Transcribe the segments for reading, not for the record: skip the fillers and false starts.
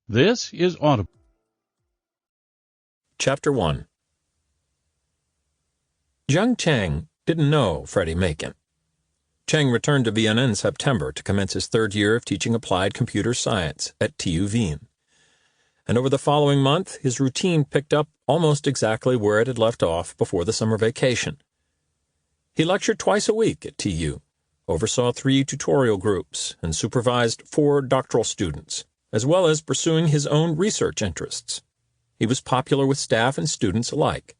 This is Audible. Chapter 1. Jiang Chang didn't know Freddie Macon. Chang returned to Vienna in September to commence his third year of teaching applied computer science at TU Wien. And over the following month, his routine picked up almost exactly where it had left off before the summer vacation. He lectured twice a week at TU, oversaw 3 tutorial groups, and supervised 4 doctoral students, as well as pursuing his own research interests. He was popular with staff and students alike.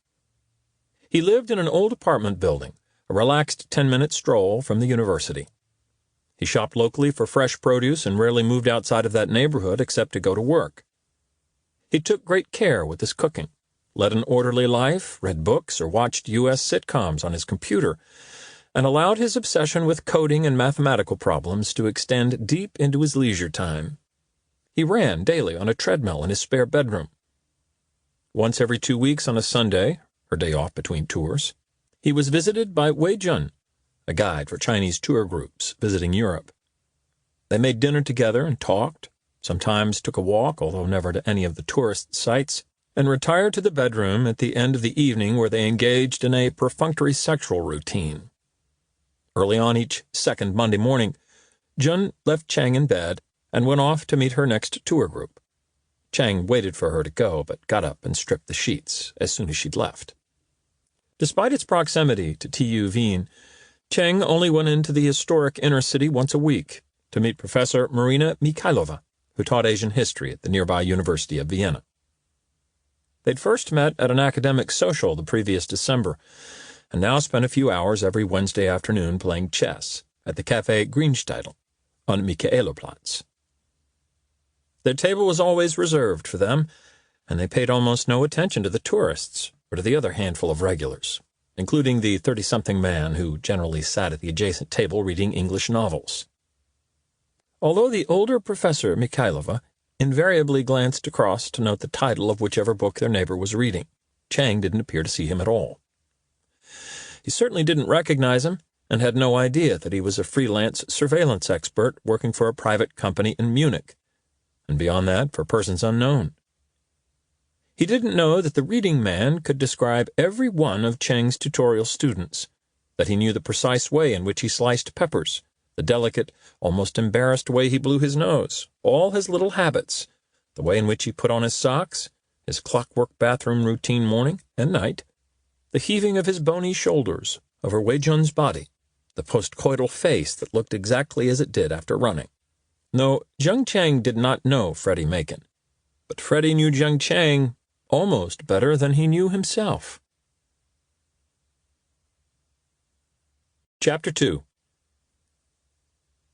He lived in an old apartment building, a relaxed 10-minute stroll from the university. He shopped locally for fresh produce and rarely moved outside of that neighborhood except to go to work. He took great care with his cooking, led an orderly life, read books, or watched U.S. sitcoms on his computer, and allowed his obsession with coding and mathematical problems to extend deep into his leisure time. He ran daily on a treadmill in his spare bedroom. Once every 2 weeks on a Sunday, her day off between tours, he was visited by Wei Jun, a guide for Chinese tour groups visiting Europe. They made dinner together and talked, sometimes took a walk, although never to any of the tourist sites, and retired to the bedroom at the end of the evening where they engaged in a perfunctory sexual routine. Early on each second Monday morning, Jun left Chang in bed and went off to meet her next tour group. Chang waited for her to go, but got up and stripped the sheets as soon as she'd left. Despite its proximity to TU Wien, Chang only went into the historic inner city once a week to meet Professor Marina Mikhailova, who taught Asian history at the nearby University of Vienna. They'd first met at an academic social the previous December, and now spent a few hours every Wednesday afternoon playing chess at the Café Grünstadel on Michaeloplatz. Their table was always reserved for them, and they paid almost no attention to the tourists or to the other handful of regulars, including the 30-something man who generally sat at the adjacent table reading English novels. Although the older Professor Mikhailova invariably glanced across to note the title of whichever book their neighbor was reading, Chang didn't appear to see him at all. He certainly didn't recognize him, and had no idea that he was a freelance surveillance expert working for a private company in Munich, and beyond that, for persons unknown. He didn't know that the reading man could describe every one of Chang's tutorial students, that he knew the precise way in which he sliced peppers, the delicate, almost embarrassed way he blew his nose, all his little habits, the way in which he put on his socks, his clockwork bathroom routine morning and night, the heaving of his bony shoulders over Wei Jun's body, the postcoital face that looked exactly as it did after running. No, Jiang Chang did not know Freddie Macon, but Freddie knew Jiang Chang almost better than he knew himself. Chapter 2.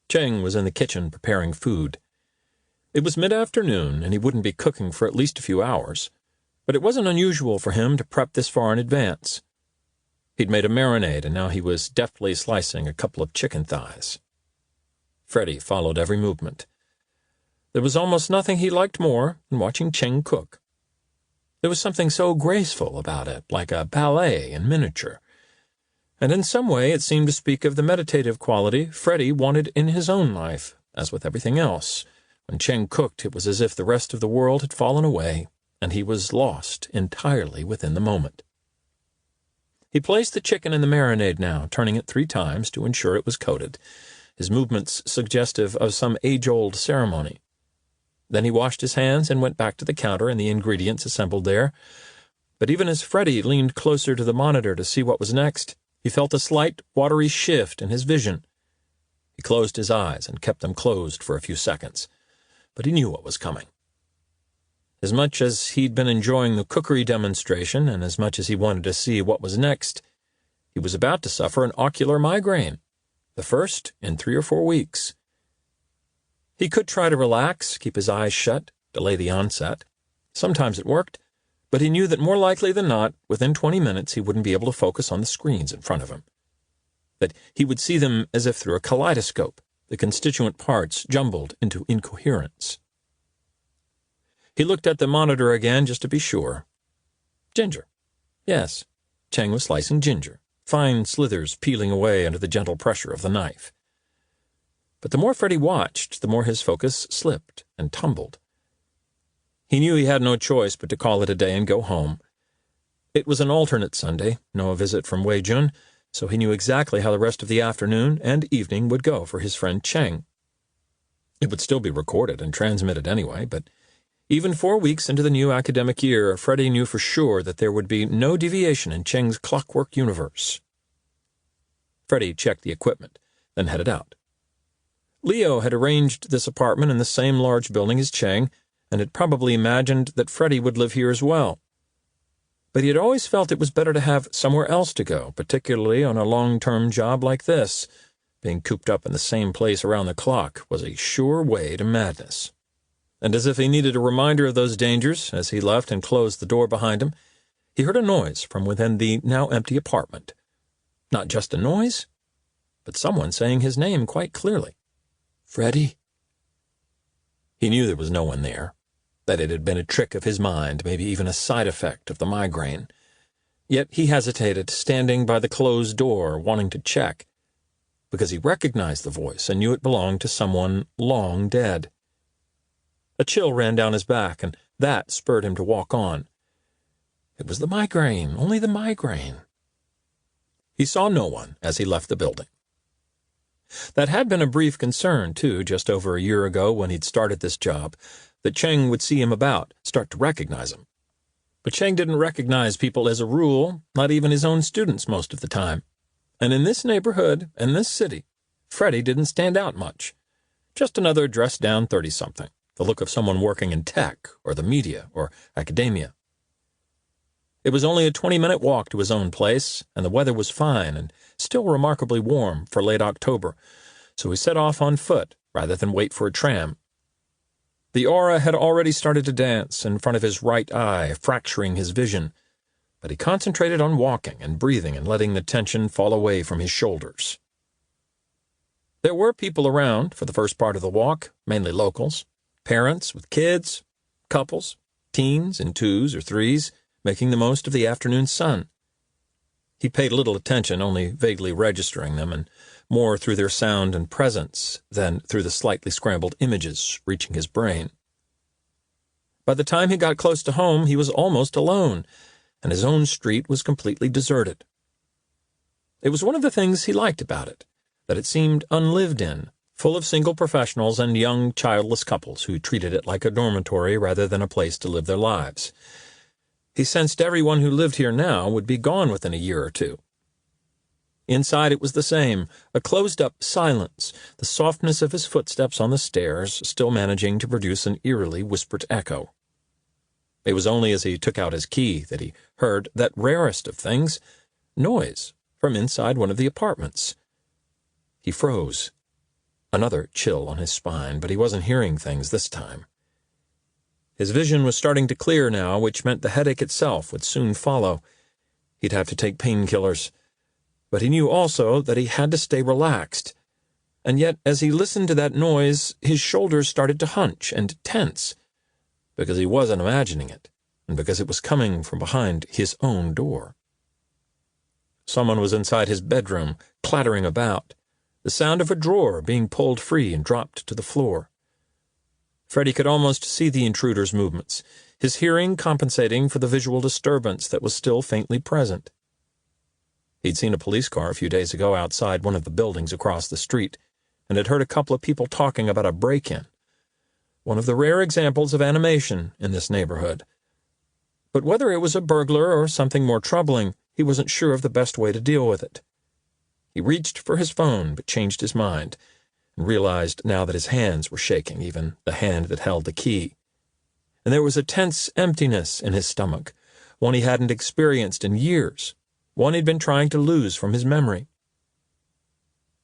Chang was in the kitchen preparing food. It was mid-afternoon, and he wouldn't be cooking for at least a few hours, but it wasn't unusual for him to prep this far in advance. He'd made a marinade, and now he was deftly slicing a couple of chicken thighs. Freddie followed every movement. There was almost nothing he liked more than watching Chang cook. There was something so graceful about it, like a ballet in miniature. And in some way it seemed to speak of the meditative quality Freddie wanted in his own life. As with everything else, when Chang cooked, it was as if the rest of the world had fallen away, and he was lost entirely within the moment. He placed the chicken in the marinade now, turning it 3 times to ensure it was coated, his movements suggestive of some age-old ceremony. Then he washed his hands and went back to the counter and the ingredients assembled there. But even as Freddie leaned closer to the monitor to see what was next, he felt a slight, watery shift in his vision. He closed his eyes and kept them closed for a few seconds, but he knew what was coming. As much as he'd been enjoying the cookery demonstration, and as much as he wanted to see what was next, he was about to suffer an ocular migraine, the first in 3 or 4 weeks. He could try to relax, keep his eyes shut, delay the onset. Sometimes it worked, but he knew that more likely than not, within 20 minutes he wouldn't be able to focus on the screens in front of him. That he would see them as if through a kaleidoscope, the constituent parts jumbled into incoherence. He looked at the monitor again just to be sure. Ginger. Yes, Chang was slicing ginger, fine slithers peeling away under the gentle pressure of the knife. But the more Freddie watched, the more his focus slipped and tumbled. He knew he had no choice but to call it a day and go home. It was an alternate Sunday, no visit from Wei Jun, so he knew exactly how the rest of the afternoon and evening would go for his friend Cheng. It would still be recorded and transmitted anyway, but even 4 weeks into the new academic year, Freddie knew for sure that there would be no deviation in Cheng's clockwork universe. Freddie checked the equipment, then headed out. Leo had arranged this apartment in the same large building as Cheng, and had probably imagined that Freddie would live here as well. But he had always felt it was better to have somewhere else to go, particularly on a long-term job like this. Being cooped up in the same place around the clock was a sure way to madness. And as if he needed a reminder of those dangers, as he left and closed the door behind him, he heard a noise from within the now empty apartment. Not just a noise, but someone saying his name quite clearly. "Freddie?" He knew there was no one there, that it had been a trick of his mind, maybe even a side effect of the migraine. Yet he hesitated, standing by the closed door, wanting to check, because he recognized the voice and knew it belonged to someone long dead. A chill ran down his back, and that spurred him to walk on. It was the migraine, only the migraine. He saw no one as he left the building. That had been a brief concern, too, just over a year ago when he'd started this job, that Cheng would see him about, start to recognize him. But Cheng didn't recognize people as a rule, not even his own students most of the time. And in this neighborhood, and this city, Freddie didn't stand out much. Just another dressed-down 30-something, the look of someone working in tech, or the media, or academia. It was only a 20-minute walk to his own place, and the weather was fine and still remarkably warm for late October, so he set off on foot rather than wait for a tram. The aura had already started to dance in front of his right eye, fracturing his vision, but he concentrated on walking and breathing and letting the tension fall away from his shoulders. There were people around for the first part of the walk, mainly locals, parents with kids, couples, teens in 2s or 3s, making the most of the afternoon sun. He paid little attention, only vaguely registering them, and more through their sound and presence than through the slightly scrambled images reaching his brain. By the time he got close to home, he was almost alone, and his own street was completely deserted. It was one of the things he liked about it, that it seemed unlived in, full of single professionals and young childless couples who treated it like a dormitory rather than a place to live their lives. He sensed everyone who lived here now would be gone within a year or two. Inside it was the same, a closed-up silence, the softness of his footsteps on the stairs still managing to produce an eerily whispered echo. It was only as he took out his key that he heard that rarest of things, noise from inside one of the apartments. He froze. Another chill on his spine, but he wasn't hearing things this time. His vision was starting to clear now, which meant the headache itself would soon follow. He'd have to take painkillers. But he knew also that he had to stay relaxed. And yet, as he listened to that noise, his shoulders started to hunch and tense, because he wasn't imagining it, and because it was coming from behind his own door. Someone was inside his bedroom, clattering about, the sound of a drawer being pulled free and dropped to the floor. Freddie could almost see the intruder's movements, his hearing compensating for the visual disturbance that was still faintly present. He'd seen a police car a few days ago outside one of the buildings across the street, and had heard a couple of people talking about a break-in, one of the rare examples of animation in this neighborhood. But whether it was a burglar or something more troubling, he wasn't sure of the best way to deal with it. He reached for his phone, but changed his mind, and realized now that his hands were shaking, even the hand that held the key. And there was a tense emptiness in his stomach, one he hadn't experienced in years, one he'd been trying to lose from his memory.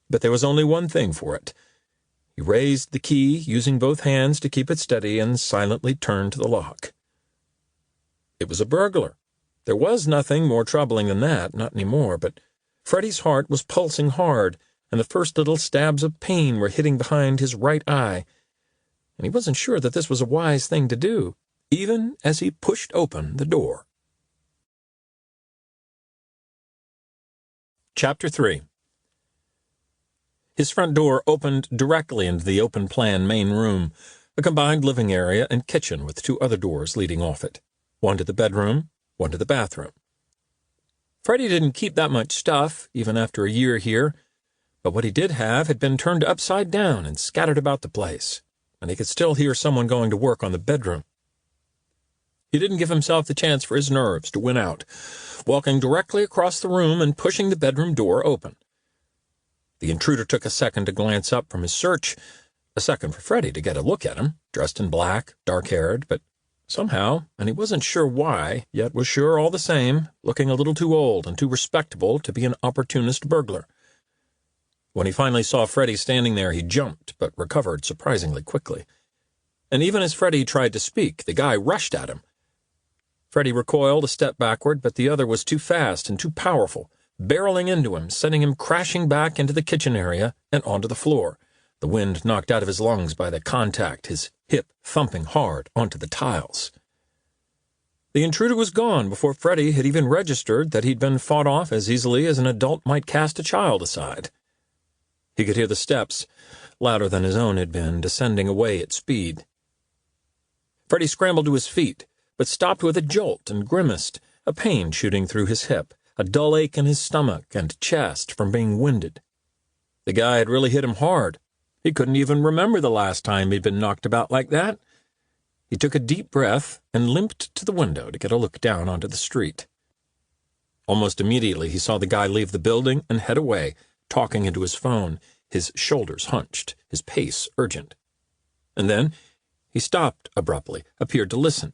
But there was only one thing for it. He raised the key, using both hands to keep it steady, and silently turned to the lock. It was a burglar. There was nothing more troubling than that, not anymore, but Freddie's heart was pulsing hard, and the first little stabs of pain were hitting behind his right eye, and he wasn't sure that this was a wise thing to do, even as he pushed open the door. Chapter 3. His front door opened directly into the open-plan main room, a combined living area and kitchen with 2 other doors leading off it, one to the bedroom, one to the bathroom. Freddy didn't keep that much stuff, even after a year here, but what he did have had been turned upside down and scattered about the place, and he could still hear someone going to work on the bedroom. He didn't give himself the chance for his nerves to win out, walking directly across the room and pushing the bedroom door open. The intruder took a second to glance up from his search, a second for Freddy to get a look at him, dressed in black, dark-haired, but somehow, and he wasn't sure why, yet was sure all the same, looking a little too old and too respectable to be an opportunist burglar. When he finally saw Freddy standing there, he jumped, but recovered surprisingly quickly. And even as Freddy tried to speak, the guy rushed at him. Freddy recoiled a step backward, but the other was too fast and too powerful, barreling into him, sending him crashing back into the kitchen area and onto the floor, the wind knocked out of his lungs by the contact, his hip thumping hard onto the tiles. The intruder was gone before Freddy had even registered that he'd been fought off as easily as an adult might cast a child aside. He could hear the steps, louder than his own had been, descending away at speed. Freddy scrambled to his feet, but stopped with a jolt and grimaced, a pain shooting through his hip, a dull ache in his stomach and chest from being winded. The guy had really hit him hard. He couldn't even remember the last time he'd been knocked about like that. He took a deep breath and limped to the window to get a look down onto the street. Almost immediately he saw the guy leave the building and head away, talking into his phone, his shoulders hunched, his pace urgent. And then he stopped abruptly, appeared to listen.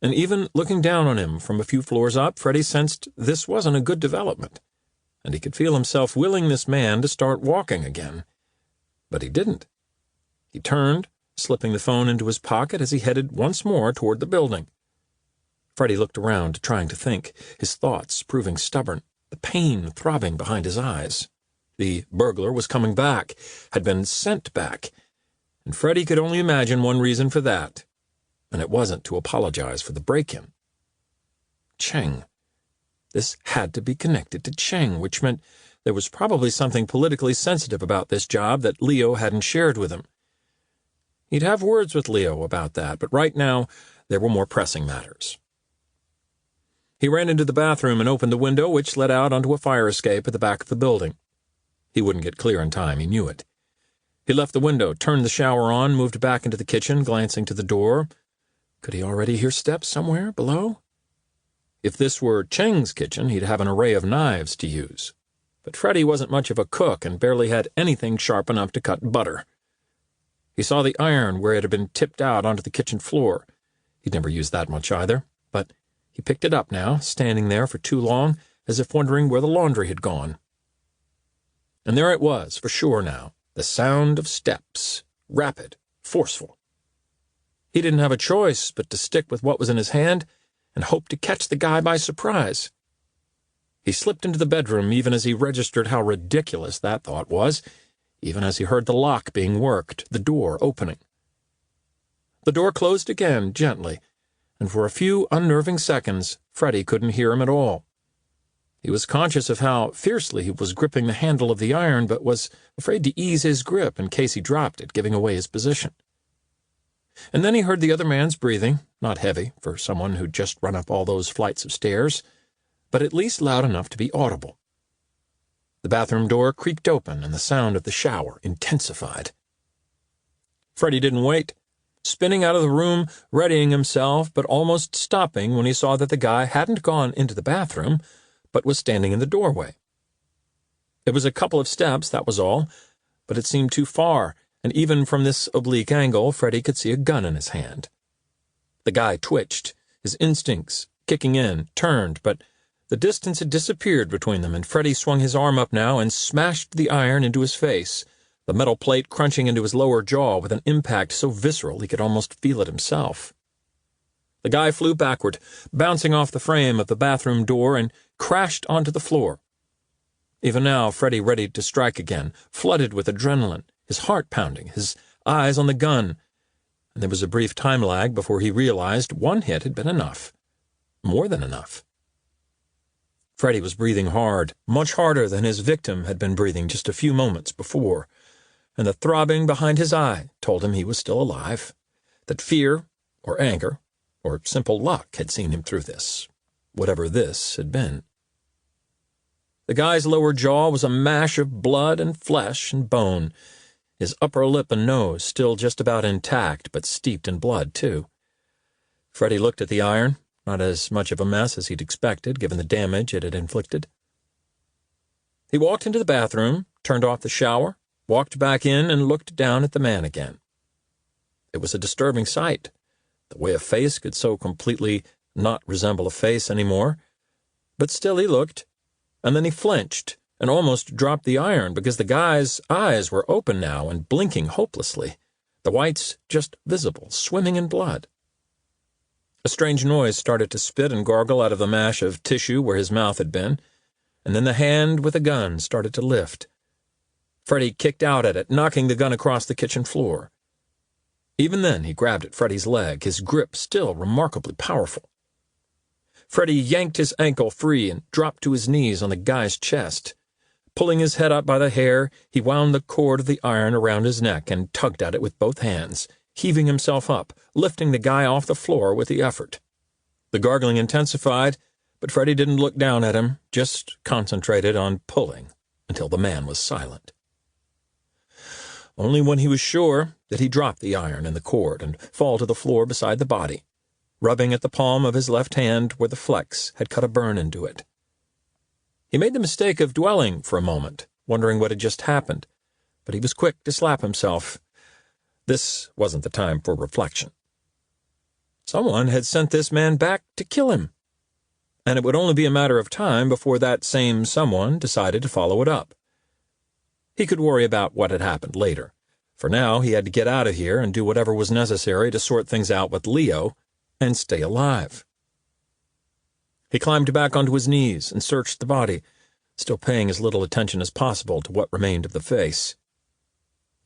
And even looking down on him from a few floors up, Freddy sensed this wasn't a good development, and he could feel himself willing this man to start walking again. But he didn't. He turned, slipping the phone into his pocket as he headed once more toward the building. Freddy looked around, trying to think, his thoughts proving stubborn, the pain throbbing behind his eyes. The burglar was coming back, had been sent back, and Freddy could only imagine one reason for that, and it wasn't to apologize for the break-in. Cheng. This had to be connected to Cheng, which meant there was probably something politically sensitive about this job that Leo hadn't shared with him. He'd have words with Leo about that, but right now there were more pressing matters. He ran into the bathroom and opened the window, which led out onto a fire escape at the back of the building. He wouldn't get clear in time, he knew it. He left the window, turned the shower on, moved back into the kitchen, glancing to the door. Could he already hear steps somewhere below? If this were Cheng's kitchen, he'd have an array of knives to use. But Freddy wasn't much of a cook and barely had anything sharp enough to cut butter. He saw the iron where it had been tipped out onto the kitchen floor. He'd never used that much either, but he picked it up now, standing there for too long, as if wondering where the laundry had gone. And there it was, for sure now, the sound of steps, rapid, forceful. He didn't have a choice but to stick with what was in his hand and hope to catch the guy by surprise. He slipped into the bedroom even as he registered how ridiculous that thought was, even as he heard the lock being worked, the door opening. The door closed again, gently, and for a few unnerving seconds, Freddy couldn't hear him at all. He was conscious of how fiercely he was gripping the handle of the iron, but was afraid to ease his grip in case he dropped it, giving away his position. And then he heard the other man's breathing, not heavy for someone who'd just run up all those flights of stairs, but at least loud enough to be audible. The bathroom door creaked open, and the sound of the shower intensified. Freddy didn't wait, spinning out of the room, readying himself, but almost stopping when he saw that the guy hadn't gone into the bathroom, but was standing in the doorway. It was a couple of steps, that was all, but it seemed too far, and even from this oblique angle, Freddy could see a gun in his hand. The guy twitched, his instincts kicking in, turned, but the distance had disappeared between them, and Freddy swung his arm up now and smashed the iron into his face, the metal plate crunching into his lower jaw with an impact so visceral he could almost feel it himself. The guy flew backward, bouncing off the frame of the bathroom door, and crashed onto the floor. Even now, Freddy readied to strike again, flooded with adrenaline, his heart pounding, his eyes on the gun, and there was a brief time lag before he realized one hit had been enough. More than enough. Freddy was breathing hard, much harder than his victim had been breathing just a few moments before, and the throbbing behind his eye told him he was still alive, that fear, or anger, or simple luck had seen him through this, whatever this had been. The guy's lower jaw was a mash of blood and flesh and bone, his upper lip and nose still just about intact, but steeped in blood, too. Freddie looked at the iron, not as much of a mess as he'd expected, given the damage it had inflicted. He walked into the bathroom, turned off the shower, walked back in, and looked down at the man again. It was a disturbing sight, the way a face could so completely not resemble a face anymore. But still he looked, and then he flinched and almost dropped the iron because the guy's eyes were open now and blinking hopelessly, the whites just visible, swimming in blood. A strange noise started to spit and gargle out of the mash of tissue where his mouth had been, and then the hand with the gun started to lift. Freddie kicked out at it, knocking the gun across the kitchen floor. Even then he grabbed at Freddie's leg, his grip still remarkably powerful. Freddie yanked his ankle free and dropped to his knees on the guy's chest. Pulling his head up by the hair, he wound the cord of the iron around his neck and tugged at it with both hands, heaving himself up, lifting the guy off the floor with the effort. The gargling intensified, but Freddie didn't look down at him, just concentrated on pulling until the man was silent. Only when he was sure did he drop the iron and the cord and fall to the floor beside the body, rubbing at the palm of his left hand where the flex had cut a burn into it. He made the mistake of dwelling for a moment, wondering what had just happened, but he was quick to slap himself. This wasn't the time for reflection. Someone had sent this man back to kill him, and it would only be a matter of time before that same someone decided to follow it up. He could worry about what had happened later. For now, he had to get out of here and do whatever was necessary to sort things out with Leo and stay alive. He climbed back onto his knees and searched the body, still paying as little attention as possible to what remained of the face.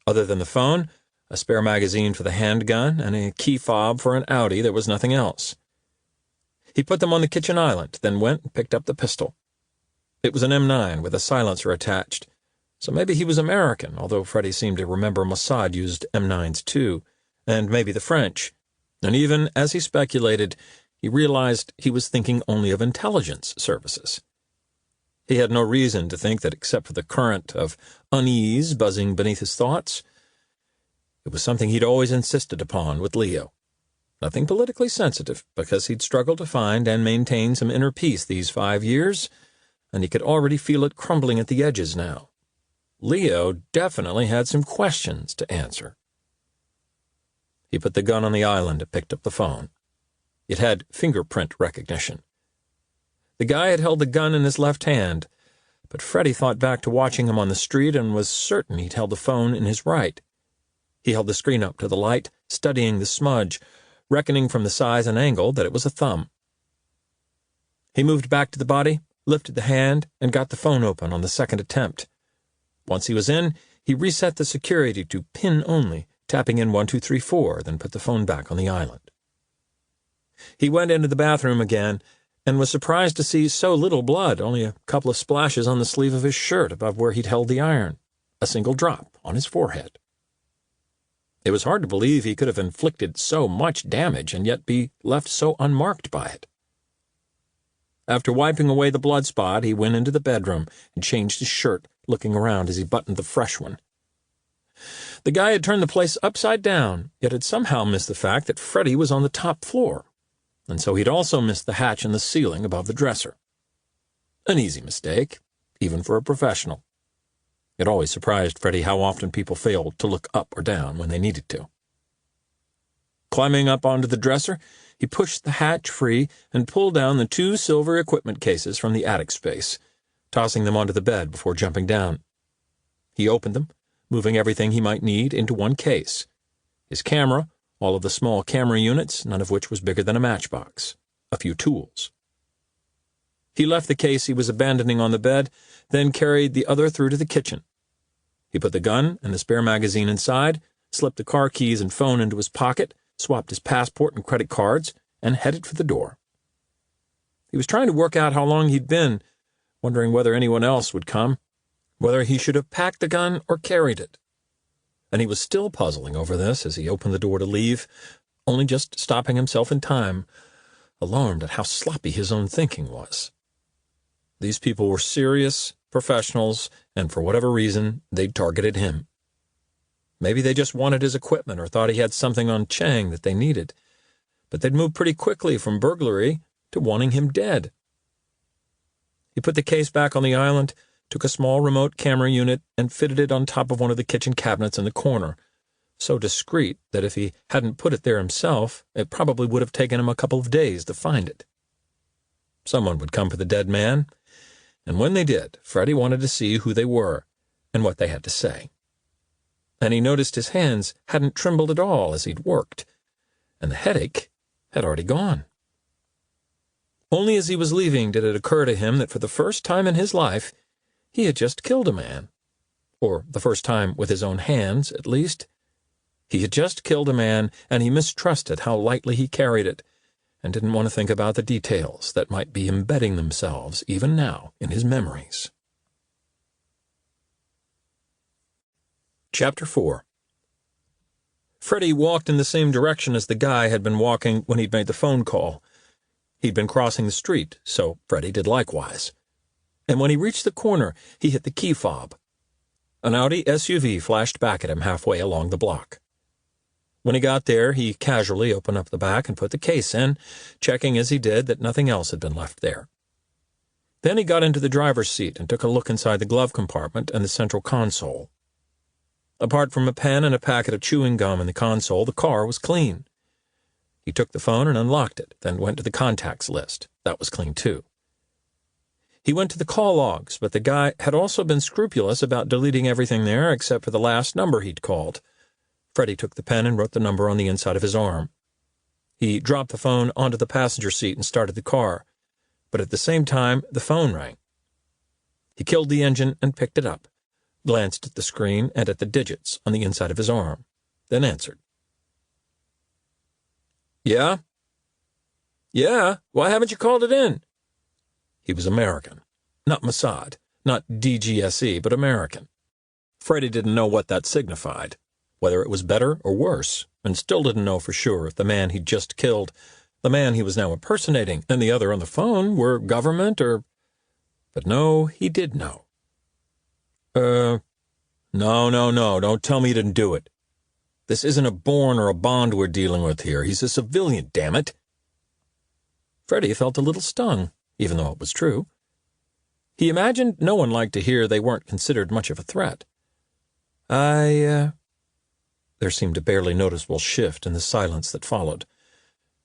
Other than the phone, a spare magazine for the handgun, and a key fob for an Audi, there was nothing else. He put them on the kitchen island, then went and picked up the pistol. It was an M9 with a silencer attached, so maybe he was American, although Freddie seemed to remember Mossad used M9s too, and maybe the French. And even as he speculated, he realized he was thinking only of intelligence services. He had no reason to think that except for the current of unease buzzing beneath his thoughts, it was something he'd always insisted upon with Leo. Nothing politically sensitive, because he'd struggled to find and maintain some inner peace these 5 years, and he could already feel it crumbling at the edges now. Leo definitely had some questions to answer. He put the gun on the island and picked up the phone. It had fingerprint recognition. The guy had held the gun in his left hand, but Freddie thought back to watching him on the street and was certain he'd held the phone in his right. He held the screen up to the light, studying the smudge, reckoning from the size and angle that it was a thumb. He moved back to the body, lifted the hand, and got the phone open on the second attempt. Once he was in, he reset the security to PIN only, tapping in 1234, then put the phone back on the island. He went into the bathroom again and was surprised to see so little blood, only a couple of splashes on the sleeve of his shirt above where he'd held the iron, a single drop on his forehead. It was hard to believe he could have inflicted so much damage and yet be left so unmarked by it. After wiping away the blood spot, he went into the bedroom and changed his shirt, looking around as he buttoned the fresh one. The guy had turned the place upside down, yet had somehow missed the fact that Freddie was on the top floor, and so he'd also missed the hatch in the ceiling above the dresser. An easy mistake, even for a professional. It always surprised Freddie how often people failed to look up or down when they needed to. Climbing up onto the dresser, he pushed the hatch free and pulled down the 2 silver equipment cases from the attic space, tossing them onto the bed before jumping down. He opened them, moving everything he might need into one case. His camera, all of the small camera units, none of which was bigger than a matchbox, a few tools. He left the case he was abandoning on the bed, then carried the other through to the kitchen. He put the gun and the spare magazine inside, slipped the car keys and phone into his pocket, swapped his passport and credit cards, and headed for the door. He was trying to work out how long he'd been, wondering whether anyone else would come, whether he should have packed the gun or carried it. And he was still puzzling over this as he opened the door to leave, only just stopping himself in time, alarmed at how sloppy his own thinking was. These people were serious professionals, and for whatever reason, they'd targeted him. Maybe they just wanted his equipment or thought he had something on Chang that they needed, but they'd moved pretty quickly from burglary to wanting him dead. He put the case back on the island, took a small remote camera unit, and fitted it on top of one of the kitchen cabinets in the corner, so discreet that if he hadn't put it there himself, it probably would have taken him a couple of days to find it. Someone would come for the dead man, and when they did, Freddie wanted to see who they were and what they had to say. And he noticed his hands hadn't trembled at all as he'd worked, and the headache had already gone. Only as he was leaving did it occur to him that for the first time in his life, he had just killed a man. Or the first time with his own hands, at least. He had just killed a man, and he mistrusted how lightly he carried it, and didn't want to think about the details that might be embedding themselves, even now, in his memories. Chapter 4. Freddie walked in the same direction as the guy had been walking when he'd made the phone call. He'd been crossing the street, so Freddie did likewise. And when he reached the corner, he hit the key fob. An Audi SUV flashed back at him halfway along the block. When he got there, he casually opened up the back and put the case in, checking as he did that nothing else had been left there. Then he got into the driver's seat and took a look inside the glove compartment and the central console. Apart from a pen and a packet of chewing gum in the console, the car was clean. He took the phone and unlocked it, then went to the contacts list. That was clean, too. He went to the call logs, but the guy had also been scrupulous about deleting everything there except for the last number he'd called. Freddie took the pen and wrote the number on the inside of his arm. He dropped the phone onto the passenger seat and started the car, but at the same time, the phone rang. He killed the engine and picked it up, glanced at the screen and at the digits on the inside of his arm, then answered. Yeah? Yeah? Why haven't you called it in? He was American. Not Mossad, not DGSE, but American. Freddie didn't know what that signified, whether it was better or worse, and still didn't know for sure if the man he'd just killed, the man he was now impersonating, and the other on the phone were government or... But no, he did know. No, don't tell me you didn't do it. This isn't a Bourne or a Bond we're dealing with here. He's a civilian, damn it. Freddie felt a little stung, even though it was true. He imagined no one liked to hear they weren't considered much of a threat. There seemed a barely noticeable shift in the silence that followed,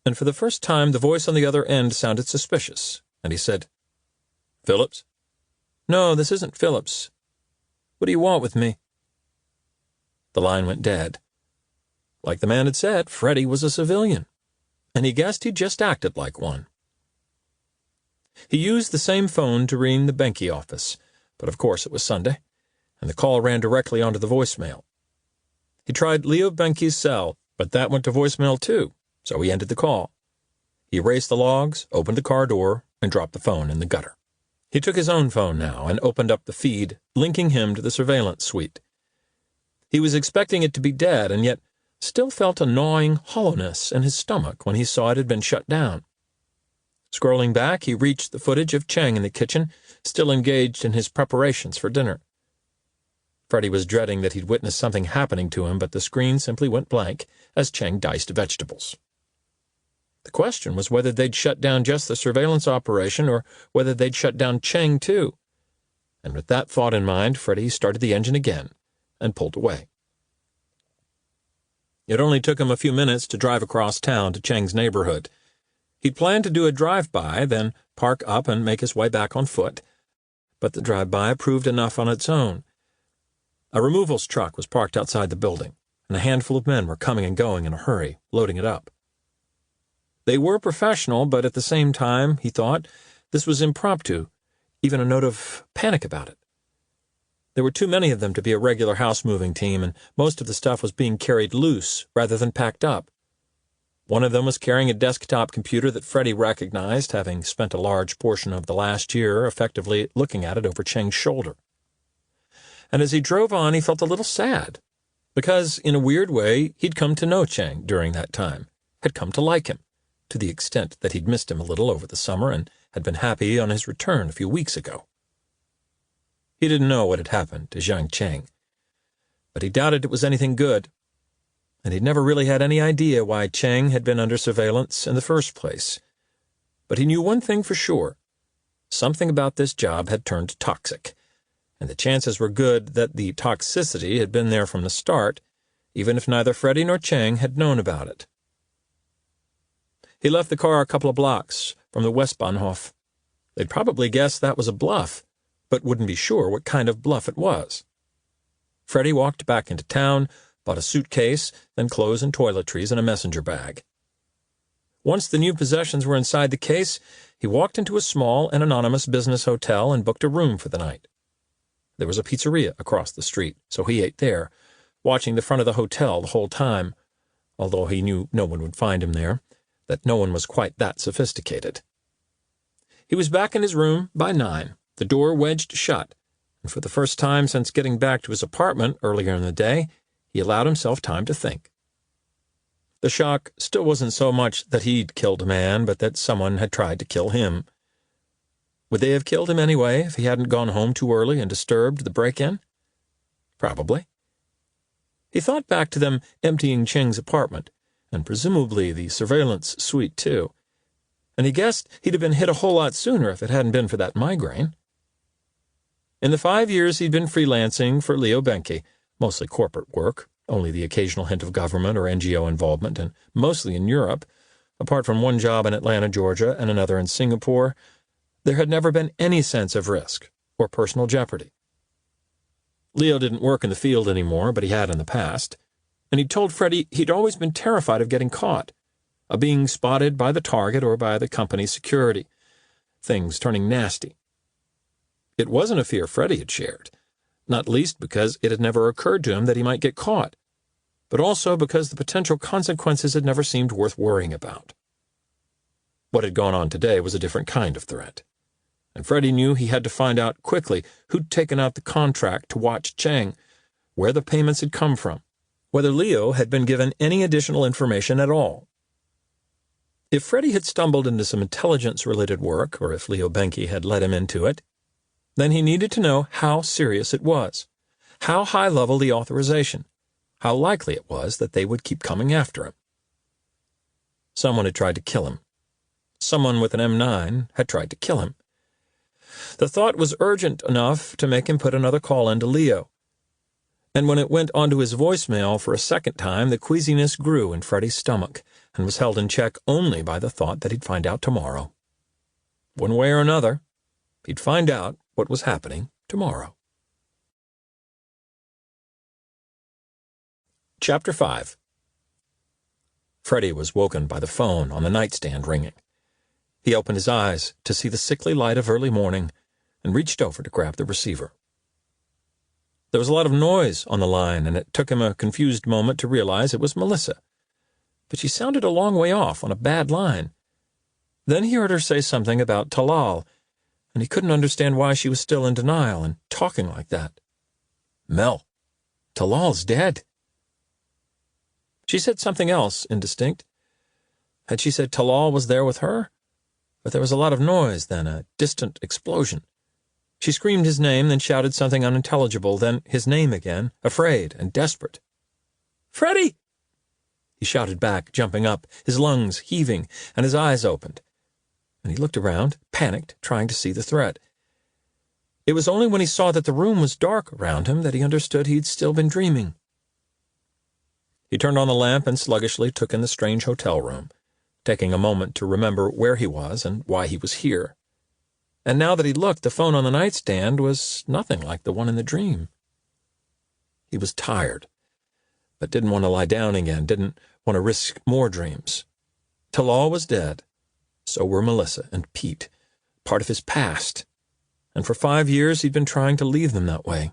and for the first time the voice on the other end sounded suspicious, and he said, Phillips? No, this isn't Phillips. What do you want with me? The line went dead. Like the man had said, Freddie was a civilian, and he guessed he'd just acted like one. He used the same phone to ring the Benke office, but of course it was Sunday, and the call ran directly onto the voicemail. He tried Leo Benke's cell, but that went to voicemail too, so he ended the call. He erased the logs, opened the car door, and dropped the phone in the gutter. He took his own phone now and opened up the feed, linking him to the surveillance suite. He was expecting it to be dead, and yet still felt a gnawing hollowness in his stomach when he saw it had been shut down. Scrolling back, he reached the footage of Chang in the kitchen, still engaged in his preparations for dinner. Freddie was dreading that he'd witnessed something happening to him, but the screen simply went blank as Chang diced vegetables. The question was whether they'd shut down just the surveillance operation or whether they'd shut down Chang too. And with that thought in mind, Freddie started the engine again and pulled away. It only took him a few minutes to drive across town to Chang's neighborhood. He'd planned to do a drive-by, then park up and make his way back on foot, but the drive-by proved enough on its own. A removals truck was parked outside the building, and a handful of men were coming and going in a hurry, loading it up. They were professional, but at the same time, he thought, this was impromptu, even a note of panic about it. There were too many of them to be a regular house-moving team, and most of the stuff was being carried loose rather than packed up. One of them was carrying a desktop computer that Freddie recognized, having spent a large portion of the last year effectively looking at it over Chang's shoulder. And as he drove on, he felt a little sad, because, in a weird way, he'd come to know Chang during that time, had come to like him, to the extent that he'd missed him a little over the summer and had been happy on his return a few weeks ago. He didn't know what had happened to Jiang Cheng, but he doubted it was anything good, and he'd never really had any idea why Cheng had been under surveillance in the first place. But he knew one thing for sure. Something about this job had turned toxic, and the chances were good that the toxicity had been there from the start, even if neither Freddie nor Cheng had known about it. He left the car a couple of blocks from the Westbahnhof. They'd probably guess that was a bluff, but wouldn't be sure what kind of bluff it was. Freddie walked back into town, bought a suitcase, then clothes and toiletries in a messenger bag. Once the new possessions were inside the case, he walked into a small and anonymous business hotel and booked a room for the night. There was a pizzeria across the street, so he ate there, watching the front of the hotel the whole time, although he knew no one would find him there, that no one was quite that sophisticated. He was back in his room by 9, the door wedged shut, and for the first time since getting back to his apartment earlier in the day, he allowed himself time to think. The shock still wasn't so much that he'd killed a man, but that someone had tried to kill him. Would they have killed him anyway if he hadn't gone home too early and disturbed the break-in? Probably. He thought back to them emptying Cheng's apartment, and presumably the surveillance suite too, and he guessed he'd have been hit a whole lot sooner if it hadn't been for that migraine. In the 5 years he'd been freelancing for Leo Benke, mostly corporate work, only the occasional hint of government or NGO involvement, and mostly in Europe, apart from one job in Atlanta, Georgia, and another in Singapore, there had never been any sense of risk or personal jeopardy. Leo didn't work in the field anymore, but he had in the past, and he'd told Freddie he'd always been terrified of getting caught, of being spotted by the target or by the company's security, things turning nasty. It wasn't a fear Freddie had shared, not least because it had never occurred to him that he might get caught, but also because the potential consequences had never seemed worth worrying about. What had gone on today was a different kind of threat, and Freddie knew he had to find out quickly who'd taken out the contract to watch Cheng, where the payments had come from, whether Leo had been given any additional information at all. If Freddie had stumbled into some intelligence-related work, or if Leo Benke had led him into it, then he needed to know how serious it was, how high-level the authorization, how likely it was that they would keep coming after him. Someone had tried to kill him. Someone with an M9 had tried to kill him. The thought was urgent enough to make him put another call into Leo. And when it went onto his voicemail for a second time, the queasiness grew in Freddie's stomach and was held in check only by the thought that he'd find out tomorrow. One way or another, he'd find out what was happening tomorrow. Chapter 5. Freddie was woken by the phone on the nightstand ringing. He opened his eyes to see the sickly light of early morning and reached over to grab the receiver. There was a lot of noise on the line, and it took him a confused moment to realize it was Melissa. But she sounded a long way off on a bad line. Then he heard her say something about Talal, and he couldn't understand why she was still in denial and talking like that. Mel, Talal's dead. She said something else, indistinct. Had she said Talal was there with her? But there was a lot of noise, then a distant explosion. She screamed his name, then shouted something unintelligible, then his name again, afraid and desperate. Freddie! He shouted back, jumping up, his lungs heaving, and his eyes opened. And he looked around, panicked, trying to see the threat. It was only when he saw that the room was dark around him that he understood he'd still been dreaming. He turned on the lamp and sluggishly took in the strange hotel room, taking a moment to remember where he was and why he was here. And now that he looked, the phone on the nightstand was nothing like the one in the dream. He was tired, but didn't want to lie down again, didn't want to risk more dreams. Talal was dead. So were Melissa and Pete, part of his past, and for 5 years he'd been trying to leave them that way.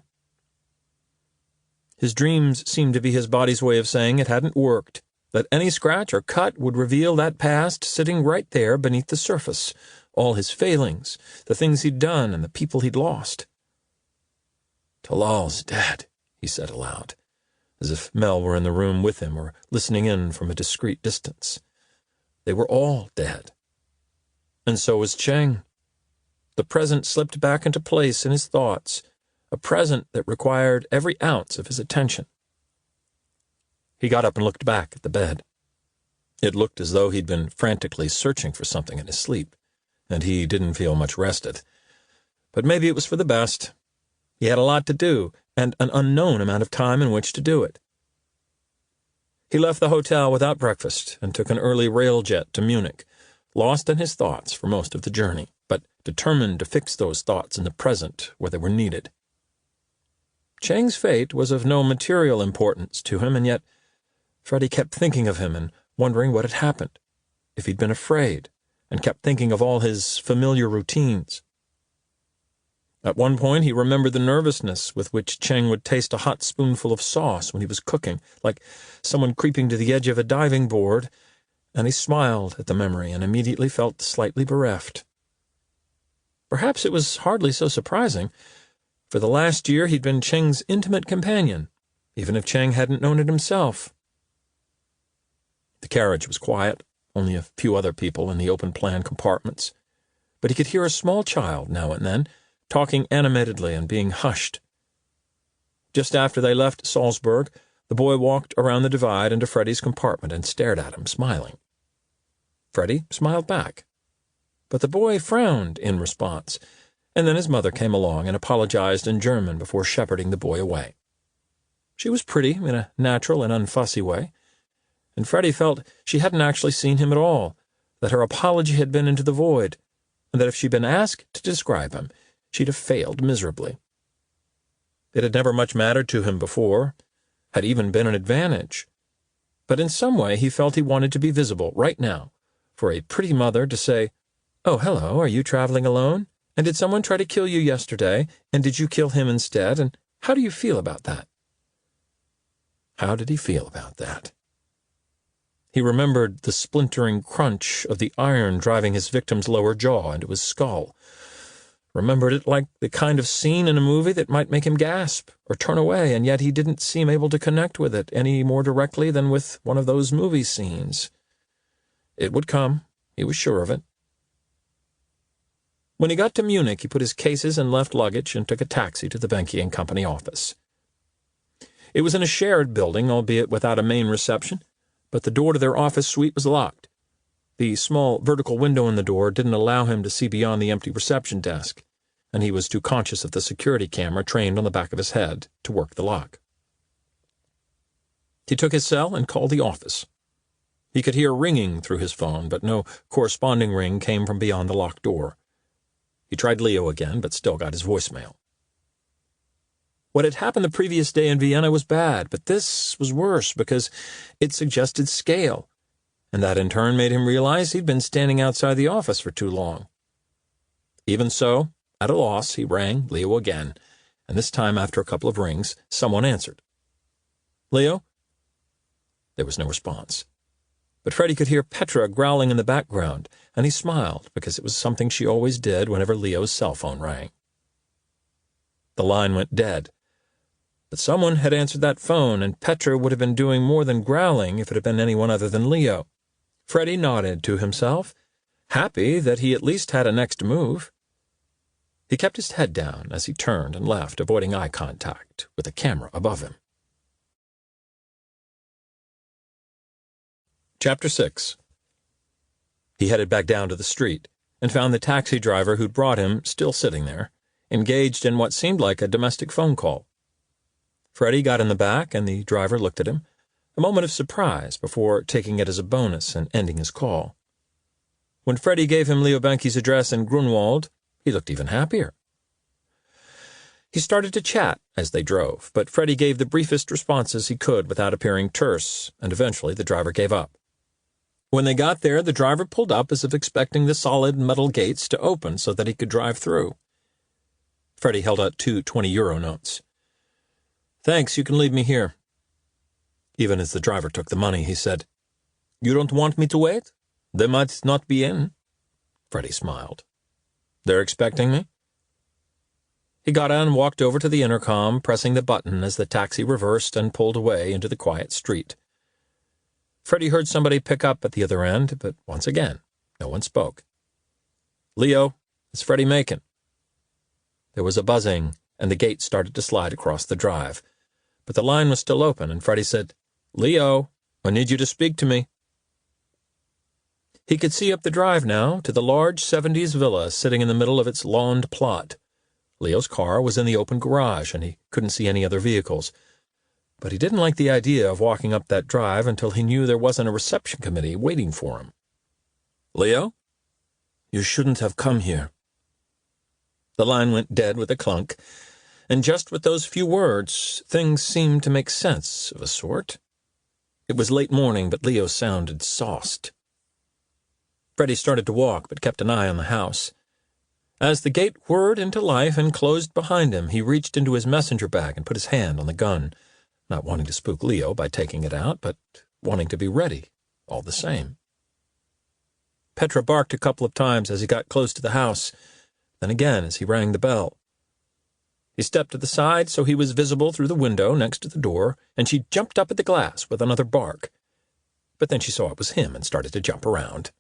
His dreams seemed to be his body's way of saying it hadn't worked, that any scratch or cut would reveal that past sitting right there beneath the surface, all his failings, the things he'd done and the people he'd lost. Talal's dead, he said aloud, as if Mel were in the room with him or listening in from a discreet distance. They were all dead. And so was Cheng. The present slipped back into place in his thoughts, a present that required every ounce of his attention. He got up and looked back at the bed. It looked as though he'd been frantically searching for something in his sleep, and he didn't feel much rested. But maybe it was for the best. He had a lot to do, and an unknown amount of time in which to do it. He left the hotel without breakfast and took an early railjet to Munich, lost in his thoughts for most of the journey, but determined to fix those thoughts in the present where they were needed. Cheng's fate was of no material importance to him, and yet Freddie kept thinking of him and wondering what had happened, if he'd been afraid, and kept thinking of all his familiar routines. At one point he remembered the nervousness with which Cheng would taste a hot spoonful of sauce when he was cooking, like someone creeping to the edge of a diving board, and he smiled at the memory and immediately felt slightly bereft. Perhaps it was hardly so surprising. For the last year he'd been Cheng's intimate companion, even if Cheng hadn't known it himself. The carriage was quiet, only a few other people in the open-plan compartments, but he could hear a small child now and then, talking animatedly and being hushed. Just after they left Salzburg, the boy walked around the divide into Freddie's compartment and stared at him, smiling. Freddie smiled back, but the boy frowned in response, and then his mother came along and apologized in German before shepherding the boy away. She was pretty in a natural and unfussy way, and Freddie felt she hadn't actually seen him at all, that her apology had been into the void, and that if she'd been asked to describe him, she'd have failed miserably. It had never much mattered to him before, had even been an advantage, but in some way he felt he wanted to be visible right now, for a pretty mother to say, "Oh, hello, are you traveling alone? And did someone try to kill you yesterday, and did you kill him instead, and how do you feel about that?" How did he feel about that? He remembered the splintering crunch of the iron driving his victim's lower jaw into his skull, remembered it like the kind of scene in a movie that might make him gasp or turn away, and yet he didn't seem able to connect with it any more directly than with one of those movie scenes. It would come, he was sure of it. When he got to Munich, he put his cases and left luggage and took a taxi to the Venke & Company office. It was in a shared building, albeit without a main reception, but the door to their office suite was locked. The small vertical window in the door didn't allow him to see beyond the empty reception desk, and he was too conscious of the security camera trained on the back of his head to work the lock. He took his cell and called the office. He could hear ringing through his phone, but no corresponding ring came from beyond the locked door. He tried Leo again, but still got his voicemail. What had happened the previous day in Vienna was bad, but this was worse because it suggested scale, and that in turn made him realize he'd been standing outside the office for too long. Even so, at a loss, he rang Leo again, and this time, after a couple of rings, someone answered. "Leo?" There was no response. But Freddie could hear Petra growling in the background, and he smiled because it was something she always did whenever Leo's cell phone rang. The line went dead. But someone had answered that phone, and Petra would have been doing more than growling if it had been anyone other than Leo. Freddie nodded to himself, happy that he at least had a next move. He kept his head down as he turned and left, avoiding eye contact with the camera above him. Chapter 6. He headed back down to the street and found the taxi driver who'd brought him still sitting there, engaged in what seemed like a domestic phone call. Freddie got in the back, and the driver looked at him, a moment of surprise before taking it as a bonus and ending his call. When Freddie gave him Leo Benke's address in Grunwald, he looked even happier. He started to chat as they drove, but Freddie gave the briefest responses he could without appearing terse, and eventually the driver gave up. When they got there, the driver pulled up as if expecting the solid metal gates to open so that he could drive through. Freddie held out 2 20-euro notes. "Thanks, you can leave me here." Even as the driver took the money, he said, "You don't want me to wait? They might not be in." Freddie smiled. "They're expecting me?" He got out and walked over to the intercom, pressing the button as the taxi reversed and pulled away into the quiet street. Freddie heard somebody pick up at the other end, but once again, no one spoke. "Leo, it's Freddie Macon." There was a buzzing, and the gate started to slide across the drive. But the line was still open, and Freddie said, "Leo, I need you to speak to me." He could see up the drive now to the large 70s villa sitting in the middle of its lawned plot. Leo's car was in the open garage, and he couldn't see any other vehicles. But he didn't like the idea of walking up that drive until he knew there wasn't a reception committee waiting for him. "Leo? You shouldn't have come here." The line went dead with a clunk, and just with those few words, things seemed to make sense of a sort. It was late morning, but Leo sounded sauced. Freddie started to walk, but kept an eye on the house. As the gate whirred into life and closed behind him, he reached into his messenger bag and put his hand on the gun, not wanting to spook Leo by taking it out, but wanting to be ready, all the same. Petra barked a couple of times as he got close to the house, then again as he rang the bell. He stepped to the side so he was visible through the window next to the door, and she jumped up at the glass with another bark. But then she saw it was him and started to jump around.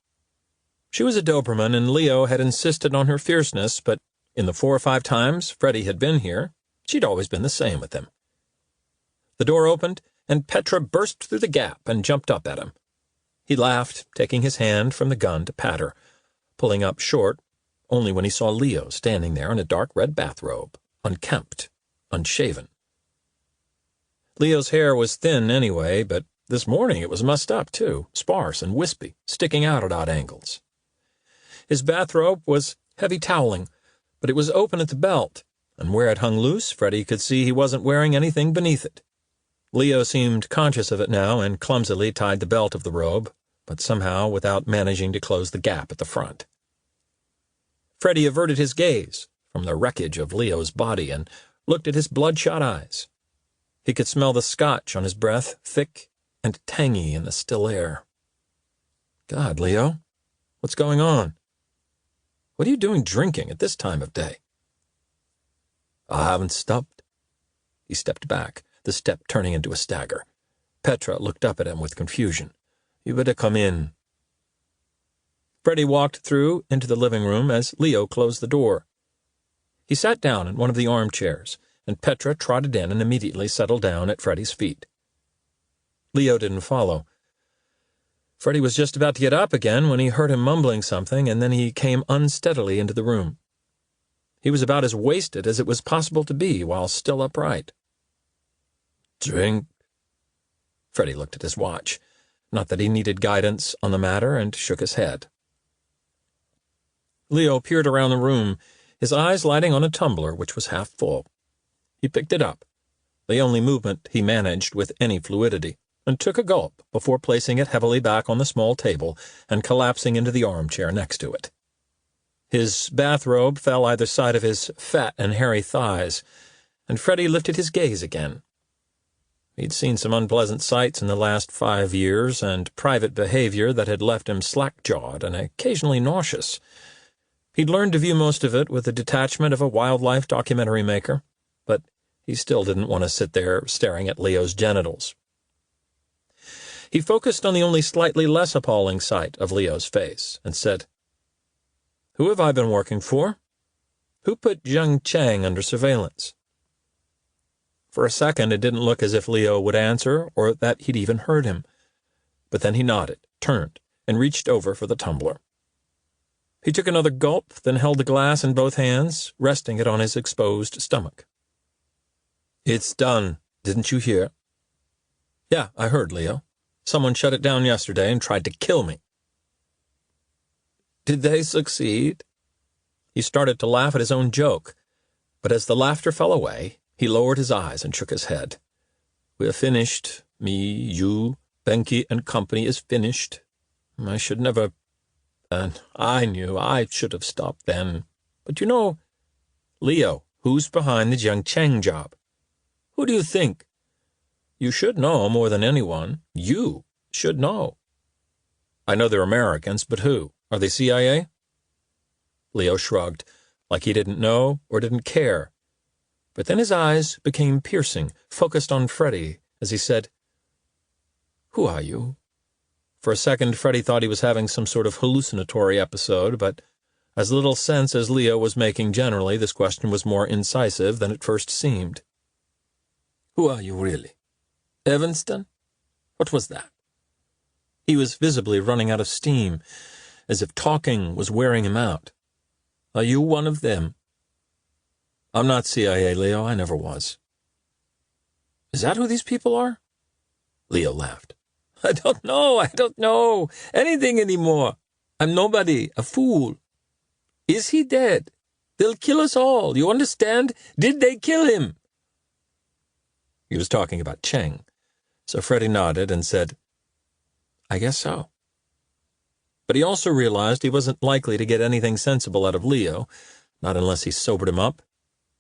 She was a Doberman, and Leo had insisted on her fierceness, but in the 4 or 5 times Freddie had been here, she'd always been the same with him. The door opened, and Petra burst through the gap and jumped up at him. He laughed, taking his hand from the gun to pat her, pulling up short only when he saw Leo standing there in a dark red bathrobe, unkempt, unshaven. Leo's hair was thin anyway, but this morning it was mussed up, too, sparse and wispy, sticking out at odd angles. His bathrobe was heavy toweling, but it was open at the belt, and where it hung loose, Freddie could see he wasn't wearing anything beneath it. Leo seemed conscious of it now and clumsily tied the belt of the robe, but somehow without managing to close the gap at the front. Freddie averted his gaze from the wreckage of Leo's body and looked at his bloodshot eyes. He could smell the scotch on his breath, thick and tangy in the still air. "God, Leo, what's going on? What are you doing drinking at this time of day?" "I haven't stopped." He stepped back, the step turning into a stagger. Petra looked up at him with confusion. "You better come in." Freddie walked through into the living room as Leo closed the door. He sat down in one of the armchairs, and Petra trotted in and immediately settled down at Freddie's feet. Leo didn't follow. Freddie was just about to get up again when he heard him mumbling something, and then he came unsteadily into the room. He was about as wasted as it was possible to be while still upright. "Drink?" Freddie looked at his watch. Not that he needed guidance on the matter, and shook his head. Leo peered around the room, his eyes lighting on a tumbler which was half full. He picked it up, the only movement he managed with any fluidity, and took a gulp before placing it heavily back on the small table and collapsing into the armchair next to it. His bathrobe fell either side of his fat and hairy thighs, and Freddie lifted his gaze again. He'd seen some unpleasant sights in the last 5 years, and private behavior that had left him slack-jawed and occasionally nauseous. He'd learned to view most of it with the detachment of a wildlife documentary maker, but he still didn't want to sit there staring at Leo's genitals. He focused on the only slightly less appalling sight of Leo's face and said, "Who have I been working for? Who put Jiang Chang under surveillance?" For a second it didn't look as if Leo would answer or that he'd even heard him. But then he nodded, turned, and reached over for the tumbler. He took another gulp, then held the glass in both hands, resting it on his exposed stomach. "It's done. Didn't you hear?" "Yeah, I heard, Leo. Someone shut it down yesterday and tried to kill me." "Did they succeed?" He started to laugh at his own joke, but as the laughter fell away, he lowered his eyes and shook his head. "We're finished. Me, you, Benke and company is finished. I should never... And I knew I should have stopped then. But you know, Leo, who's behind the Jiang Cheng job? Who do you think? You should know more than anyone. You should know." "I know they're Americans, but who? Are they CIA?" Leo shrugged, like he didn't know or didn't care. But then his eyes became piercing, focused on Freddie, as he said, "Who are you? For a second, Freddie thought he was having some sort of hallucinatory episode, but as little sense as Leo was making generally, this question was more incisive than it first seemed. "Who are you, really? Evanston? What was that?" He was visibly running out of steam, as if talking was wearing him out. "Are you one of them?" "I'm not CIA, Leo. I never was." "Is that who these people are?" Leo laughed. I don't know anything anymore. I'm nobody, a fool. Is he dead? They'll kill us all, you understand? Did they kill him?" He was talking about Cheng, so Freddie nodded and said, "I guess so." But he also realized he wasn't likely to get anything sensible out of Leo, not unless he sobered him up,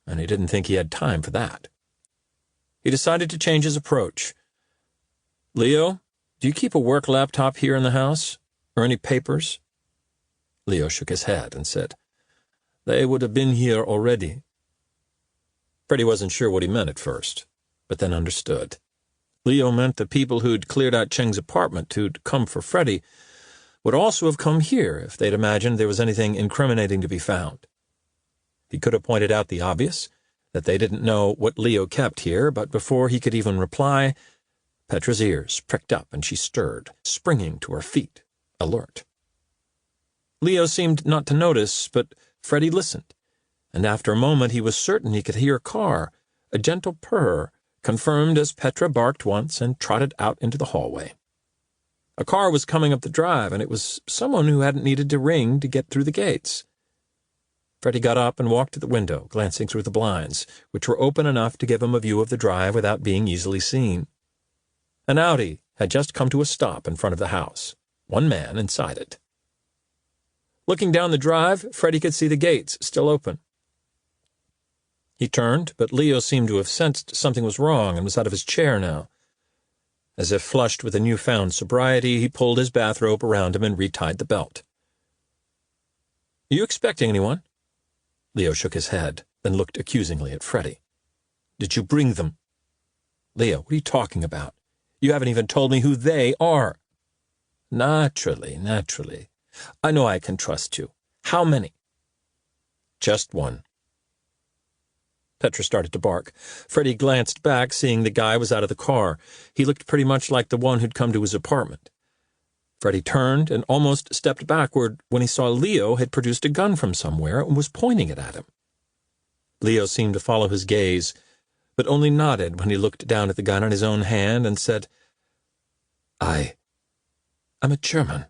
and he didn't think he had time for that. He decided to change his approach. "Leo, do you keep a work laptop here in the house? Or any papers?" Leo shook his head and said, "They would have been here already." Freddie wasn't sure what he meant at first, but then understood. Leo meant the people who'd cleared out Cheng's apartment who'd come for Freddie would also have come here if they'd imagined there was anything incriminating to be found. He could have pointed out the obvious, that they didn't know what Leo kept here, but before he could even reply, Petra's ears pricked up and she stirred, springing to her feet, alert. Leo seemed not to notice, but Freddie listened, and after a moment he was certain he could hear a car, a gentle purr, confirmed as Petra barked once and trotted out into the hallway. A car was coming up the drive, and it was someone who hadn't needed to ring to get through the gates. Freddie got up and walked to the window, glancing through the blinds, which were open enough to give him a view of the drive without being easily seen. An Audi had just come to a stop in front of the house, one man inside it. Looking down the drive, Freddie could see the gates still open. He turned, but Leo seemed to have sensed something was wrong and was out of his chair now. As if flushed with a newfound sobriety, he pulled his bathrobe around him and retied the belt. "Are you expecting anyone?" Leo shook his head, then looked accusingly at Freddie. "Did you bring them?" "Leo, what are you talking about? You haven't even told me who they are." Naturally. I know I can trust you. How many?" "Just one." Petra started to bark. Freddie glanced back, seeing the guy was out of the car. He looked pretty much like the one who'd come to his apartment. Freddie turned and almost stepped backward when he saw Leo had produced a gun from somewhere and was pointing it at him. Leo seemed to follow his gaze, but only nodded when he looked down at the gun in his own hand and said, I'm a German."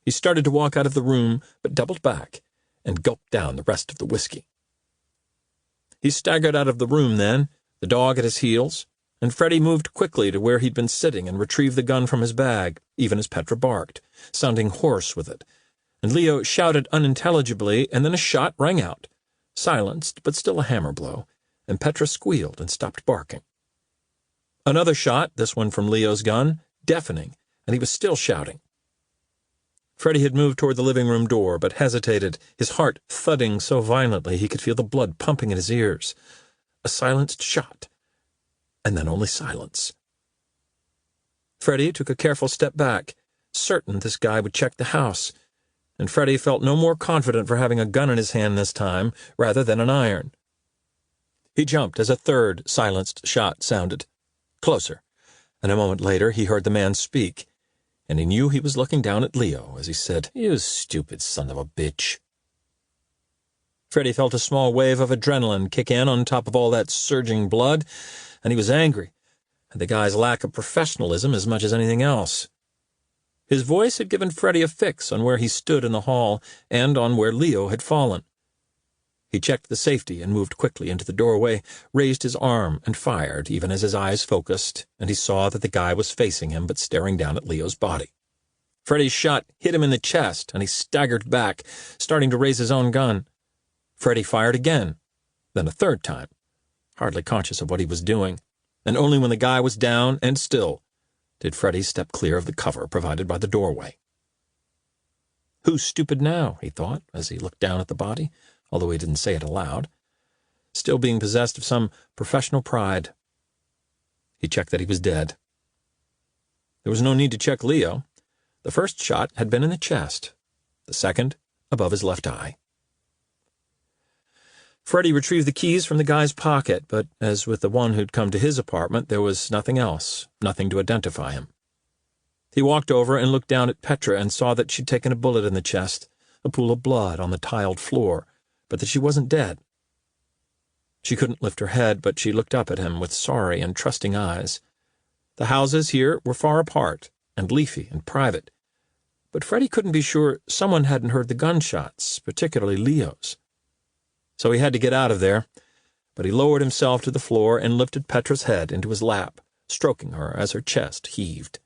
He started to walk out of the room, but doubled back and gulped down the rest of the whiskey. He staggered out of the room then, the dog at his heels, and Freddie moved quickly to where he'd been sitting and retrieved the gun from his bag, even as Petra barked, sounding hoarse with it, and Leo shouted unintelligibly, and then a shot rang out, silenced but still a hammer blow, and Petra squealed and stopped barking. Another shot, this one from Leo's gun, deafening, and he was still shouting. Freddie had moved toward the living room door, but hesitated, his heart thudding so violently he could feel the blood pumping in his ears. A silenced shot, and then only silence. Freddie took a careful step back, certain this guy would check the house, and Freddie felt no more confident for having a gun in his hand this time, rather than an iron. He jumped as a third silenced shot sounded. Closer, and a moment later he heard the man speak, and he knew he was looking down at Leo as he said, "You stupid son of a bitch." Freddie felt a small wave of adrenaline kick in on top of all that surging blood, and he was angry at the guy's lack of professionalism as much as anything else. His voice had given Freddie a fix on where he stood in the hall and on where Leo had fallen. He checked the safety and moved quickly into the doorway, raised his arm and fired, even as his eyes focused, and he saw that the guy was facing him but staring down at Leo's body. Freddie's shot hit him in the chest, and he staggered back, starting to raise his own gun. Freddie fired again, then a third time, hardly conscious of what he was doing, and only when the guy was down and still did Freddie step clear of the cover provided by the doorway. Who's stupid now, he thought, as he looked down at the body, although he didn't say it aloud, still being possessed of some professional pride. He checked that he was dead. There was no need to check Leo. The first shot had been in the chest, the second above his left eye. Freddie retrieved the keys from the guy's pocket, but as with the one who'd come to his apartment, there was nothing else, nothing to identify him. He walked over and looked down at Petra and saw that she'd taken a bullet in the chest, a pool of blood on the tiled floor, but that she wasn't dead. She couldn't lift her head, but she looked up at him with sorry and trusting eyes. The houses here were far apart and leafy and private, but Freddie couldn't be sure someone hadn't heard the gunshots, particularly Leo's. So he had to get out of there, but he lowered himself to the floor and lifted Petra's head into his lap, stroking her as her chest heaved.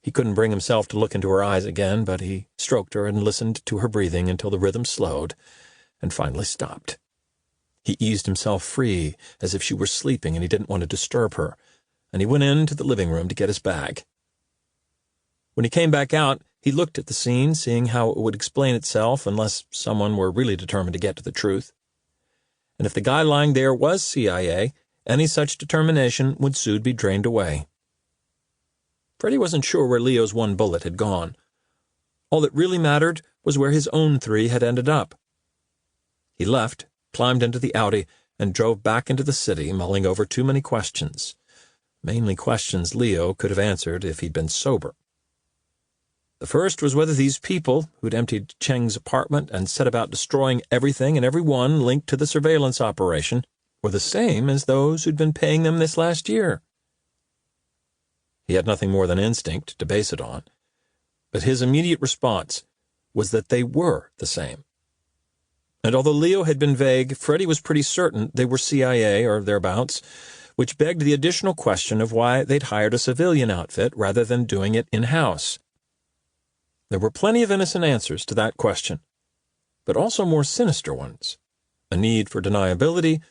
He couldn't bring himself to look into her eyes again, but he stroked her and listened to her breathing until the rhythm slowed and finally stopped. He eased himself free, as if she were sleeping and he didn't want to disturb her, and he went into the living room to get his bag. When he came back out, he looked at the scene, seeing how it would explain itself unless someone were really determined to get to the truth. And if the guy lying there was CIA, any such determination would soon be drained away. Freddie wasn't sure where Leo's one bullet had gone. All that really mattered was where his own 3 had ended up. He left, climbed into the Audi, and drove back into the city, mulling over too many questions. Mainly questions Leo could have answered if he'd been sober. The first was whether these people, who'd emptied Cheng's apartment and set about destroying everything and everyone linked to the surveillance operation, were the same as those who'd been paying them this last year. He had nothing more than instinct to base it on, but his immediate response was that they were the same. And although Leo had been vague, Freddie was pretty certain they were CIA or thereabouts, which begged the additional question of why they'd hired a civilian outfit rather than doing it in-house. There were plenty of innocent answers to that question, but also more sinister ones, a need for deniability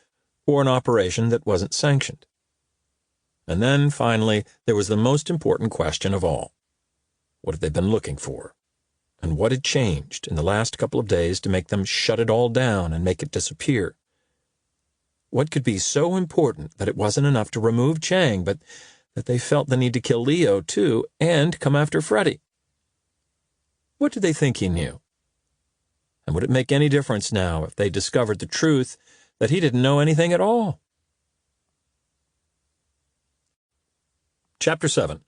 or an operation that wasn't sanctioned. And then, finally, there was the most important question of all. What had they been looking for? And what had changed in the last couple of days to make them shut it all down and make it disappear? What could be so important that it wasn't enough to remove Chang, but that they felt the need to kill Leo, too, and come after Freddie? What did they think he knew? And would it make any difference now if they discovered the truth that he didn't know anything at all? Chapter 7.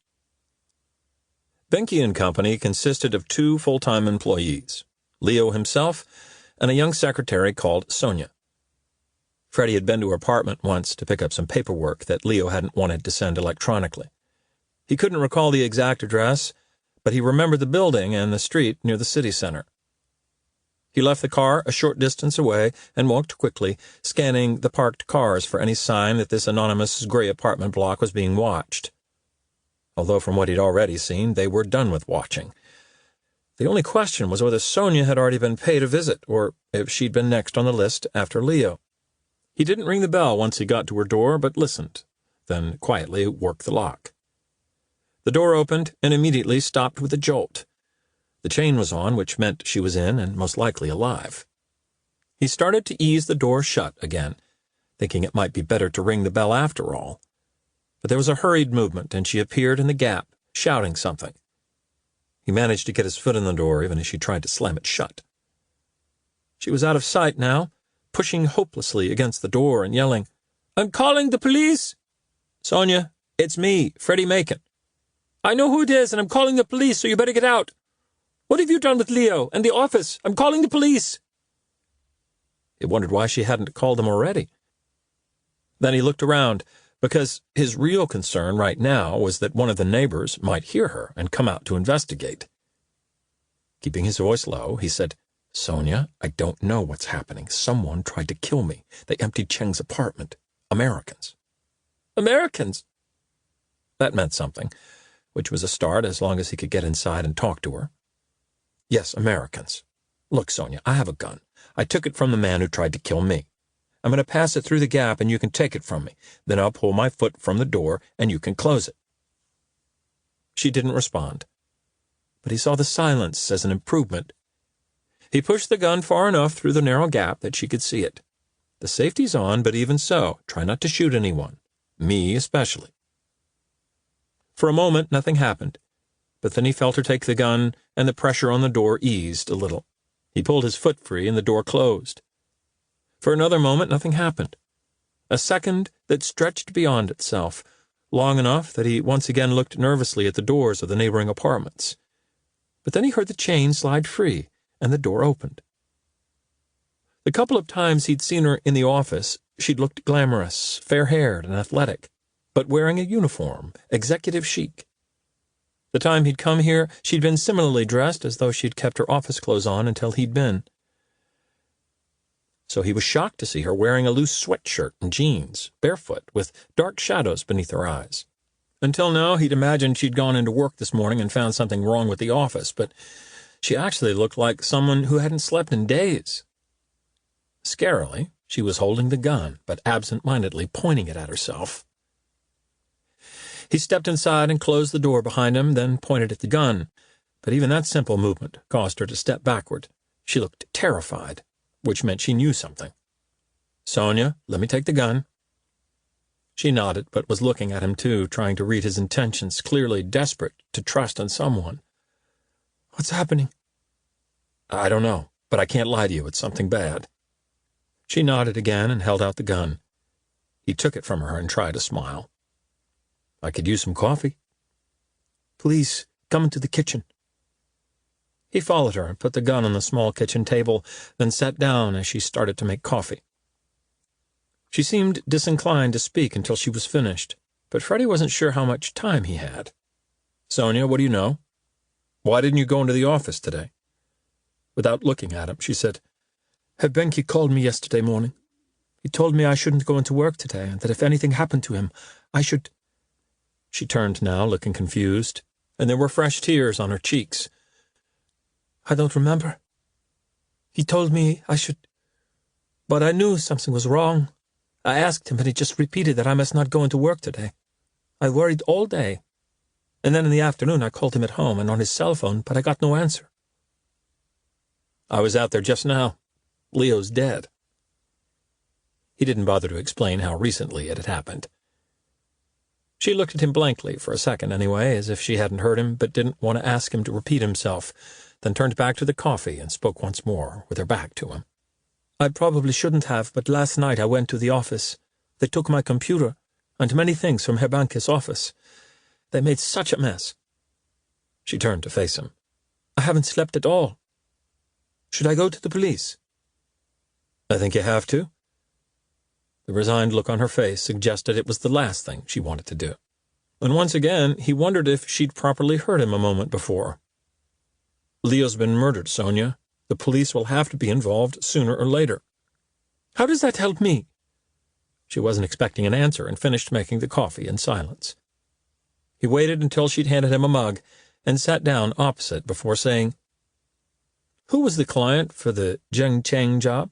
Benke & Company consisted of 2 full-time employees, Leo himself and a young secretary called Sonia. Freddie had been to her apartment once to pick up some paperwork that Leo hadn't wanted to send electronically. He couldn't recall the exact address, but he remembered the building and the street near the city center. He left the car a short distance away and walked quickly, scanning the parked cars for any sign that this anonymous gray apartment block was being watched. Although from what he'd already seen, they were done with watching. The only question was whether Sonia had already been paid a visit, or if she'd been next on the list after Leo. He didn't ring the bell once he got to her door, but listened, then quietly worked the lock. The door opened and immediately stopped with a jolt. The chain was on, which meant she was in and most likely alive. He started to ease the door shut again, thinking it might be better to ring the bell after all. But there was a hurried movement, and she appeared in the gap, shouting something. He managed to get his foot in the door, even as she tried to slam it shut. She was out of sight now, pushing hopelessly against the door and yelling, "I'm calling the police!" "Sonia, it's me, Freddie Macon." "I know who it is, and I'm calling the police, so you better get out. What have you done with Leo and the office? I'm calling the police." He wondered why she hadn't called them already. Then he looked around, because his real concern right now was that one of the neighbors might hear her and come out to investigate. Keeping his voice low, he said, "Sonia, I don't know what's happening. Someone tried to kill me. They emptied Cheng's apartment. Americans." "Americans?" That meant something, which was a start as long as he could get inside and talk to her. "Yes, Americans. Look, Sonia, I have a gun. I took it from the man who tried to kill me. I'm going to pass it through the gap and you can take it from me. Then I'll pull my foot from the door and you can close it." She didn't respond, but he saw the silence as an improvement. He pushed the gun far enough through the narrow gap that she could see it. "The safety's on, but even so, try not to shoot anyone. Me especially." For a moment, nothing happened, but then he felt her take the gun, and the pressure on the door eased a little. He pulled his foot free, and the door closed. For another moment, nothing happened. A second that stretched beyond itself, long enough that he once again looked nervously at the doors of the neighboring apartments. But then he heard the chain slide free, and the door opened. The couple of times he'd seen her in the office, she'd looked glamorous, fair-haired and athletic, but wearing a uniform, executive chic. The time he'd come here, she'd been similarly dressed, as though she'd kept her office clothes on until he'd been. So he was shocked to see her wearing a loose sweatshirt and jeans, barefoot, with dark shadows beneath her eyes. Until now, he'd imagined she'd gone into work this morning and found something wrong with the office, but she actually looked like someone who hadn't slept in days. Scarily, she was holding the gun, but absent-mindedly pointing it at herself. He stepped inside and closed the door behind him, then pointed at the gun, but even that simple movement caused her to step backward. She looked terrified, which meant she knew something. "Sonia, let me take the gun." She nodded, but was looking at him too, trying to read his intentions, clearly desperate to trust in someone. "What's happening?" "I don't know, but I can't lie to you. It's something bad." She nodded again and held out the gun. He took it from her and tried to smile. "I could use some coffee." "Please, come into the kitchen." He followed her and put the gun on the small kitchen table, then sat down as she started to make coffee. She seemed disinclined to speak until she was finished, but Freddie wasn't sure how much time he had. "Sonia, what do you know? Why didn't you go into the office today?" Without looking at him, she said, "Hebenki called me yesterday morning. He told me I shouldn't go into work today, and that if anything happened to him, I should—" She turned now, looking confused, and there were fresh tears on her cheeks. "I don't remember. He told me I should, but I knew something was wrong. I asked him, and he just repeated that I must not go into work today. I worried all day, and then in the afternoon I called him at home and on his cell phone, but I got no answer." "I was out there just now. Leo's dead." He didn't bother to explain how recently it had happened. She looked at him blankly for a second anyway, as if she hadn't heard him, but didn't want to ask him to repeat himself, then turned back to the coffee and spoke once more, with her back to him. "I probably shouldn't have, but last night I went to the office. They took my computer and many things from Hebenki's office. They made such a mess." She turned to face him. "I haven't slept at all. Should I go to the police?" "I think you have to." The resigned look on her face suggested it was the last thing she wanted to do. And once again, he wondered if she'd properly heard him a moment before. "Leo's been murdered, Sonia. The police will have to be involved sooner or later." "How does that help me?" She wasn't expecting an answer and finished making the coffee in silence. He waited until she'd handed him a mug and sat down opposite before saying, "Who was the client for the Zhengcheng job?"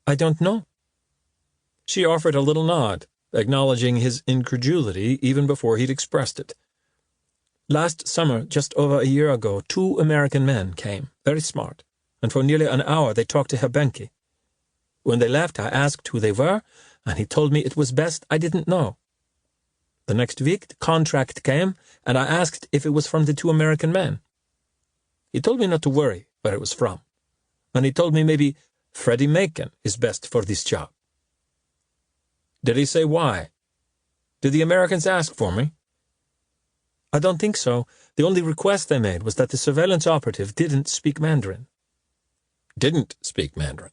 "I don't know." She offered a little nod, acknowledging his incredulity even before he'd expressed it. "Last summer, just over a year ago, 2 American men came, very smart, and for nearly an hour they talked to Hebenki. When they left, I asked who they were, and he told me it was best I didn't know. The next week, the contract came, and I asked if it was from the 2 American men. He told me not to worry where it was from, and he told me maybe Freddie Macon is best for this job." "Did he say why? Did the Americans ask for me?" "I don't think so. The only request they made was that the surveillance operative didn't speak Mandarin." "Didn't speak Mandarin?"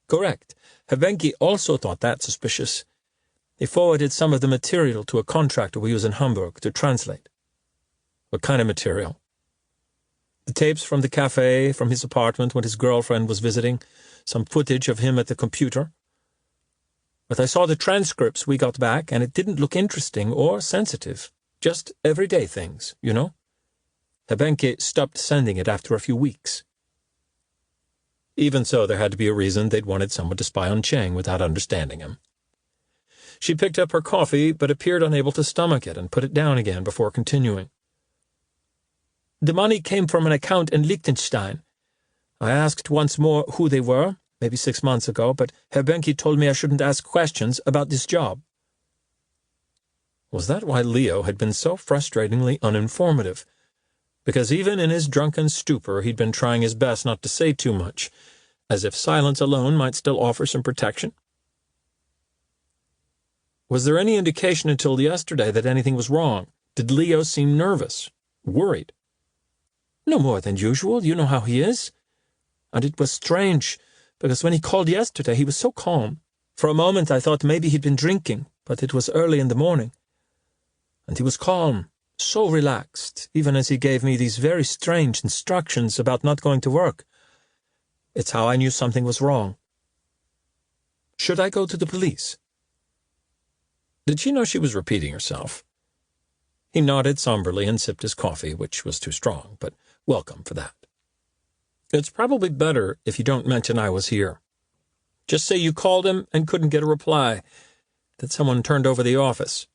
"Correct. Hebenki also thought that suspicious. He forwarded some of the material to a contractor we use in Hamburg to translate." "What kind of material?" "The tapes from the cafe, from his apartment when his girlfriend was visiting, some footage of him at the computer. But I saw the transcripts we got back, and it didn't look interesting or sensitive. Just everyday things, you know. Hebenki stopped sending it after a few weeks." Even so, there had to be a reason they'd wanted someone to spy on Cheng without understanding him. She picked up her coffee, but appeared unable to stomach it and put it down again before continuing. "The money came from an account in Liechtenstein. I asked once more who they were, maybe 6 months ago, but Hebenki told me I shouldn't ask questions about this job." Was that why Leo had been so frustratingly uninformative? Because even in his drunken stupor he'd been trying his best not to say too much, as if silence alone might still offer some protection? Was there any indication until yesterday that anything was wrong? Did Leo seem nervous, worried? No more than usual. You know how he is. And it was strange, because when he called yesterday he was so calm. For a moment I thought maybe he'd been drinking, but it was early in the morning. And he was calm, so relaxed, even as he gave me these very strange instructions about not going to work. It's how I knew something was wrong. Should I go to the police? Did she know she was repeating herself? He nodded somberly and sipped his coffee, which was too strong, but welcome for that. It's probably better if you don't mention I was here. Just say you called him and couldn't get a reply, that someone turned over the office.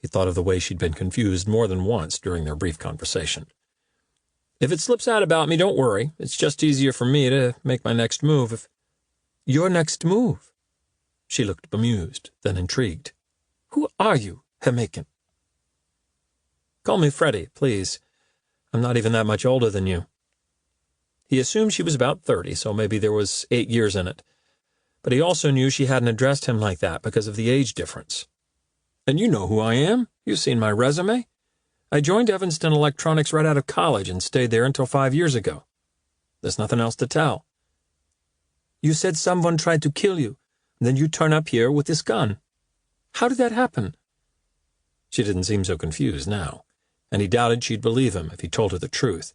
He thought of the way she'd been confused more than once during their brief conversation. If it slips out about me, don't worry. It's just easier for me to make my next move. Your next move? She looked bemused, then intrigued. Who are you, Herr Macon? Call me Freddie, please. I'm not even that much older than you. He assumed she was about 30, so maybe there was 8 years in it. But he also knew she hadn't addressed him like that because of the age difference. And you know who I am. You've seen my resume. I joined Evanston Electronics right out of college and stayed there until 5 years ago. There's nothing else to tell. You said someone tried to kill you, and then you turn up here with this gun. How did that happen? She didn't seem so confused now, and he doubted she'd believe him if he told her the truth,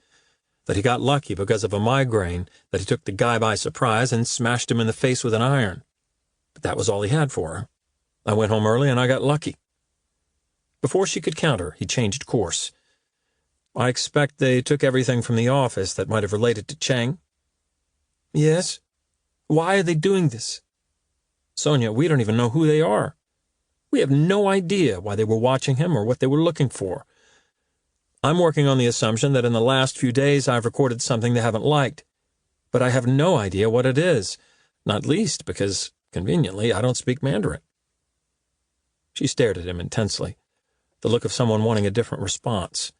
that he got lucky because of a migraine, that he took the guy by surprise and smashed him in the face with an iron. But that was all he had for her. I went home early and I got lucky. Before she could counter, he changed course. I expect they took everything from the office that might have related to Chang. Yes? Why are they doing this? Sonia, we don't even know who they are. We have no idea why they were watching him or what they were looking for. I'm working on the assumption that in the last few days I've recorded something they haven't liked. But I have no idea what it is, not least because, conveniently, I don't speak Mandarin. She stared at him intensely, the look of someone wanting a different response.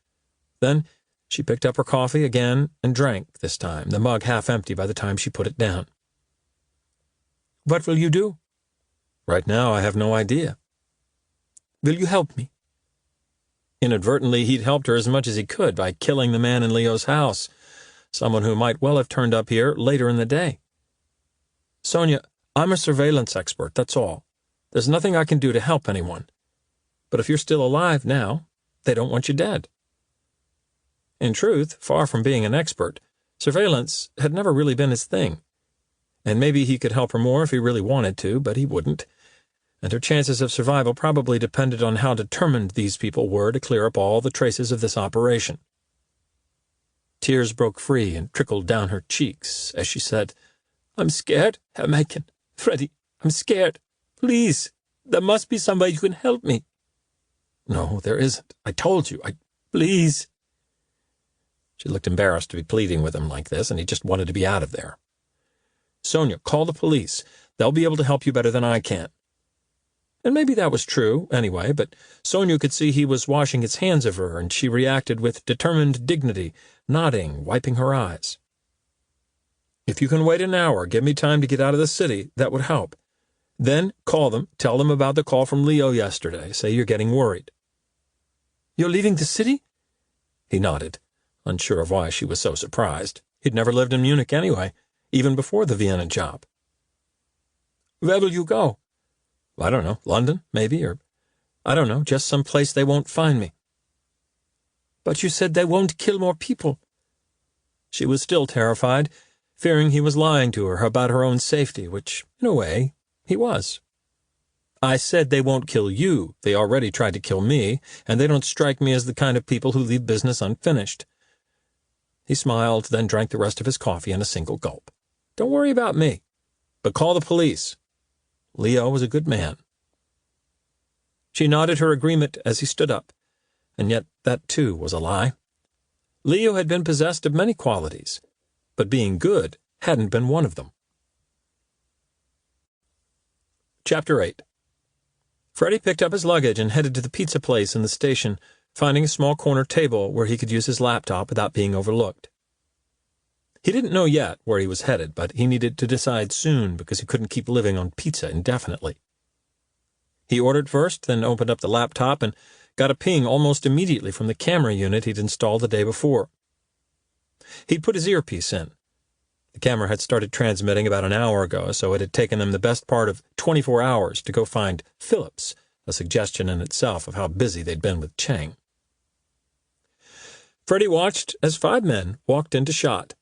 Then she picked up her coffee again and drank, this time, the mug half empty by the time she put it down. What will you do? Right now I have no idea. Will you help me? Inadvertently, he'd helped her as much as he could by killing the man in Leo's house, someone who might well have turned up here later in the day. Sonia, I'm a surveillance expert, that's all. There's nothing I can do to help anyone. But if you're still alive now, they don't want you dead. In truth, far from being an expert, surveillance had never really been his thing. And maybe he could help her more if he really wanted to, but he wouldn't. And her chances of survival probably depended on how determined these people were to clear up all the traces of this operation. Tears broke free and trickled down her cheeks as she said, I'm scared, Herr Macon. Freddie, I'm scared. Please, there must be somebody who can help me. No, there isn't. I told you. Please. She looked embarrassed to be pleading with him like this, and he just wanted to be out of there. Sonia, call the police. They'll be able to help you better than I can. And maybe that was true, anyway, but Sonia could see he was washing his hands of her, and she reacted with determined dignity, nodding, wiping her eyes. If you can wait an hour, give me time to get out of the city, that would help. Then call them, tell them about the call from Leo yesterday, say you're getting worried. You're leaving the city? He nodded, unsure of why she was so surprised. He'd never lived in Munich anyway, even before the Vienna job. Where will you go? I don't know, London, maybe, or I don't know, just some place they won't find me. But you said they won't kill more people. She was still terrified, fearing he was lying to her about her own safety, which, in a way, he was. I said they won't kill you. They already tried to kill me, and they don't strike me as the kind of people who leave business unfinished. He smiled, then drank the rest of his coffee in a single gulp. Don't worry about me, but call the police. Leo was a good man. She nodded her agreement as he stood up, and yet that, too, was a lie. Leo had been possessed of many qualities, but being good hadn't been one of them. Chapter 8. Freddie picked up his luggage and headed to the pizza place in the station, finding a small corner table where he could use his laptop without being overlooked. He didn't know yet where he was headed, but he needed to decide soon because he couldn't keep living on pizza indefinitely. He ordered first, then opened up the laptop and got a ping almost immediately from the camera unit he'd installed the day before. He'd put his earpiece in. The camera had started transmitting about an hour ago, so it had taken them the best part of 24 hours to go find Phillips, a suggestion in itself of how busy they'd been with Chang. Freddie watched as 5 men walked into shot.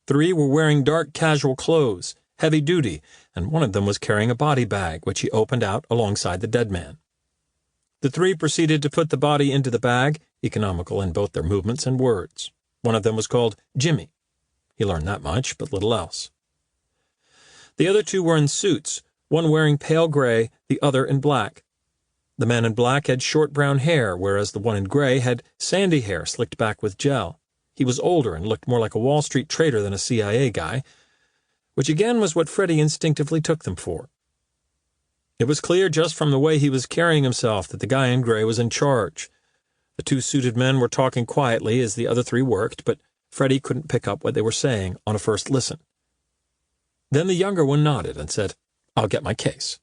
3 were wearing dark casual clothes, heavy duty, and one of them was carrying a body bag, which he opened out alongside the dead man. The 3 proceeded to put the body into the bag, economical in both their movements and words. One of them was called Jimmy. He learned that much, but little else. The other 2 were in suits, one wearing pale gray, the other in black. The man in black had short brown hair, whereas the one in gray had sandy hair slicked back with gel. He was older and looked more like a Wall Street trader than a CIA guy, which again was what Freddie instinctively took them for. It was clear just from the way he was carrying himself that the guy in gray was in charge. The 2 suited men were talking quietly as the other 3 worked, but Freddie couldn't pick up what they were saying on a first listen. Then the younger one nodded and said, "I'll get my case."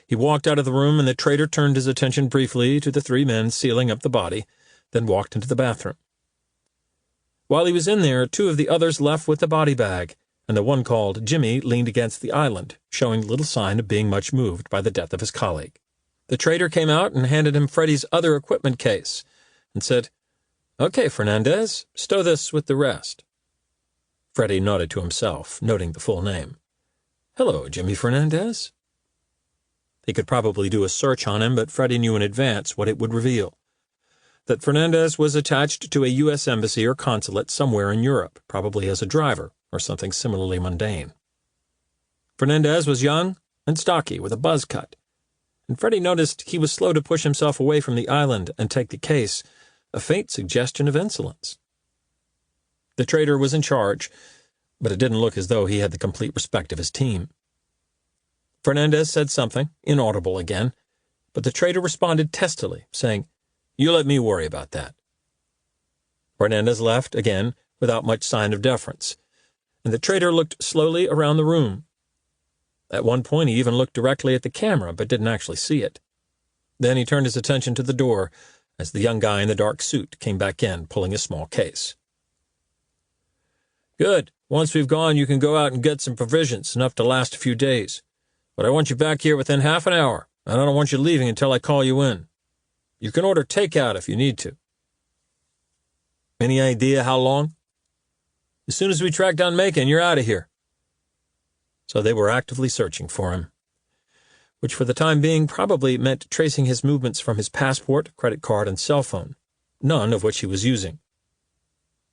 He walked out of the room, and the trader turned his attention briefly to the 3 men sealing up the body, then walked into the bathroom. While he was in there, 2 of the others left with the body bag, and the one called Jimmy leaned against the island, showing little sign of being much moved by the death of his colleague. The trader came out and handed him Freddie's other equipment case and said, "Okay, Fernandez, stow this with the rest." Freddie nodded to himself, noting the full name. "Hello, Jimmy Fernandez." He could probably do a search on him, but Freddie knew in advance what it would reveal. That Fernandez was attached to a U.S. embassy or consulate somewhere in Europe, probably as a driver or something similarly mundane. Fernandez was young and stocky, with a buzz cut, and Freddie noticed he was slow to push himself away from the island and take the case, a faint suggestion of insolence. The trader was in charge, but it didn't look as though he had the complete respect of his team. Fernandez said something, inaudible again, but the trader responded testily, saying, "You let me worry about that." Fernandez left, again, without much sign of deference, and the trader looked slowly around the room. At one point he even looked directly at the camera, but didn't actually see it. Then he turned his attention to the door, as the young guy in the dark suit came back in, pulling a small case. "Good. Once we've gone, you can go out and get some provisions, enough to last a few days. But I want you back here within half an hour, and I don't want you leaving until I call you in. You can order takeout if you need to." "Any idea how long?" "As soon as we track down Macon, you're out of here." So they were actively searching for him, which for the time being probably meant tracing his movements from his passport, credit card, and cell phone, none of which he was using.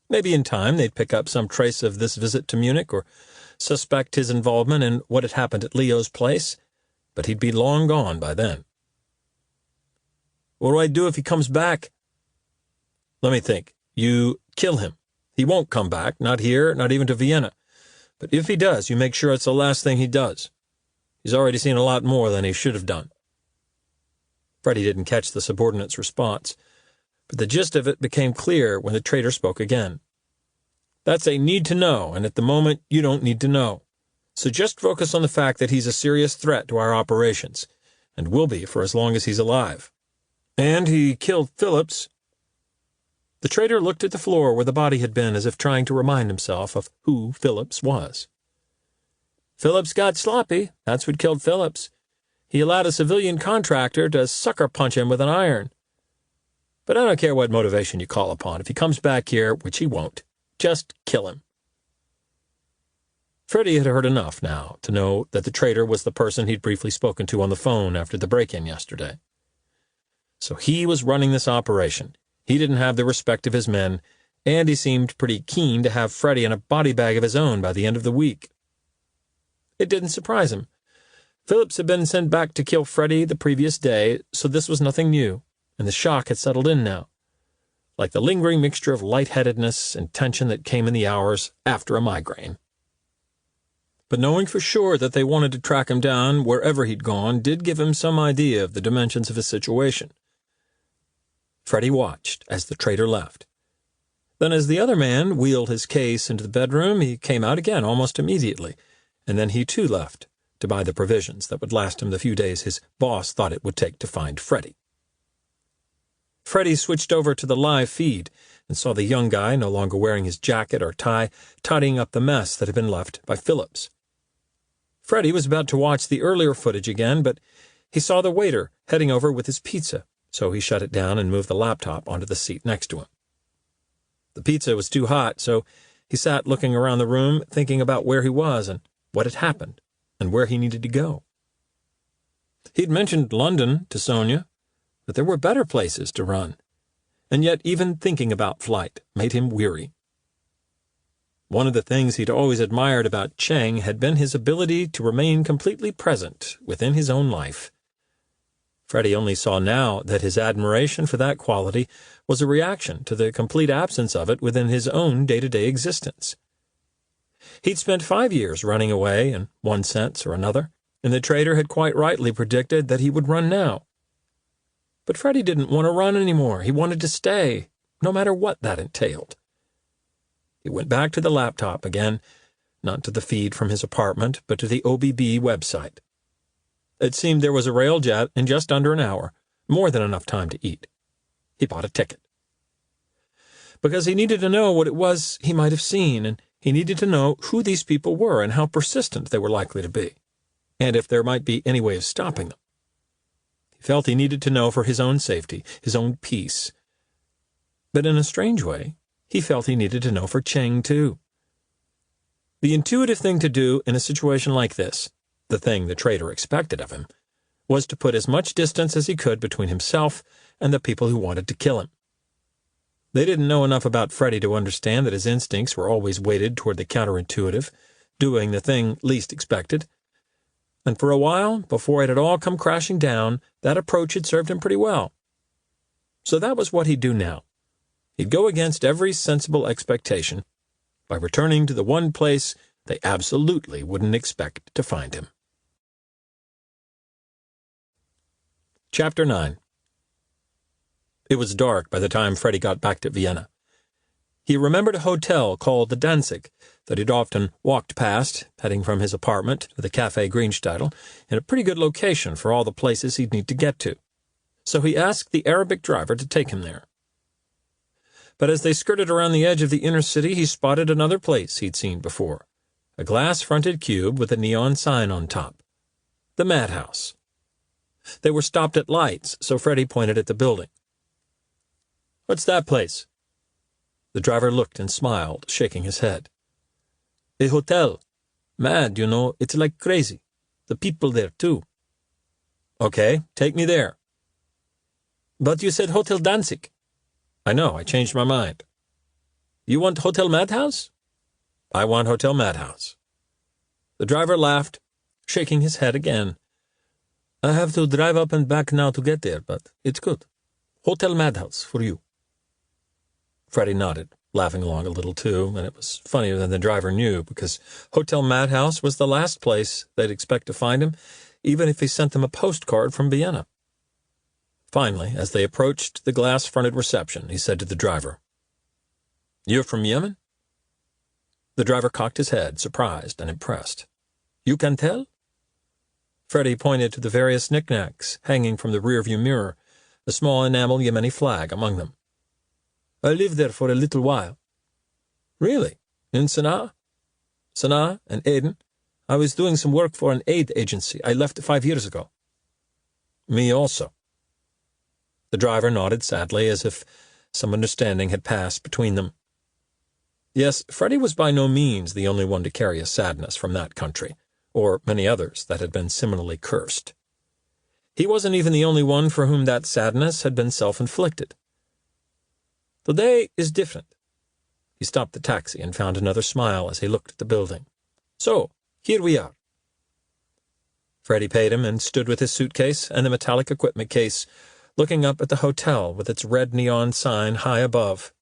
Maybe in time they'd pick up some trace of this visit to Munich or suspect his involvement in what had happened at Leo's place, but he'd be long gone by then. "What do I do if he comes back?" "Let me think. You kill him. He won't come back, not here, not even to Vienna. But if he does, you make sure it's the last thing he does. He's already seen a lot more than he should have done." Freddie didn't catch the subordinate's response, but the gist of it became clear when the trader spoke again. "That's a need to know, and at the moment you don't need to know. So just focus on the fact that he's a serious threat to our operations, and will be for as long as he's alive. And he killed Phillips." The trader looked at the floor where the body had been as if trying to remind himself of who Phillips was. "Phillips got sloppy. That's what killed Phillips. He allowed a civilian contractor to sucker punch him with an iron. But I don't care what motivation you call upon. If he comes back here, which he won't, just kill him." Freddie had heard enough now to know that the trader was the person he'd briefly spoken to on the phone after the break-in yesterday. So he was running this operation. He didn't have the respect of his men, and he seemed pretty keen to have Freddie in a body bag of his own by the end of the week. It didn't surprise him. Phillips had been sent back to kill Freddie the previous day, so this was nothing new, and the shock had settled in now, like the lingering mixture of lightheadedness and tension that came in the hours after a migraine. but knowing for sure that they wanted to track him down wherever he'd gone did give him some idea of the dimensions of his situation. Freddie watched as the traitor left. Then as the other man wheeled his case into the bedroom, he came out again almost immediately, and then he too left to buy the provisions that would last him the few days his boss thought it would take to find Freddie. Freddie switched over to the live feed and saw the young guy, no longer wearing his jacket or tie, tidying up the mess that had been left by Phillips. Freddie was about to watch the earlier footage again, but he saw the waiter heading over with his pizza, so he shut it down and moved the laptop onto the seat next to him. The pizza was too hot, so he sat looking around the room, thinking about where he was and what had happened and where he needed to go. He'd mentioned London to Sonia, but there were better places to run, and yet even thinking about flight made him weary. One of the things he'd always admired about Cheng had been his ability to remain completely present within his own life. Freddie only saw now that his admiration for that quality was a reaction to the complete absence of it within his own day-to-day existence. He'd spent 5 years running away in one sense or another, and the traitor had quite rightly predicted that he would run now. But Freddie didn't want to run anymore. He wanted to stay, no matter what that entailed. He went back to the laptop again, not to the feed from his apartment, but to the OBB website. It seemed there was a railjet in just under an hour, more than enough time to eat. He bought a ticket. Because he needed to know what it was he might have seen, and he needed to know who these people were and how persistent they were likely to be, and if there might be any way of stopping them. He felt he needed to know for his own safety, his own peace. But in a strange way, he felt he needed to know for Cheng, too. The intuitive thing to do in a situation like this, the thing the traitor expected of him, was to put as much distance as he could between himself and the people who wanted to kill him. They didn't know enough about Freddie to understand that his instincts were always weighted toward the counterintuitive, doing the thing least expected. And for a while, before it had all come crashing down, that approach had served him pretty well. So that was what he'd do now. He'd go against every sensible expectation by returning to the one place they absolutely wouldn't expect to find him. Chapter 9. It was dark by the time Freddie got back to Vienna. He remembered a hotel called the Danzig that he'd often walked past, heading from his apartment to the Café Greenstadel, in a pretty good location for all the places he'd need to get to. So he asked the Arabic driver to take him there. But as they skirted around the edge of the inner city, he spotted another place he'd seen before, a glass-fronted cube with a neon sign on top. The Madhouse. They were stopped at lights, so Freddie pointed at the building. "What's that place?" The driver looked and smiled, shaking his head. "A hotel. Mad, you know, it's like crazy. The people there, too." "Okay, take me there." "But you said Hotel Danzig." "I know, I changed my mind." "You want Hotel Madhouse?" "I want Hotel Madhouse." The driver laughed, shaking his head again. "I have to drive up and back now to get there, but it's good. Hotel Madhouse for you." Freddie nodded, laughing along a little too, and it was funnier than the driver knew, because Hotel Madhouse was the last place they'd expect to find him, even if he sent them a postcard from Vienna. Finally, as they approached the glass-fronted reception, he said to the driver, "You're from Yemen?" The driver cocked his head, surprised and impressed. "You can tell?" Freddie pointed to the various knickknacks hanging from the rearview mirror, a small enamel Yemeni flag among them. "I lived there for a little while." "Really? In Sana'a?" "Sana'a and Aden. I was doing some work for an aid agency. I left 5 years ago." "Me also." The driver nodded sadly, as if some understanding had passed between them. Yes, Freddie was by no means the only one to carry a sadness from that country, or many others that had been similarly cursed. He wasn't even the only one for whom that sadness had been self-inflicted. Today is different. He stopped the taxi and found another smile as he looked at the building. "So, here we are." Freddie paid him and stood with his suitcase and the metallic equipment case, looking up at the hotel with its red neon sign high above.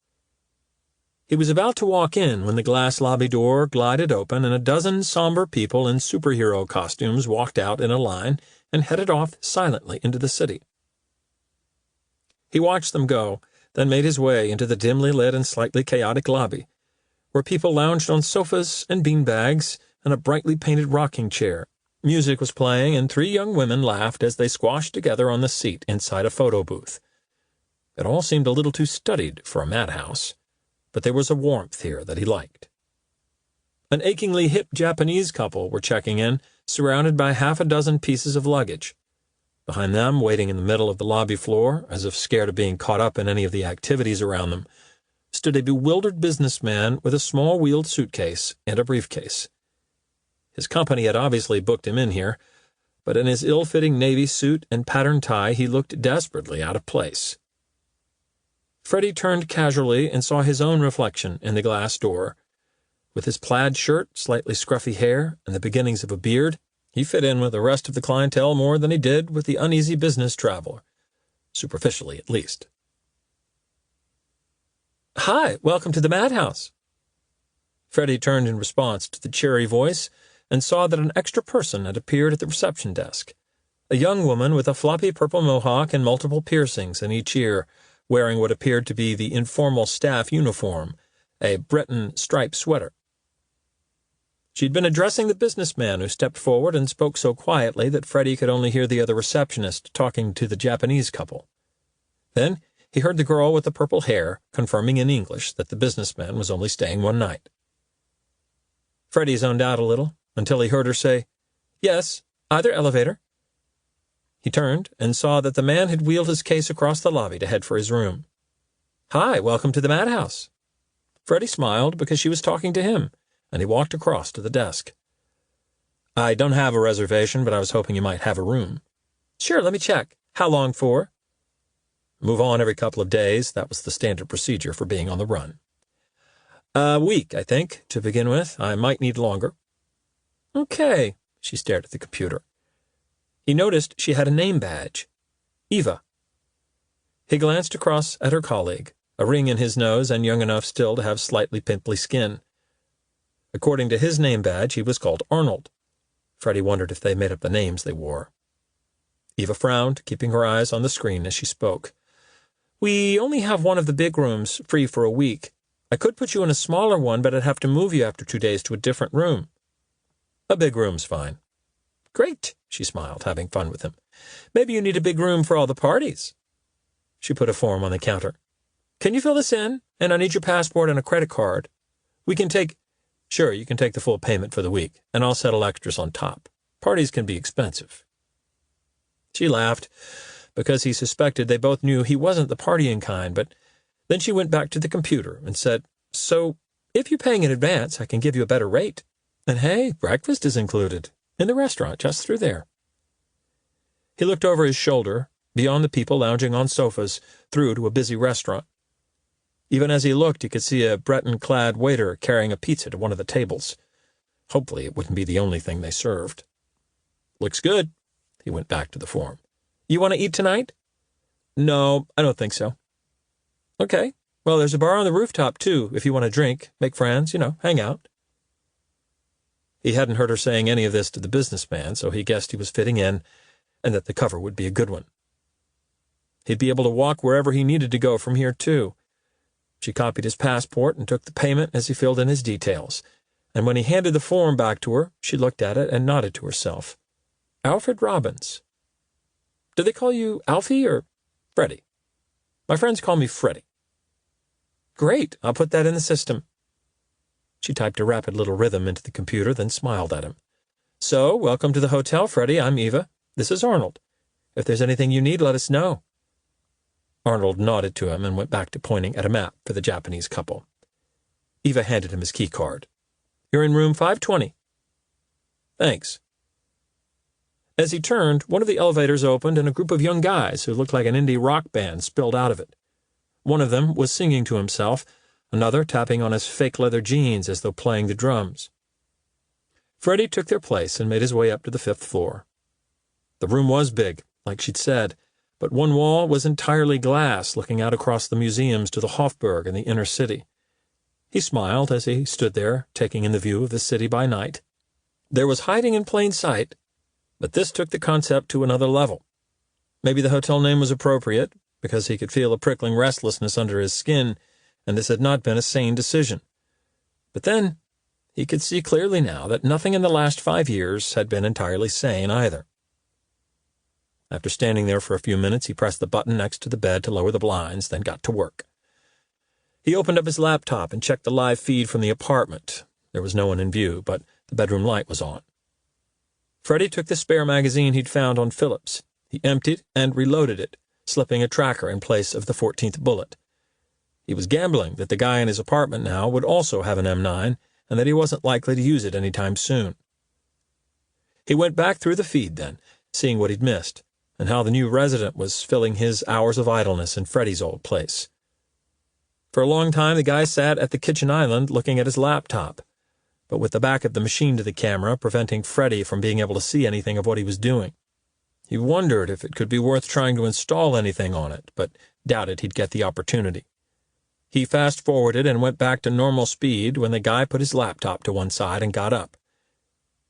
He was about to walk in when the glass lobby door glided open and a dozen somber people in superhero costumes walked out in a line and headed off silently into the city. He watched them go, then made his way into the dimly lit and slightly chaotic lobby, where people lounged on sofas and beanbags and a brightly painted rocking chair. Music was playing, and 3 young women laughed as they squashed together on the seat inside a photo booth. It all seemed a little too studied for a madhouse, but there was a warmth here that he liked. An achingly hip Japanese couple were checking in, surrounded by half a dozen pieces of luggage. Behind them, waiting in the middle of the lobby floor, as if scared of being caught up in any of the activities around them, stood a bewildered businessman with a small wheeled suitcase and a briefcase. His company had obviously booked him in here, but in his ill-fitting navy suit and patterned tie he looked desperately out of place. Freddie turned casually and saw his own reflection in the glass door. With his plaid shirt, slightly scruffy hair, and the beginnings of a beard, he fit in with the rest of the clientele more than he did with the uneasy business traveler, superficially at least. "Hi, welcome to the madhouse." Freddie turned in response to the cheery voice and saw that an extra person had appeared at the reception desk, a young woman with a floppy purple mohawk and multiple piercings in each ear, wearing what appeared to be the informal staff uniform, a Breton striped sweater. She'd been addressing the businessman, who stepped forward and spoke so quietly that Freddie could only hear the other receptionist talking to the Japanese couple. Then he heard the girl with the purple hair confirming in English that the businessman was only staying one night. Freddie zoned out a little until he heard her say, "Yes, either elevator." He turned and saw that the man had wheeled his case across the lobby to head for his room. "Hi, welcome to the madhouse." Freddie smiled because she was talking to him, and he walked across to the desk. "I don't have a reservation, but I was hoping you might have a room." "Sure, let me check. How long for?" "Move on every couple of days. That was the standard procedure for being on the run." "A week, I think, to begin with. I might need longer." "Okay." She stared at the computer. He noticed she had a name badge. Eva. He glanced across at her colleague, a ring in his nose and young enough still to have slightly pimply skin. According to his name badge, he was called Arnold. Freddie wondered if they made up the names they wore. Eva frowned, keeping her eyes on the screen as she spoke. "We only have one of the big rooms free for a week. I could put you in a smaller one, but I'd have to move you after 2 days to a different room." "A big room's fine." "Great," she smiled, having fun with him. "Maybe you need a big room for all the parties." She put a form on the counter. "Can you fill this in? And I need your passport and a credit card. We can take—" "Sure, you can take the full payment for the week, and I'll settle extras on top. Parties can be expensive." She laughed, because he suspected they both knew he wasn't the partying kind, but then she went back to the computer and said, "So, if you're paying in advance, I can give you a better rate. And hey, breakfast is included. In the restaurant, just through there." He looked over his shoulder, beyond the people lounging on sofas, through to a busy restaurant. Even as he looked, he could see a Breton-clad waiter carrying a pizza to one of the tables. Hopefully it wouldn't be the only thing they served. "Looks good." He went back to the form. "You want to eat tonight?" "No, I don't think so." "Okay. Well, there's a bar on the rooftop, too, if you want to drink, make friends, hang out." He hadn't heard her saying any of this to the businessman, so he guessed he was fitting in and that the cover would be a good one. He'd be able to walk wherever he needed to go from here, too. She copied his passport and took the payment as he filled in his details, and when he handed the form back to her, she looked at it and nodded to herself. Alfred Robbins. "Do they call you Alfie or Freddie?" "My friends call me Freddie." "Great, I'll put that in the system." She typed a rapid little rhythm into the computer, then smiled at him. "So, welcome to the hotel, Freddie. I'm Eva. This is Arnold. If there's anything you need, let us know." Arnold nodded to him and went back to pointing at a map for the Japanese couple. Eva handed him his key card. "You're in room 520. "Thanks." As he turned, one of the elevators opened and a group of young guys who looked like an indie rock band spilled out of it. One of them was singing to himself, another tapping on his fake leather jeans as though playing the drums. Freddie took their place and made his way up to the 5th floor. The room was big, like she'd said, but one wall was entirely glass, looking out across the museums to the Hofburg and the inner city. He smiled as he stood there, taking in the view of the city by night. There was hiding in plain sight, but this took the concept to another level. Maybe the hotel name was appropriate, because he could feel a prickling restlessness under his skin, and this had not been a sane decision. But then he could see clearly now that nothing in the last 5 years had been entirely sane either. After standing there for a few minutes, he pressed the button next to the bed to lower the blinds, then got to work. He opened up his laptop and checked the live feed from the apartment. There was no one in view, but the bedroom light was on. Freddie took the spare magazine he'd found on Phillips. He emptied and reloaded it, slipping a tracker in place of the 14th bullet. He was gambling that the guy in his apartment now would also have an M9, and that he wasn't likely to use it any time soon. He went back through the feed then, seeing what he'd missed, and how the new resident was filling his hours of idleness in Freddie's old place. For a long time the guy sat at the kitchen island looking at his laptop, but with the back of the machine to the camera, preventing Freddie from being able to see anything of what he was doing. He wondered if it could be worth trying to install anything on it, but doubted he'd get the opportunity. He fast-forwarded and went back to normal speed when the guy put his laptop to one side and got up.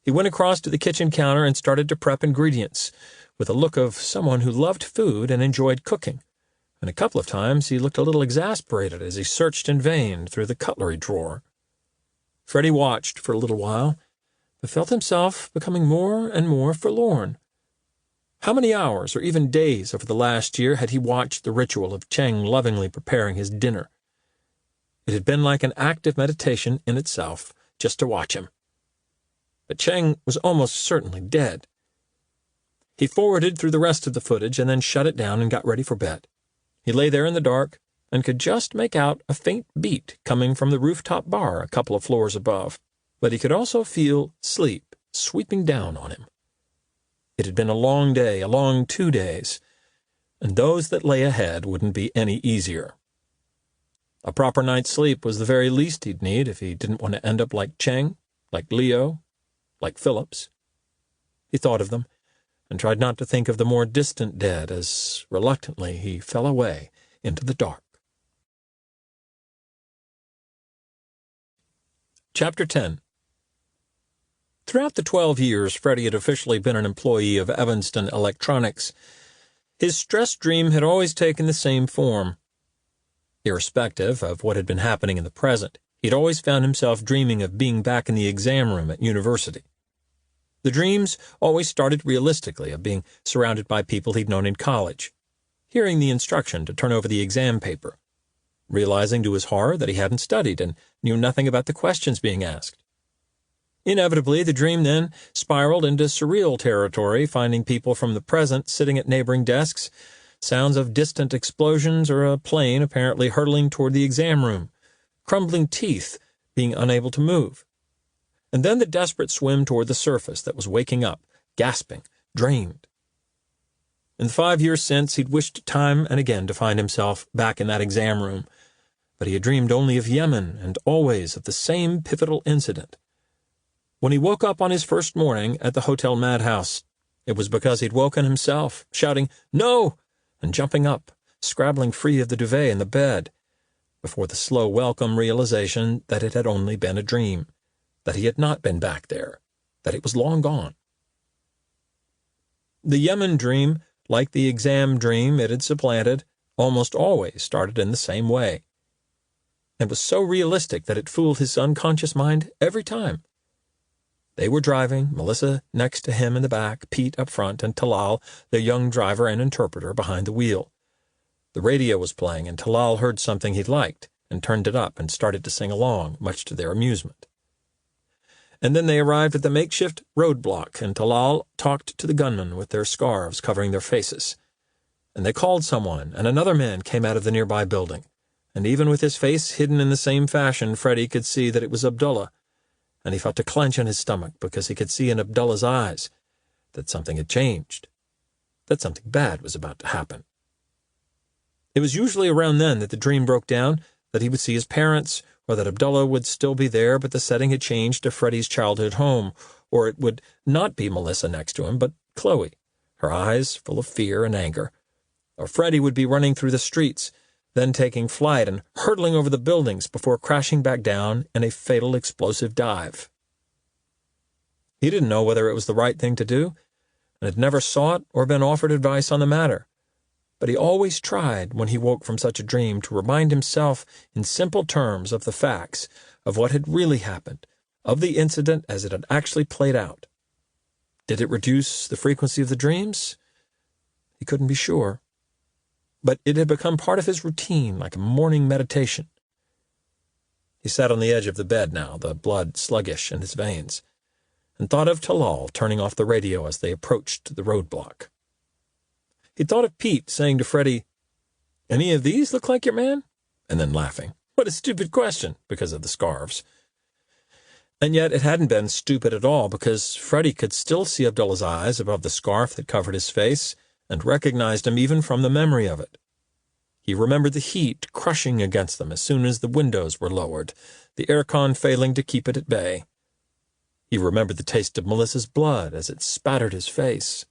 He went across to the kitchen counter and started to prep ingredients, with a look of someone who loved food and enjoyed cooking, and a couple of times he looked a little exasperated as he searched in vain through the cutlery drawer. Freddie watched for a little while, but felt himself becoming more and more forlorn. How many hours or even days over the last year had he watched the ritual of Cheng lovingly preparing his dinner? It had been like an act of meditation in itself, just to watch him. But Cheng was almost certainly dead. He forwarded through the rest of the footage and then shut it down and got ready for bed. He lay there in the dark and could just make out a faint beat coming from the rooftop bar a couple of floors above, but he could also feel sleep sweeping down on him. It had been a long day, a long 2 days, and those that lay ahead wouldn't be any easier. A proper night's sleep was the very least he'd need if he didn't want to end up like Cheng, like Leo, like Phillips. He thought of them, and tried not to think of the more distant dead as, reluctantly, he fell away into the dark. Chapter 10. Throughout the 12 years Freddie had officially been an employee of Evanston Electronics, his stress dream had always taken the same form. Irrespective of what had been happening in the present, he'd always found himself dreaming of being back in the exam room at university. The dreams always started realistically, of being surrounded by people he'd known in college, hearing the instruction to turn over the exam paper, realizing to his horror that he hadn't studied and knew nothing about the questions being asked. Inevitably, the dream then spiraled into surreal territory, finding people from the present sitting at neighboring desks, sounds of distant explosions, or a plane apparently hurtling toward the exam room, crumbling teeth being unable to move. And then the desperate swim toward the surface that was waking up, gasping, drained. In the 5 years since, he'd wished time and again to find himself back in that exam room, but he had dreamed only of Yemen and always of the same pivotal incident. When he woke up on his first morning at the hotel madhouse, it was because he'd woken himself, shouting, "No!" and jumping up, scrabbling free of the duvet and the bed, before the slow welcome realization that it had only been a dream, that he had not been back there, that it was long gone. The Yemen dream, like the exam dream it had supplanted, almost always started in the same way, and was so realistic that it fooled his unconscious mind every time. They were driving, Melissa next to him in the back, Pete up front, and Talal, their young driver and interpreter, behind the wheel. The radio was playing, and Talal heard something he liked, and turned it up and started to sing along, much to their amusement. And then they arrived at the makeshift roadblock, and Talal talked to the gunmen with their scarves covering their faces. And they called someone, and another man came out of the nearby building, and even with his face hidden in the same fashion, Freddie could see that it was Abdullah, and he felt a clench in his stomach because he could see in Abdullah's eyes that something had changed, that something bad was about to happen. It was usually around then that the dream broke down, that he would see his parents, or that Abdullah would still be there, but the setting had changed to Freddie's childhood home, or it would not be Melissa next to him, but Chloe, her eyes full of fear and anger. Or Freddie would be running through the streets, then taking flight and hurtling over the buildings before crashing back down in a fatal explosive dive. He didn't know whether it was the right thing to do, and had never sought or been offered advice on the matter, but he always tried when he woke from such a dream to remind himself in simple terms of the facts, of what had really happened, of the incident as it had actually played out. Did it reduce the frequency of the dreams? He couldn't be sure. But it had become part of his routine, like a morning meditation. He sat on the edge of the bed now, the blood sluggish in his veins, and thought of Talal turning off the radio as they approached the roadblock. He thought of Pete saying to Freddie, "Any of these look like your man?" and then laughing. What a stupid question, because of the scarves. And yet it hadn't been stupid at all, because Freddie could still see Abdullah's eyes above the scarf that covered his face, and recognized him even from the memory of it. He remembered the heat crushing against them as soon as the windows were lowered, the aircon failing to keep it at bay. He remembered the taste of Melissa's blood as it spattered his face.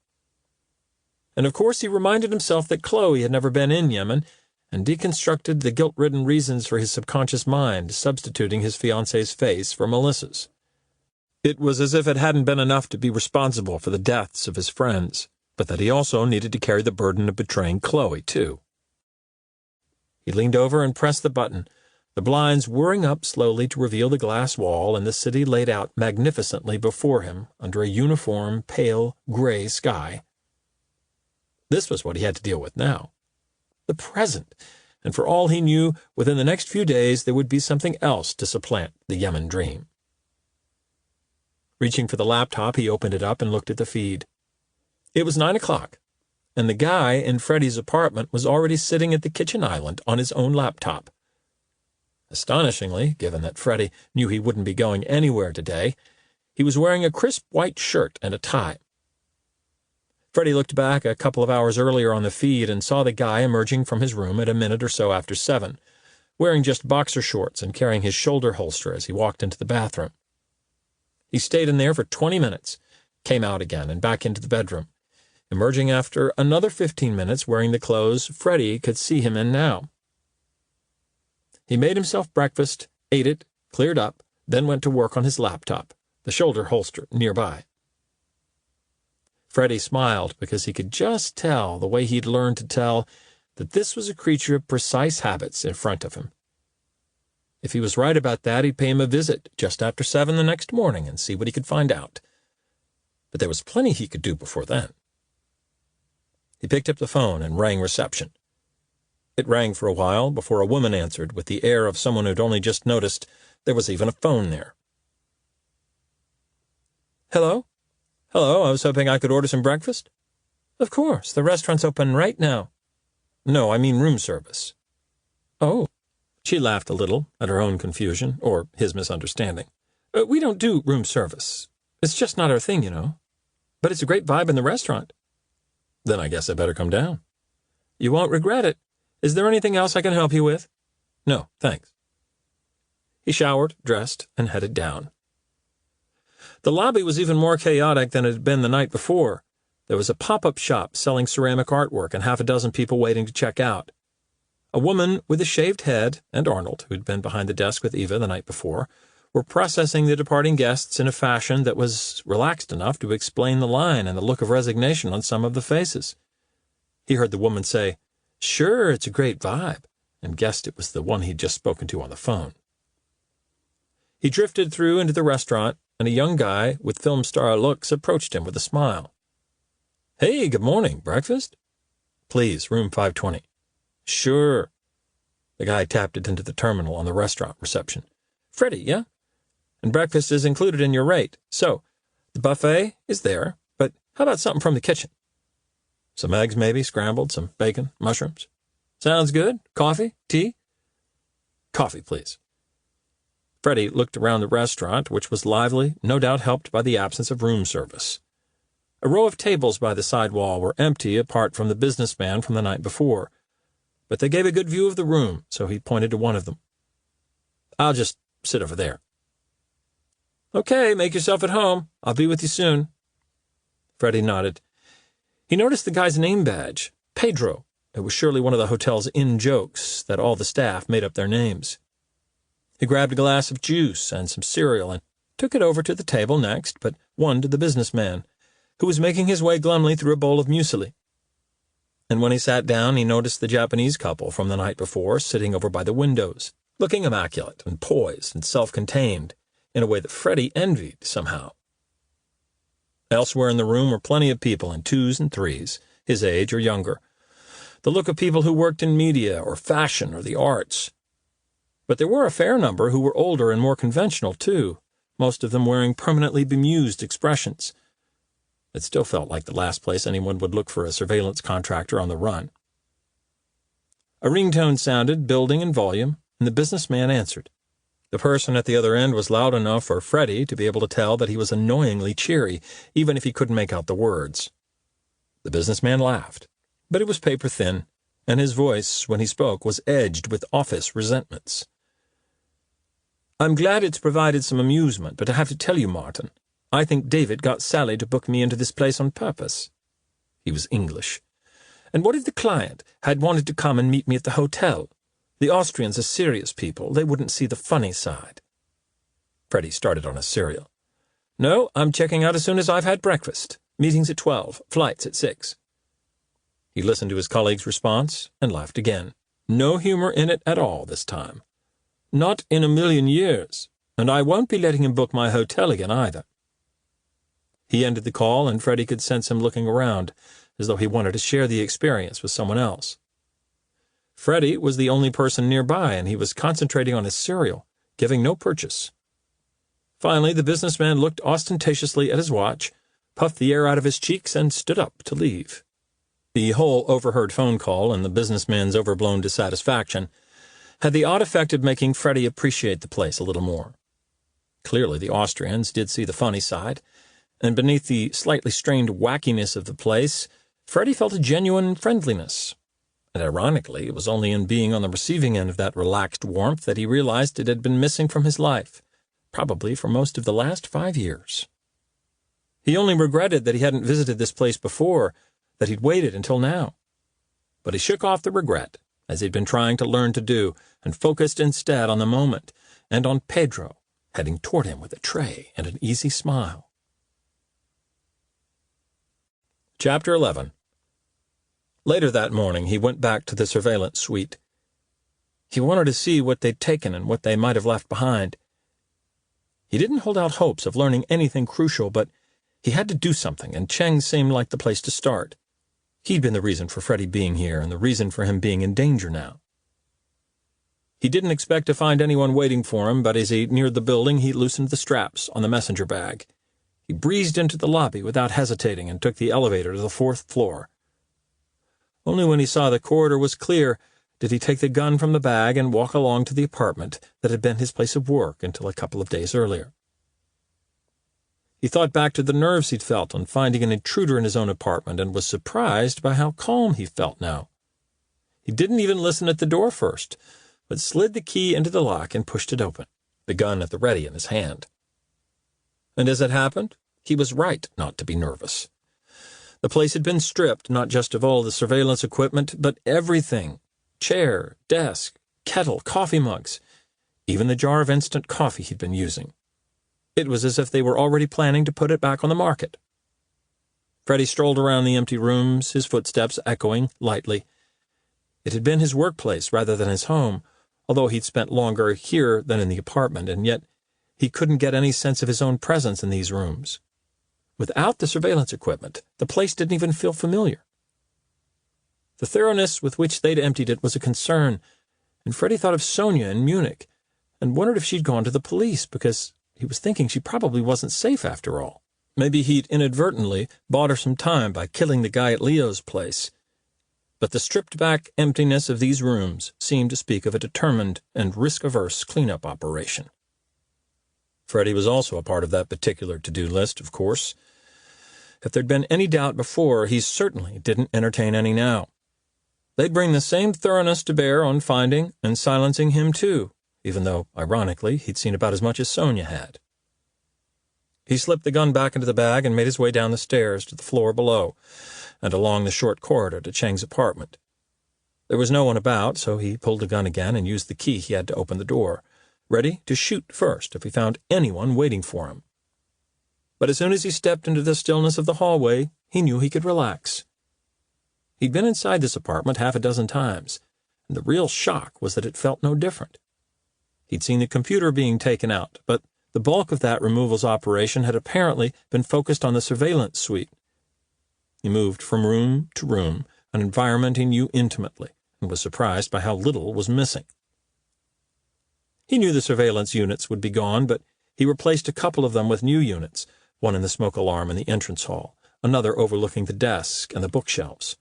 And of course he reminded himself that Chloe had never been in Yemen, and deconstructed the guilt-ridden reasons for his subconscious mind, substituting his fiancée's face for Melissa's. It was as if it hadn't been enough to be responsible for the deaths of his friends, but that he also needed to carry the burden of betraying Chloe, too. He leaned over and pressed the button, the blinds whirring up slowly to reveal the glass wall and the city laid out magnificently before him under a uniform, pale, gray sky. This was what he had to deal with now. The present, and for all he knew, within the next few days there would be something else to supplant the Yemen dream. Reaching for the laptop, he opened it up and looked at the feed. It was 9 o'clock, and the guy in Freddie's apartment was already sitting at the kitchen island on his own laptop. Astonishingly, given that Freddie knew he wouldn't be going anywhere today, he was wearing a crisp white shirt and a tie. Freddie looked back a couple of hours earlier on the feed and saw the guy emerging from his room at a minute or so after 7, wearing just boxer shorts and carrying his shoulder holster as he walked into the bathroom. He stayed in there for 20 minutes, came out again and back into the bedroom, emerging after another 15 minutes wearing the clothes Freddie could see him in now. He made himself breakfast, ate it, cleared up, then went to work on his laptop, the shoulder holster nearby. Freddie smiled because he could just tell, the way he'd learned to tell, that this was a creature of precise habits in front of him. If he was right about that, he'd pay him a visit just after 7 the next morning and see what he could find out. But there was plenty he could do before then. He picked up the phone and rang reception. It rang for a while before a woman answered with the air of someone who'd only just noticed there was even a phone there. "Hello? Hello, I was hoping I could order some breakfast." "Of course, the restaurant's open right now." "No, I mean room service." "Oh." She laughed a little at her own confusion, or his misunderstanding. "We don't do room service. It's just not our thing, you know. But it's a great vibe in the restaurant." "Then I guess I better come down." "You won't regret it. Is there anything else I can help you with?" "No, thanks." He showered, dressed, and headed down. The lobby was even more chaotic than it had been the night before. There was a pop-up shop selling ceramic artwork and half a dozen people waiting to check out. A woman with a shaved head and Arnold, who'd been behind the desk with Eva the night before, were processing the departing guests in a fashion that was relaxed enough to explain the line and the look of resignation on some of the faces. He heard the woman say, "Sure, it's a great vibe," and guessed it was the one he'd just spoken to on the phone. He drifted through into the restaurant, and a young guy with film star looks approached him with a smile. "Hey, good morning. Breakfast?" "Please, room 520. "Sure." The guy tapped it into the terminal on the restaurant reception. "Freddie, yeah? And breakfast is included in your rate. So, the buffet is there, but how about something from the kitchen?" "Some eggs, maybe, scrambled, some bacon, mushrooms." "Sounds good. Coffee? Tea?" "Coffee, please." Freddie looked around the restaurant, which was lively, no doubt helped by the absence of room service. A row of tables by the side wall were empty apart from the businessman from the night before, but they gave a good view of the room, so he pointed to one of them. "I'll just sit over there." "Okay, make yourself at home. I'll be with you soon." Freddie nodded. He noticed the guy's name badge, Pedro, It was surely one of the hotel's in-jokes that all the staff made up their names. He grabbed a glass of juice and some cereal and took it over to the table next, but one to the businessman, who was making his way glumly through a bowl of muesli. And when he sat down, he noticed the Japanese couple from the night before sitting over by the windows, looking immaculate and poised and self-contained in a way that Freddie envied somehow. Elsewhere in the room were plenty of people in twos and threes, his age or younger, the look of people who worked in media or fashion or the arts. But there were a fair number who were older and more conventional, too, most of them wearing permanently bemused expressions. It still felt like the last place anyone would look for a surveillance contractor on the run. A ringtone sounded, building in volume, and the businessman answered. The person at the other end was loud enough for Freddie to be able to tell that he was annoyingly cheery, even if he couldn't make out the words. The businessman laughed, but it was paper-thin, and his voice, when he spoke, was edged with office resentments. "I'm glad it's provided some amusement, but I have to tell you, Martin, I think David got Sally to book me into this place on purpose." He was English. "And what if the client had wanted to come and meet me at the hotel? The Austrians are serious people. They wouldn't see the funny side." Freddie started on his cereal. "No, I'm checking out as soon as I've had breakfast. Meetings at 12, flights at 6. He listened to his colleague's response and laughed again. No humor in it at all this time. "Not in a million years, and I won't be letting him book my hotel again either." He ended the call, and Freddie could sense him looking around, as though he wanted to share the experience with someone else. Freddie was the only person nearby, and he was concentrating on his cereal, giving no purchase. Finally, the businessman looked ostentatiously at his watch, puffed the air out of his cheeks, and stood up to leave. The whole overheard phone call and the businessman's overblown dissatisfaction had the odd effect of making Freddie appreciate the place a little more. Clearly the Austrians did see the funny side, and beneath the slightly strained wackiness of the place, Freddie felt a genuine friendliness. And ironically, it was only in being on the receiving end of that relaxed warmth that he realized it had been missing from his life, probably for most of the last 5 years. He only regretted that he hadn't visited this place before, that he'd waited until now. But he shook off the regret, as he'd been trying to learn to do, and focused instead on the moment, and on Pedro, heading toward him with a tray and an easy smile. Chapter 11. Later that morning, he went back to the surveillance suite. He wanted to see what they'd taken and what they might have left behind. He didn't hold out hopes of learning anything crucial, but he had to do something, and Cheng seemed like the place to start. He'd been the reason for Freddie being here, and the reason for him being in danger now. He didn't expect to find anyone waiting for him, but as he neared the building, he loosened the straps on the messenger bag. He breezed into the lobby without hesitating and took the elevator to the 4th floor. Only when he saw the corridor was clear did he take the gun from the bag and walk along to the apartment that had been his place of work until a couple of days earlier. He thought back to the nerves he'd felt on finding an intruder in his own apartment and was surprised by how calm he felt now. He didn't even listen at the door first, but slid the key into the lock and pushed it open, the gun at the ready in his hand. And as it happened, he was right not to be nervous. The place had been stripped not just of all the surveillance equipment, but everything. Chair, desk, kettle, coffee mugs, even the jar of instant coffee he'd been using. It was as if they were already planning to put it back on the market. Freddie strolled around the empty rooms, his footsteps echoing lightly. It had been his workplace rather than his home, although he'd spent longer here than in the apartment, and yet he couldn't get any sense of his own presence in these rooms. Without the surveillance equipment, the place didn't even feel familiar. The thoroughness with which they'd emptied it was a concern, and Freddie thought of Sonia in Munich, and wondered if she'd gone to the police, because he was thinking she probably wasn't safe after all. Maybe he'd inadvertently bought her some time by killing the guy at Leo's place. But the stripped-back emptiness of these rooms seemed to speak of a determined and risk-averse cleanup operation. Freddie was also a part of that particular to-do list, of course. If there'd been any doubt before, he certainly didn't entertain any now. They'd bring the same thoroughness to bear on finding and silencing him, too, even though, ironically, he'd seen about as much as Sonia had. He slipped the gun back into the bag and made his way down the stairs to the floor below and along the short corridor to Cheng's apartment. There was no one about, so he pulled the gun again and used the key he had to open the door, ready to shoot first if he found anyone waiting for him. But as soon as he stepped into the stillness of the hallway, he knew he could relax. He'd been inside this apartment half a dozen times, and the real shock was that it felt no different. He'd seen the computer being taken out, but the bulk of that removal's operation had apparently been focused on the surveillance suite. He moved from room to room, an environment he knew intimately, and was surprised by how little was missing. He knew the surveillance units would be gone, but he replaced a couple of them with new units, one in the smoke alarm in the entrance hall, another overlooking the desk and the bookshelves.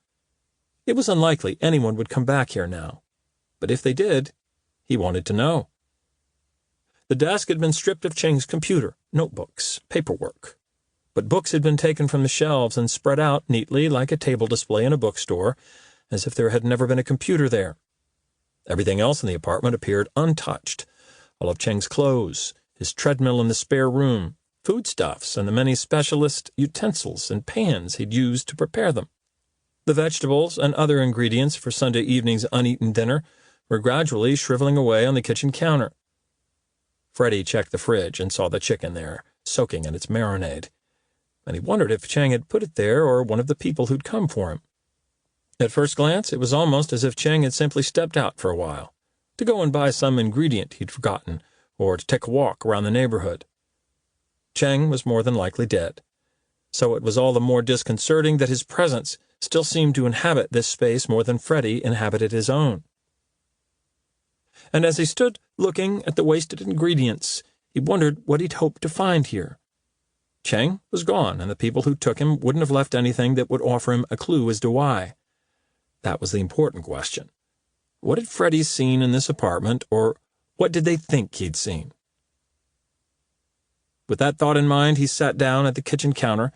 It was unlikely anyone would come back here now, but if they did, he wanted to know. The desk had been stripped of Cheng's computer, notebooks, paperwork, but books had been taken from the shelves and spread out neatly like a table display in a bookstore, as if there had never been a computer there. Everything else in the apartment appeared untouched. All of Cheng's clothes, his treadmill in the spare room, foodstuffs, and the many specialist utensils and pans he'd used to prepare them. The vegetables and other ingredients for Sunday evening's uneaten dinner were gradually shriveling away on the kitchen counter. Freddie checked the fridge and saw the chicken there, soaking in its marinade, and he wondered if Cheng had put it there or one of the people who'd come for him. At first glance, it was almost as if Cheng had simply stepped out for a while, to go and buy some ingredient he'd forgotten, or to take a walk around the neighborhood. Cheng was more than likely dead, so it was all the more disconcerting that his presence still seemed to inhabit this space more than Freddie inhabited his own. And as he stood looking at the wasted ingredients, he wondered what he'd hoped to find here. Cheng was gone, and the people who took him wouldn't have left anything that would offer him a clue as to why. That was the important question. What had Freddie seen in this apartment, or what did they think he'd seen? With that thought in mind, he sat down at the kitchen counter,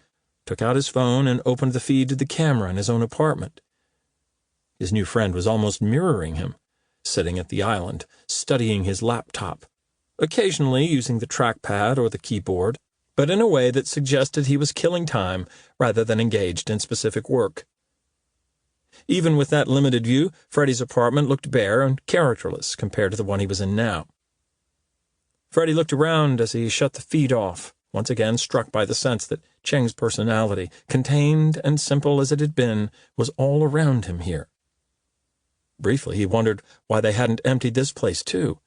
took out his phone, and opened the feed to the camera in his own apartment. His new friend was almost mirroring him, sitting at the island, studying his laptop, occasionally using the trackpad or the keyboard, but in a way that suggested he was killing time rather than engaged in specific work. Even with that limited view, Freddie's apartment looked bare and characterless compared to the one he was in now. Freddie looked around as he shut the feed off, once again struck by the sense that Cheng's personality, contained and simple as it had been, was all around him here. Briefly, he wondered why they hadn't emptied this place too.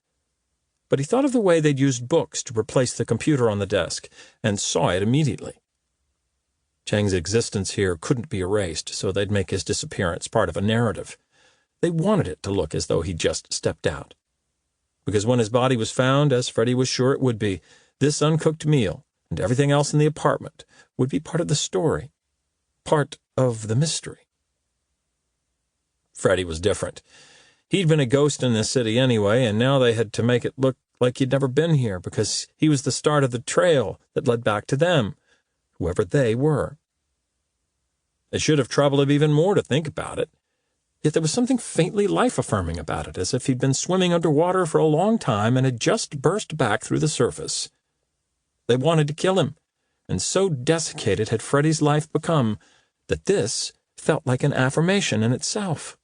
But he thought of the way they'd used books to replace the computer on the desk, and saw it immediately. Cheng's existence here couldn't be erased, so they'd make his disappearance part of a narrative. They wanted it to look as though he'd just stepped out. Because when his body was found, as Freddie was sure it would be, this uncooked meal and everything else in the apartment would be part of the story, part of the mystery. Freddie was different. He'd been a ghost in this city anyway, and now they had to make it look like he'd never been here, because he was the start of the trail that led back to them, whoever they were. It should have troubled him even more to think about it, yet there was something faintly life-affirming about it, as if he'd been swimming underwater for a long time and had just burst back through the surface. They wanted to kill him, and so desiccated had Freddie's life become that this felt like an affirmation in itself.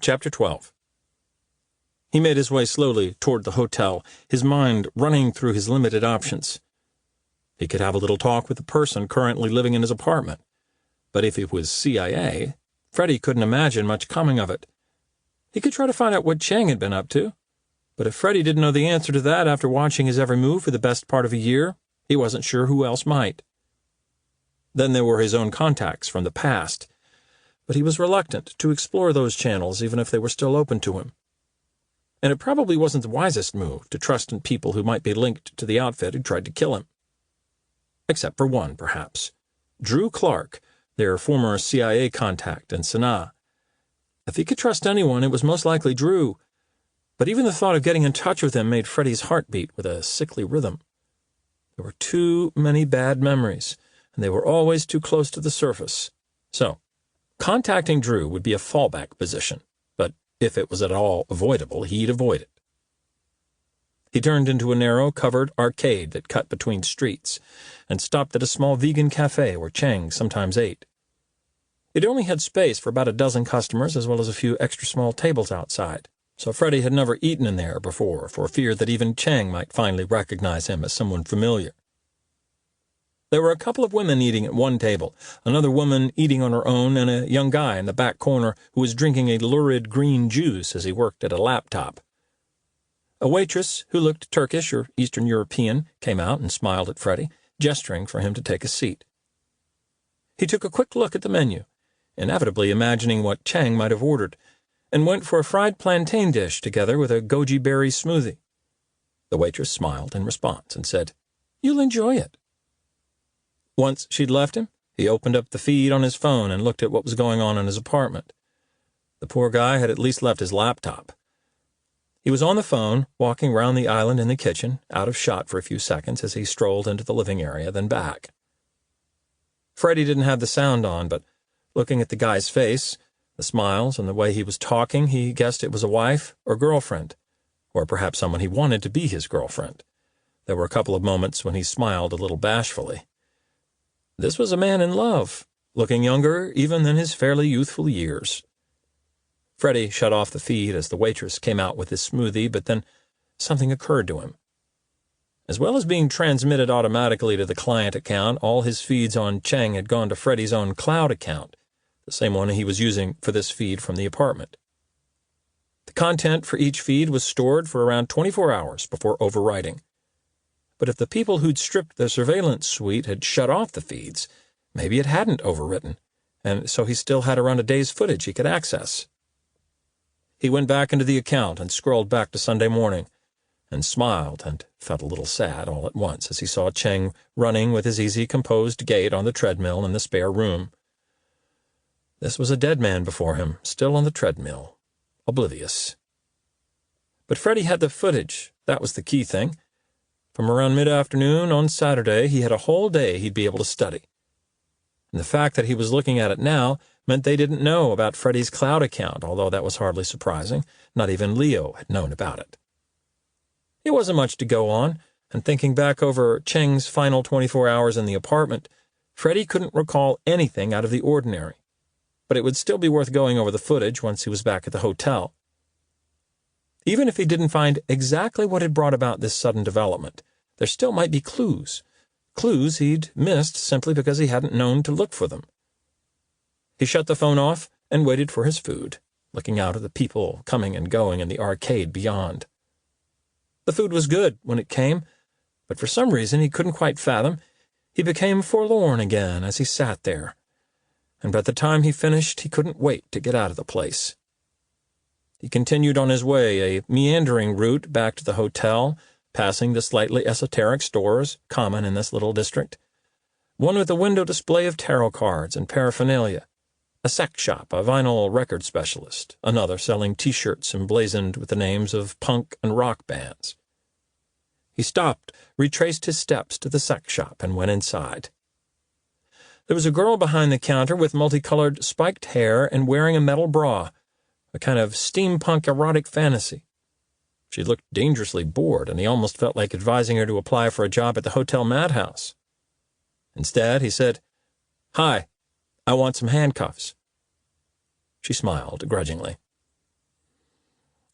Chapter 12. He made his way slowly toward the hotel, his mind running through his limited options. He could have a little talk with the person currently living in his apartment, but if it was CIA, Freddie couldn't imagine much coming of it. He could try to find out what Cheng had been up to, but if Freddie didn't know the answer to that after watching his every move for the best part of a year, he wasn't sure who else might. Then there were his own contacts from the past, but he was reluctant to explore those channels even if they were still open to him. And it probably wasn't the wisest move to trust in people who might be linked to the outfit who tried to kill him. Except for one, perhaps. Drew Clark, their former CIA contact in Sanaa. If he could trust anyone, it was most likely Drew, but even the thought of getting in touch with him made Freddie's heart beat with a sickly rhythm. There were too many bad memories, and they were always too close to the surface. So, contacting Drew would be a fallback position, but if it was at all avoidable, he'd avoid it. He turned into a narrow, covered arcade that cut between streets, and stopped at a small vegan cafe where Cheng sometimes ate. It only had space for about a dozen customers as well as a few extra small tables outside, so Freddie had never eaten in there before for fear that even Chang might finally recognize him as someone familiar. There were a couple of women eating at one table, another woman eating on her own, and a young guy in the back corner who was drinking a lurid green juice as he worked at a laptop. A waitress who looked Turkish or Eastern European came out and smiled at Freddie, gesturing for him to take a seat. He took a quick look at the menu, inevitably imagining what Chang might have ordered, and went for a fried plantain dish together with a goji berry smoothie. The waitress smiled in response and said, "You'll enjoy it." Once she'd left him, he opened up the feed on his phone and looked at what was going on in his apartment. The poor guy had at least left his laptop. He was on the phone, walking round the island in the kitchen, out of shot for a few seconds as he strolled into the living area, then back. Freddie didn't have the sound on, but looking at the guy's face, the smiles, and the way he was talking, he guessed it was a wife or girlfriend, or perhaps someone he wanted to be his girlfriend. There were a couple of moments when he smiled a little bashfully. This was a man in love, looking younger even than his fairly youthful years. Freddie shut off the feed as the waitress came out with his smoothie, but then something occurred to him. As well as being transmitted automatically to the client account, all his feeds on Chang had gone to Freddie's own cloud account, the same one he was using for this feed from the apartment. The content for each feed was stored for around 24 hours before overwriting. But if the people who'd stripped the surveillance suite had shut off the feeds, maybe it hadn't overwritten, and so he still had around a day's footage he could access. He went back into the account and scrolled back to Sunday morning, and smiled and felt a little sad all at once as he saw Chang running with his easy, composed gait on the treadmill in the spare room. This was a dead man before him, still on the treadmill, oblivious. But Freddie had the footage. That was the key thing. From around mid-afternoon on Saturday, he had a whole day he'd be able to study. And the fact that he was looking at it now meant they didn't know about Freddie's cloud account, although that was hardly surprising. Not even Leo had known about it. It wasn't much to go on, and thinking back over Cheng's final 24 hours in the apartment, Freddie couldn't recall anything out of the ordinary. But it would still be worth going over the footage once he was back at the hotel. Even if he didn't find exactly what had brought about this sudden development, there still might be clues. Clues he'd missed simply because he hadn't known to look for them. He shut the phone off and waited for his food, looking out at the people coming and going in the arcade beyond. The food was good when it came, but for some reason he couldn't quite fathom, he became forlorn again as he sat there. And by the time he finished, he couldn't wait to get out of the place. He continued on his way, a meandering route back to the hotel, passing the slightly esoteric stores common in this little district. One with a window display of tarot cards and paraphernalia, a sex shop, a vinyl record specialist, another selling T-shirts emblazoned with the names of punk and rock bands. He stopped, retraced his steps to the sex shop, and went inside. There was a girl behind the counter with multicolored spiked hair and wearing a metal bra, a kind of steampunk erotic fantasy. She looked dangerously bored, and he almost felt like advising her to apply for a job at the Hotel Madhouse. Instead, he said, "Hi, I want some handcuffs." She smiled grudgingly.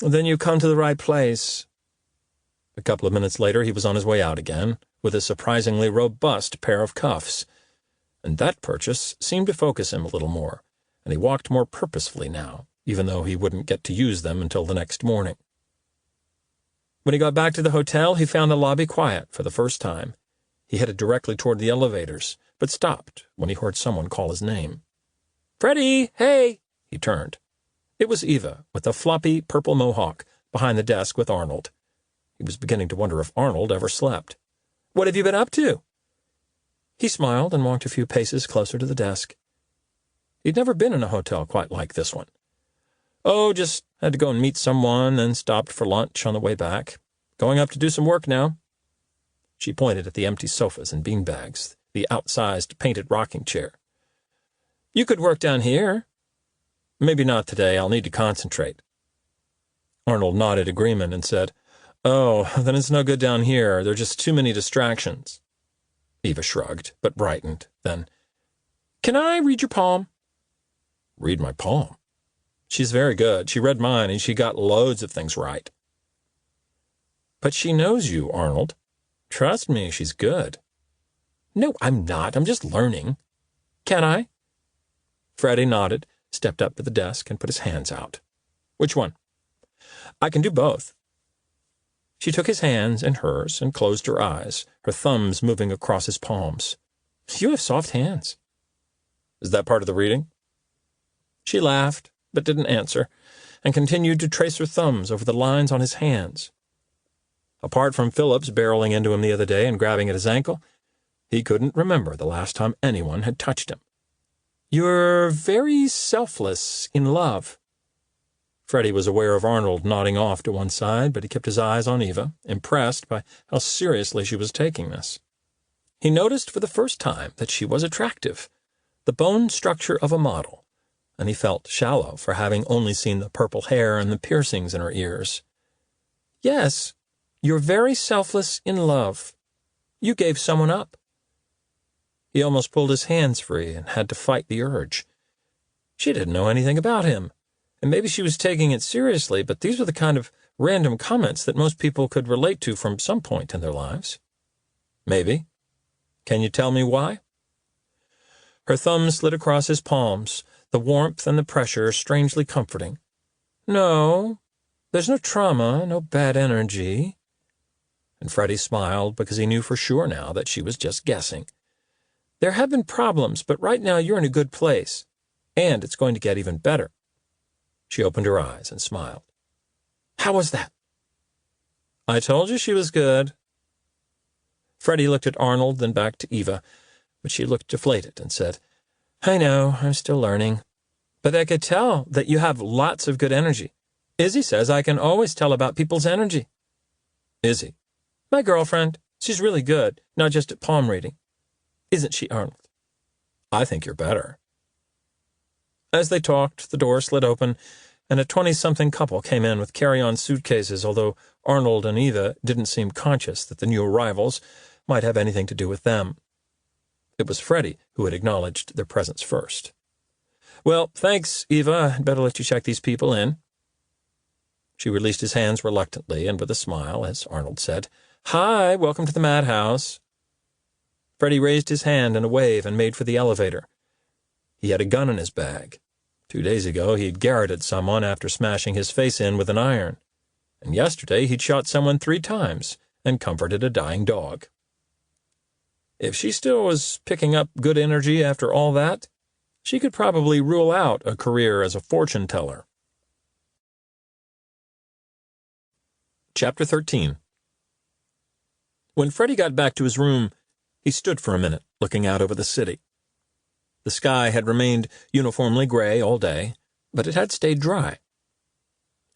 "Then you come to the right place." A couple of minutes later, he was on his way out again, with a surprisingly robust pair of cuffs, and that purchase seemed to focus him a little more, and he walked more purposefully now, even though he wouldn't get to use them until the next morning. When he got back to the hotel, he found the lobby quiet for the first time. He headed directly toward the elevators, but stopped when he heard someone call his name. "Freddie, hey!" He turned. It was Eva, with a floppy purple mohawk, behind the desk with Arnold. He was beginning to wonder if Arnold ever slept. "What have you been up to?" He smiled and walked a few paces closer to the desk. He'd never been in a hotel quite like this one. "Oh, just had to go and meet someone, then stopped for lunch on the way back. Going up to do some work now." She pointed at the empty sofas and beanbags, the outsized painted rocking chair. "You could work down here." "Maybe not today. I'll need to concentrate." Arnold nodded agreement and said, "Oh, then it's no good down here. There are just too many distractions." Eva shrugged, but brightened. Then, "Can I read your palm?" Read my palm. She's very good. She read mine, and she got loads of things right. But she knows you, Arnold. Trust me, she's good. No, I'm not. I'm just learning. Can I? Freddie nodded, stepped up to the desk, and put his hands out. Which one? I can do both. She took his hands in hers and closed her eyes, her thumbs moving across his palms. You have soft hands. Is that part of the reading? She laughed, but didn't answer, and continued to trace her thumbs over the lines on his hands. Apart from Phillips barreling into him the other day and grabbing at his ankle, he couldn't remember the last time anyone had touched him. You're very selfless in love. Freddie was aware of Arnold nodding off to one side, but he kept his eyes on Eva, impressed by how seriously she was taking this. He noticed for the first time that she was attractive, the bone structure of a model, and he felt shallow for having only seen the purple hair and the piercings in her ears. Yes, you're very selfless in love. You gave someone up. He almost pulled his hands free and had to fight the urge. She didn't know anything about him, and maybe she was taking it seriously, but these were the kind of random comments that most people could relate to from some point in their lives. Maybe. Can you tell me why? Her thumb slid across his palms, the warmth and the pressure strangely comforting. No, there's no trauma, no bad energy. And Freddie smiled because he knew for sure now that she was just guessing. There have been problems, but right now you're in a good place, and it's going to get even better. She opened her eyes and smiled. How was that? I told you she was good. Freddie looked at Arnold, then back to Eva, but she looked deflated and said, I know, I'm still learning. But I could tell that you have lots of good energy. Izzy says I can always tell about people's energy. Izzy? My girlfriend. She's really good, not just at palm reading. Isn't she, Arnold? I think you're better. As they talked, the door slid open, and a 20-something couple came in with carry-on suitcases, although Arnold and Eva didn't seem conscious that the new arrivals might have anything to do with them. It was Freddie who had acknowledged their presence first. Well, thanks, Eva. I'd better let you check these people in. She released his hands reluctantly and with a smile, as Arnold said, Hi, welcome to the madhouse. Freddie raised his hand in a wave and made for the elevator. He had a gun in his bag. 2 days ago he'd garroted someone after smashing his face in with an iron. And yesterday he'd shot someone 3 times and comforted a dying dog. If she still was picking up good energy after all that, she could probably rule out a career as a fortune-teller. Chapter 13. When Freddie got back to his room, he stood for a minute, looking out over the city. The sky had remained uniformly gray all day, but it had stayed dry.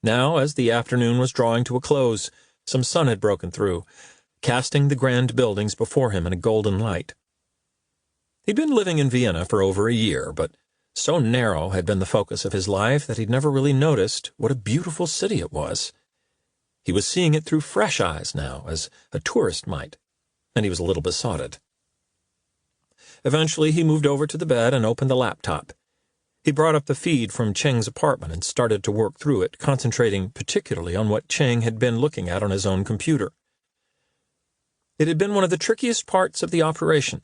Now, as the afternoon was drawing to a close, some sun had broken through, casting the grand buildings before him in a golden light. He'd been living in Vienna for over a year, but so narrow had been the focus of his life that he'd never really noticed what a beautiful city it was. He was seeing it through fresh eyes now, as a tourist might, and he was a little besotted. Eventually, he moved over to the bed and opened the laptop. He brought up the feed from Cheng's apartment and started to work through it, concentrating particularly on what Cheng had been looking at on his own computer. It had been one of the trickiest parts of the operation.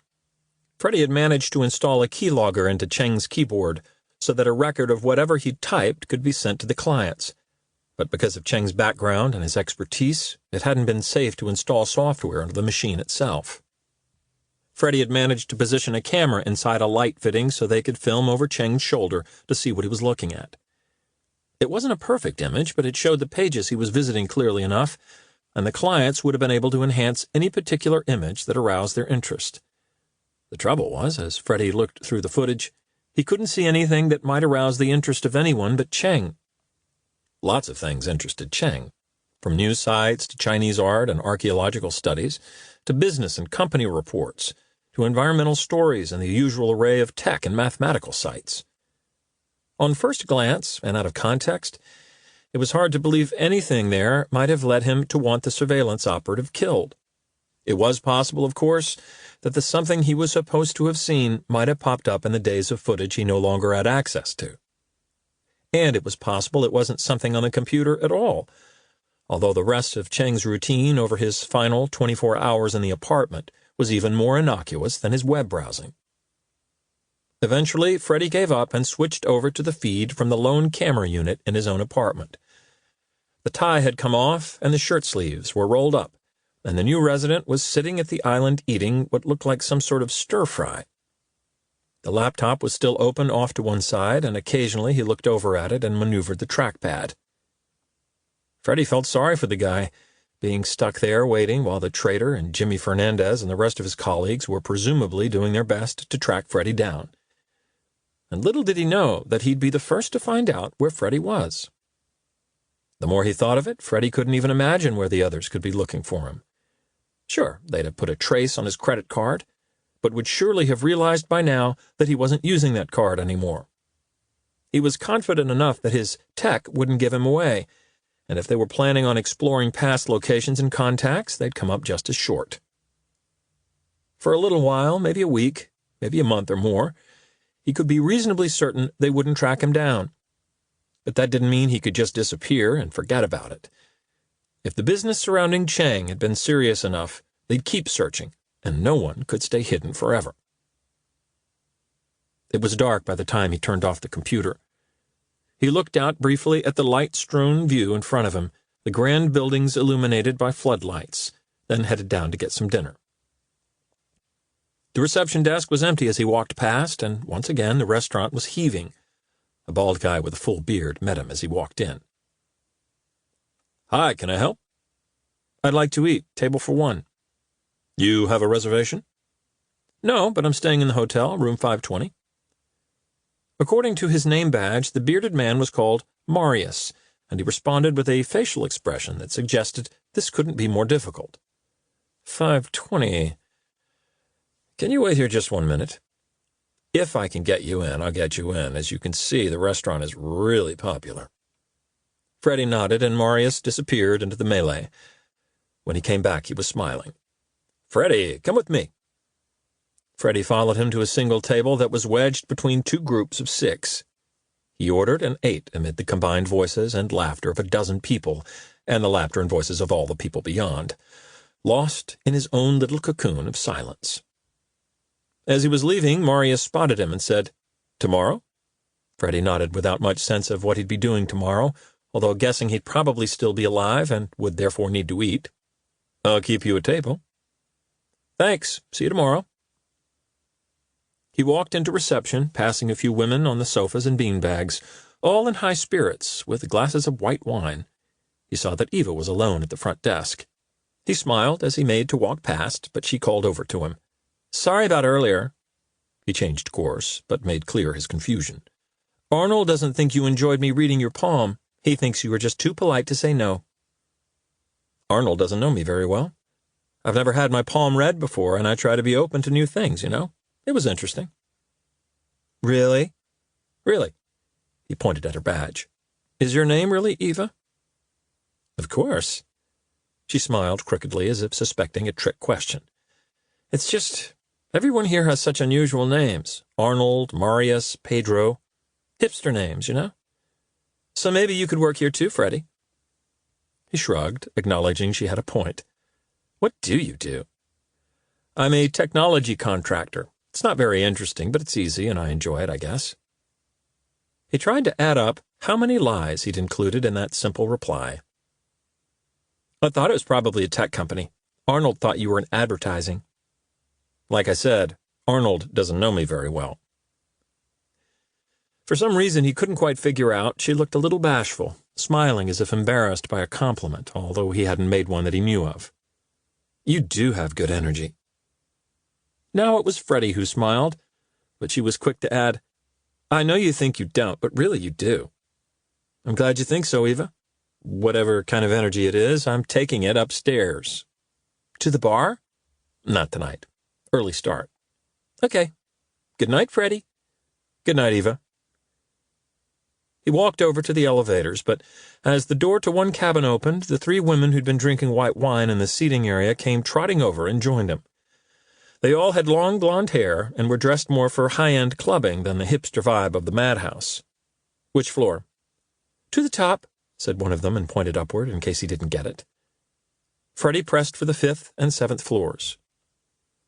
Freddie had managed to install a keylogger into Cheng's keyboard so that a record of whatever he'd typed could be sent to the clients. But because of Cheng's background and his expertise, it hadn't been safe to install software into the machine itself. Freddie had managed to position a camera inside a light fitting so they could film over Cheng's shoulder to see what he was looking at. It wasn't a perfect image, but it showed the pages he was visiting clearly enough, and the clients would have been able to enhance any particular image that aroused their interest. The trouble was, as Freddie looked through the footage, he couldn't see anything that might arouse the interest of anyone but Cheng. Lots of things interested Cheng, from news sites to Chinese art and archaeological studies, to business and company reports, to environmental stories and the usual array of tech and mathematical sites. On first glance, and out of context, it was hard to believe anything there might have led him to want the surveillance operative killed. It was possible, of course, that the something he was supposed to have seen might have popped up in the days of footage he no longer had access to. And it was possible it wasn't something on the computer at all, although the rest of Cheng's routine over his final 24 hours in the apartment was even more innocuous than his web browsing. Eventually, Freddie gave up and switched over to the feed from the lone camera unit in his own apartment. The tie had come off and the shirt sleeves were rolled up, and the new resident was sitting at the island eating what looked like some sort of stir-fry. The laptop was still open off to one side, and occasionally he looked over at it and maneuvered the trackpad. Freddie felt sorry for the guy, being stuck there waiting while the traitor and Jimmy Fernandez and the rest of his colleagues were presumably doing their best to track Freddie down. And little did he know that he'd be the first to find out where Freddie was. The more he thought of it, Freddie couldn't even imagine where the others could be looking for him. Sure, they'd have put a trace on his credit card, but would surely have realized by now that he wasn't using that card anymore. He was confident enough that his tech wouldn't give him away, and if they were planning on exploring past locations and contacts, they'd come up just as short. For a little while, maybe a week, maybe a month or more, he could be reasonably certain they wouldn't track him down. But that didn't mean he could just disappear and forget about it. If the business surrounding Cheng had been serious enough, they'd keep searching, and no one could stay hidden forever. It was dark by the time he turned off the computer. He looked out briefly at the light-strewn view in front of him, the grand buildings illuminated by floodlights, then headed down to get some dinner. The reception desk was empty as he walked past, and once again the restaurant was heaving. A bald guy with a full beard met him as he walked in. "Hi, can I help?" "I'd like to eat. Table for one." "You have a reservation?" "No, but I'm staying in the hotel, room 520. According to his name badge, the bearded man was called Marius, and he responded with a facial expression that suggested this couldn't be more difficult. 520. Can you wait here just 1 minute? If I can get you in, I'll get you in. As you can see, the restaurant is really popular." Freddie nodded, and Marius disappeared into the melee. When he came back, he was smiling. "Freddie, come with me." Freddie followed him to a single table that was wedged between two groups of 6. He ordered and ate amid the combined voices and laughter of a dozen people, and the laughter and voices of all the people beyond, lost in his own little cocoon of silence. As he was leaving, Marius spotted him and said, "Tomorrow?" Freddie nodded without much sense of what he'd be doing tomorrow, although guessing he'd probably still be alive and would therefore need to eat. "I'll keep you a table." "Thanks. See you tomorrow." He walked into reception, passing a few women on the sofas and beanbags, all in high spirits, with glasses of white wine. He saw that Eva was alone at the front desk. He smiled as he made to walk past, but she called over to him. "Sorry about earlier." He changed course, but made clear his confusion. "Arnold doesn't think you enjoyed me reading your poem. He thinks you were just too polite to say no." "Arnold doesn't know me very well. I've never had my poem read before, and I try to be open to new things, you know. It was interesting." "Really?" "Really." He pointed at her badge. "Is your name really Eva?" "Of course." She smiled crookedly as if suspecting a trick question. "It's just, everyone here has such unusual names. Arnold, Marius, Pedro. Hipster names, you know. So maybe you could work here too, Freddie." He shrugged, acknowledging she had a point. "What do you do?" "I'm a technology contractor. It's not very interesting, but it's easy, and I enjoy it, I guess." He tried to add up how many lies he'd included in that simple reply. "I thought it was probably a tech company. Arnold thought you were in advertising." "Like I said, Arnold doesn't know me very well." For some reason he couldn't quite figure out, she looked a little bashful, smiling as if embarrassed by a compliment, although he hadn't made one that he knew of. "You do have good energy." Now it was Freddie who smiled, but she was quick to add, "I know you think you don't, but really you do." "I'm glad you think so, Eva. Whatever kind of energy it is, I'm taking it upstairs." "To the bar?" "Not tonight. Early start." "Okay. Good night, Freddie." "Good night, Eva." He walked over to the elevators, but as the door to one cabin opened, the 3 women who'd been drinking white wine in the seating area came trotting over and joined him. They all had long blonde hair and were dressed more for high-end clubbing than the hipster vibe of the madhouse. "Which floor?" "To the top," said one of them and pointed upward in case he didn't get it. Freddie pressed for the 5th and 7th floors.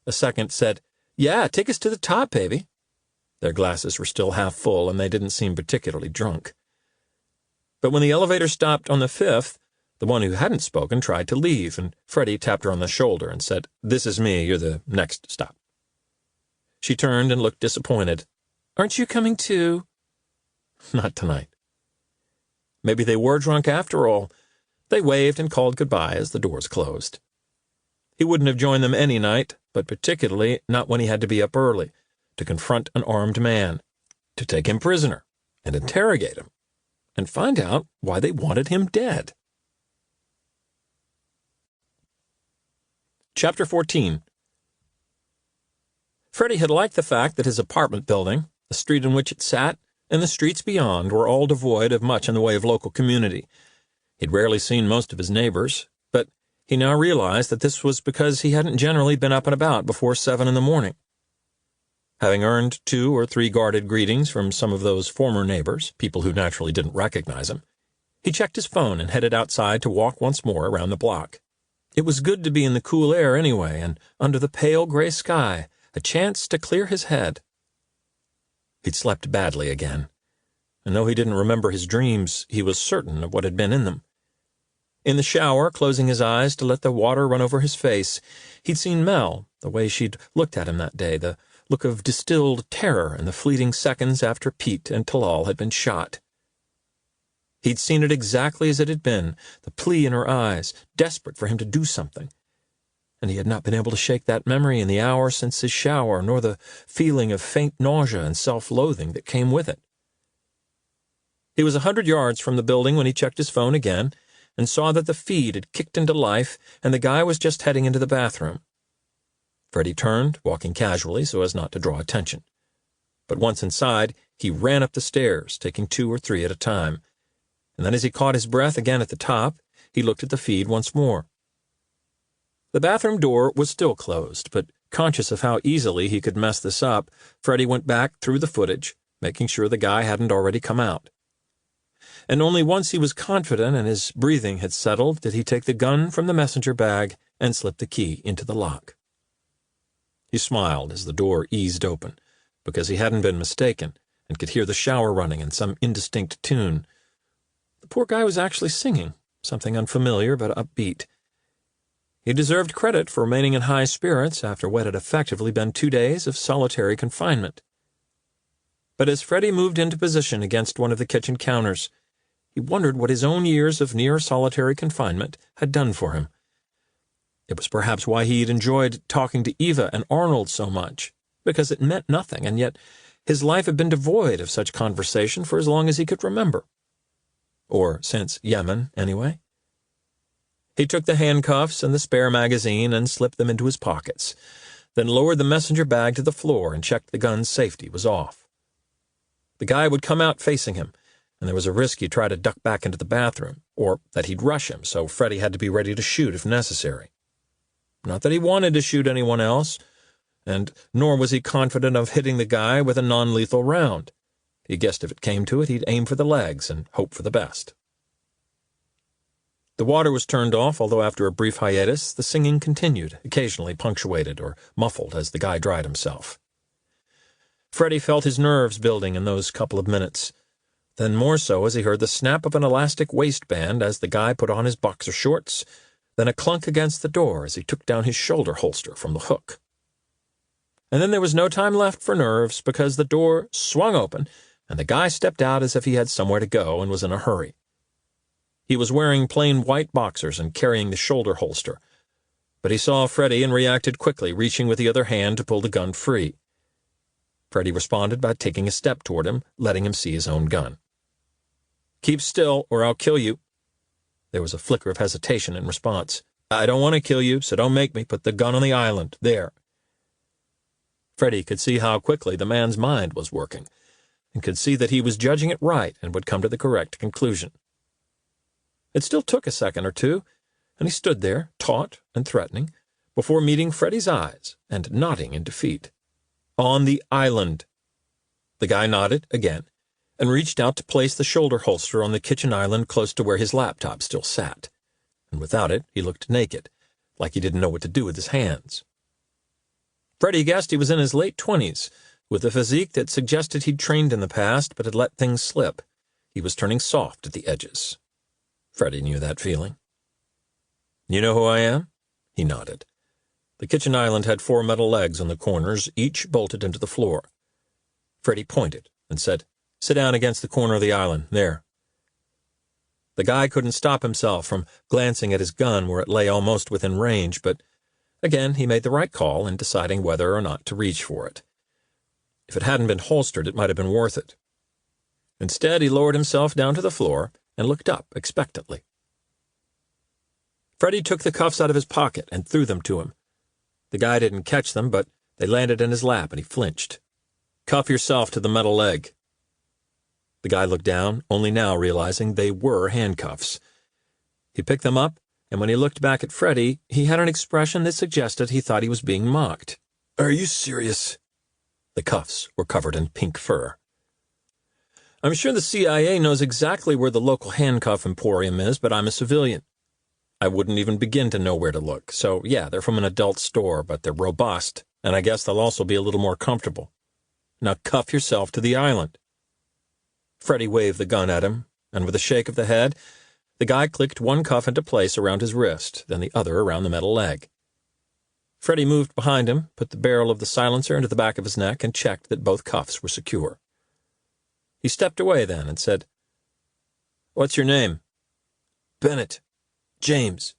A second said, "Yeah, take us to the top, baby." Their glasses were still half full, and they didn't seem particularly drunk. But when the elevator stopped on the 5th, the one who hadn't spoken tried to leave, and Freddie tapped her on the shoulder and said, "This is me. You're the next stop." She turned and looked disappointed. "Aren't you coming too?" Not tonight. Maybe they were drunk after all. They waved and called goodbye as the doors closed. He wouldn't have joined them any night, but particularly not when he had to be up early, to confront an armed man, to take him prisoner, and interrogate him, and find out why they wanted him dead. Chapter 14. Freddie had liked the fact that his apartment building, the street in which it sat, and the streets beyond were all devoid of much in the way of local community. He'd rarely seen most of his neighbors, but he now realized that this was because he hadn't generally been up and about before 7 in the morning. Having earned 2 or 3 guarded greetings from some of those former neighbors, people who naturally didn't recognize him, he checked his phone and headed outside to walk once more around the block. It was good to be in the cool air anyway, and under the pale gray sky, a chance to clear his head. He'd slept badly again, and though he didn't remember his dreams, he was certain of what had been in them. In the shower, closing his eyes to let the water run over his face, he'd seen Mel, the way she'd looked at him that day, the look of distilled terror in the fleeting seconds after Pete and Talal had been shot. He'd seen it exactly as it had been, the plea in her eyes, desperate for him to do something. And he had not been able to shake that memory in the hour since his shower, nor the feeling of faint nausea and self-loathing that came with it. He was 100 yards from the building when he checked his phone again and saw that the feed had kicked into life and the guy was just heading into the bathroom. Freddie turned, walking casually so as not to draw attention. But once inside, he ran up the stairs, taking 2 or 3 at a time. And then as he caught his breath again at the top, he looked at the feed once more. The bathroom door was still closed, but conscious of how easily he could mess this up, Freddie went back through the footage, making sure the guy hadn't already come out. And only once he was confident and his breathing had settled did he take the gun from the messenger bag and slip the key into the lock. He smiled as the door eased open, because he hadn't been mistaken and could hear the shower running in some indistinct tune. The poor guy was actually singing, something unfamiliar but upbeat. He deserved credit for remaining in high spirits after what had effectively been 2 days of solitary confinement. But as Freddie moved into position against one of the kitchen counters, he wondered what his own years of near solitary confinement had done for him. It was perhaps why he had enjoyed talking to Eva and Arnold so much, because it meant nothing, and yet his life had been devoid of such conversation for as long as he could remember. Or since Yemen, anyway. He took the handcuffs and the spare magazine and slipped them into his pockets, then lowered the messenger bag to the floor and checked the gun's safety was off. The guy would come out facing him, and there was a risk he'd try to duck back into the bathroom, or that he'd rush him, so Freddie had to be ready to shoot if necessary. Not that he wanted to shoot anyone else, and nor was he confident of hitting the guy with a non-lethal round. He guessed if it came to it, he'd aim for the legs and hope for the best. The water was turned off, although after a brief hiatus, the singing continued, occasionally punctuated or muffled as the guy dried himself. Freddie felt his nerves building in those couple of minutes, then more so as he heard the snap of an elastic waistband as the guy put on his boxer shorts, then a clunk against the door as he took down his shoulder holster from the hook. And then there was no time left for nerves, because the door swung open, and the guy stepped out as if he had somewhere to go and was in a hurry. He was wearing plain white boxers and carrying the shoulder holster, but he saw Freddie and reacted quickly, reaching with the other hand to pull the gun free. Freddie responded by taking a step toward him, letting him see his own gun. "Keep still, or I'll kill you." There was a flicker of hesitation in response. "I don't want to kill you, so don't make me. Put the gun on the island. There." Freddie could see how quickly the man's mind was working, and could see that he was judging it right and would come to the correct conclusion. It still took a second or two, and he stood there, taut and threatening, before meeting Freddie's eyes and nodding in defeat. "On the island." The guy nodded again, and reached out to place the shoulder holster on the kitchen island close to where his laptop still sat. And without it, he looked naked, like he didn't know what to do with his hands. Freddy guessed he was in his late 20s, with a physique that suggested he'd trained in the past but had let things slip. He was turning soft at the edges. Freddy knew that feeling. "You know who I am?" He nodded. The kitchen island had 4 metal legs on the corners, each bolted into the floor. Freddy pointed and said, "Sit down against the corner of the island, there." The guy couldn't stop himself from glancing at his gun where it lay almost within range, but again he made the right call in deciding whether or not to reach for it. If it hadn't been holstered, it might have been worth it. Instead, he lowered himself down to the floor and looked up expectantly. Freddy took the cuffs out of his pocket and threw them to him. The guy didn't catch them, but they landed in his lap and he flinched. "Cuff yourself to the metal leg." The guy looked down, only now realizing they were handcuffs. He picked them up, and when he looked back at Freddy, he had an expression that suggested he thought he was being mocked. "Are you serious?" The cuffs were covered in pink fur. "I'm sure the CIA knows exactly where the local handcuff emporium is, but I'm a civilian. I wouldn't even begin to know where to look. So, yeah, they're from an adult store, but they're robust, and I guess they'll also be a little more comfortable. Now cuff yourself to the island." Freddy waved the gun at him, and with a shake of the head, the guy clicked one cuff into place around his wrist, then the other around the metal leg. Freddy moved behind him, put the barrel of the silencer into the back of his neck, and checked that both cuffs were secure. He stepped away then and said, "What's your name?" "Bennett. James."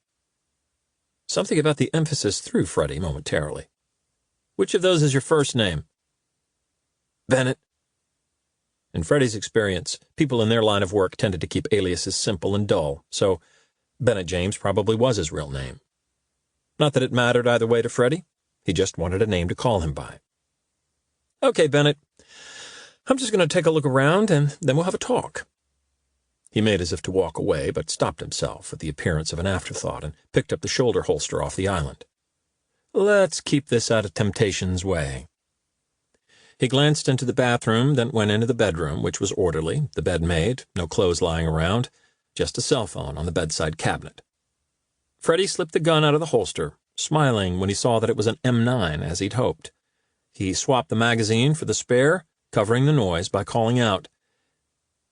Something about the emphasis threw Freddy momentarily. "Which of those is your first name?" "Bennett." In Freddy's experience, people in their line of work tended to keep aliases simple and dull, so Bennett James probably was his real name. Not that it mattered either way to Freddy. He just wanted a name to call him by. "Okay, Bennett. I'm just going to take a look around, and then we'll have a talk." He made as if to walk away, but stopped himself with the appearance of an afterthought and picked up the shoulder holster off the island. "Let's keep this out of temptation's way." He glanced into the bathroom, then went into the bedroom, which was orderly, the bed made, no clothes lying around, just a cell phone on the bedside cabinet. Freddy slipped the gun out of the holster, smiling when he saw that it was an M9, as he'd hoped. He swapped the magazine for the spare, covering the noise by calling out,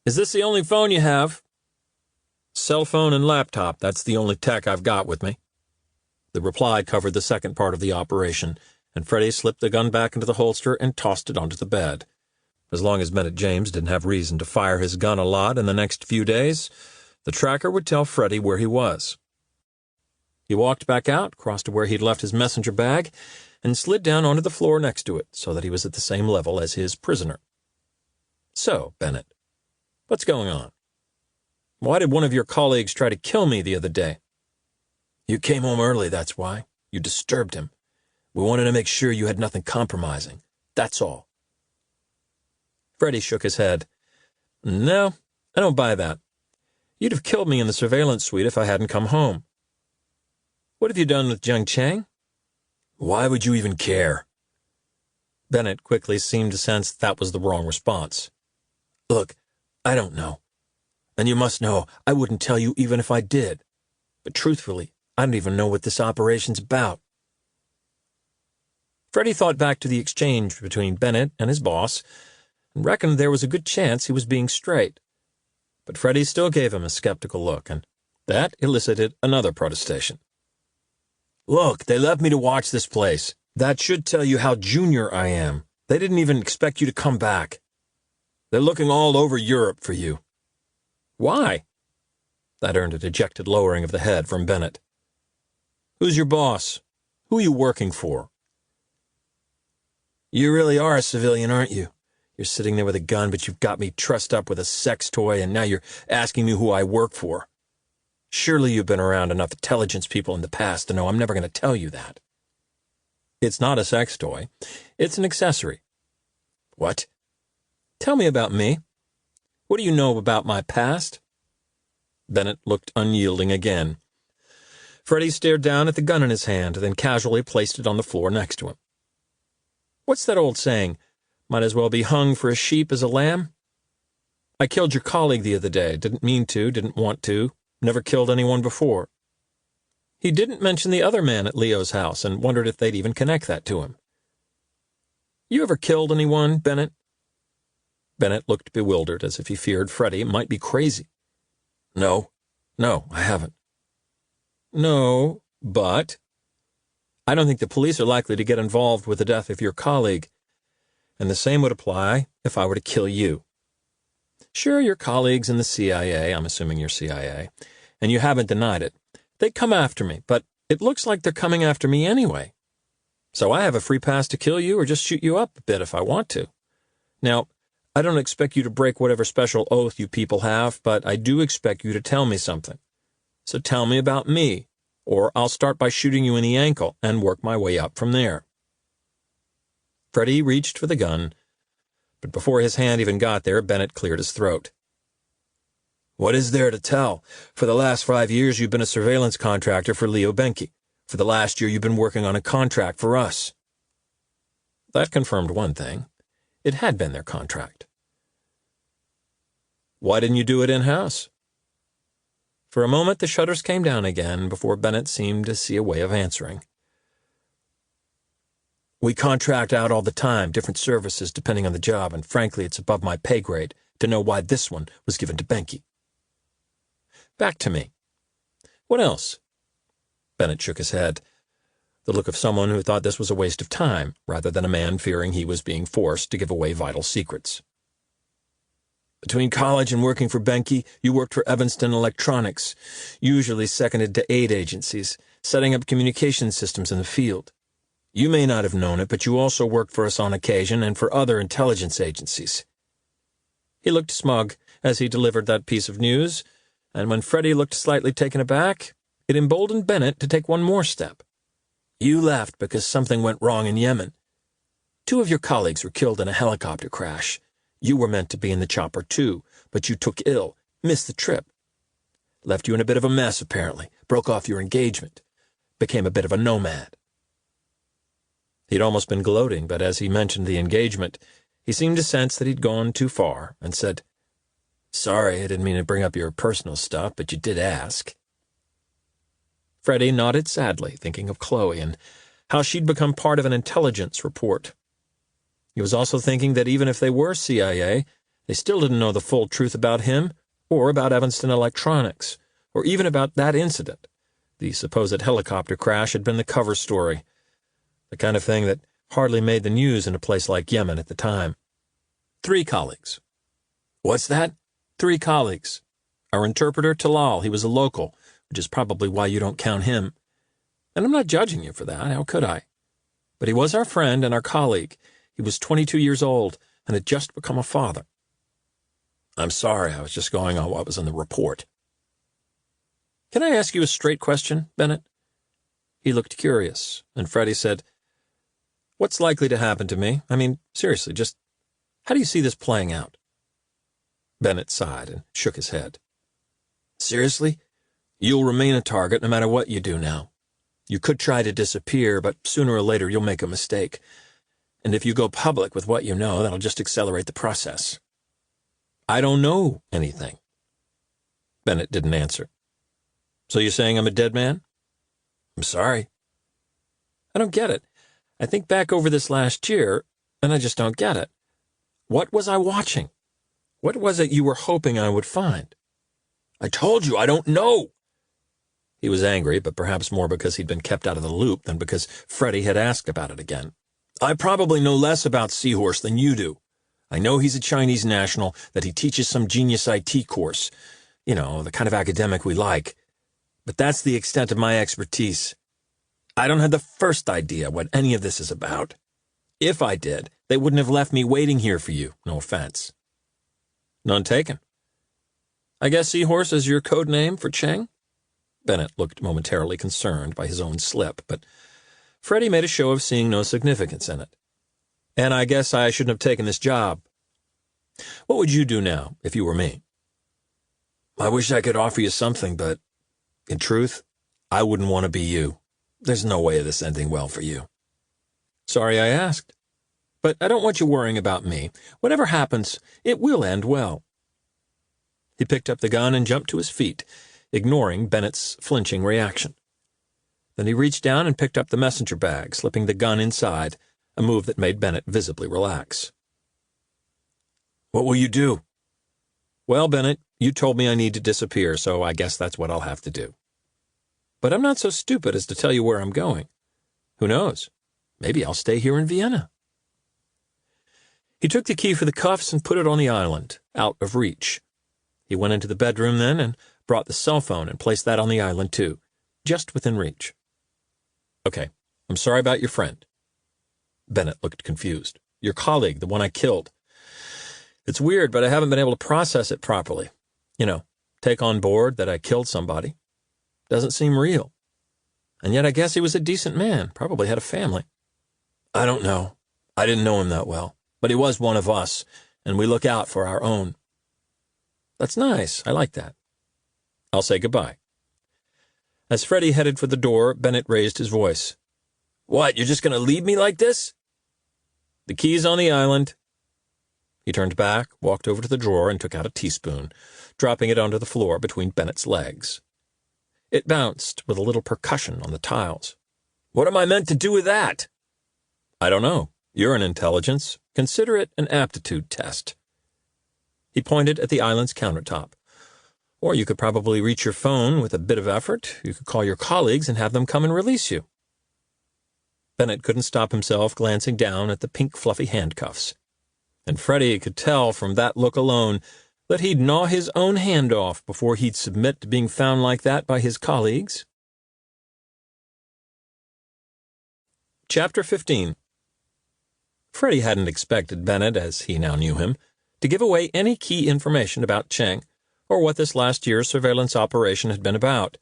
"Is this the only phone you have?" "Cell phone and laptop, that's the only tech I've got with me." The reply covered the second part of the operation, and Freddy slipped the gun back into the holster and tossed it onto the bed. As long as Bennett James didn't have reason to fire his gun a lot in the next few days, the tracker would tell Freddy where he was. He walked back out, crossed to where he'd left his messenger bag, and slid down onto the floor next to it so that he was at the same level as his prisoner. "So, Bennett, what's going on? Why did one of your colleagues try to kill me the other day?" "You came home early, that's why. You disturbed him. We wanted to make sure you had nothing compromising. That's all." Freddy shook his head. "No, I don't buy that. You'd have killed me in the surveillance suite if I hadn't come home." "What have you done with Jiang Chang?" "Why would you even care?" Bennett quickly seemed to sense that was the wrong response. "Look, I don't know. And you must know I wouldn't tell you even if I did. But truthfully, I don't even know what this operation's about." Freddy thought back to the exchange between Bennett and his boss and reckoned there was a good chance he was being straight. But Freddy still gave him a skeptical look, and that elicited another protestation. "Look, they left me to watch this place. That should tell you how junior I am. They didn't even expect you to come back. They're looking all over Europe for you." "Why?" That earned a dejected lowering of the head from Bennett. "Who's your boss? Who are you working for?" "You really are a civilian, aren't you? You're sitting there with a gun, but you've got me trussed up with a sex toy, and now you're asking me who I work for. Surely you've been around enough intelligence people in the past to know I'm never going to tell you that." "It's not a sex toy. It's an accessory." "What?" "Tell me about me. What do you know about my past?" Bennett looked unyielding again. Freddy stared down at the gun in his hand, then casually placed it on the floor next to him. "What's that old saying? Might as well be hung for a sheep as a lamb?" I killed your colleague the other day. Didn't mean to, didn't want to. Never killed anyone before. He didn't mention the other man at Leo's house and wondered if they'd even connect that to him. You ever killed anyone, Bennett? Bennett looked bewildered, as if he feared Freddie might be crazy. No, I haven't. No, but I don't think the police are likely to get involved with the death of your colleague, and the same would apply if I were to kill you. Sure, your colleague's in the CIA, I'm assuming you're CIA, and you haven't denied it. They'd come after me, but it looks like they're coming after me anyway. So I have a free pass to kill you or just shoot you up a bit if I want to. Now, I don't expect you to break whatever special oath you people have, but I do expect you to tell me something. So tell me about me, or I'll start by shooting you in the ankle and work my way up from there. Freddie reached for the gun, but before his hand even got there, Bennett cleared his throat. What is there to tell? For the last 5 years, you've been a surveillance contractor for Leo Benke. For the last year, you've been working on a contract for us. That confirmed one thing. It had been their contract. Why didn't you do it in-house? For a moment, the shutters came down again before Bennett seemed to see a way of answering. We contract out all the time, different services depending on the job, and frankly, it's above my pay grade to know why this one was given to Benke. Back to me. What else? Bennett shook his head, the look of someone who thought this was a waste of time, rather than a man fearing he was being forced to give away vital secrets. Between college and working for Benke, you worked for Evanston Electronics, usually seconded to aid agencies, setting up communication systems in the field. You may not have known it, but you also worked for us on occasion and for other intelligence agencies. He looked smug as he delivered that piece of news, and when Freddie looked slightly taken aback, it emboldened Bennett to take one more step. You left because something went wrong in Yemen. 2 of your colleagues were killed in a helicopter crash. You were meant to be in the chopper too, but you took ill, missed the trip. Left you in a bit of a mess, apparently. Broke off your engagement. Became a bit of a nomad. He'd almost been gloating, but as he mentioned the engagement, he seemed to sense that he'd gone too far and said, Sorry, I didn't mean to bring up your personal stuff, but you did ask. Freddie nodded sadly, thinking of Chloe and how she'd become part of an intelligence report. He was also thinking that even if they were CIA, they still didn't know the full truth about him, or about Evanston Electronics, or even about that incident. The supposed helicopter crash had been the cover story, the kind of thing that hardly made the news in a place like Yemen at the time. 3 colleagues. What's that? 3 colleagues. Our interpreter, Talal, he was a local, which is probably why you don't count him. And I'm not judging you for that, how could I? But he was our friend and our colleague. He was 22 years old and had just become a father. I'm sorry, I was just going on what was in the report. Can I ask you a straight question, Bennett? He looked curious, and Freddie said, What's likely to happen to me? I mean, seriously, just how do you see this playing out? Bennett sighed and shook his head. Seriously? You'll remain a target no matter what you do now. You could try to disappear, but sooner or later you'll make a mistake. And if you go public with what you know, that'll just accelerate the process. I don't know anything. Bennett didn't answer. So you're saying I'm a dead man? I'm sorry. I don't get it. I think back over this last year, and I just don't get it. What was I watching? What was it you were hoping I would find? I told you, I don't know. He was angry, but perhaps more because he'd been kept out of the loop than because Freddie had asked about it again. I probably know less about Seahorse than you do. I know he's a Chinese national, that he teaches some genius IT course. You know, the kind of academic we like. But that's the extent of my expertise. I don't have the first idea what any of this is about. If I did, they wouldn't have left me waiting here for you, no offense. None taken. I guess Seahorse is your code name for Cheng? Bennett looked momentarily concerned by his own slip, but Freddie made a show of seeing no significance in it. And I guess I shouldn't have taken this job. What would you do now, if you were me? I wish I could offer you something, but in truth, I wouldn't want to be you. There's no way of this ending well for you. Sorry I asked. But I don't want you worrying about me. Whatever happens, it will end well. He picked up the gun and jumped to his feet, ignoring Bennett's flinching reaction. Then he reached down and picked up the messenger bag, slipping the gun inside, a move that made Bennett visibly relax. "What will you do?" "Well, Bennett, you told me I need to disappear, so I guess that's what I'll have to do. But I'm not so stupid as to tell you where I'm going. Who knows? Maybe I'll stay here in Vienna." He took the key for the cuffs and put it on the island, out of reach. He went into the bedroom then and brought the cell phone and placed that on the island too, just within reach. "Okay, I'm sorry about your friend." Bennett looked confused. "Your colleague, the one I killed. It's weird, but I haven't been able to process it properly. Take on board that I killed somebody. Doesn't seem real. And yet I guess he was a decent man, probably had a family." "I don't know. I didn't know him that well. But he was one of us, and we look out for our own." "That's nice. I like that. I'll say goodbye." As Freddie headed for the door, Bennett raised his voice. "What, you're just going to leave me like this?" "The key's on the island." He turned back, walked over to the drawer, and took out a teaspoon, dropping it onto the floor between Bennett's legs. It bounced with a little percussion on the tiles. "What am I meant to do with that?" "I don't know. You're an intelligence. Consider it an aptitude test." He pointed at the island's countertop. "Or you could probably reach your phone with a bit of effort. You could call your colleagues and have them come and release you." Bennett couldn't stop himself glancing down at the pink fluffy handcuffs. And Freddie could tell from that look alone that he'd gnaw his own hand off before he'd submit to being found like that by his colleagues. Chapter 15. Freddie hadn't expected Bennett, as he now knew him, to give away any key information about Cheng or what this last year's surveillance operation had been about.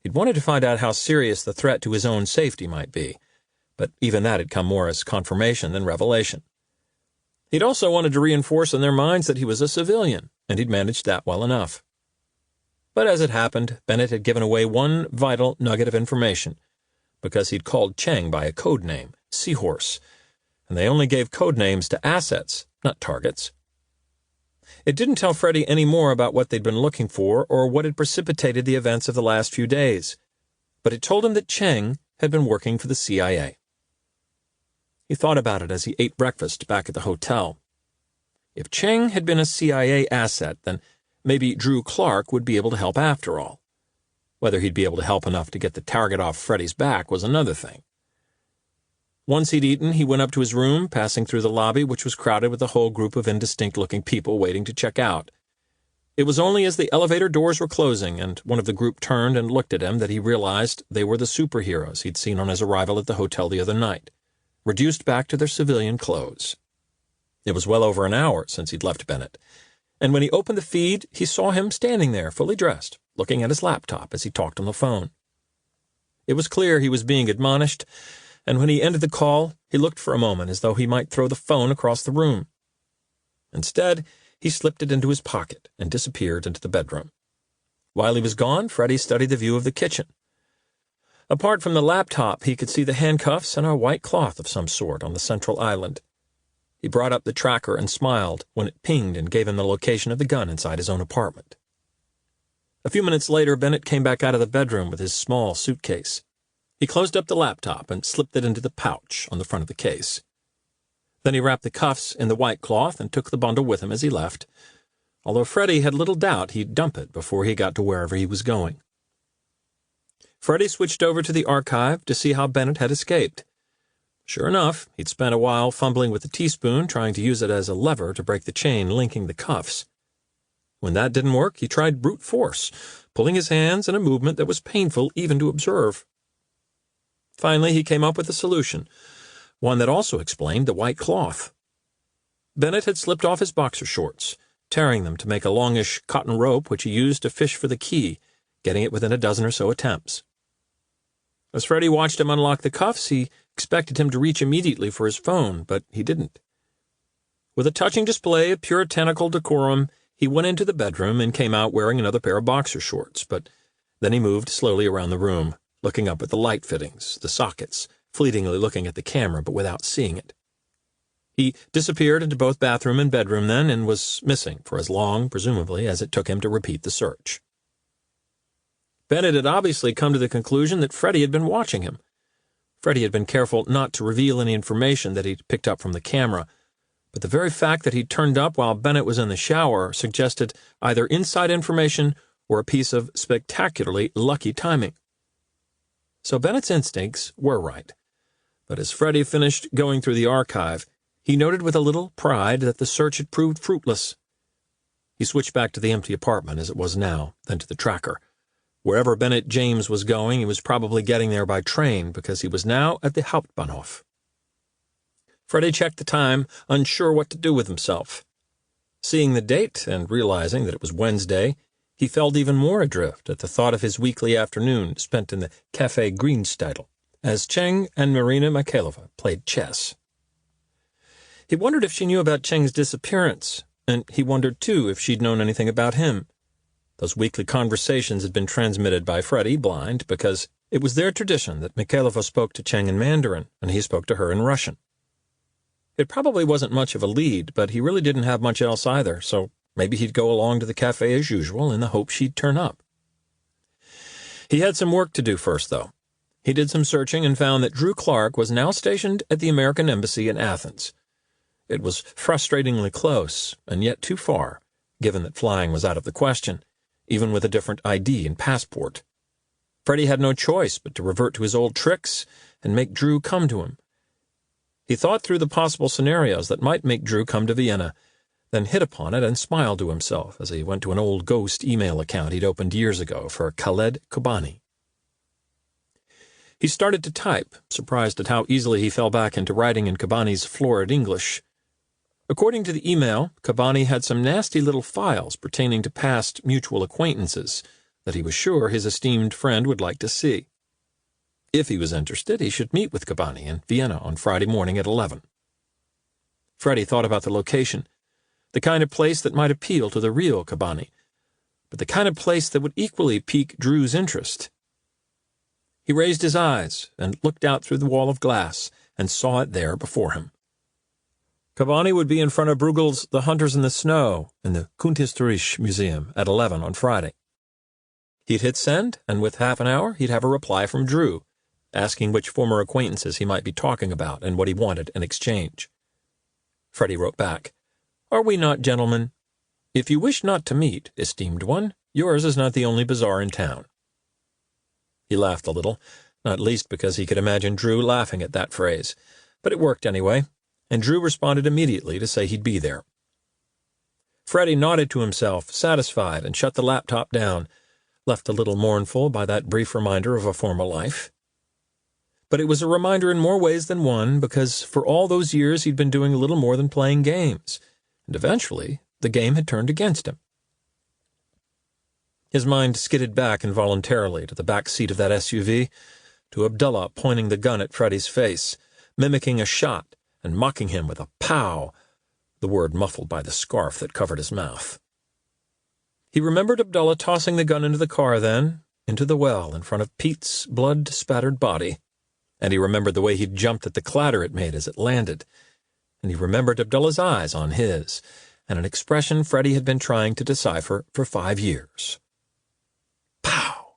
He'd wanted to find out how serious the threat to his own safety might be, but even that had come more as confirmation than revelation. He'd also wanted to reinforce in their minds that he was a civilian, and he'd managed that well enough. But as it happened, Bennett had given away one vital nugget of information, because he'd called Cheng by a code name, Seahorse, and they only gave code names to assets, not targets. It didn't tell Freddie any more about what they'd been looking for or what had precipitated the events of the last few days, but it told him that Cheng had been working for the CIA. He thought about it as he ate breakfast back at the hotel. If Cheng had been a CIA asset, then maybe Drew Clark would be able to help after all. Whether he'd be able to help enough to get the target off Freddie's back was another thing. Once he'd eaten, he went up to his room, passing through the lobby, which was crowded with a whole group of indistinct-looking people waiting to check out. It was only as the elevator doors were closing and one of the group turned and looked at him that he realized they were the superheroes he'd seen on his arrival at the hotel the other night, reduced back to their civilian clothes. It was well over an hour since he'd left Bennett, and when he opened the feed, he saw him standing there, fully dressed, looking at his laptop as he talked on the phone. It was clear he was being admonished, and when he ended the call, he looked for a moment as though he might throw the phone across the room. Instead, he slipped it into his pocket and disappeared into the bedroom. While he was gone, Freddie studied the view of the kitchen. Apart from the laptop, he could see the handcuffs and a white cloth of some sort on the central island. He brought up the tracker and smiled when it pinged and gave him the location of the gun inside his own apartment. A few minutes later, Bennett came back out of the bedroom with his small suitcase. He closed up the laptop and slipped it into the pouch on the front of the case. Then he wrapped the cuffs in the white cloth and took the bundle with him as he left, although Freddie had little doubt he'd dump it before he got to wherever he was going. Freddie switched over to the archive to see how Bennett had escaped. Sure enough, he'd spent a while fumbling with the teaspoon, trying to use it as a lever to break the chain linking the cuffs. When that didn't work, he tried brute force, pulling his hands in a movement that was painful even to observe. Finally, he came up with a solution, one that also explained the white cloth. Bennett had slipped off his boxer shorts, tearing them to make a longish cotton rope which he used to fish for the key, getting it within a dozen or so attempts. As Freddie watched him unlock the cuffs, he expected him to reach immediately for his phone, but he didn't. With a touching display of puritanical decorum, he went into the bedroom and came out wearing another pair of boxer shorts, but then he moved slowly around the room, looking up at the light fittings, the sockets, fleetingly looking at the camera but without seeing it. He disappeared into both bathroom and bedroom then and was missing for as long, presumably, as it took him to repeat the search. Bennett had obviously come to the conclusion that Freddie had been watching him. Freddie had been careful not to reveal any information that he'd picked up from the camera, but the very fact that he'd turned up while Bennett was in the shower suggested either inside information or a piece of spectacularly lucky timing. So Bennett's instincts were right. But as Freddie finished going through the archive, he noted with a little pride that the search had proved fruitless. He switched back to the empty apartment as it was now, then to the tracker. Wherever Bennett James was going, he was probably getting there by train because he was now at the Hauptbahnhof. Freddie checked the time, unsure what to do with himself. Seeing the date and realizing that it was Wednesday, he felt even more adrift at the thought of his weekly afternoon spent in the Café Grünsteitel, as Cheng and Marina Mikhailova played chess. He wondered if she knew about Cheng's disappearance, and he wondered, too, if she'd known anything about him. Those weekly conversations had been transmitted by Freddie blind because it was their tradition that Mikhailova spoke to Cheng in Mandarin, and he spoke to her in Russian. It probably wasn't much of a lead, but he really didn't have much else either, so maybe he'd go along to the cafe as usual in the hope she'd turn up. He had some work to do first, though. He did some searching and found that Drew Clark was now stationed at the American Embassy in Athens. It was frustratingly close, and yet too far, given that flying was out of the question, even with a different ID and passport. Freddie had no choice but to revert to his old tricks and make Drew come to him. He thought through the possible scenarios that might make Drew come to Vienna, then hit upon it and smiled to himself as he went to an old ghost email account he'd opened years ago for Khaled Kobani. He started to type, surprised at how easily he fell back into writing in Kobani's florid English. According to the email, Kobani had some nasty little files pertaining to past mutual acquaintances that he was sure his esteemed friend would like to see. If he was interested, he should meet with Kobani in Vienna on Friday morning at 11. Freddie thought about the location, the kind of place that might appeal to the real Kobani, but the kind of place that would equally pique Drew's interest. He raised his eyes and looked out through the wall of glass and saw it there before him. Kobani would be in front of Bruegel's The Hunters in the Snow in the Kunsthistorische Museum at 11 on Friday. He'd hit send, and with half an hour he'd have a reply from Drew, asking which former acquaintances he might be talking about and what he wanted in exchange. Freddie wrote back, "Are we not gentlemen? If you wish not to meet, esteemed one, yours is not the only bazaar in town." He laughed a little, not least because he could imagine Drew laughing at that phrase, but it worked anyway, and Drew responded immediately to say he'd be there. Freddie nodded to himself, satisfied, and shut the laptop down, left a little mournful by that brief reminder of a former life. But it was a reminder in more ways than one, because for all those years he'd been doing little more than playing games, and eventually the game had turned against him. His mind skidded back involuntarily to the back seat of that SUV, to Abdullah pointing the gun at Freddie's face, mimicking a shot, and mocking him with a pow, the word muffled by the scarf that covered his mouth. He remembered Abdullah tossing the gun into the car then, into the well in front of Pete's blood-spattered body, and he remembered the way he'd jumped at the clatter it made as it landed, and he remembered Abdullah's eyes on his, and an expression Freddie had been trying to decipher for 5 years. Pow!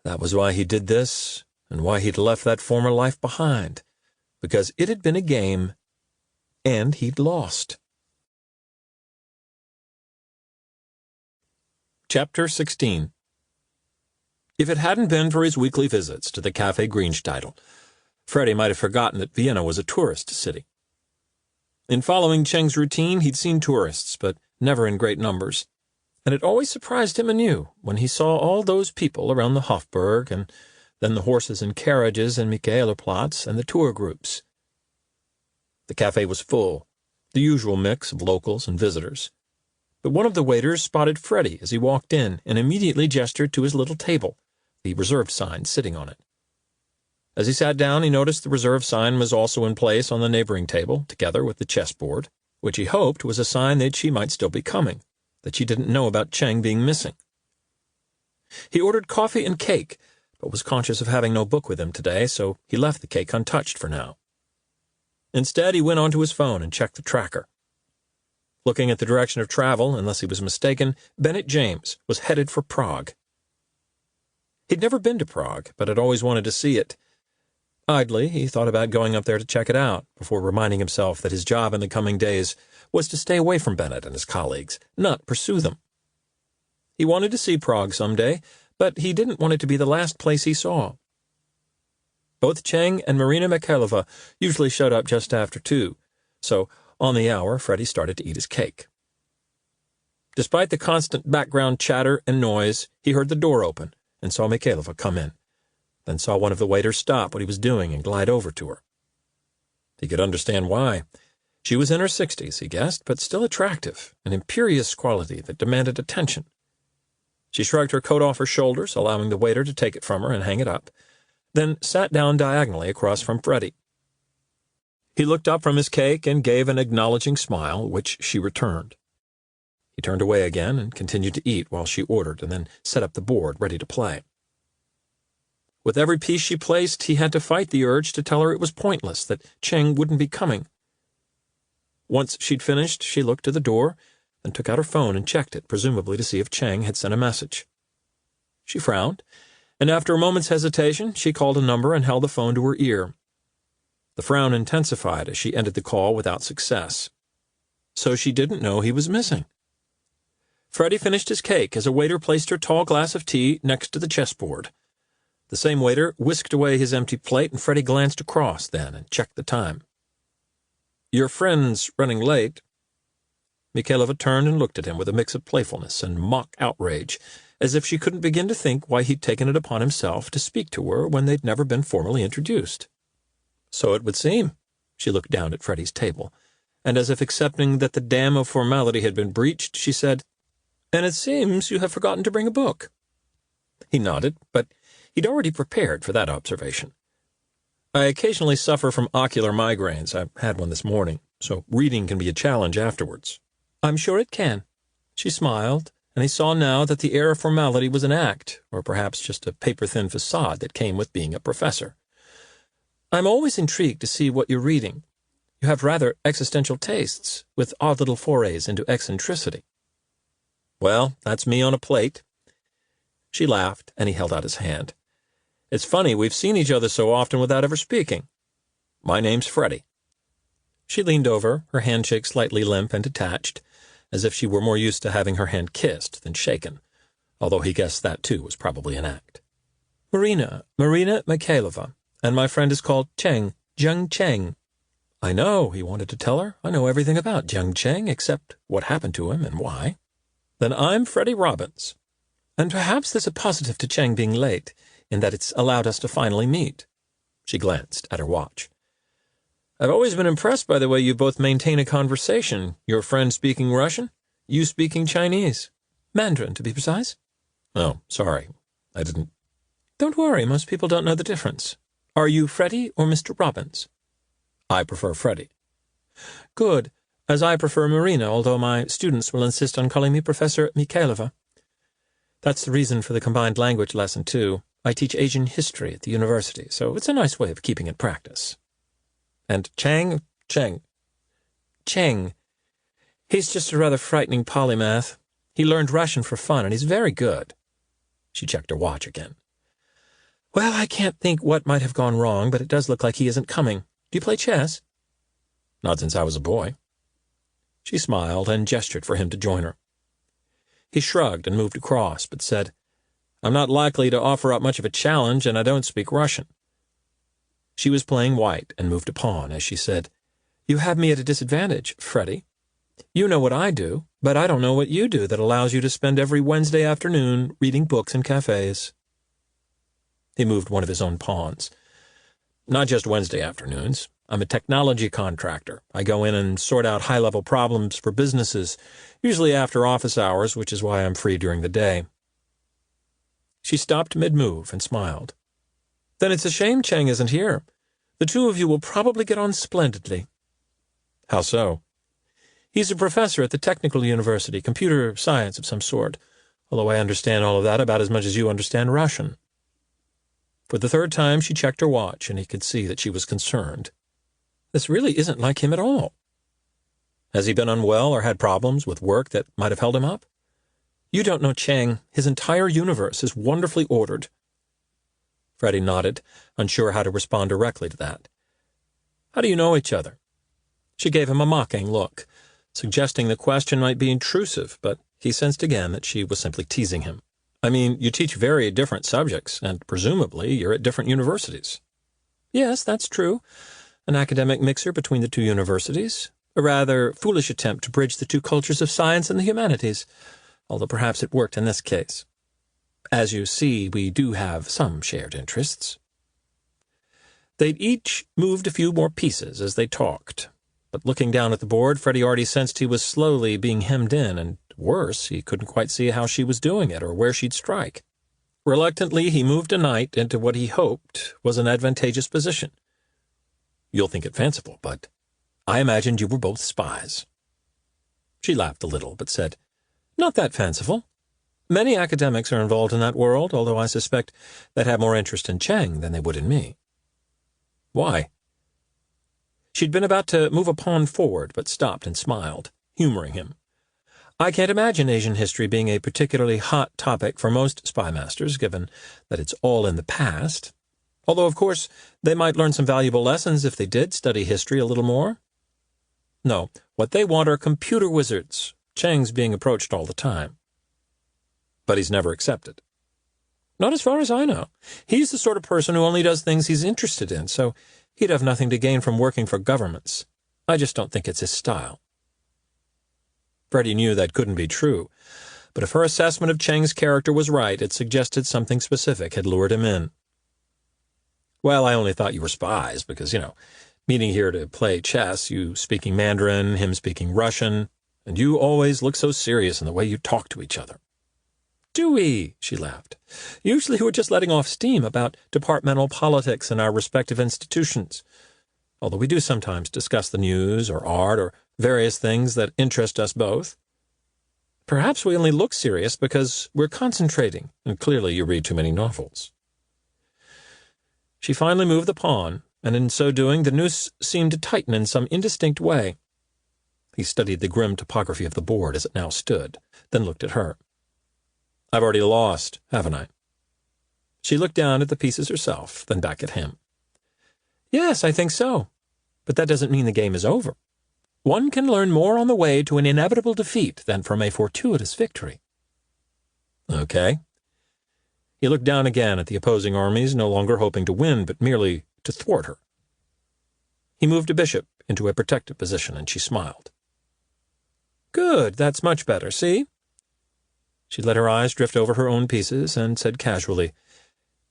That was why he did this, and why he'd left that former life behind, because it had been a game, and he'd lost. Chapter 16. If it hadn't been for his weekly visits to the Café Grünsteitel, Freddie might have forgotten that Vienna was a tourist city. In following Cheng's routine, he'd seen tourists, but never in great numbers, and it always surprised him anew when he saw all those people around the Hofburg, and then the horses and carriages in Michaelerplatz and the tour groups. The cafe was full, the usual mix of locals and visitors. But one of the waiters spotted Freddie as he walked in and immediately gestured to his little table, the reserved sign sitting on it. As he sat down, he noticed the reserved sign was also in place on the neighboring table, together with the chessboard, which he hoped was a sign that she might still be coming, that she didn't know about Cheng being missing. He ordered coffee and cake, but was conscious of having no book with him today, so he left the cake untouched for now. Instead, he went onto his phone and checked the tracker. Looking at the direction of travel, unless he was mistaken, Bennett James was headed for Prague. He'd never been to Prague, but had always wanted to see it. Idly, he thought about going up there to check it out, before reminding himself that his job in the coming days was to stay away from Bennett and his colleagues, not pursue them. He wanted to see Prague someday, but he didn't want it to be the last place he saw. Both Cheng and Marina Mikhailova usually showed up just after 2, so on the hour, Freddie started to eat his cake. Despite the constant background chatter and noise, he heard the door open and saw Mikhailova come in, then saw one of the waiters stop what he was doing and glide over to her. He could understand why. She was in her 60s, he guessed, but still attractive, an imperious quality that demanded attention. She shrugged her coat off her shoulders, allowing the waiter to take it from her and hang it up, then sat down diagonally across from Freddie. He looked up from his cake and gave an acknowledging smile, which she returned. He turned away again and continued to eat while she ordered and then set up the board ready to play. With every piece she placed, he had to fight the urge to tell her it was pointless, that Cheng wouldn't be coming. Once she'd finished, she looked to the door, then took out her phone and checked it, presumably to see if Cheng had sent a message. She frowned, and after a moment's hesitation, she called a number and held the phone to her ear. The frown intensified as she ended the call without success. So she didn't know he was missing. Freddie finished his cake as a waiter placed her tall glass of tea next to the chessboard. The same waiter whisked away his empty plate, and Freddie glanced across then and checked the time. "Your friend's running late." Mikhailova turned and looked at him with a mix of playfulness and mock outrage, as if she couldn't begin to think why he'd taken it upon himself to speak to her when they'd never been formally introduced. "So it would seem." She looked down at Freddie's table, and as if accepting that the dam of formality had been breached, she said, "And it seems you have forgotten to bring a book." He nodded, but he'd already prepared for that observation. "I occasionally suffer from ocular migraines. I had one this morning, so reading can be a challenge afterwards." "I'm sure it can." She smiled, and he saw now that the air of formality was an act, or perhaps just a paper-thin facade that came with being a professor. "I'm always intrigued to see what you're reading. You have rather existential tastes, with odd little forays into eccentricity." "Well, that's me on a plate." She laughed, and he held out his hand. "It's funny, we've seen each other so often without ever speaking. My name's Freddie." She leaned over, her handshake slightly limp and detached, as if she were more used to having her hand kissed than shaken, although he guessed that, too, was probably an act. Marina Mikhailova, and my friend is called Cheng, Jiang Cheng." "I know," he wanted to tell her. "I know everything about Jiang Cheng, except what happened to him and why." "Then I'm Freddie Robbins. And perhaps there's a positive to Cheng being late, in that it's allowed us to finally meet." She glanced at her watch. "I've always been impressed by the way you both maintain a conversation, your friend speaking Russian, you speaking Chinese. Mandarin, to be precise." "Oh, sorry. I didn't—" "Don't worry, most people don't know the difference. Are you Freddie or Mr. Robbins?" "I prefer Freddie." "Good, as I prefer Marina, although my students will insist on calling me Professor Mikhailova. That's the reason for the combined language lesson, too. I teach Asian history at the university, so it's a nice way of keeping in practice." "And Cheng? Cheng. He's just a rather frightening polymath. He learned Russian for fun, and he's very good." She checked her watch again. "Well, I can't think what might have gone wrong, but it does look like he isn't coming. Do you play chess?" "Not since I was a boy." She smiled and gestured for him to join her. He shrugged and moved across, but said, "I'm not likely to offer up much of a challenge, and I don't speak Russian." She was playing white and moved a pawn as she said, "You have me at a disadvantage, Freddie. You know what I do, but I don't know what you do that allows you to spend every Wednesday afternoon reading books in cafes." He moved one of his own pawns. "Not just Wednesday afternoons. I'm a technology contractor. I go in and sort out high-level problems for businesses, usually after office hours, which is why I'm free during the day." She stopped mid-move and smiled. "Then it's a shame Cheng isn't here. The two of you will probably get on splendidly." "How so?" "He's a professor at the technical university, computer science of some sort, although I understand all of that about as much as you understand Russian." For the third time she checked her watch, and he could see that she was concerned. This really isn't like him at all. Has he been unwell or had problems with work that might have held him up? You don't know Chang. His entire universe is wonderfully ordered. Freddie nodded, unsure how to respond directly to that. How do you know each other? She gave him a mocking look, suggesting the question might be intrusive, but he sensed again that she was simply teasing him. I mean, you teach very different subjects, and presumably you're at different universities. Yes, that's true. An academic mixer between the two universities. A rather foolish attempt to bridge the two cultures of science and the humanities, although perhaps it worked in this case. As you see, we do have some shared interests. They'd each moved a few more pieces as they talked, but looking down at the board, Freddie already sensed he was slowly being hemmed in, and worse, he couldn't quite see how she was doing it or where she'd strike. Reluctantly, he moved a knight into what he hoped was an advantageous position. You'll think it fanciful, but I imagined you were both spies. She laughed a little, but said, Not that fanciful. Many academics are involved in that world, although I suspect they'd have more interest in Chang than they would in me. Why? She'd been about to move a pawn forward, but stopped and smiled, humoring him. I can't imagine Asian history being a particularly hot topic for most spy masters, given that it's all in the past. Although, of course, they might learn some valuable lessons if they did study history a little more. No, what they want are computer wizards. Chang's being approached all the time. But he's never accepted. Not as far as I know. He's the sort of person who only does things he's interested in, so he'd have nothing to gain from working for governments. I just don't think it's his style. Freddie knew that couldn't be true, but if her assessment of Chang's character was right, it suggested something specific had lured him in. Well, I only thought you were spies because, meeting here to play chess, you speaking Mandarin, him speaking Russian, and you always look so serious in the way you talk to each other. Do we? She laughed. Usually we're just letting off steam about departmental politics in our respective institutions, although we do sometimes discuss the news or art or various things that interest us both. Perhaps we only look serious because we're concentrating, and clearly you read too many novels. She finally moved the pawn, and in so doing the noose seemed to tighten in some indistinct way. He studied the grim topography of the board as it now stood, then looked at her. I've already lost, haven't I? She looked down at the pieces herself, then back at him. Yes, I think so. But that doesn't mean the game is over. One can learn more on the way to an inevitable defeat than from a fortuitous victory. Okay. He looked down again at the opposing armies, no longer hoping to win, but merely to thwart her. He moved a bishop into a protective position, and she smiled. Good, that's much better, see? She let her eyes drift over her own pieces and said casually,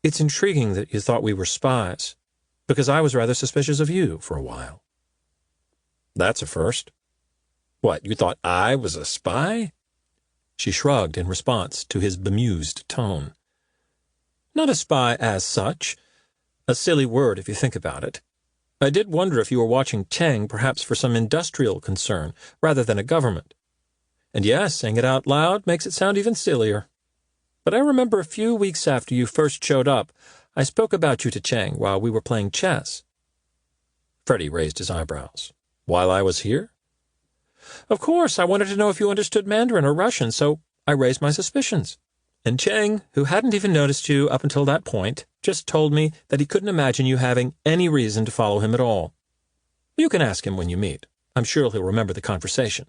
It's intriguing that you thought we were spies, because I was rather suspicious of you for a while. That's a first. What, you thought I was a spy? She shrugged in response to his bemused tone. Not a spy as such. A silly word if you think about it. I did wonder if you were watching Chang perhaps for some industrial concern rather than a government. And yes, saying it out loud makes it sound even sillier. But I remember a few weeks after you first showed up, I spoke about you to Chang while we were playing chess. Freddie raised his eyebrows. While I was here? Of course, I wanted to know if you understood Mandarin or Russian, so I raised my suspicions. And Chang, who hadn't even noticed you up until that point, just told me that he couldn't imagine you having any reason to follow him at all. You can ask him when you meet. I'm sure he'll remember the conversation.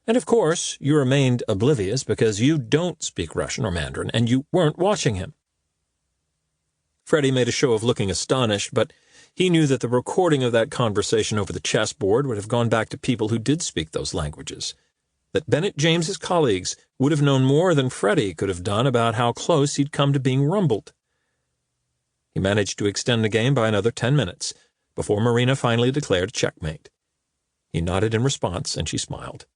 And of course, you remained oblivious because you don't speak Russian or Mandarin, and you weren't watching him. Freddie made a show of looking astonished, but he knew that the recording of that conversation over the chessboard would have gone back to people who did speak those languages, that Bennett James's colleagues would have known more than Freddie could have done about how close he'd come to being rumbled. He managed to extend the game by another 10 minutes, before Marina finally declared checkmate. He nodded in response, and she smiled.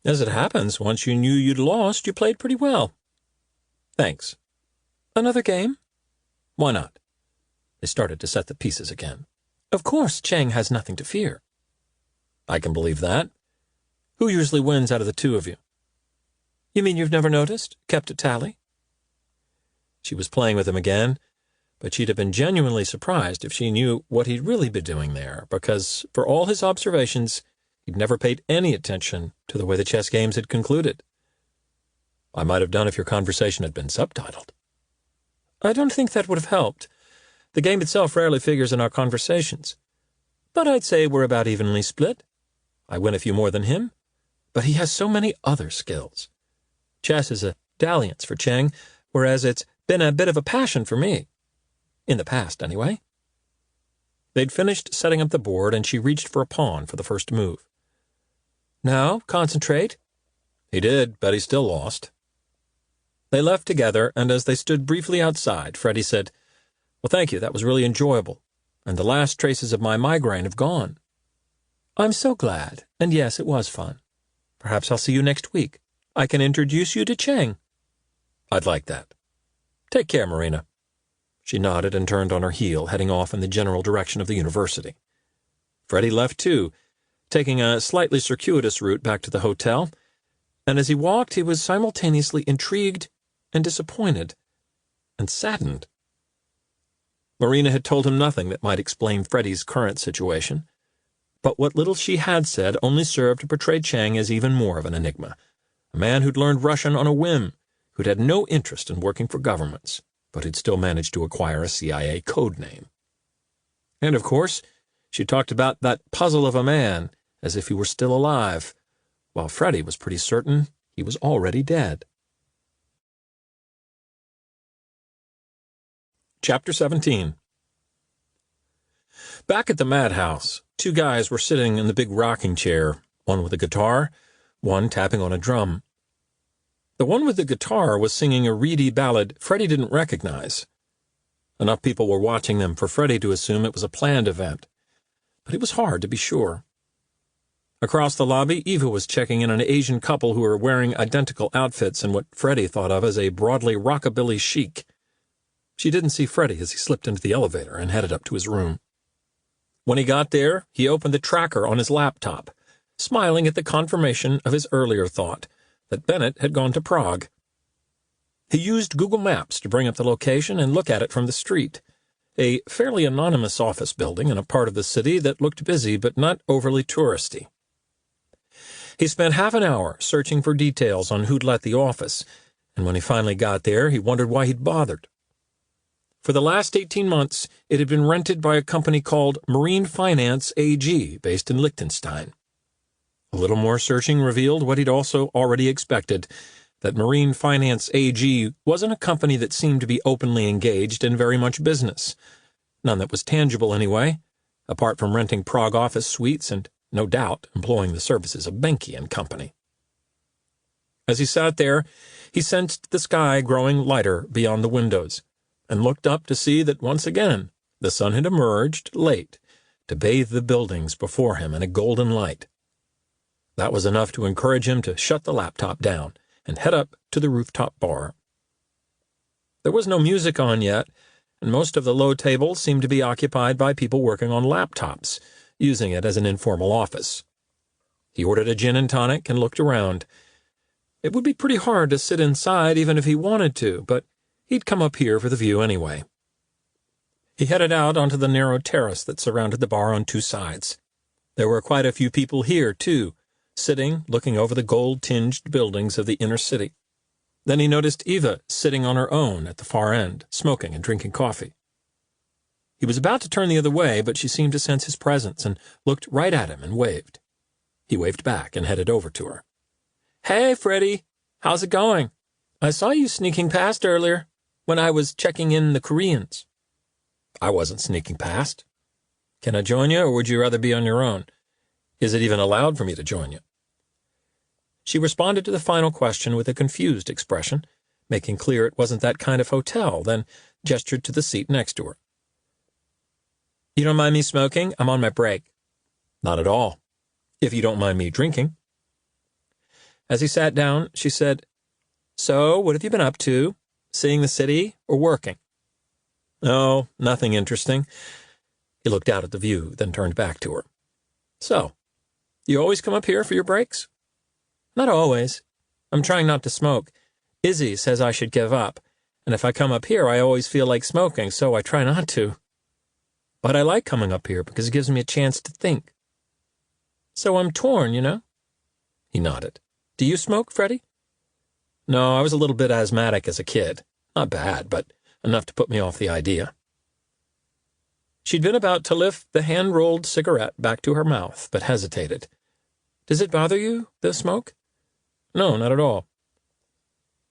As it happens, once you knew you'd lost, you played pretty well. Thanks. Another game? Why not? They started to set the pieces again. Of course, Chang has nothing to fear. I can believe that. Who usually wins out of the two of you? You mean you've never noticed? Kept a tally? She was playing with him again, but she'd have been genuinely surprised if she knew what he'd really be doing there, because, for all his observations, he'd never paid any attention to the way the chess games had concluded. "I might have done if your conversation had been subtitled." "I don't think that would have helped. The game itself rarely figures in our conversations. But I'd say we're about evenly split. I win a few more than him, but he has so many other skills. Chess is a dalliance for Cheng, whereas it's been a bit of a passion for me. In the past, anyway." They'd finished setting up the board, and she reached for a pawn for the first move. "Now, concentrate." He did, but he still lost. They left together, and as they stood briefly outside, Freddie said, "Well, thank you, that was really enjoyable, and the last traces of my migraine have gone." "I'm so glad, and yes, it was fun. Perhaps I'll see you next week. I can introduce you to Cheng." "I'd like that. Take care, Marina." She nodded and turned on her heel, heading off in the general direction of the university. Freddie left too, taking a slightly circuitous route back to the hotel, and as he walked he was simultaneously intrigued and disappointed and saddened. Marina had told him nothing that might explain Freddie's current situation, but what little she had said only served to portray Cheng as even more of an enigma, a man who'd learned Russian on a whim, who'd had no interest in working for governments, but who'd still managed to acquire a CIA code name. And, of course, she talked about that puzzle of a man as if he were still alive, while Freddie was pretty certain he was already dead. Chapter 17. Back at the madhouse, two guys were sitting in the big rocking chair, one with a guitar, one tapping on a drum. The one with the guitar was singing a reedy ballad Freddie didn't recognize. Enough people were watching them for Freddie to assume it was a planned event, but it was hard to be sure. Across the lobby, Eva was checking in on an Asian couple who were wearing identical outfits in what Freddie thought of as a broadly rockabilly chic. She didn't see Freddie as he slipped into the elevator and headed up to his room. When he got there, he opened the tracker on his laptop, smiling at the confirmation of his earlier thought, that Bennett had gone to Prague. He used Google Maps to bring up the location and look at it from the street, a fairly anonymous office building in a part of the city that looked busy but not overly touristy. He spent half an hour searching for details on who'd let the office, and when he finally got there, he wondered why he'd bothered. For the last 18 months, it had been rented by a company called Marine Finance AG, based in Liechtenstein. A little more searching revealed what he'd also already expected, that Marine Finance AG wasn't a company that seemed to be openly engaged in very much business. None that was tangible, anyway, apart from renting Prague office suites and, no doubt, employing the services of Benke and Company. As he sat there, he sensed the sky growing lighter beyond the windows, and looked up to see that once again the sun had emerged, late, to bathe the buildings before him in a golden light. That was enough to encourage him to shut the laptop down and head up to the rooftop bar. There was no music on yet, and most of the low tables seemed to be occupied by people working on laptops, using it as an informal office. He ordered a gin and tonic and looked around. It would be pretty hard to sit inside even if he wanted to, but he'd come up here for the view anyway. He headed out onto the narrow terrace that surrounded the bar on two sides. There were quite a few people here, too, sitting, looking over the gold-tinged buildings of the inner city. Then he noticed Eva sitting on her own at the far end, smoking and drinking coffee. He was about to turn the other way, but she seemed to sense his presence and looked right at him and waved. He waved back and headed over to her. "Hey, Freddie, how's it going? I saw you sneaking past earlier when I was checking in the Koreans." "I wasn't sneaking past. Can I join you, or would you rather be on your own? Is it even allowed for me to join you?" She responded to the final question with a confused expression, making clear it wasn't that kind of hotel, then gestured to the seat next to her. "You don't mind me smoking? I'm on my break." "Not at all, if you don't mind me drinking." As he sat down, she said, "So, what have you been up to? Seeing the city or working?" "Oh, nothing interesting." He looked out at the view, then turned back to her. "So, you always come up here for your breaks?" "Not always. I'm trying not to smoke. Izzy says I should give up, and if I come up here I always feel like smoking, so I try not to. But I like coming up here because it gives me a chance to think. So I'm torn, you know?" He nodded. "Do you smoke, Freddie?" "No, I was a little bit asthmatic as a kid. Not bad, but enough to put me off the idea." She'd been about to lift the hand-rolled cigarette back to her mouth, but hesitated. "Does it bother you, the smoke?" "No, not at all."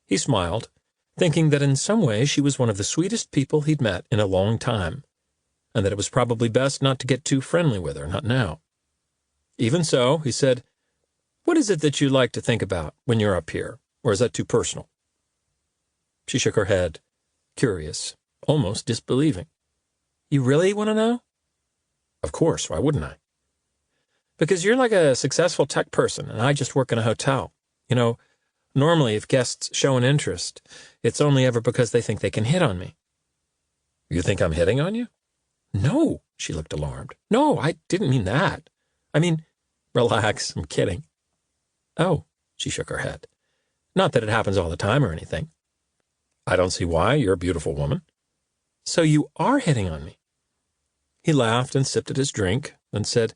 He smiled, thinking that in some way she was one of the sweetest people he'd met in a long time, and that it was probably best not to get too friendly with her, not now. Even so, he said, "What is it that you like to think about when you're up here, or is that too personal?" She shook her head, curious, almost disbelieving. "You really want to know?" "Of course, why wouldn't I?" "Because you're like a successful tech person, and I just work in a hotel. You know, normally if guests show an interest, it's only ever because they think they can hit on me." "You think I'm hitting on you?" "No," she looked alarmed. "No, I didn't mean that. I mean—" "Relax, I'm kidding." "Oh," she shook her head. "Not that it happens all the time or anything." "I don't see why. You're a beautiful woman." "So you are hitting on me?" He laughed and sipped at his drink, then said,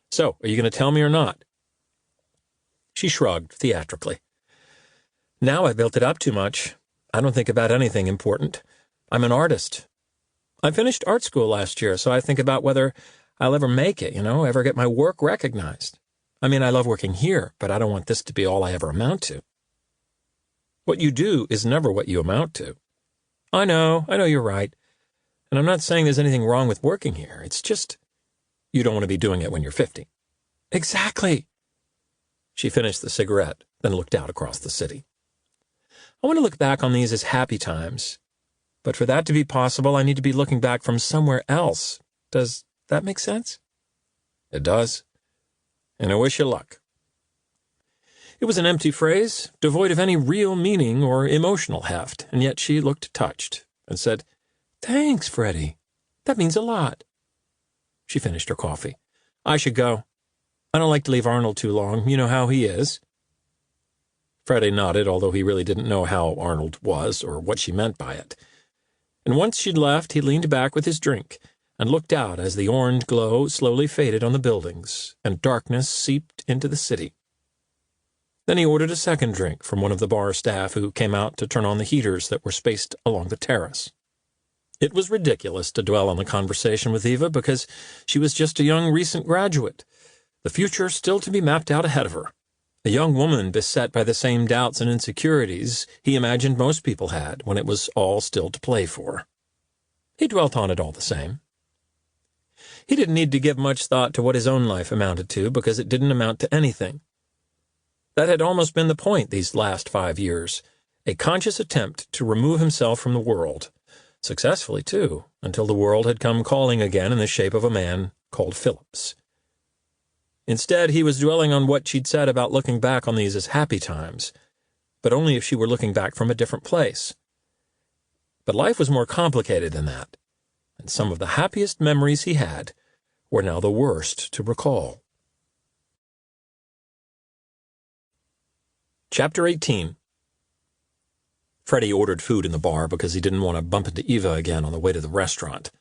"So, are you going to tell me or not?" She shrugged theatrically. "Now I built it up too much. I don't think about anything important. I'm an artist. I finished art school last year, so I think about whether I'll ever make it, ever get my work recognized. I mean, I love working here, but I don't want this to be all I ever amount to." "What you do is never what you amount to." I know you're right. And I'm not saying there's anything wrong with working here. It's just, you don't want to be doing it when you're 50. Exactly. She finished the cigarette, then looked out across the city. I want to look back on these as happy times. But for that to be possible, I need to be looking back from somewhere else. Does that make sense? It does. And I wish you luck. It was an empty phrase, devoid of any real meaning or emotional heft, and yet she looked touched and said, "Thanks, Freddie. That means a lot." She finished her coffee. "I should go. I don't like to leave Arnold too long. You know how he is." Freddie nodded, although he really didn't know how Arnold was or what she meant by it. And once she'd left, he leaned back with his drink and looked out as the orange glow slowly faded on the buildings and darkness seeped into the city. Then he ordered a second drink from one of the bar staff who came out to turn on the heaters that were spaced along the terrace. It was ridiculous to dwell on the conversation with Eva because she was just a young recent graduate, the future still to be mapped out ahead of her, a young woman beset by the same doubts and insecurities he imagined most people had when it was all still to play for. He dwelt on it all the same. He didn't need to give much thought to what his own life amounted to because it didn't amount to anything. That had almost been the point these last 5 years, a conscious attempt to remove himself from the world, successfully, too, until the world had come calling again in the shape of a man called Phillips. Instead, he was dwelling on what she'd said about looking back on these as happy times, but only if she were looking back from a different place. But life was more complicated than that, and some of the happiest memories he had were now the worst to recall. Chapter 18. Freddie ordered food in the bar because he didn't want to bump into Eva again on the way to the restaurant.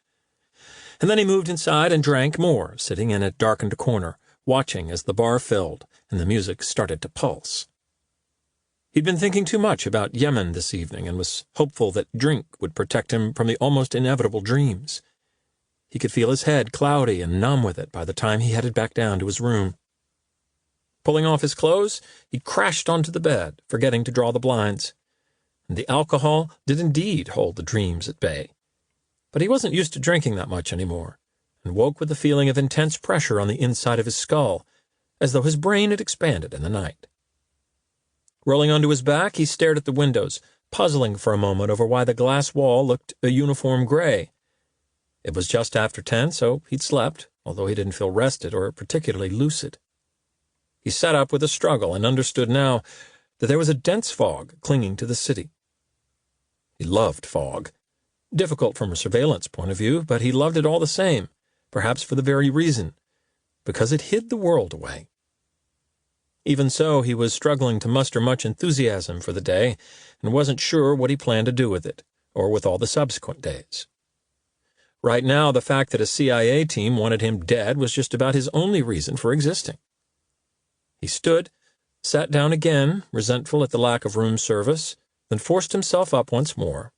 And then he moved inside and drank more, sitting in a darkened corner, watching as the bar filled and the music started to pulse. He'd been thinking too much about Yemen this evening and was hopeful that drink would protect him from the almost inevitable dreams. He could feel his head cloudy and numb with it by the time he headed back down to his room. Pulling off his clothes, he crashed onto the bed, forgetting to draw the blinds. And the alcohol did indeed hold the dreams at bay. But he wasn't used to drinking that much anymore, and woke with a feeling of intense pressure on the inside of his skull, as though his brain had expanded in the night. Rolling onto his back, he stared at the windows, puzzling for a moment over why the glass wall looked a uniform gray. It was just after 10, so he'd slept, although he didn't feel rested or particularly lucid. He sat up with a struggle and understood now that there was a dense fog clinging to the city. He loved fog. Difficult from a surveillance point of view, but he loved it all the same, perhaps for the very reason, because it hid the world away. Even so, he was struggling to muster much enthusiasm for the day and wasn't sure what he planned to do with it, or with all the subsequent days. Right now, the fact that a CIA team wanted him dead was just about his only reason for existing. He stood, sat down again, resentful at the lack of room service, then forced himself up once more.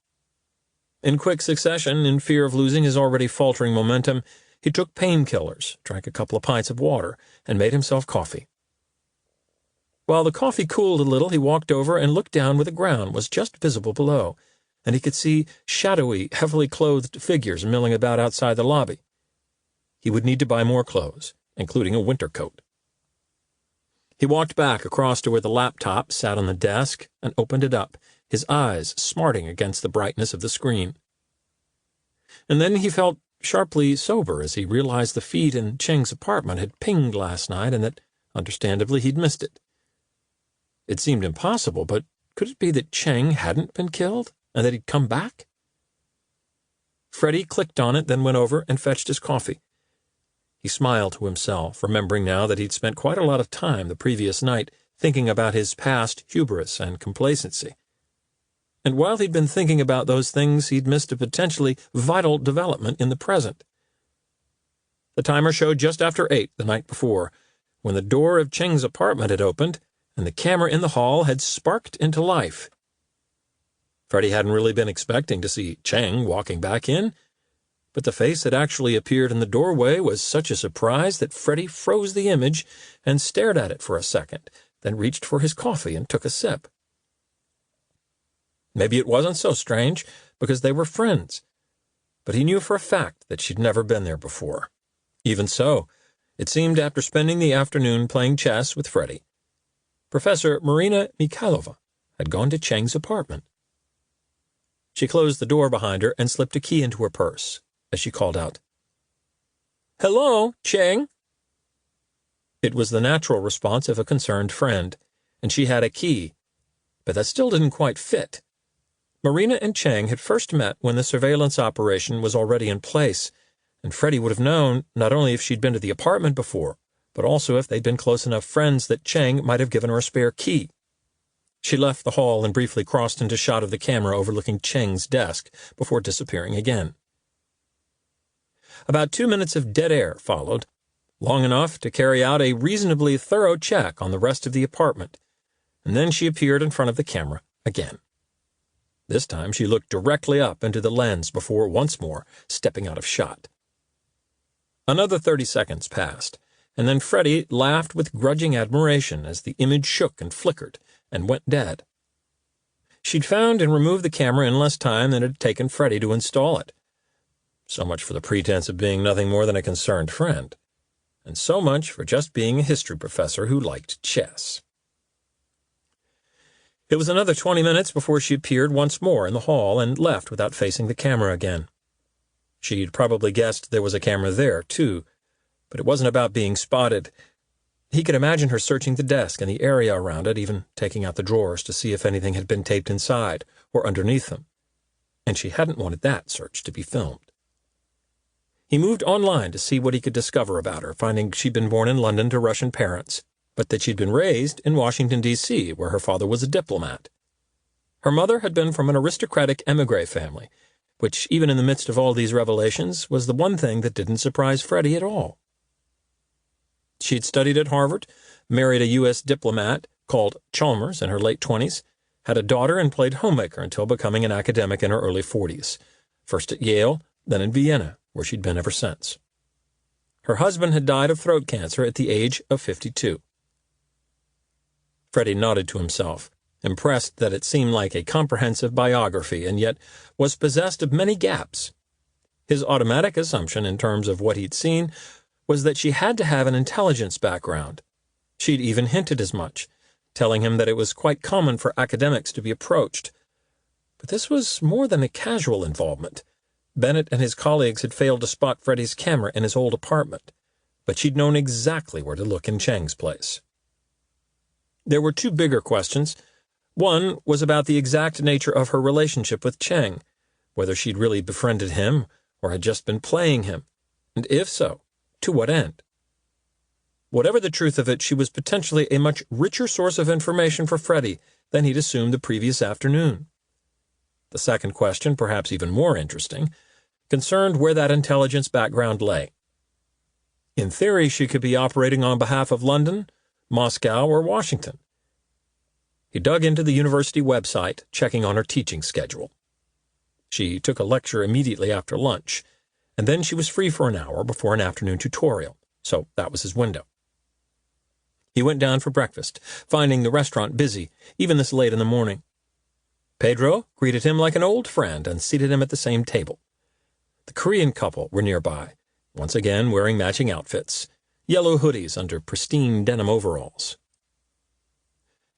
In quick succession, in fear of losing his already faltering momentum, he took painkillers, drank a couple of pints of water, and made himself coffee. While the coffee cooled a little, he walked over and looked down where the ground was just visible below, and he could see shadowy, heavily clothed figures milling about outside the lobby. He would need to buy more clothes, including a winter coat. He walked back across to where the laptop sat on the desk and opened it up, his eyes smarting against the brightness of the screen. And then he felt sharply sober as he realized the feed in Cheng's apartment had pinged last night and that, understandably, he'd missed it. It seemed impossible, but could it be that Cheng hadn't been killed and that he'd come back? Freddie clicked on it, then went over and fetched his coffee. He smiled to himself, remembering now that he'd spent quite a lot of time the previous night thinking about his past hubris and complacency. And while he'd been thinking about those things, he'd missed a potentially vital development in the present. The timer showed just after 8 the night before, when the door of Cheng's apartment had opened and the camera in the hall had sparked into life. Freddie hadn't really been expecting to see Cheng walking back in, but the face that actually appeared in the doorway was such a surprise that Freddie froze the image and stared at it for a second, then reached for his coffee and took a sip. Maybe it wasn't so strange, because they were friends, but he knew for a fact that she'd never been there before. Even so, it seemed after spending the afternoon playing chess with Freddie, Professor Marina Mikhailova had gone to Cheng's apartment. She closed the door behind her and slipped a key into her purse as she called out, "Hello, Cheng." It was the natural response of a concerned friend, and she had a key, but that still didn't quite fit. Marina and Cheng had first met when the surveillance operation was already in place, and Freddie would have known not only if she'd been to the apartment before, but also if they'd been close enough friends that Cheng might have given her a spare key. She left the hall and briefly crossed into shot of the camera overlooking Cheng's desk before disappearing again. About 2 minutes of dead air followed, long enough to carry out a reasonably thorough check on the rest of the apartment, and then she appeared in front of the camera again. This time she looked directly up into the lens before once more stepping out of shot. Another 30 seconds passed, and then Freddie laughed with grudging admiration as the image shook and flickered and went dead. She'd found and removed the camera in less time than it had taken Freddie to install it. So much for the pretense of being nothing more than a concerned friend, and so much for just being a history professor who liked chess. It was another 20 minutes before she appeared once more in the hall and left without facing the camera again. She'd probably guessed there was a camera there, too, but it wasn't about being spotted. He could imagine her searching the desk and the area around it, even taking out the drawers to see if anything had been taped inside or underneath them, and she hadn't wanted that search to be filmed. He moved online to see what he could discover about her, finding she'd been born in London to Russian parents, but that she'd been raised in Washington, D.C., where her father was a diplomat. Her mother had been from an aristocratic émigré family, which, even in the midst of all these revelations, was the one thing that didn't surprise Freddie at all. She'd studied at Harvard, married a U.S. diplomat called Chalmers in her late 20s, had a daughter, and played homemaker until becoming an academic in her early 40s, first at Yale, then in Vienna, where she'd been ever since. Her husband had died of throat cancer at the age of 52. Freddie nodded to himself, impressed that it seemed like a comprehensive biography and yet was possessed of many gaps. His automatic assumption in terms of what he'd seen was that she had to have an intelligence background. She'd even hinted as much, telling him that it was quite common for academics to be approached. But this was more than a casual involvement. Bennett and his colleagues had failed to spot Freddie's camera in his old apartment, but she'd known exactly where to look in Cheng's place. There were 2 bigger questions. One was about the exact nature of her relationship with Cheng, whether she'd really befriended him or had just been playing him, and if so, to what end? Whatever the truth of it, she was potentially a much richer source of information for Freddie than he'd assumed the previous afternoon. The second question, perhaps even more interesting, concerned where that intelligence background lay. In theory, she could be operating on behalf of London, Moscow, or Washington. He dug into the university website, checking on her teaching schedule. She took a lecture immediately after lunch, and then she was free for an hour before an afternoon tutorial, so that was his window. He went down for breakfast, finding the restaurant busy, even this late in the morning. Pedro greeted him like an old friend and seated him at the same table. The Korean couple were nearby, once again wearing matching outfits, yellow hoodies under pristine denim overalls.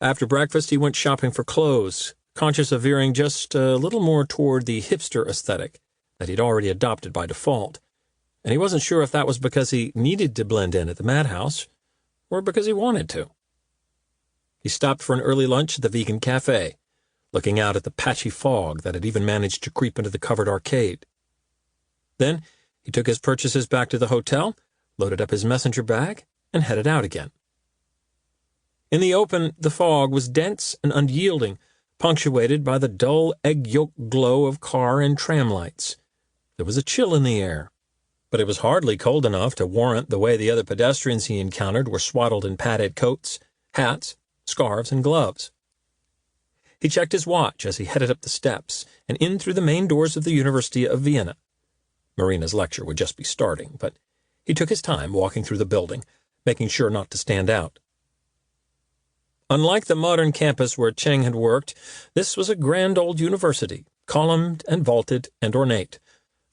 After breakfast, he went shopping for clothes, conscious of veering just a little more toward the hipster aesthetic that he'd already adopted by default, and he wasn't sure if that was because he needed to blend in at the madhouse or because he wanted to. He stopped for an early lunch at the vegan cafe, looking out at the patchy fog that had even managed to creep into the covered arcade. Then he took his purchases back to the hotel, loaded up his messenger bag, and headed out again. In the open, the fog was dense and unyielding, punctuated by the dull egg yolk glow of car and tram lights. There was a chill in the air, but it was hardly cold enough to warrant the way the other pedestrians he encountered were swaddled in padded coats, hats, scarves, and gloves. He checked his watch as he headed up the steps and in through the main doors of the University of Vienna. Marina's lecture would just be starting, but he took his time walking through the building, making sure not to stand out. Unlike the modern campus where Cheng had worked, this was a grand old university, columned and vaulted and ornate.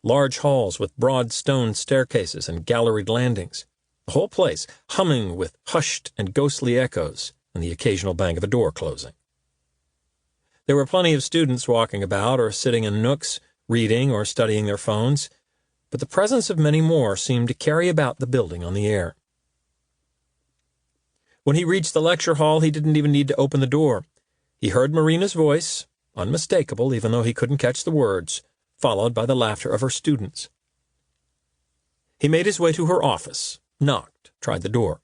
Large halls with broad stone staircases and galleried landings. The whole place humming with hushed and ghostly echoes and the occasional bang of a door closing. There were plenty of students walking about or sitting in nooks, reading or studying their phones, but the presence of many more seemed to carry about the building on the air. When he reached the lecture hall, he didn't even need to open the door. He heard Marina's voice, unmistakable even though he couldn't catch the words, followed by the laughter of her students. He made his way to her office, knocked, tried the door.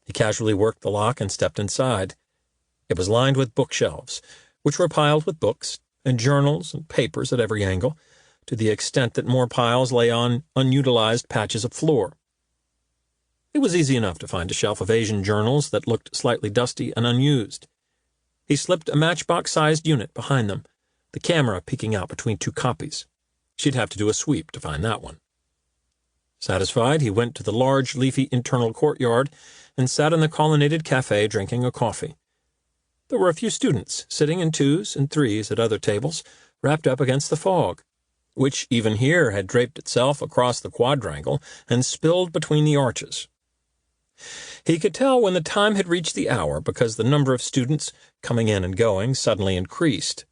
He casually worked the lock and stepped inside. It was lined with bookshelves, which were piled with books and journals and papers at every angle, to the extent that more piles lay on unutilized patches of floor. It was easy enough to find a shelf of Asian journals that looked slightly dusty and unused. He slipped a matchbox-sized unit behind them, the camera peeking out between two copies. She'd have to do a sweep to find that one. Satisfied, he went to the large, leafy internal courtyard and sat in the colonnaded cafe drinking a coffee. There were a few students sitting in twos and threes at other tables, wrapped up against the fog, which even here had draped itself across the quadrangle and spilled between the arches. He could tell when the time had reached the hour because the number of students coming in and going suddenly increased.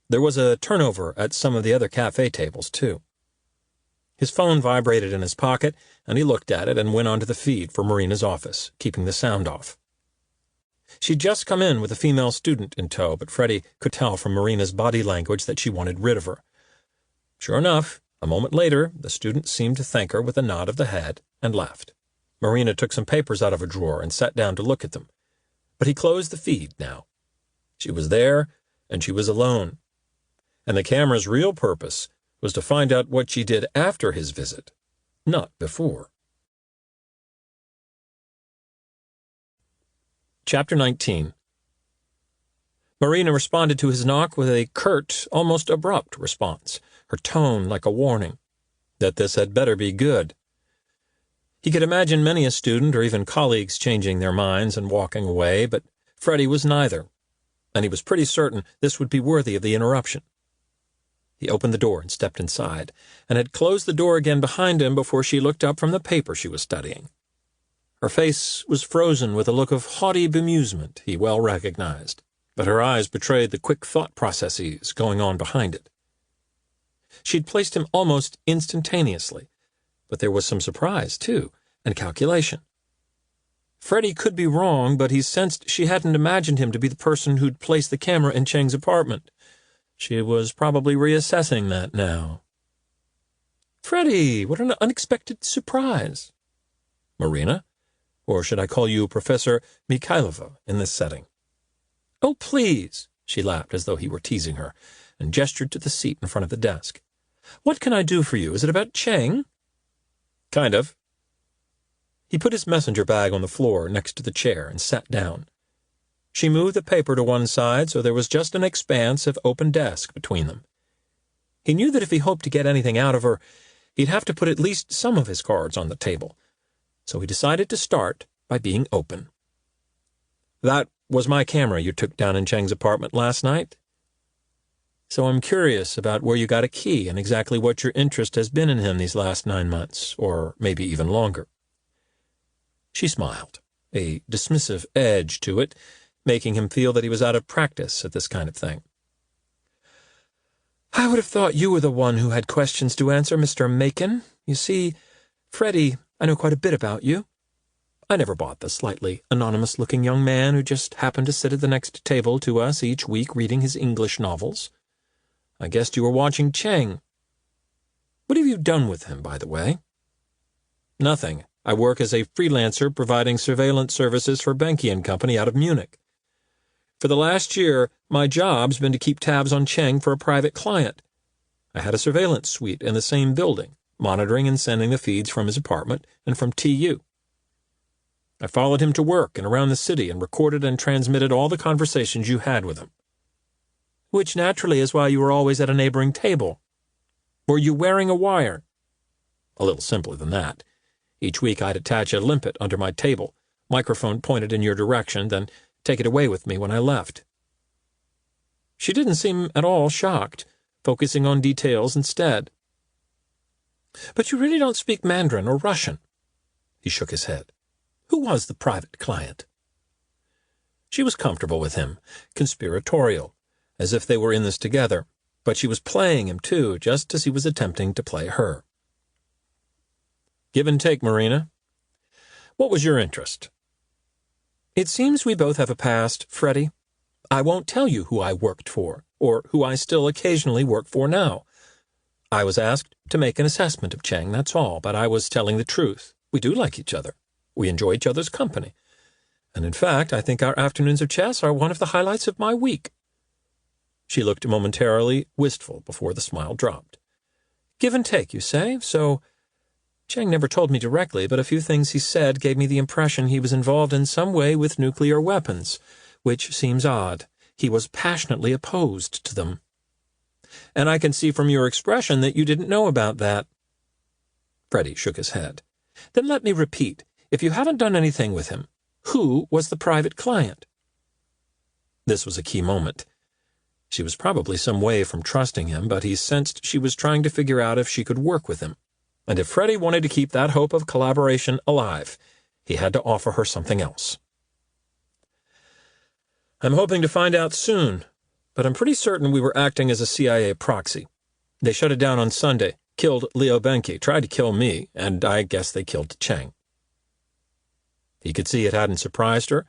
There was a turnover at some of the other cafe tables, too. His phone vibrated in his pocket, and he looked at it and went onto the feed for Marina's office, keeping the sound off. She'd just come in with a female student in tow, but Freddie could tell from Marina's body language that she wanted rid of her. Sure enough, a moment later, the student seemed to thank her with a nod of the head and left. Marina took some papers out of a drawer and sat down to look at them. But he closed the feed now. She was there, and she was alone. And the camera's real purpose was to find out what she did after his visit, not before. Chapter 19. Marina responded to his knock with a curt, almost abrupt response, her tone like a warning that this had better be good. He could imagine many a student or even colleagues changing their minds and walking away, but Freddie was neither, and he was pretty certain this would be worthy of the interruption. He opened the door and stepped inside, and had closed the door again behind him before she looked up from the paper she was studying. Her face was frozen with a look of haughty bemusement he well recognized, but her eyes betrayed the quick thought processes going on behind it. She'd placed him almost instantaneously, but there was some surprise, too, and calculation. Freddie could be wrong, but he sensed she hadn't imagined him to be the person who'd placed the camera in Cheng's apartment. She was probably reassessing that now. "Freddie, what an unexpected surprise." "Marina? Or should I call you Professor Mikhailova in this setting?" "Oh, please," she laughed as though he were teasing her, and gestured to the seat in front of the desk. "What can I do for you? Is it about Cheng?" "Kind of." He put his messenger bag on the floor next to the chair and sat down. She moved the paper to one side so there was just an expanse of open desk between them. He knew that if he hoped to get anything out of her, he'd have to put at least some of his cards on the table, so he decided to start by being open. "That was my camera you took down in Cheng's apartment last night. So I'm curious about where you got a key and exactly what your interest has been in him these last 9 months, or maybe even longer." She smiled, a dismissive edge to it, making him feel that he was out of practice at this kind of thing. "I would have thought you were the one who had questions to answer, Mr. Macon. You see, Freddie, I know quite a bit about you. I never bought the slightly anonymous-looking young man who just happened to sit at the next table to us each week reading his English novels. I guessed you were watching Cheng. What have you done with him, by the way?" "Nothing. I work as a freelancer providing surveillance services for Benke & Company out of Munich. For the last year, my job's been to keep tabs on Cheng for a private client. I had a surveillance suite in the same building, monitoring and sending the feeds from his apartment and from TU. I followed him to work and around the city and recorded and transmitted all the conversations you had with him." "Which naturally is why you were always at a neighboring table. Were you wearing a wire?" "A little simpler than that. Each week I'd attach a limpet under my table, microphone pointed in your direction, then take it away with me when I left." She didn't seem at all shocked, focusing on details instead. "But you really don't speak Mandarin or Russian?" He shook his head. "Who was the private client?" She was comfortable with him, conspiratorial, as if they were in this together, but she was playing him, too, just as he was attempting to play her. "Give and take, Marina. What was your interest?" "It seems we both have a past, Freddie. I won't tell you who I worked for, or who I still occasionally work for now. I was asked to make an assessment of Cheng, that's all, but I was telling the truth. We do like each other. We enjoy each other's company. And in fact, I think our afternoons of chess are one of the highlights of my week." She looked momentarily wistful before the smile dropped. "Give and take, you say? So Cheng never told me directly, but a few things he said gave me the impression he was involved in some way with nuclear weapons, which seems odd. He was passionately opposed to them. And I can see from your expression that you didn't know about that." Freddie shook his head. "Then let me repeat. If you haven't done anything with him, who was the private client?" This was a key moment. She was probably some way from trusting him, but he sensed she was trying to figure out if she could work with him. And if Freddie wanted to keep that hope of collaboration alive, he had to offer her something else. "I'm hoping to find out soon, but I'm pretty certain we were acting as a CIA proxy. They shut it down on Sunday, killed Leo Benke, tried to kill me, and I guess they killed Cheng." He could see it hadn't surprised her,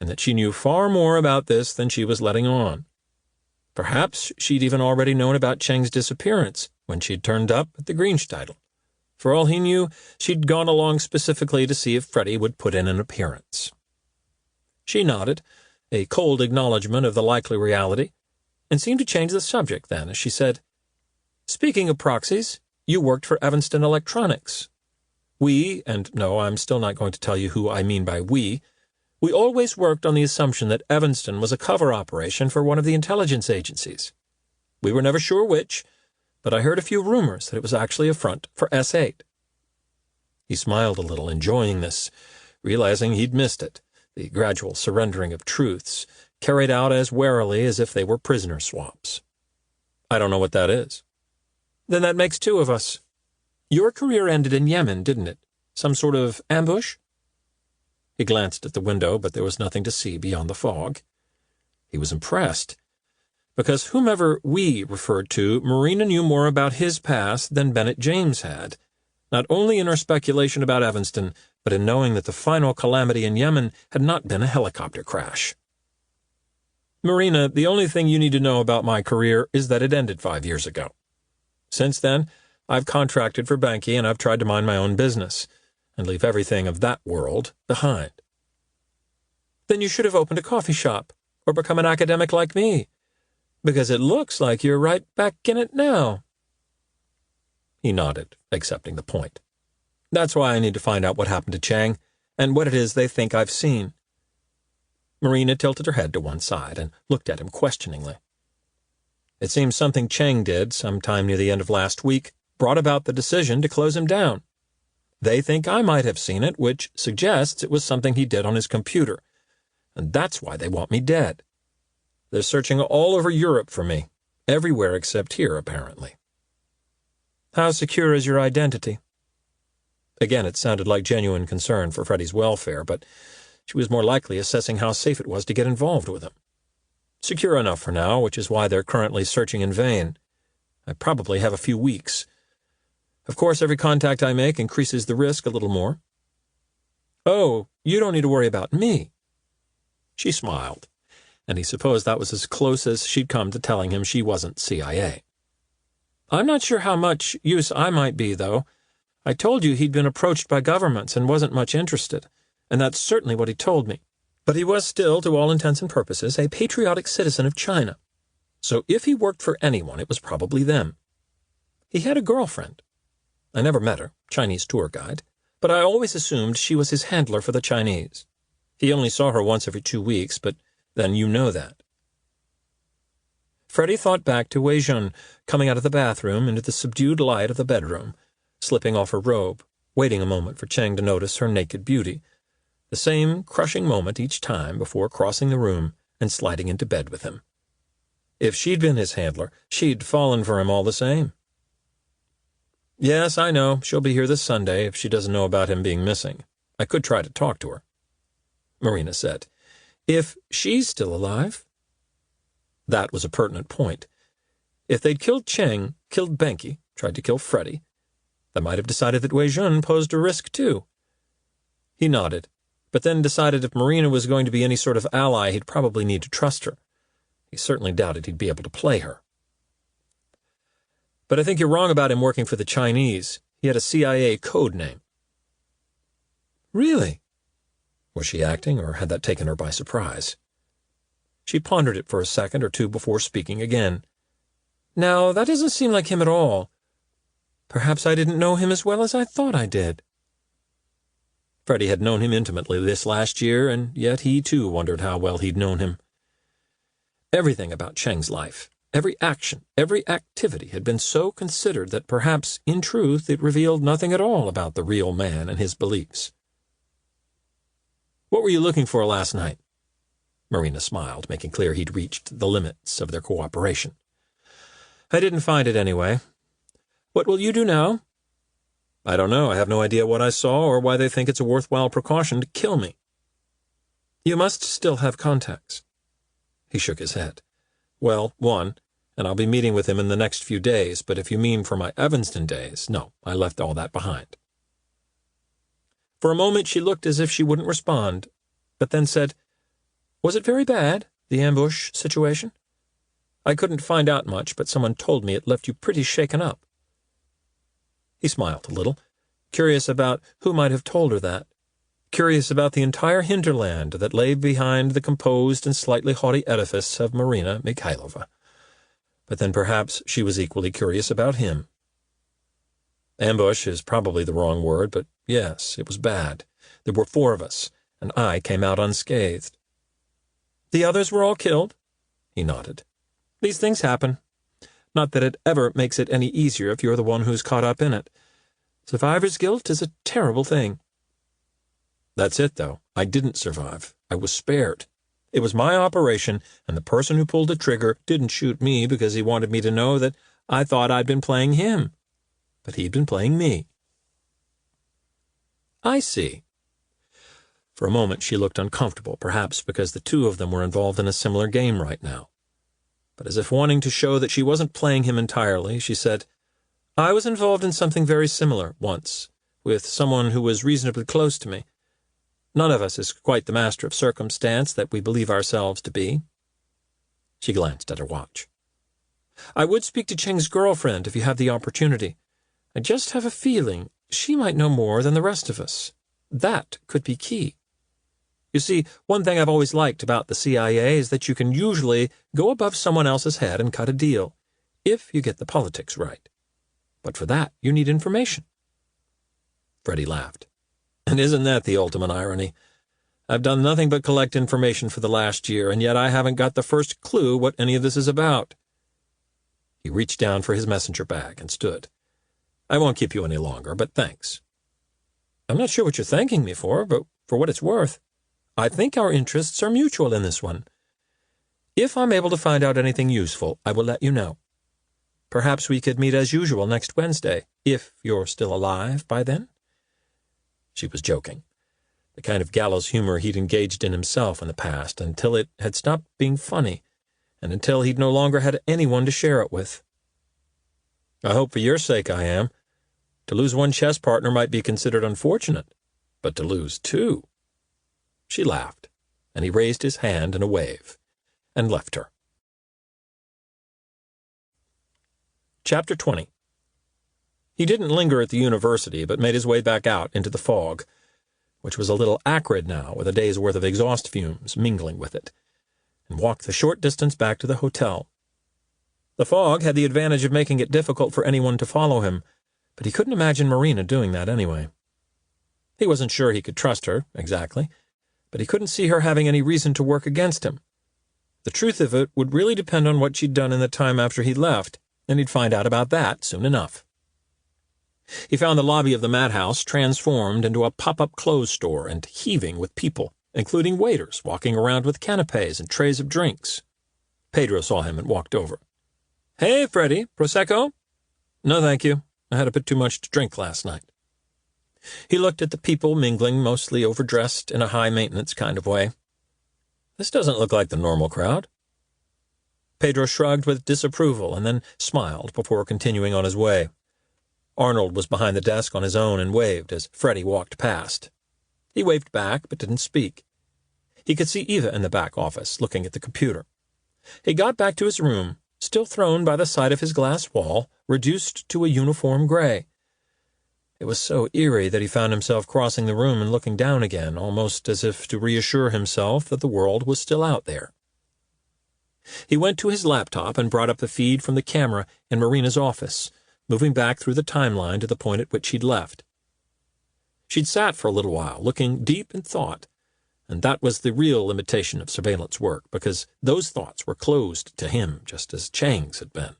and that she knew far more about this than she was letting on. Perhaps she'd even already known about Cheng's disappearance when she'd turned up at the Greensteitel. For all he knew, she'd gone along specifically to see if Freddie would put in an appearance. She nodded, a cold acknowledgment of the likely reality, and seemed to change the subject then as she said, "Speaking of proxies, you worked for Evanston Electronics. We, and no, I'm still not going to tell you who I mean by we always worked on the assumption that Evanston was a cover operation for one of the intelligence agencies. We were never sure which, but I heard a few rumors that it was actually a front for S8. He smiled a little, enjoying this, realizing he'd missed it, the gradual surrendering of truths, carried out as warily as if they were prisoner swaps. "I don't know what that is." "Then that makes two of us. Your career ended in Yemen, didn't it? Some sort of ambush?" He glanced at the window, but there was nothing to see beyond the fog. He was impressed, because whomever "we" referred to, Marina knew more about his past than Bennett James had, not only in her speculation about Evanston, but in knowing that the final calamity in Yemen had not been a helicopter crash. "Marina, the only thing you need to know about my career is that it ended 5 years ago. Since then, I've contracted for Benke, and I've tried to mind my own business and leave everything of that world behind." "Then you should have opened a coffee shop, or become an academic like me. Because it looks like you're right back in it now. He nodded, accepting the point. That's why I need to find out what happened to Chang, and what it is they think I've seen. Marina tilted her head to one side and looked at him questioningly. It seems something Chang did sometime near the end of last week brought about the decision to close him down. They think I might have seen it, which suggests it was something he did on his computer, and that's why they want me dead. They're searching all over Europe for me, everywhere except here, apparently. How secure is your identity? Again, it sounded like genuine concern for Freddie's welfare, but she was more likely assessing how safe it was to get involved with him. Secure enough for now, which is why they're currently searching in vain. I probably have a few weeks. Of course, every contact I make increases the risk a little more. Oh, you don't need to worry about me. She smiled, and he supposed that was as close as she'd come to telling him she wasn't CIA. I'm not sure how much use I might be, though. I told you he'd been approached by governments and wasn't much interested, and that's certainly what he told me. But he was still, to all intents and purposes, a patriotic citizen of China. So if he worked for anyone, it was probably them. He had a girlfriend. I never met her, Chinese tour guide, but I always assumed she was his handler for the Chinese. He only saw her once every 2 weeks, but then you know that. Freddie thought back to Wei Jun coming out of the bathroom into the subdued light of the bedroom, slipping off her robe, waiting a moment for Chang to notice her naked beauty, the same crushing moment each time before crossing the room and sliding into bed with him. If she'd been his handler, she'd fallen for him all the same. Yes, I know, she'll be here this Sunday if she doesn't know about him being missing. I could try to talk to her. Marina said, If she's still alive? That was a pertinent point. If they'd killed Chang, killed Benke, tried to kill Freddie, they might have decided that Wei Jun posed a risk too. He nodded, but then decided if Marina was going to be any sort of ally, he'd probably need to trust her. He certainly doubted he'd be able to play her. But I think you're wrong about him working for the Chinese. He had a CIA code name. Really? Was she acting, or had that taken her by surprise? She pondered it for a second or two before speaking again. Now, that doesn't seem like him at all. Perhaps I didn't know him as well as I thought I did. Freddie had known him intimately this last year, and yet he, too, wondered how well he'd known him. Everything about Cheng's life, every action, every activity had been so considered that perhaps, in truth, it revealed nothing at all about the real man and his beliefs. What were you looking for last night? Marina smiled, making clear he'd reached the limits of their cooperation. I didn't find it anyway. What will you do now? I don't know. I have no idea what I saw or why they think it's a worthwhile precaution to kill me. You must still have contacts. He shook his head. Well, one, and I'll be meeting with him in the next few days, but if you mean for my Evanston days, no, I left all that behind. For a moment she looked as if she wouldn't respond, but then said, Was it very bad, the ambush situation? I couldn't find out much, but someone told me it left you pretty shaken up. He smiled a little, curious about who might have told her that, curious about the entire hinterland that lay behind the composed and slightly haughty edifice of Marina Mikhailova. But then perhaps she was equally curious about him. Ambush is probably the wrong word, but yes, it was bad. There were 4 of us, and I came out unscathed. The others were all killed? He nodded. These things happen. Not that it ever makes it any easier if you're the one who's caught up in it. Survivor's guilt is a terrible thing. That's it, though. I didn't survive. I was spared. It was my operation, and the person who pulled the trigger didn't shoot me because he wanted me to know that I thought I'd been playing him. But he'd been playing me. I see. For a moment she looked uncomfortable, perhaps because the 2 of them were involved in a similar game right now. But as if wanting to show that she wasn't playing him entirely, she said, I was involved in something very similar once, with someone who was reasonably close to me. None of us is quite the master of circumstance that we believe ourselves to be. She glanced at her watch. I would speak to Cheng's girlfriend if you have the opportunity. I just have a feeling she might know more than the rest of us. That could be key. You see, one thing I've always liked about the CIA is that you can usually go above someone else's head and cut a deal, if you get the politics right. But for that, you need information." Freddie laughed. "And isn't that the ultimate irony? I've done nothing but collect information for the last year, and yet I haven't got the first clue what any of this is about." He reached down for his messenger bag and stood. "I won't keep you any longer, but thanks." "I'm not sure what you're thanking me for, but for what it's worth, I think our interests are mutual in this one. If I'm able to find out anything useful, I will let you know. Perhaps we could meet as usual next Wednesday, if you're still alive by then." She was joking, the kind of gallows humor he'd engaged in himself in the past, until it had stopped being funny, and until he'd no longer had anyone to share it with. "I hope for your sake I am. To lose one chess partner might be considered unfortunate, but to lose two—" She laughed, and he raised his hand in a wave, and left her. Chapter 20. He didn't linger at the university, but made his way back out into the fog, which was a little acrid now with a day's worth of exhaust fumes mingling with it, and walked the short distance back to the hotel. The fog had the advantage of making it difficult for anyone to follow him, but he couldn't imagine Marina doing that anyway. He wasn't sure he could trust her, exactly, but he couldn't see her having any reason to work against him. The truth of it would really depend on what she'd done in the time after he left, and he'd find out about that soon enough. He found the lobby of the madhouse transformed into a pop-up clothes store and heaving with people, including waiters walking around with canapes and trays of drinks. Pedro saw him and walked over. "Hey, Freddie, Prosecco?" "No, thank you. I had a bit too much to drink last night." He looked at the people mingling, mostly overdressed in a high-maintenance kind of way. "This doesn't look like the normal crowd." Pedro shrugged with disapproval and then smiled before continuing on his way. Arnold was behind the desk on his own and waved as Freddie walked past. He waved back but didn't speak. He could see Eva in the back office, looking at the computer. He got back to his room, still thrown by the sight of his glass wall, reduced to a uniform gray. It was so eerie that he found himself crossing the room and looking down again, almost as if to reassure himself that the world was still out there. He went to his laptop and brought up the feed from the camera in Marina's office, moving back through the timeline to the point at which he'd left. She'd sat for a little while, looking deep in thought, and that was the real limitation of surveillance work, because those thoughts were closed to him, just as Chang's had been.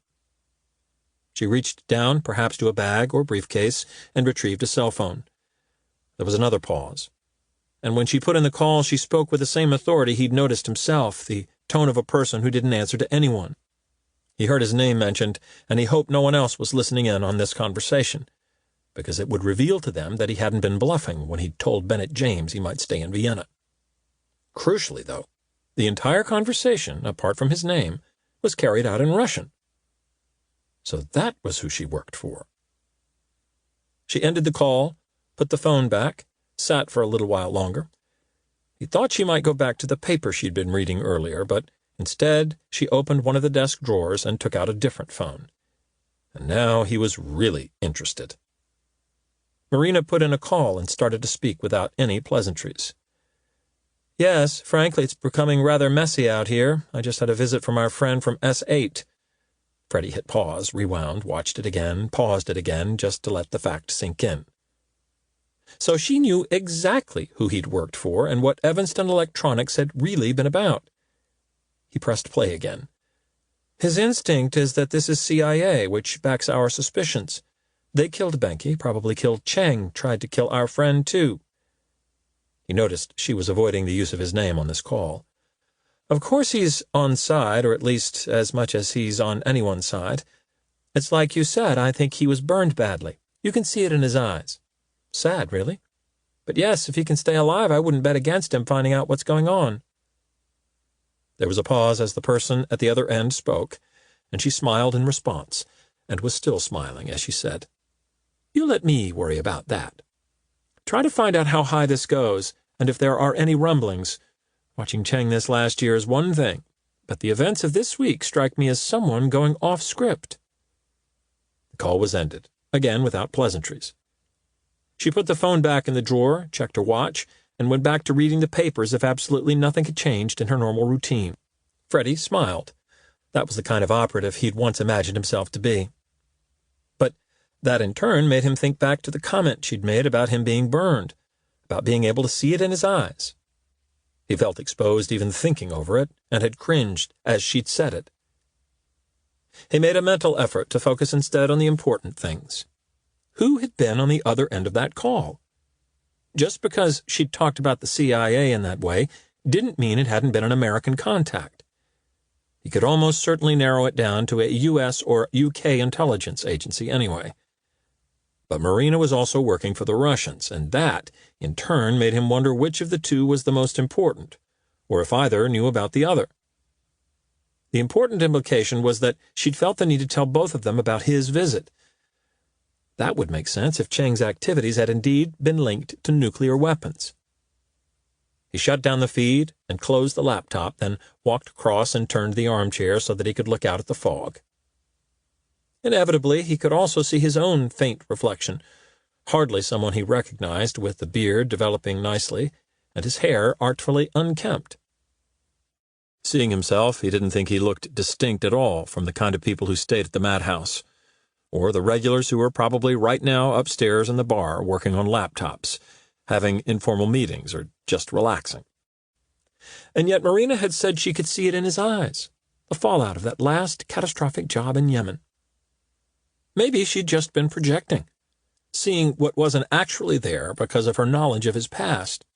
She reached down, perhaps to a bag or briefcase, and retrieved a cell phone. There was another pause, and when she put in the call, she spoke with the same authority he'd noticed himself, the tone of a person who didn't answer to anyone. He heard his name mentioned, and he hoped no one else was listening in on this conversation, because it would reveal to them that he hadn't been bluffing when he'd told Bennett James he might stay in Vienna. Crucially, though, the entire conversation, apart from his name, was carried out in Russian. So that was who she worked for. She ended the call, put the phone back, sat for a little while longer. He thought she might go back to the paper she'd been reading earlier, but instead she opened one of the desk drawers and took out a different phone. And now he was really interested. Marina put in a call and started to speak without any pleasantries. "Yes, frankly, it's becoming rather messy out here. I just had a visit from our friend from S8. Freddie hit pause, rewound, watched it again, paused it again, just to let the fact sink in. So she knew exactly who he'd worked for and what Evanston Electronics had really been about. He pressed play again. "His instinct is that this is CIA, which backs our suspicions. They killed Benke, probably killed Chang, tried to kill our friend, too." He noticed she was avoiding the use of his name on this call. "Of course he's on side, or at least as much as he's on anyone's side. It's like you said, I think he was burned badly. You can see it in his eyes. Sad, really. But yes, if he can stay alive, I wouldn't bet against him finding out what's going on." There was a pause as the person at the other end spoke, and she smiled in response, and was still smiling as she said, "You let me worry about that. Try to find out how high this goes, and if there are any rumblings. Watching Chang this last year is one thing, but the events of this week strike me as someone going off script." The call was ended, again without pleasantries. She put the phone back in the drawer, checked her watch, and went back to reading the paper as if absolutely nothing had changed in her normal routine. Freddie smiled. That was the kind of operative he'd once imagined himself to be. But that in turn made him think back to the comment she'd made about him being burned, about being able to see it in his eyes. He felt exposed even thinking over it, and had cringed as she'd said it. He made a mental effort to focus instead on the important things. Who had been on the other end of that call? Just because she'd talked about the CIA in that way didn't mean it hadn't been an American contact. He could almost certainly narrow it down to a U.S. or U.K. intelligence agency anyway. But Marina was also working for the Russians, and that, in turn, made him wonder which of the two was the most important, or if either knew about the other. The important implication was that she'd felt the need to tell both of them about his visit. That would make sense if Cheng's activities had indeed been linked to nuclear weapons. He shut down the feed and closed the laptop, then walked across and turned the armchair so that he could look out at the fog. Inevitably, he could also see his own faint reflection, hardly someone he recognized, with the beard developing nicely and his hair artfully unkempt. Seeing himself, he didn't think he looked distinct at all from the kind of people who stayed at the madhouse, or the regulars who were probably right now upstairs in the bar working on laptops, having informal meetings, or just relaxing. And yet Marina had said she could see it in his eyes, the fallout of that last catastrophic job in Yemen. Maybe she'd just been projecting, seeing what wasn't actually there because of her knowledge of his past.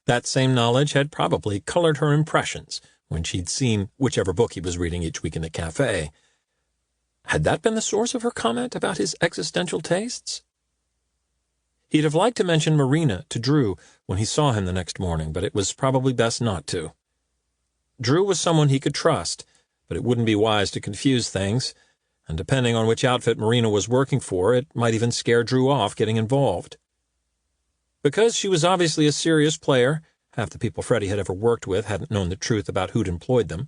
That same knowledge had probably colored her impressions when she'd seen whichever book he was reading each week in the cafe. Had that been the source of her comment about his existential tastes? He'd have liked to mention Marina to Drew when he saw him the next morning, but it was probably best not to. Drew was someone he could trust, but it wouldn't be wise to confuse things, and depending on which outfit Marina was working for, it might even scare Drew off getting involved. Because she was obviously a serious player, half the people Freddie had ever worked with hadn't known the truth about who'd employed them,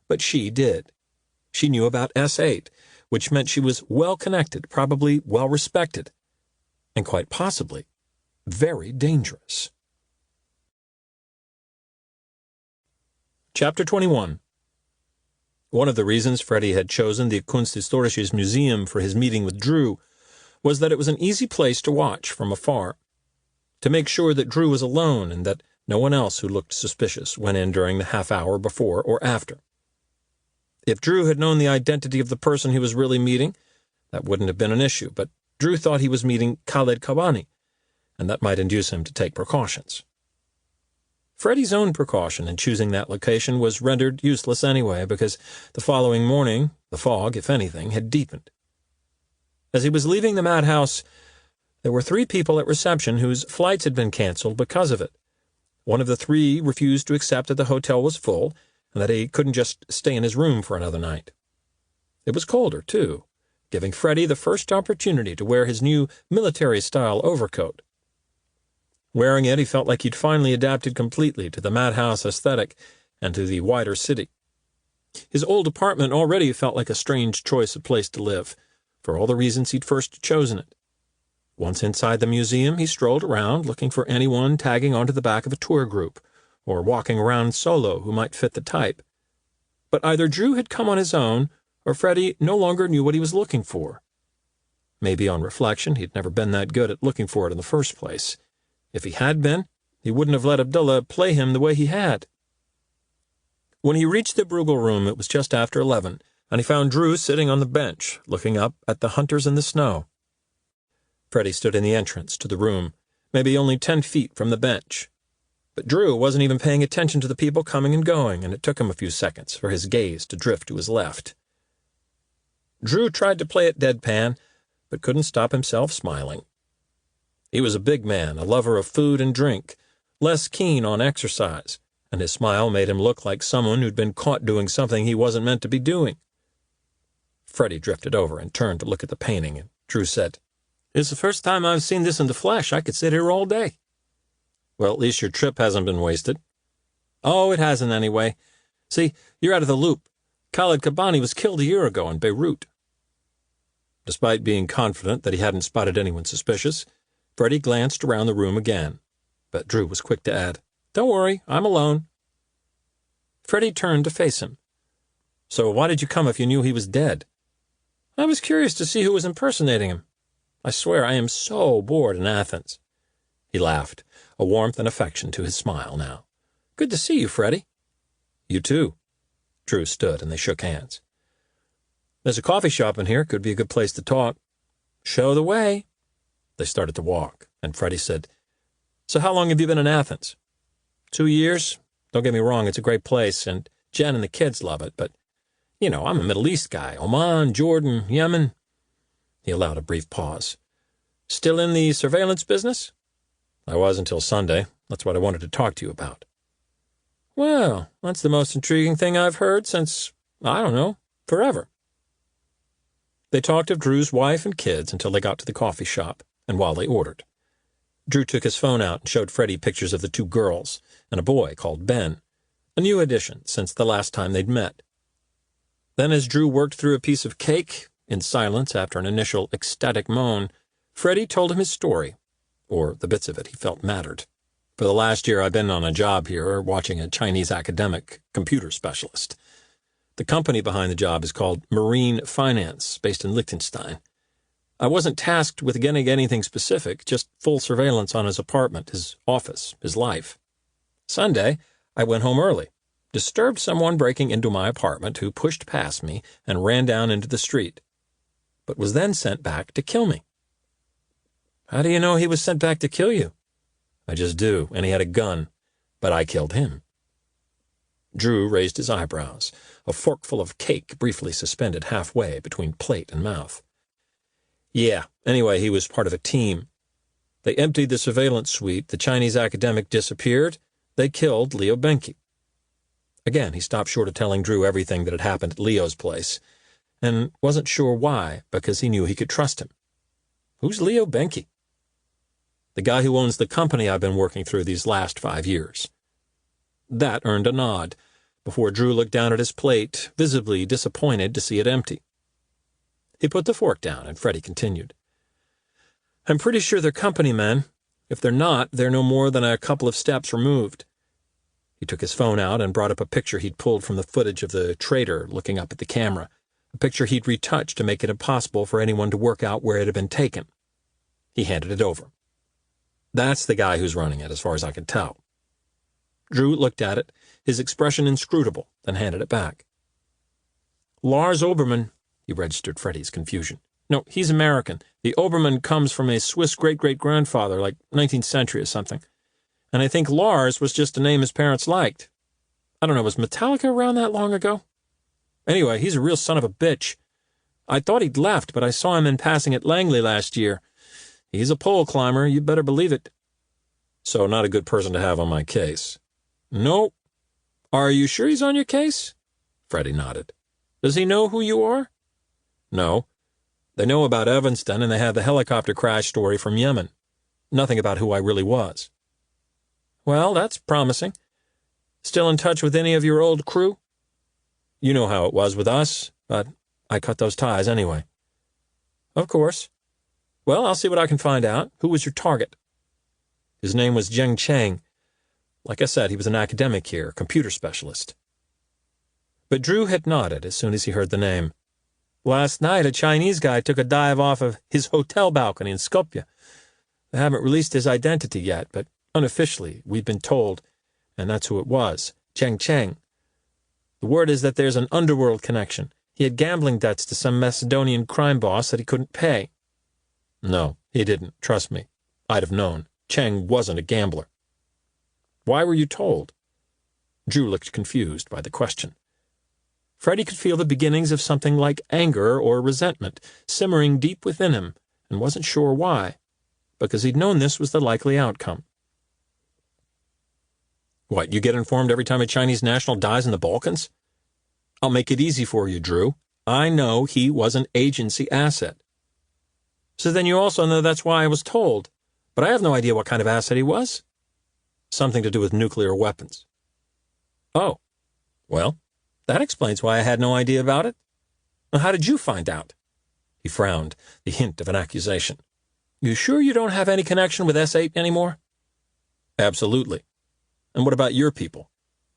but she did. She knew about S8, which meant she was well-connected, probably well-respected, and quite possibly very dangerous. Chapter 21. One of the reasons Freddie had chosen the Kunsthistorisches Museum for his meeting with Drew was that it was an easy place to watch from afar, to make sure that Drew was alone and that no one else who looked suspicious went in during the half-hour before or after. If Drew had known the identity of the person he was really meeting, that wouldn't have been an issue, but Drew thought he was meeting Khaled Kabani, and that might induce him to take precautions. Freddie's own precaution in choosing that location was rendered useless anyway, because the following morning, the fog, if anything, had deepened. As he was leaving the madhouse, there were 3 people at reception whose flights had been canceled because of it. One of the 3 refused to accept that the hotel was full, and that he couldn't just stay in his room for another night. It was colder, too, giving Freddie the first opportunity to wear his new military-style overcoat. Wearing it, he felt like he'd finally adapted completely to the madhouse aesthetic and to the wider city. His old apartment already felt like a strange choice of place to live, for all the reasons he'd first chosen it. Once inside the museum, he strolled around, looking for anyone tagging onto the back of a tour group, or walking around solo who might fit the type. But either Drew had come on his own, or Freddie no longer knew what he was looking for. Maybe on reflection, he'd never been that good at looking for it in the first place. If he had been, he wouldn't have let Abdullah play him the way he had. When he reached the Bruegel room, it was just after 11, and he found Drew sitting on the bench, looking up at the hunters in the snow. Freddie stood in the entrance to the room, maybe only 10 feet from the bench. But Drew wasn't even paying attention to the people coming and going, and it took him a few seconds for his gaze to drift to his left. Drew tried to play it deadpan, but couldn't stop himself smiling. He was a big man, a lover of food and drink, less keen on exercise, and his smile made him look like someone who'd been caught doing something he wasn't meant to be doing. Freddie drifted over and turned to look at the painting, and Drew said, "It's the first time I've seen this in the flesh. I could sit here all day." "Well, at least your trip hasn't been wasted." "Oh, it hasn't anyway. See, you're out of the loop. Khaled Kabani was killed a year ago in Beirut." Despite being confident that he hadn't spotted anyone suspicious, Freddie glanced around the room again. but Drew was quick to add, "Don't worry, I'm alone." Freddie turned to face him. "So why did you come if you knew he was dead?" "I was curious to see who was impersonating him. I swear I am so bored in Athens." He laughed, a warmth and affection to his smile now. "Good to see you, Freddie." "You too." Drew stood and they shook hands. "There's a coffee shop in here. Could be a good place to talk." "Show the way." They started to walk, and Freddie said, "So how long have you been in Athens?" 2 years. Don't get me wrong, it's a great place, and Jen and the kids love it, but, I'm a Middle East guy. Oman, Jordan, Yemen." He allowed a brief pause. "Still in the surveillance business?" "I was until Sunday. That's what I wanted to talk to you about." "Well, that's the most intriguing thing I've heard since, I don't know, forever." They talked of Drew's wife and kids until they got to the coffee shop, and while they ordered. Drew took his phone out and showed Freddie pictures of the 2 girls and a boy called Ben, a new addition since the last time they'd met. Then as Drew worked through a piece of cake, in silence after an initial ecstatic moan, Freddie told him his story, or the bits of it he felt mattered. "For the last year I've been on a job here watching a Chinese academic computer specialist. The company behind the job is called Marine Finance, based in Liechtenstein. I wasn't tasked with getting anything specific, just full surveillance on his apartment, his office, his life. Sunday, I went home early, disturbed someone breaking into my apartment who pushed past me and ran down into the street, but was then sent back to kill me." "How do you know he was sent back to kill you?" "I just do, and he had a gun, but I killed him." Drew raised his eyebrows, a forkful of cake briefly suspended halfway between plate and mouth. "Yeah, anyway, he was part of a team. They emptied the surveillance suite, the Chinese academic disappeared, they killed Leo Benke." Again, he stopped short of telling Drew everything that had happened at Leo's place, and wasn't sure why, because he knew he could trust him. "Who's Leo Benke?" "The guy who owns the company I've been working through these last 5 years." That earned a nod, before Drew looked down at his plate, visibly disappointed to see it empty. He put the fork down, and Freddie continued. "I'm pretty sure they're company men. If they're not, they're no more than a couple of steps removed." He took his phone out and brought up a picture he'd pulled from the footage of the trader looking up at the camera, a picture he'd retouched to make it impossible for anyone to work out where it had been taken. He handed it over. "That's the guy who's running it, as far as I can tell." Drew looked at it, his expression inscrutable, then handed it back. "Lars Obermann," he registered Freddie's confusion. "No, he's American. The Obermann comes from a Swiss great-great-grandfather, like 19th century or something. And I think Lars was just a name his parents liked. I don't know, was Metallica around that long ago? Anyway, he's a real son of a bitch. I thought he'd left, but I saw him in passing at Langley last year. He's a pole climber, you better believe it." "So not a good person to have on my case." "No." "Are you sure he's on your case?" Freddie nodded. "Does he know who you are?" "No. They know about Evanston, and they have the helicopter crash story from Yemen. Nothing about who I really was." "Well, that's promising. Still in touch with any of your old crew?" "You know how it was with us, but I cut those ties anyway." "Of course. Well, I'll see what I can find out. Who was your target?" "His name was Zheng Cheng. Like I said, he was an academic here, a computer specialist." But Drew had nodded as soon as he heard the name. "Last night, a Chinese guy took a dive off of his hotel balcony in Skopje. They haven't released his identity yet, but unofficially, we've been told, and that's who it was, Zheng Cheng. The word is that there's an underworld connection. He had gambling debts to some Macedonian crime boss that he couldn't pay." "No, he didn't. Trust me. I'd have known. Cheng wasn't a gambler." "Why were you told?" Drew looked confused by the question. Freddie could feel the beginnings of something like anger or resentment simmering deep within him, and wasn't sure why, because he'd known this was the likely outcome. "What, you get informed every time a Chinese national dies in the Balkans?" "I'll make it easy for you, Drew. I know he was an agency asset." "So then you also know that's why I was told. But I have no idea what kind of asset he was." "Something to do with nuclear weapons." "Oh, well, that explains why I had no idea about it. How did you find out?" He frowned, the hint of an accusation. "You sure you don't have any connection with S8 anymore?" Absolutely. And what about your people?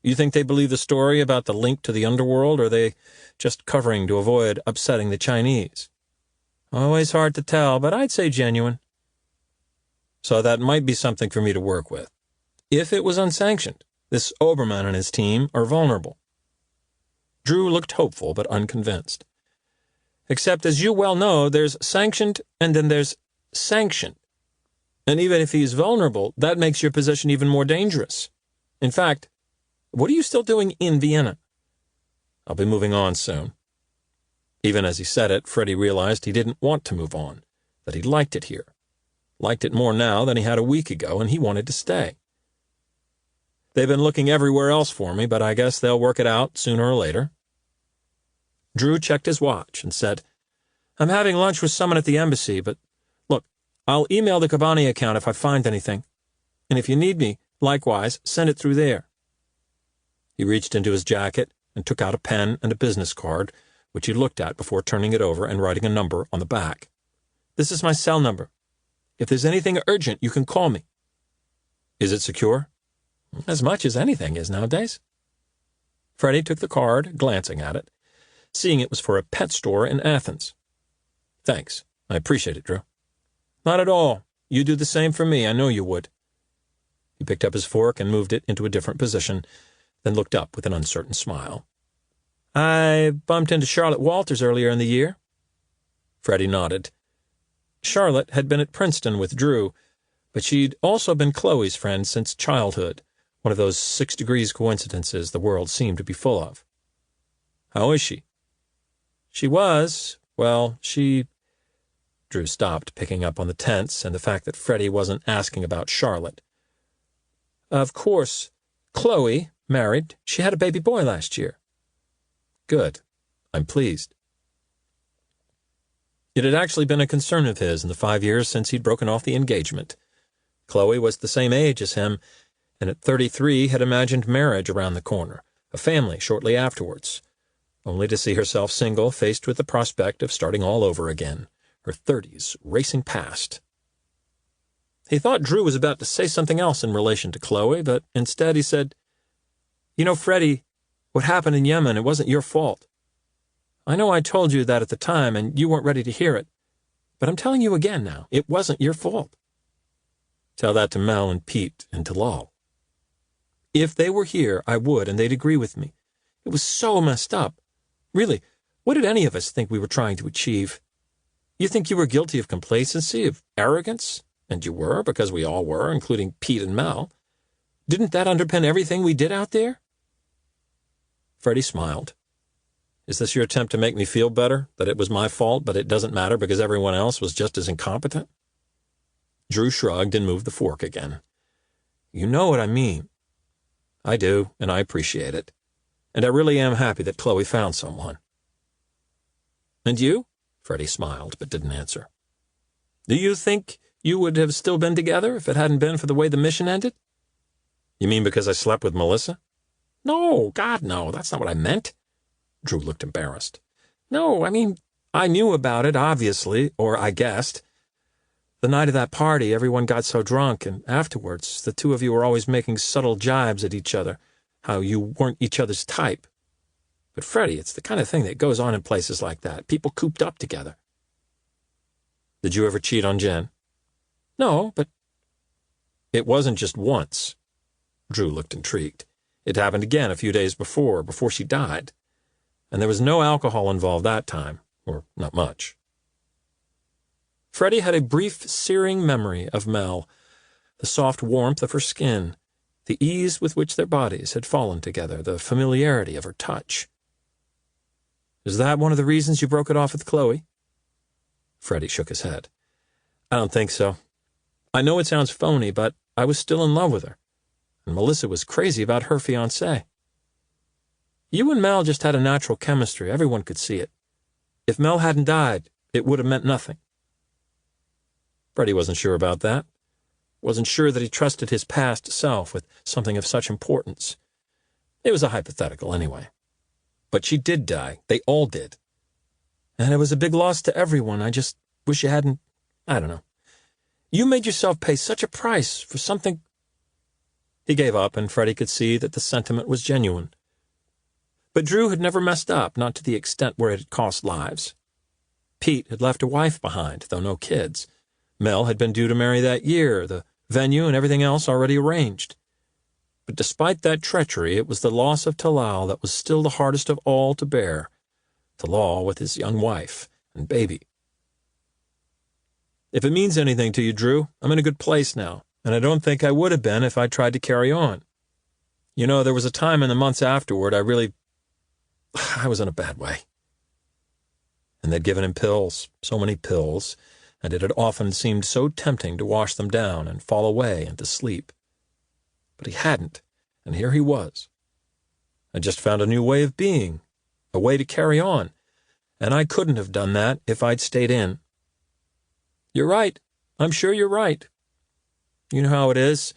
You think they believe the story about the link to the underworld, or are they just covering to avoid upsetting the Chinese? Always hard to tell, but I'd say genuine. So that might be something for me to work with. If it was unsanctioned, this Oberman and his team are vulnerable. Drew looked hopeful but unconvinced. Except, as you well know, there's sanctioned and then there's sanctioned. And even if he's vulnerable, that makes your position even more dangerous. In fact, what are you still doing in Vienna? I'll be moving on soon. Even as he said it, Freddie realized he didn't want to move on, that he liked it here. Liked it more now than he had a week ago, and he wanted to stay. They've been looking everywhere else for me, but I guess they'll work it out sooner or later. Drew checked his watch and said, I'm having lunch with someone at the embassy, but look, I'll email the Kobani account if I find anything. And if you need me, likewise, send it through there. He reached into his jacket and took out a pen and a business card, which he looked at before turning it over and writing a number on the back. This is my cell number. If there's anything urgent, you can call me. Is it secure? As much as anything is nowadays. Freddie took the card, glancing at it, seeing it was for a pet store in Athens. Thanks. I appreciate it, Drew. Not at all. You do the same for me. I know you would. He picked up his fork and moved it into a different position, then looked up with an uncertain smile. I bumped into Charlotte Walters earlier in the year. Freddie nodded. Charlotte had been at Princeton with Drew, but she'd also been Chloe's friend since childhood, one of those 6 degrees coincidences the world seemed to be full of. How is she? She was, well, Drew stopped, picking up on the tense and the fact that Freddie wasn't asking about Charlotte. Of course, Chloe, married, she had a baby boy last year. Good. I'm pleased. It had actually been a concern of his in the 5 years since he'd broken off the engagement. Chloe was the same age as him, and at 33 had imagined marriage around the corner, a family shortly afterwards, only to see herself single, faced with the prospect of starting all over again, her 30s racing past. He thought Drew was about to say something else in relation to Chloe, but instead he said, You know, Freddie, what happened in Yemen, it wasn't your fault. I know I told you that at the time, and you weren't ready to hear it, but I'm telling you again now, it wasn't your fault. Tell that to Mel and Pete and to Lal. If they were here, I would, and they'd agree with me. It was so messed up. Really, what did any of us think we were trying to achieve? You think you were guilty of complacency, of arrogance? And you were, because we all were, including Pete and Mel. Didn't that underpin everything we did out there? Freddie smiled. Is this your attempt to make me feel better, that it was my fault, but it doesn't matter because everyone else was just as incompetent? Drew shrugged and moved the fork again. You know what I mean. I do, and I appreciate it. And I really am happy that Chloe found someone. And you? Freddie smiled, but didn't answer. Do you think you would have still been together if it hadn't been for the way the mission ended? You mean because I slept with Melissa? No, God, no, that's not what I meant. Drew looked embarrassed. No, I mean, I knew about it, obviously, or I guessed. The night of that party, everyone got so drunk, and afterwards, the two of you were always making subtle jibes at each other, how you weren't each other's type. But, Freddie, it's the kind of thing that goes on in places like that, people cooped up together. Did you ever cheat on Jen? No, but... It wasn't just once. Drew looked intrigued. It happened again a few days before she died. And there was no alcohol involved that time, or not much. Freddie had a brief, searing memory of Mel, the soft warmth of her skin, the ease with which their bodies had fallen together, the familiarity of her touch. Is that one of the reasons you broke it off with Chloe? Freddie shook his head. I don't think so. I know it sounds phony, but I was still in love with her, and Melissa was crazy about her fiancé. You and Mel just had a natural chemistry. Everyone could see it. If Mel hadn't died, it would have meant nothing. Freddie wasn't sure about that. Wasn't sure that he trusted his past self with something of such importance. It was a hypothetical anyway. But she did die. They all did. And it was a big loss to everyone. I just wish you hadn't... I don't know. You made yourself pay such a price for something... He gave up, and Freddie could see that the sentiment was genuine. But Drew had never messed up, not to the extent where it had cost lives. Pete had left a wife behind, though no kids. Mel had been due to marry that year, the venue and everything else already arranged. But despite that treachery, it was the loss of Talal that was still the hardest of all to bear. Talal with his young wife and baby. "If it means anything to you, Drew, I'm in a good place now, and I don't think I would have been if I tried to carry on. You know, there was a time in the months afterward I was in a bad way." And they'd given him pills, so many pills, and it had often seemed so tempting to wash them down and fall away into sleep. But he hadn't, and here he was. I just found a new way of being, a way to carry on, and I couldn't have done that if I'd stayed in. "You're right. I'm sure you're right. You know how it is.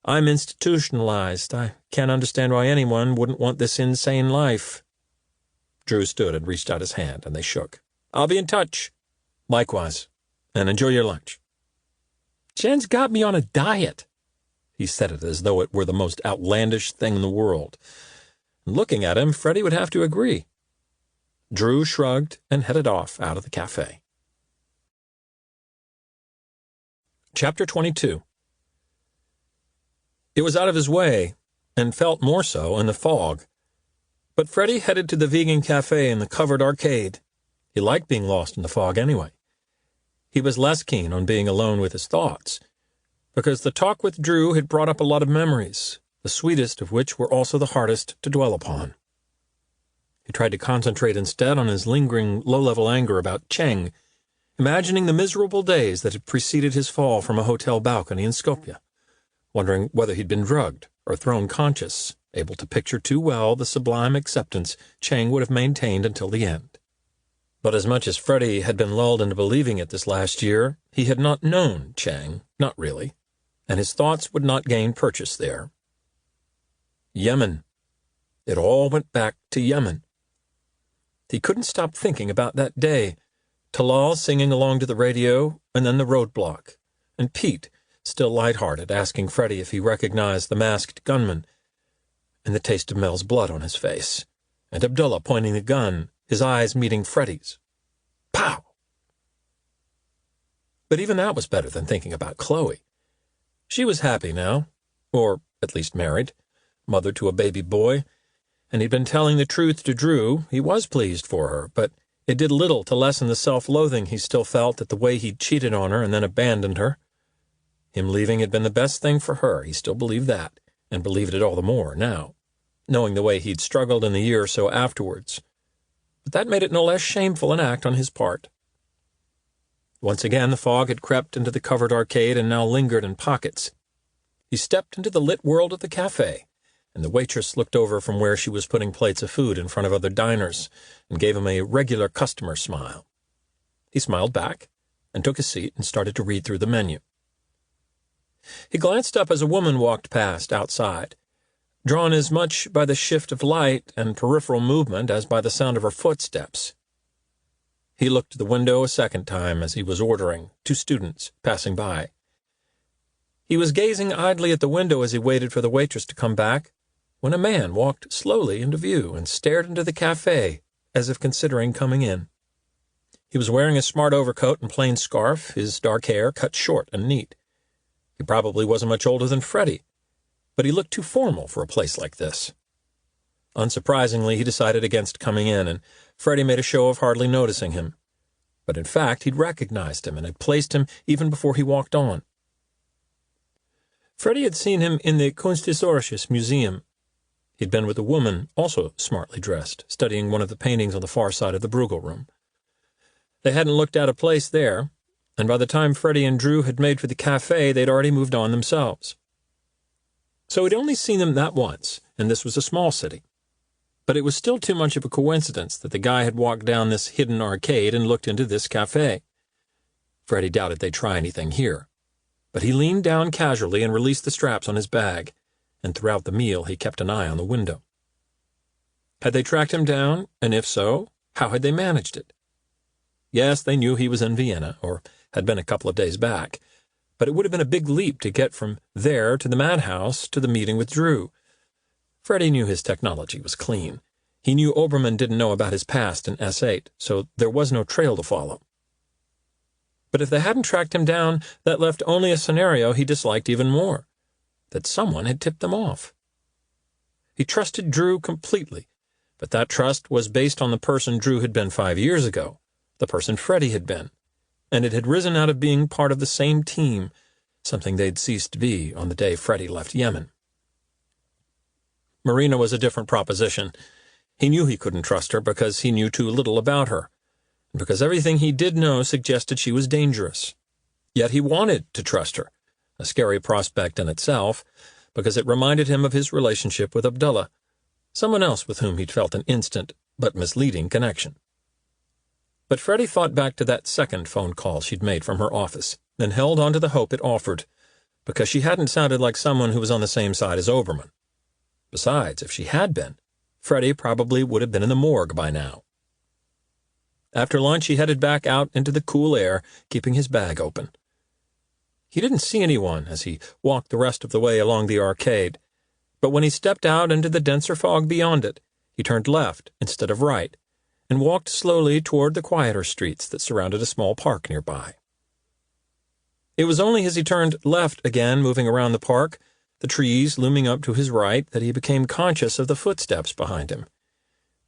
I'm institutionalized. I can't understand why anyone wouldn't want this insane life." Drew stood and reached out his hand, and they shook. "I'll be in touch." "Likewise, and enjoy your lunch." "Jen's got me on a diet." He said it as though it were the most outlandish thing in the world. Looking at him, Freddie would have to agree. Drew shrugged and headed off out of the cafe. Chapter 22. It was out of his way, and felt more so in the fog. But Freddie headed to the vegan cafe in the covered arcade. He liked being lost in the fog anyway. He was less keen on being alone with his thoughts, because the talk with Drew had brought up a lot of memories, the sweetest of which were also the hardest to dwell upon. He tried to concentrate instead on his lingering low-level anger about Cheng, imagining the miserable days that had preceded his fall from a hotel balcony in Skopje, wondering whether he'd been drugged or thrown conscious, able to picture too well the sublime acceptance Cheng would have maintained until the end. But as much as Freddie had been lulled into believing it this last year, he had not known Cheng, not really, and his thoughts would not gain purchase there. Yemen. It all went back to Yemen. He couldn't stop thinking about that day, Talal singing along to the radio, and then the roadblock, and Pete, still light-hearted, asking Freddie if he recognized the masked gunman, and the taste of Mel's blood on his face, and Abdullah pointing the gun, his eyes meeting Freddie's. Pow! But even that was better than thinking about Chloe. She was happy now, or at least married, mother to a baby boy, and he'd been telling the truth to Drew. He was pleased for her, but it did little to lessen the self-loathing he still felt at the way he'd cheated on her and then abandoned her. Him leaving had been the best thing for her, he still believed that, and believed it all the more now, knowing the way he'd struggled in the year or so afterwards. But that made it no less shameful an act on his part. Once again the fog had crept into the covered arcade and now lingered in pockets. He stepped into the lit world of the cafe, and the waitress looked over from where she was putting plates of food in front of other diners and gave him a regular customer smile. He smiled back and took a seat and started to read through the menu. He glanced up as a woman walked past outside, drawn as much by the shift of light and peripheral movement as by the sound of her footsteps. He looked to the window a second time as he was ordering, 2 students passing by. He was gazing idly at the window as he waited for the waitress to come back, when a man walked slowly into view and stared into the cafe as if considering coming in. He was wearing a smart overcoat and plain scarf, his dark hair cut short and neat. He probably wasn't much older than Freddie, but he looked too formal for a place like this. Unsurprisingly, he decided against coming in, and Freddie made a show of hardly noticing him. But in fact, he'd recognized him and had placed him even before he walked on. Freddie had seen him in the Kunsthistorisches Museum. He'd been with a woman, also smartly dressed, studying one of the paintings on the far side of the Bruegel room. They hadn't looked out of place there, and by the time Freddie and Drew had made for the cafe, they'd already moved on themselves. So he'd only seen them that once, and this was a small city. But it was still too much of a coincidence that the guy had walked down this hidden arcade and looked into this cafe. Freddie doubted they'd try anything here, but he leaned down casually and released the straps on his bag, and throughout the meal he kept an eye on the window. Had they tracked him down, and if so, how had they managed it? Yes, they knew he was in Vienna, or had been a couple of days back, but it would have been a big leap to get from there to the madhouse to the meeting with Drew. Freddie knew his technology was clean. He knew Oberman didn't know about his past in S8, so there was no trail to follow. But if they hadn't tracked him down, that left only a scenario he disliked even more, that someone had tipped them off. He trusted Drew completely, but that trust was based on the person Drew had been 5 years ago, the person Freddie had been, and it had risen out of being part of the same team, something they'd ceased to be on the day Freddie left Yemen. Marina was a different proposition. He knew he couldn't trust her because he knew too little about her, and because everything he did know suggested she was dangerous. Yet he wanted to trust her, a scary prospect in itself, because it reminded him of his relationship with Abdullah, someone else with whom he'd felt an instant but misleading connection. But Freddie thought back to that second phone call she'd made from her office, and held on to the hope it offered, because she hadn't sounded like someone who was on the same side as Oberman. Besides, if she had been, Freddie probably would have been in the morgue by now. After lunch, he headed back out into the cool air, keeping his bag open. He didn't see anyone as he walked the rest of the way along the arcade, but when he stepped out into the denser fog beyond it, he turned left instead of right, and walked slowly toward the quieter streets that surrounded a small park nearby. It was only as he turned left again, moving around the park, the trees looming up to his right, that he became conscious of the footsteps behind him.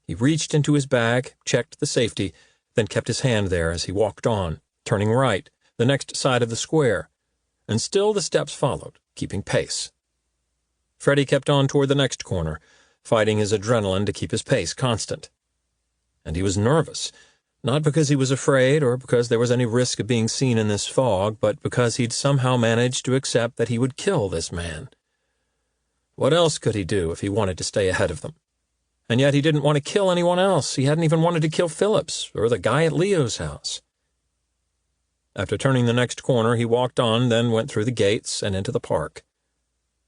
He reached into his bag, checked the safety, then kept his hand there as he walked on, turning right, the next side of the square, and still the steps followed, keeping pace. Freddie kept on toward the next corner, fighting his adrenaline to keep his pace constant. And he was nervous, not because he was afraid or because there was any risk of being seen in this fog, but because he'd somehow managed to accept that he would kill this man. What else could he do if he wanted to stay ahead of them? And yet he didn't want to kill anyone else. He hadn't even wanted to kill Phillips or the guy at Leo's house. After turning the next corner, he walked on, then went through the gates and into the park.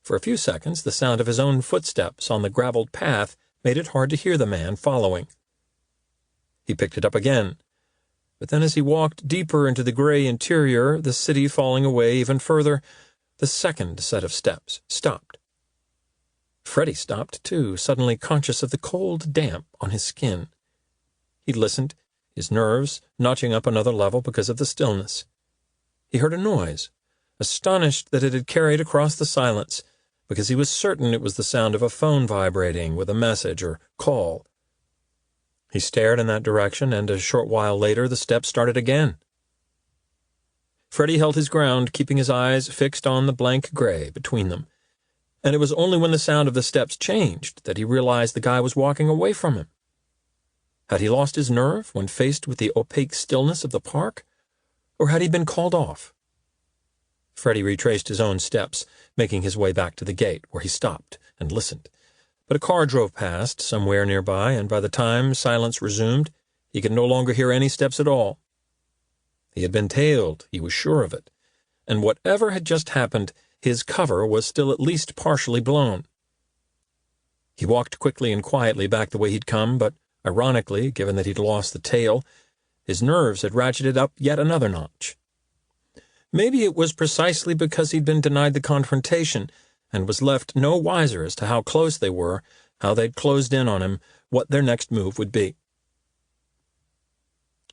For a few seconds, the sound of his own footsteps on the graveled path made it hard to hear the man following. He picked it up again, but then as he walked deeper into the gray interior, the city falling away even further, the second set of steps stopped. Freddie stopped, too, suddenly conscious of the cold damp on his skin. He listened, his nerves notching up another level because of the stillness. He heard a noise, astonished that it had carried across the silence, because he was certain it was the sound of a phone vibrating with a message or call. He stared in that direction, and a short while later the steps started again. Freddie held his ground, keeping his eyes fixed on the blank gray between them, and it was only when the sound of the steps changed that he realized the guy was walking away from him. Had he lost his nerve when faced with the opaque stillness of the park, or had he been called off? Freddie retraced his own steps, making his way back to the gate, where he stopped and listened. But a car drove past somewhere nearby, and by the time silence resumed, he could no longer hear any steps at all. He had been tailed, he was sure of it, and whatever had just happened, his cover was still at least partially blown. He walked quickly and quietly back the way he'd come, but ironically, given that he'd lost the tail, his nerves had ratcheted up yet another notch. Maybe it was precisely because he'd been denied the confrontation and was left no wiser as to how close they were, how they'd closed in on him, what their next move would be.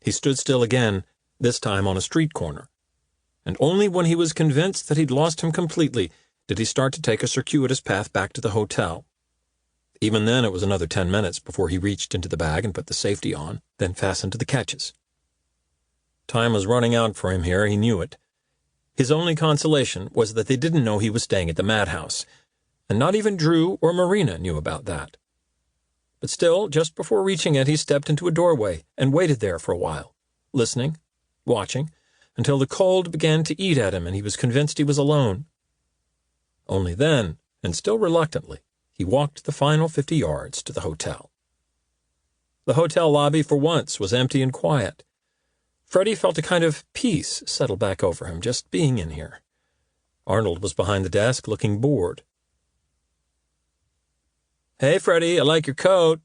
He stood still again, this time on a street corner, and only when he was convinced that he'd lost him completely did he start to take a circuitous path back to the hotel. Even then it was another 10 minutes before he reached into the bag and put the safety on, then fastened to the catches. Time was running out for him here, he knew it. His only consolation was that they didn't know he was staying at the madhouse, and not even Drew or Marina knew about that. But still, just before reaching it, he stepped into a doorway and waited there for a while, listening, watching, until the cold began to eat at him and he was convinced he was alone. Only then, and still reluctantly, he walked the final 50 yards to the hotel. The hotel lobby, for once, was empty and quiet. Freddie felt a kind of peace settle back over him just being in here. Arnold was behind the desk, looking bored. "Hey, Freddie, I like your coat."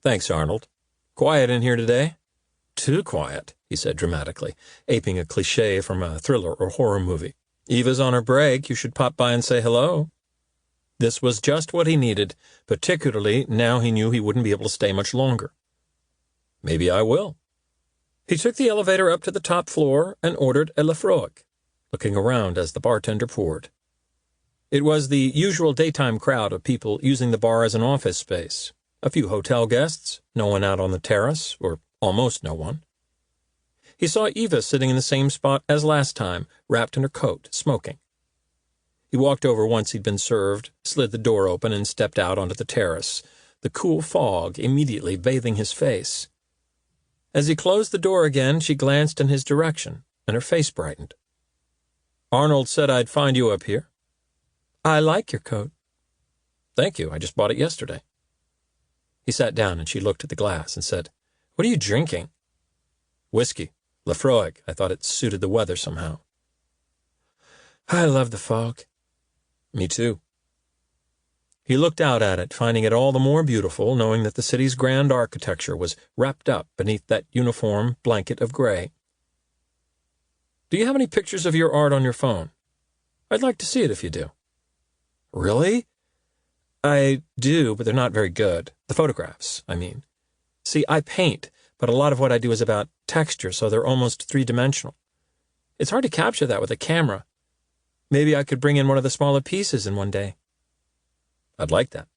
"Thanks, Arnold. Quiet in here today?" "Too quiet," he said dramatically, aping a cliché from a thriller or horror movie. Eva's on her break. You should pop by and say hello. This was just what he needed, particularly now he knew he wouldn't be able to stay much longer. Maybe I will. He took the elevator up to the top floor and ordered a Lafroig, looking around as the bartender poured. It was the usual daytime crowd of people using the bar as an office space. A few hotel guests, no one out on the terrace, or almost no one. He saw Eva sitting in the same spot as last time, wrapped in her coat, smoking. He walked over once he'd been served, slid the door open, and stepped out onto the terrace, the cool fog immediately bathing his face. As he closed the door again, she glanced in his direction, and her face brightened. "Arnold said I'd find you up here." "I like your coat." "Thank you. I just bought it yesterday." He sat down, and she looked at the glass and said, "What are you drinking?" "Whiskey. Lafroig. I thought it suited the weather somehow." "I love the fog." "Me too." He looked out at it, finding it all the more beautiful, knowing that the city's grand architecture was wrapped up beneath that uniform blanket of gray. "Do you have any pictures of your art on your phone? I'd like to see it if you do." "Really?" "I do, but they're not very good. The photographs, I mean. See, I paint, but a lot of what I do is about texture, so they're almost three-dimensional. It's hard to capture that with a camera. Maybe I could bring in one of the smaller pieces in one day." "I'd like that."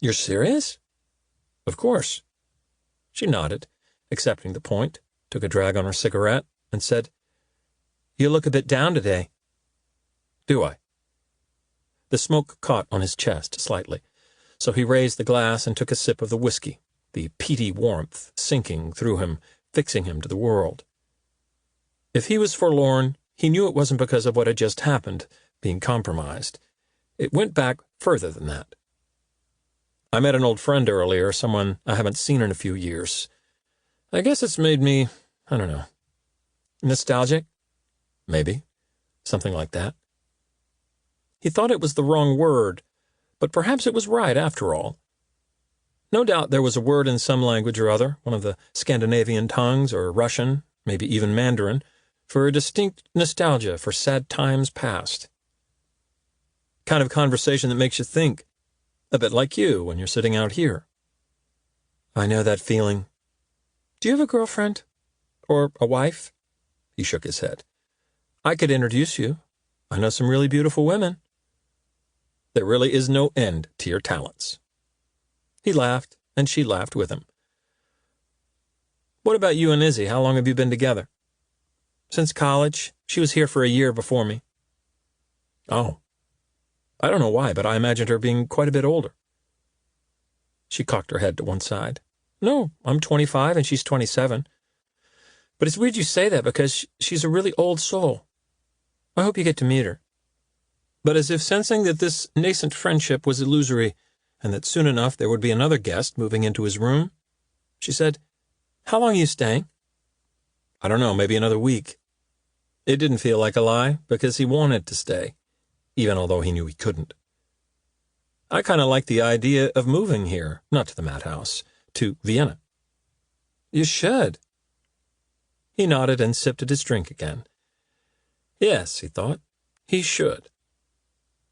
"You're serious?" "Of course." She nodded, accepting the point, took a drag on her cigarette, and said, "You look a bit down today." "Do I?" The smoke caught on his chest slightly, so he raised the glass and took a sip of the whiskey, the peaty warmth sinking through him, fixing him to the world. If he was forlorn, he knew it wasn't because of what had just happened, being compromised. It went back further than that. "I met an old friend earlier, someone I haven't seen in a few years. I guess it's made me, I don't know, nostalgic? Maybe. Something like that." He thought it was the wrong word, but perhaps it was right after all. No doubt there was a word in some language or other, one of the Scandinavian tongues, or Russian, maybe even Mandarin, for a distinct nostalgia for sad times past. Kind of conversation that makes you think, a bit like you when you're sitting out here. "I know that feeling. Do you have a girlfriend? Or a wife?" He shook his head. "I could introduce you. I know some really beautiful women." "There really is no end to your talents." He laughed, and she laughed with him. "What about you and Izzy? How long have you been together?" "Since college. She was here for a year before me." "Oh. I don't know why, but I imagined her being quite a bit older." She cocked her head to one side. "No, I'm 25 and she's 27. But it's weird you say that because she's a really old soul. I hope you get to meet her." But as if sensing that this nascent friendship was illusory and that soon enough there would be another guest moving into his room, she said, "How long are you staying?" "I don't know, maybe another week." It didn't feel like a lie because he wanted to stay, even although he knew he couldn't. "I kind of like the idea of moving here, not to the madhouse, to Vienna." "You should." He nodded and sipped at his drink again. Yes, he thought, he should.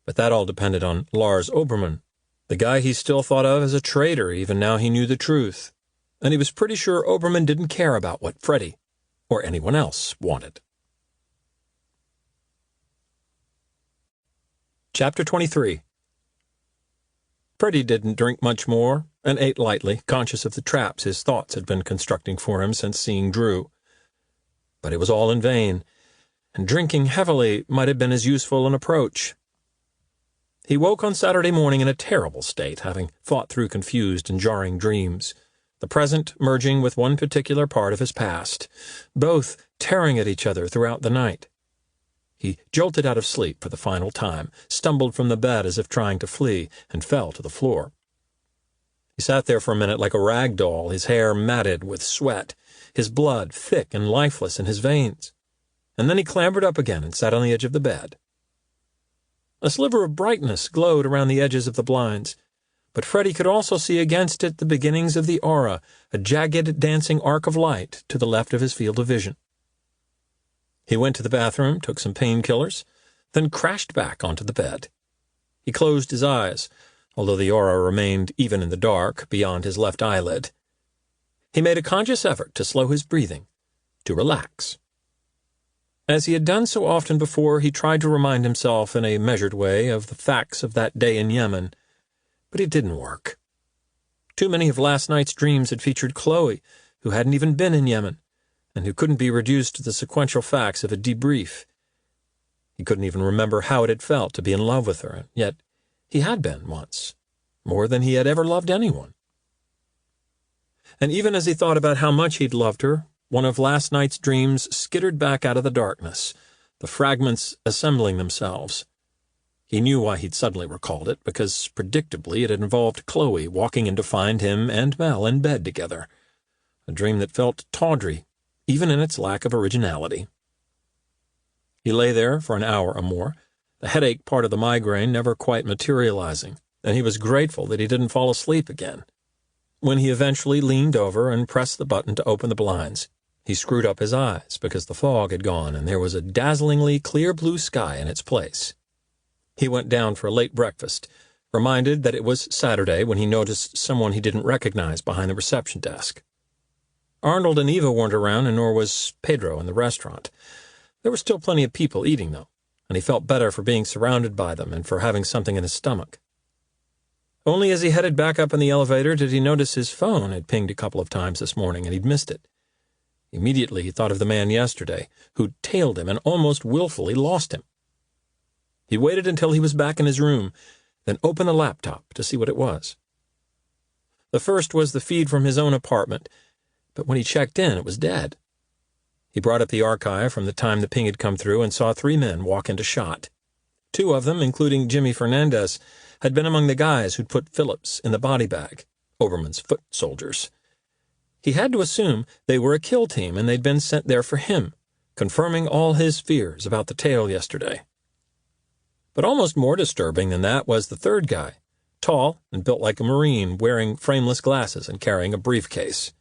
But that all depended on Lars Obermann, the guy he still thought of as a traitor even now he knew the truth, and he was pretty sure Obermann didn't care about what Freddie or anyone else wanted. Chapter 23. Freddie didn't drink much more, and ate lightly, conscious of the traps his thoughts had been constructing for him since seeing Drew. But it was all in vain, and drinking heavily might have been as useful an approach. He woke on Saturday morning in a terrible state, having fought through confused and jarring dreams, the present merging with one particular part of his past, both tearing at each other throughout the night. He jolted out of sleep for the final time, stumbled from the bed as if trying to flee, and fell to the floor. He sat there for a minute like a rag doll, his hair matted with sweat, his blood thick and lifeless in his veins. And then he clambered up again and sat on the edge of the bed. A sliver of brightness glowed around the edges of the blinds, but Freddie could also see against it the beginnings of the aura, a jagged, dancing arc of light to the left of his field of vision. He went to the bathroom, took some painkillers, then crashed back onto the bed. He closed his eyes, although the aura remained even in the dark beyond his left eyelid. He made a conscious effort to slow his breathing, to relax. As he had done so often before, he tried to remind himself in a measured way of the facts of that day in Yemen, but it didn't work. Too many of last night's dreams had featured Chloe, who hadn't even been in Yemen, and who couldn't be reduced to the sequential facts of a debrief. He couldn't even remember how it had felt to be in love with her, and yet he had been once, more than he had ever loved anyone. And even as he thought about how much he'd loved her, one of last night's dreams skittered back out of the darkness, the fragments assembling themselves. He knew why he'd suddenly recalled it, because, predictably, it had involved Chloe walking in to find him and Mel in bed together, a dream that felt tawdry, even in its lack of originality. He lay there for an hour or more, the headache part of the migraine never quite materializing, and he was grateful that he didn't fall asleep again. When he eventually leaned over and pressed the button to open the blinds, he screwed up his eyes because the fog had gone and there was a dazzlingly clear blue sky in its place. He went down for a late breakfast, reminded that it was Saturday when he noticed someone he didn't recognize behind the reception desk. Arnold and Eva weren't around, and nor was Pedro in the restaurant. There were still plenty of people eating, though, and he felt better for being surrounded by them and for having something in his stomach. Only as he headed back up in the elevator did he notice his phone had pinged a couple of times this morning, and he'd missed it. Immediately he thought of the man yesterday, who'd tailed him and almost willfully lost him. He waited until he was back in his room, then opened the laptop to see what it was. The first was the feed from his own apartment, but when he checked in, it was dead. He brought up the archive from the time the ping had come through and saw 3 men walk into shot. 2 of them, including Jimmy Fernandez, had been among the guys who'd put Phillips in the body bag, Oberman's foot soldiers. He had to assume they were a kill team and they'd been sent there for him, confirming all his fears about the tale yesterday. But almost more disturbing than that was the third guy, tall and built like a Marine, wearing frameless glasses and carrying a briefcase.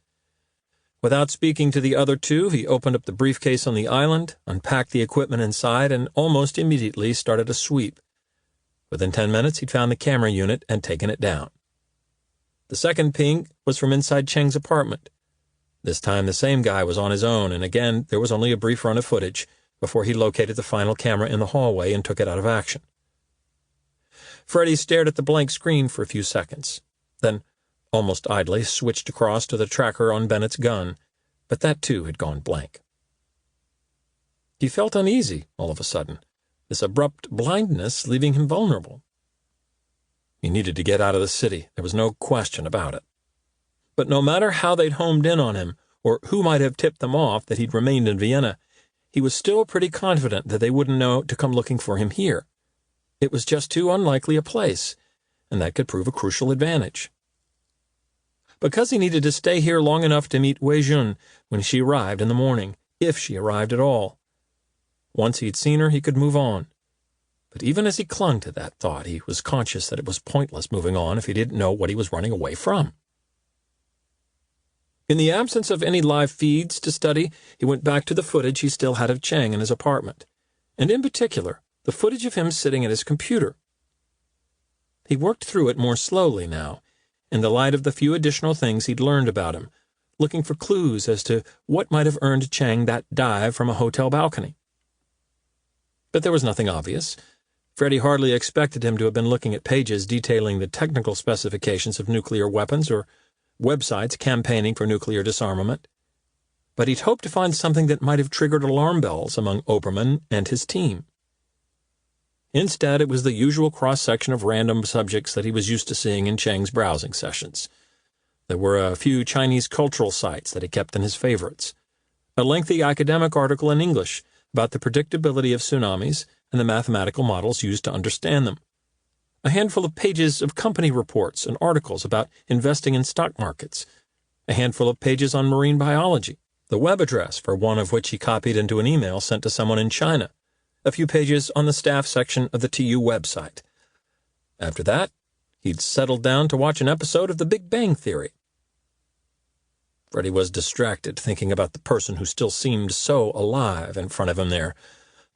Without speaking to the other 2, he opened up the briefcase on the island, unpacked the equipment inside, and almost immediately started a sweep. Within 10 minutes, he'd found the camera unit and taken it down. The second ping was from inside Cheng's apartment. This time the same guy was on his own, and again there was only a brief run of footage before he located the final camera in the hallway and took it out of action. Freddie stared at the blank screen for a few seconds, then almost idly switched across to the tracker on Bennett's gun, but that too had gone blank. He felt uneasy all of a sudden, this abrupt blindness leaving him vulnerable. He needed to get out of the city, there was no question about it. But no matter how they'd homed in on him, or who might have tipped them off that he'd remained in Vienna, he was still pretty confident that they wouldn't know to come looking for him here. It was just too unlikely a place, and that could prove a crucial advantage. Because he needed to stay here long enough to meet Wei Jun when she arrived in the morning, if she arrived at all. Once he'd seen her, he could move on. But even as he clung to that thought, he was conscious that it was pointless moving on if he didn't know what he was running away from. In the absence of any live feeds to study, he went back to the footage he still had of Cheng in his apartment, and in particular, the footage of him sitting at his computer. He worked through it more slowly now, in the light of the few additional things he'd learned about him, looking for clues as to what might have earned Cheng that dive from a hotel balcony. But there was nothing obvious. Freddie hardly expected him to have been looking at pages detailing the technical specifications of nuclear weapons or websites campaigning for nuclear disarmament. But he'd hoped to find something that might have triggered alarm bells among Oberman and his team. Instead, it was the usual cross-section of random subjects that he was used to seeing in Cheng's browsing sessions. There were a few Chinese cultural sites that he kept in his favorites, a lengthy academic article in English about the predictability of tsunamis and the mathematical models used to understand them, a handful of pages of company reports and articles about investing in stock markets, a handful of pages on marine biology, the web address for one of which he copied into an email sent to someone in China, a few pages on the staff section of the TU website. After that, he'd settled down to watch an episode of The Big Bang Theory. Freddie was distracted, thinking about the person who still seemed so alive in front of him there,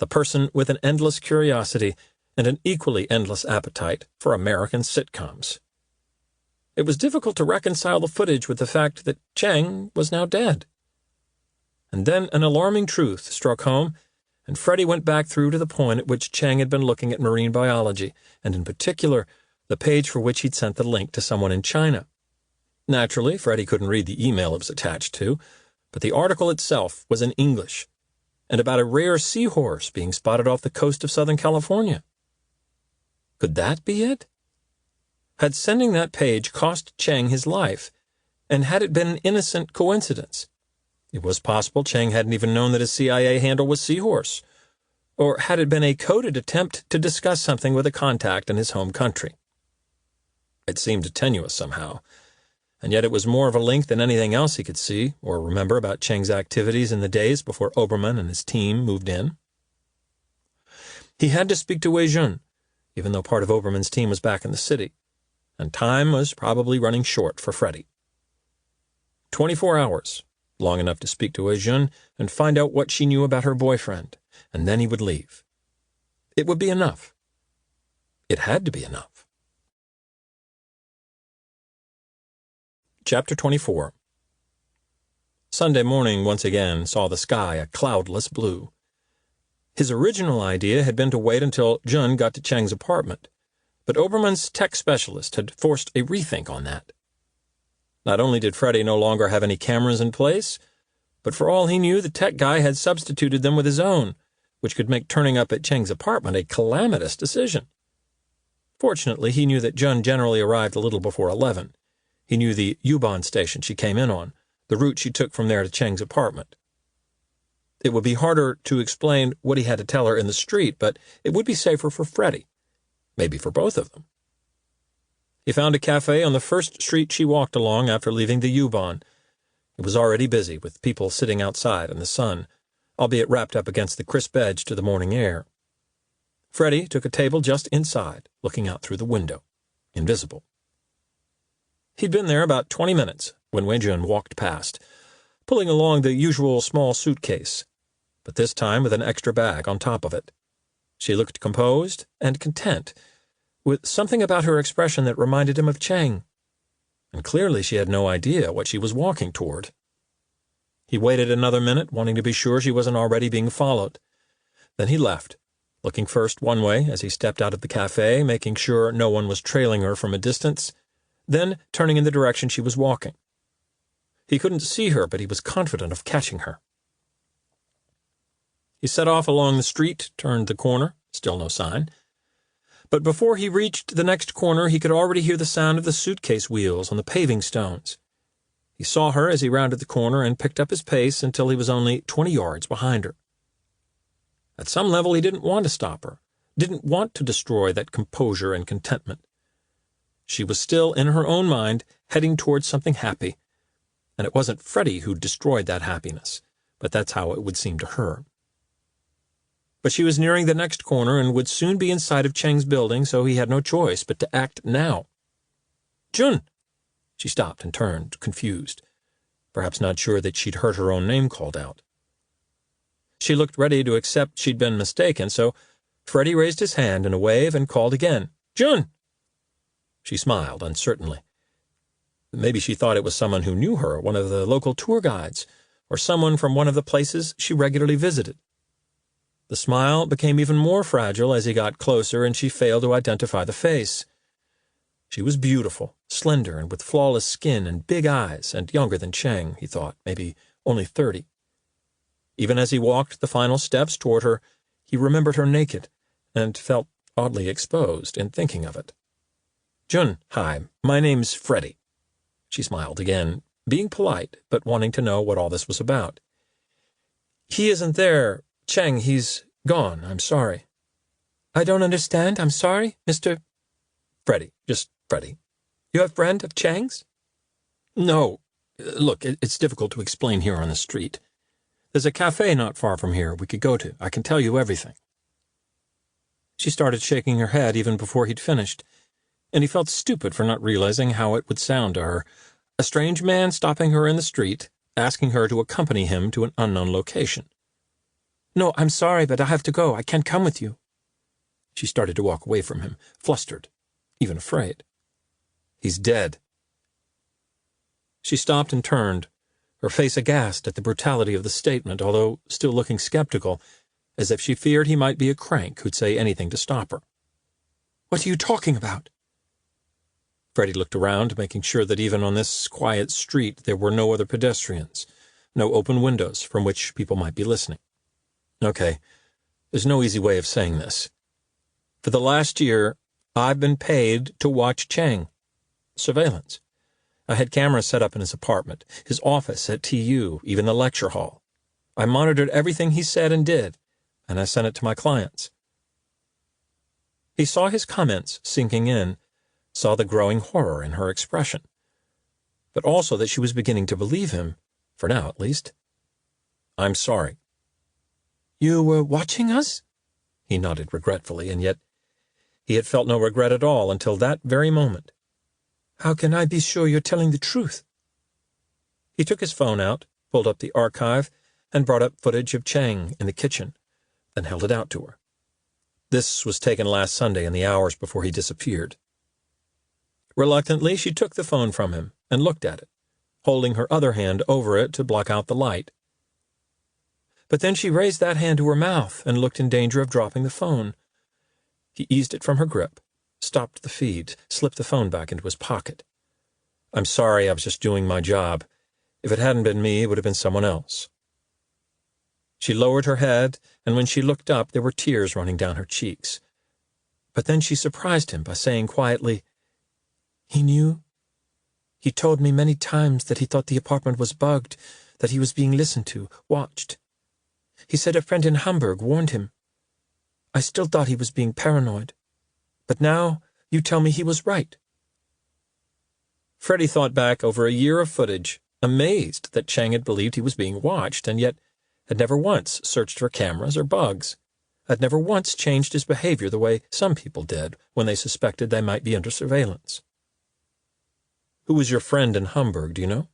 the person with an endless curiosity and an equally endless appetite for American sitcoms. It was difficult to reconcile the footage with the fact that Chang was now dead. And then an alarming truth struck home, and Freddie went back through to the point at which Chang had been looking at marine biology, and in particular, the page for which he'd sent the link to someone in China. Naturally, Freddie couldn't read the email it was attached to, but the article itself was in English, and about a rare seahorse being spotted off the coast of Southern California. Could that be it? Had sending that page cost Chang his life, and had it been an innocent coincidence? It was possible Chang hadn't even known that his CIA handle was Seahorse. Or had it been a coded attempt to discuss something with a contact in his home country? It seemed tenuous somehow, and yet it was more of a link than anything else he could see or remember about Chang's activities in the days before Obermann and his team moved in. He had to speak to Wei Jun, even though part of Obermann's team was back in the city, and time was probably running short for Freddie. 24 hours. Long enough to speak to Wei Jun and find out what she knew about her boyfriend, and then he would leave. It would be enough. It had to be enough. Chapter 24. Sunday morning once again saw the sky a cloudless blue. His original idea had been to wait until Jun got to Chang's apartment, but Obermann's tech specialist had forced a rethink on that. Not only did Freddie no longer have any cameras in place, but for all he knew, the tech guy had substituted them with his own, which could make turning up at Chang's apartment a calamitous decision. Fortunately, he knew that Jun generally arrived a little before 11. He knew the U-Bahn station she came in on, the route she took from there to Chang's apartment. It would be harder to explain what he had to tell her in the street, but it would be safer for Freddie, maybe for both of them. He found a cafe on the first street she walked along after leaving the U-Bahn. It was already busy, with people sitting outside in the sun, albeit wrapped up against the crisp edge to the morning air. Freddie took a table just inside, looking out through the window, invisible. He'd been there about 20 minutes when Wei Jun walked past, pulling along the usual small suitcase, but this time with an extra bag on top of it. She looked composed and content, with something about her expression that reminded him of Chang, and clearly she had no idea what she was walking toward. He waited another minute, wanting to be sure she wasn't already being followed. Then he left, looking first one way as he stepped out of the cafe, making sure no one was trailing her from a distance, then turning in the direction she was walking. He couldn't see her, but he was confident of catching her. He set off along the street, turned the corner, still no sign. But before he reached the next corner, he could already hear the sound of the suitcase wheels on the paving stones. He saw her as he rounded the corner and picked up his pace until he was only 20 yards behind her. At some level, he didn't want to stop her, didn't want to destroy that composure and contentment. She was still, in her own mind, heading towards something happy, and it wasn't Freddie who destroyed that happiness, but that's how it would seem to her. But she was nearing the next corner and would soon be in sight of Chang's building, so he had no choice but to act now. "Jun!" She stopped and turned, confused, perhaps not sure that she'd heard her own name called out. She looked ready to accept she'd been mistaken, so Freddie raised his hand in a wave and called again, "Jun!" She smiled uncertainly. Maybe she thought it was someone who knew her, one of the local tour guides, or someone from one of the places she regularly visited. The smile became even more fragile as he got closer, and she failed to identify the face. She was beautiful, slender, and with flawless skin and big eyes, and younger than Chang, he thought, maybe only 30. Even as he walked the final steps toward her, he remembered her naked, and felt oddly exposed in thinking of it. "Jun, hi, my name's Freddie." She smiled again, being polite, but wanting to know what all this was about. "He isn't there. Chang, he's gone. I'm sorry." "I don't understand. I'm sorry, Mr. "Freddie, just Freddie." "You're a friend of Chang's?" "No. Look, it's difficult to explain here on the street. There's a cafe not far from here we could go to. I can tell you everything." She started shaking her head even before he'd finished, and he felt stupid for not realizing how it would sound to her. A strange man stopping her in the street, asking her to accompany him to an unknown location. No, I'm sorry, but I have to go. I can't come with you. She started to walk away from him, flustered, even afraid. He's dead. She stopped and turned, her face aghast at the brutality of the statement, although still looking skeptical, as if she feared he might be a crank who'd say anything to stop her. What are you talking about? Freddie looked around, making sure that even on this quiet street there were no other pedestrians, no open windows from which people might be listening. Okay, there's no easy way of saying this. For the last year, I've been paid to watch Chang. Surveillance. I had cameras set up in his apartment, his office at TU, even the lecture hall. I monitored everything he said and did, and I sent it to my clients. He saw his comments sinking in, saw the growing horror in her expression, but also that she was beginning to believe him, for now at least. I'm sorry. You were watching us? He nodded regretfully, and yet he had felt no regret at all until that very moment. How can I be sure you're telling the truth? He took his phone out, pulled up the archive, and brought up footage of Chang in the kitchen, then held it out to her. This was taken last Sunday in the hours before he disappeared. Reluctantly, she took the phone from him and looked at it, holding her other hand over it to block out the light. But then she raised that hand to her mouth and looked in danger of dropping the phone. He eased it from her grip, stopped the feed, slipped the phone back into his pocket. I'm sorry, I was just doing my job. If it hadn't been me, it would have been someone else. She lowered her head, and when she looked up, there were tears running down her cheeks. But then she surprised him by saying quietly, He knew. He told me many times that he thought the apartment was bugged, that he was being listened to, watched. He said a friend in Hamburg warned him. I still thought he was being paranoid. But now you tell me he was right. Freddie thought back over a year of footage, amazed that Chang had believed he was being watched, and yet had never once searched for cameras or bugs, had never once changed his behavior the way some people did when they suspected they might be under surveillance. Who was your friend in Hamburg, do you know?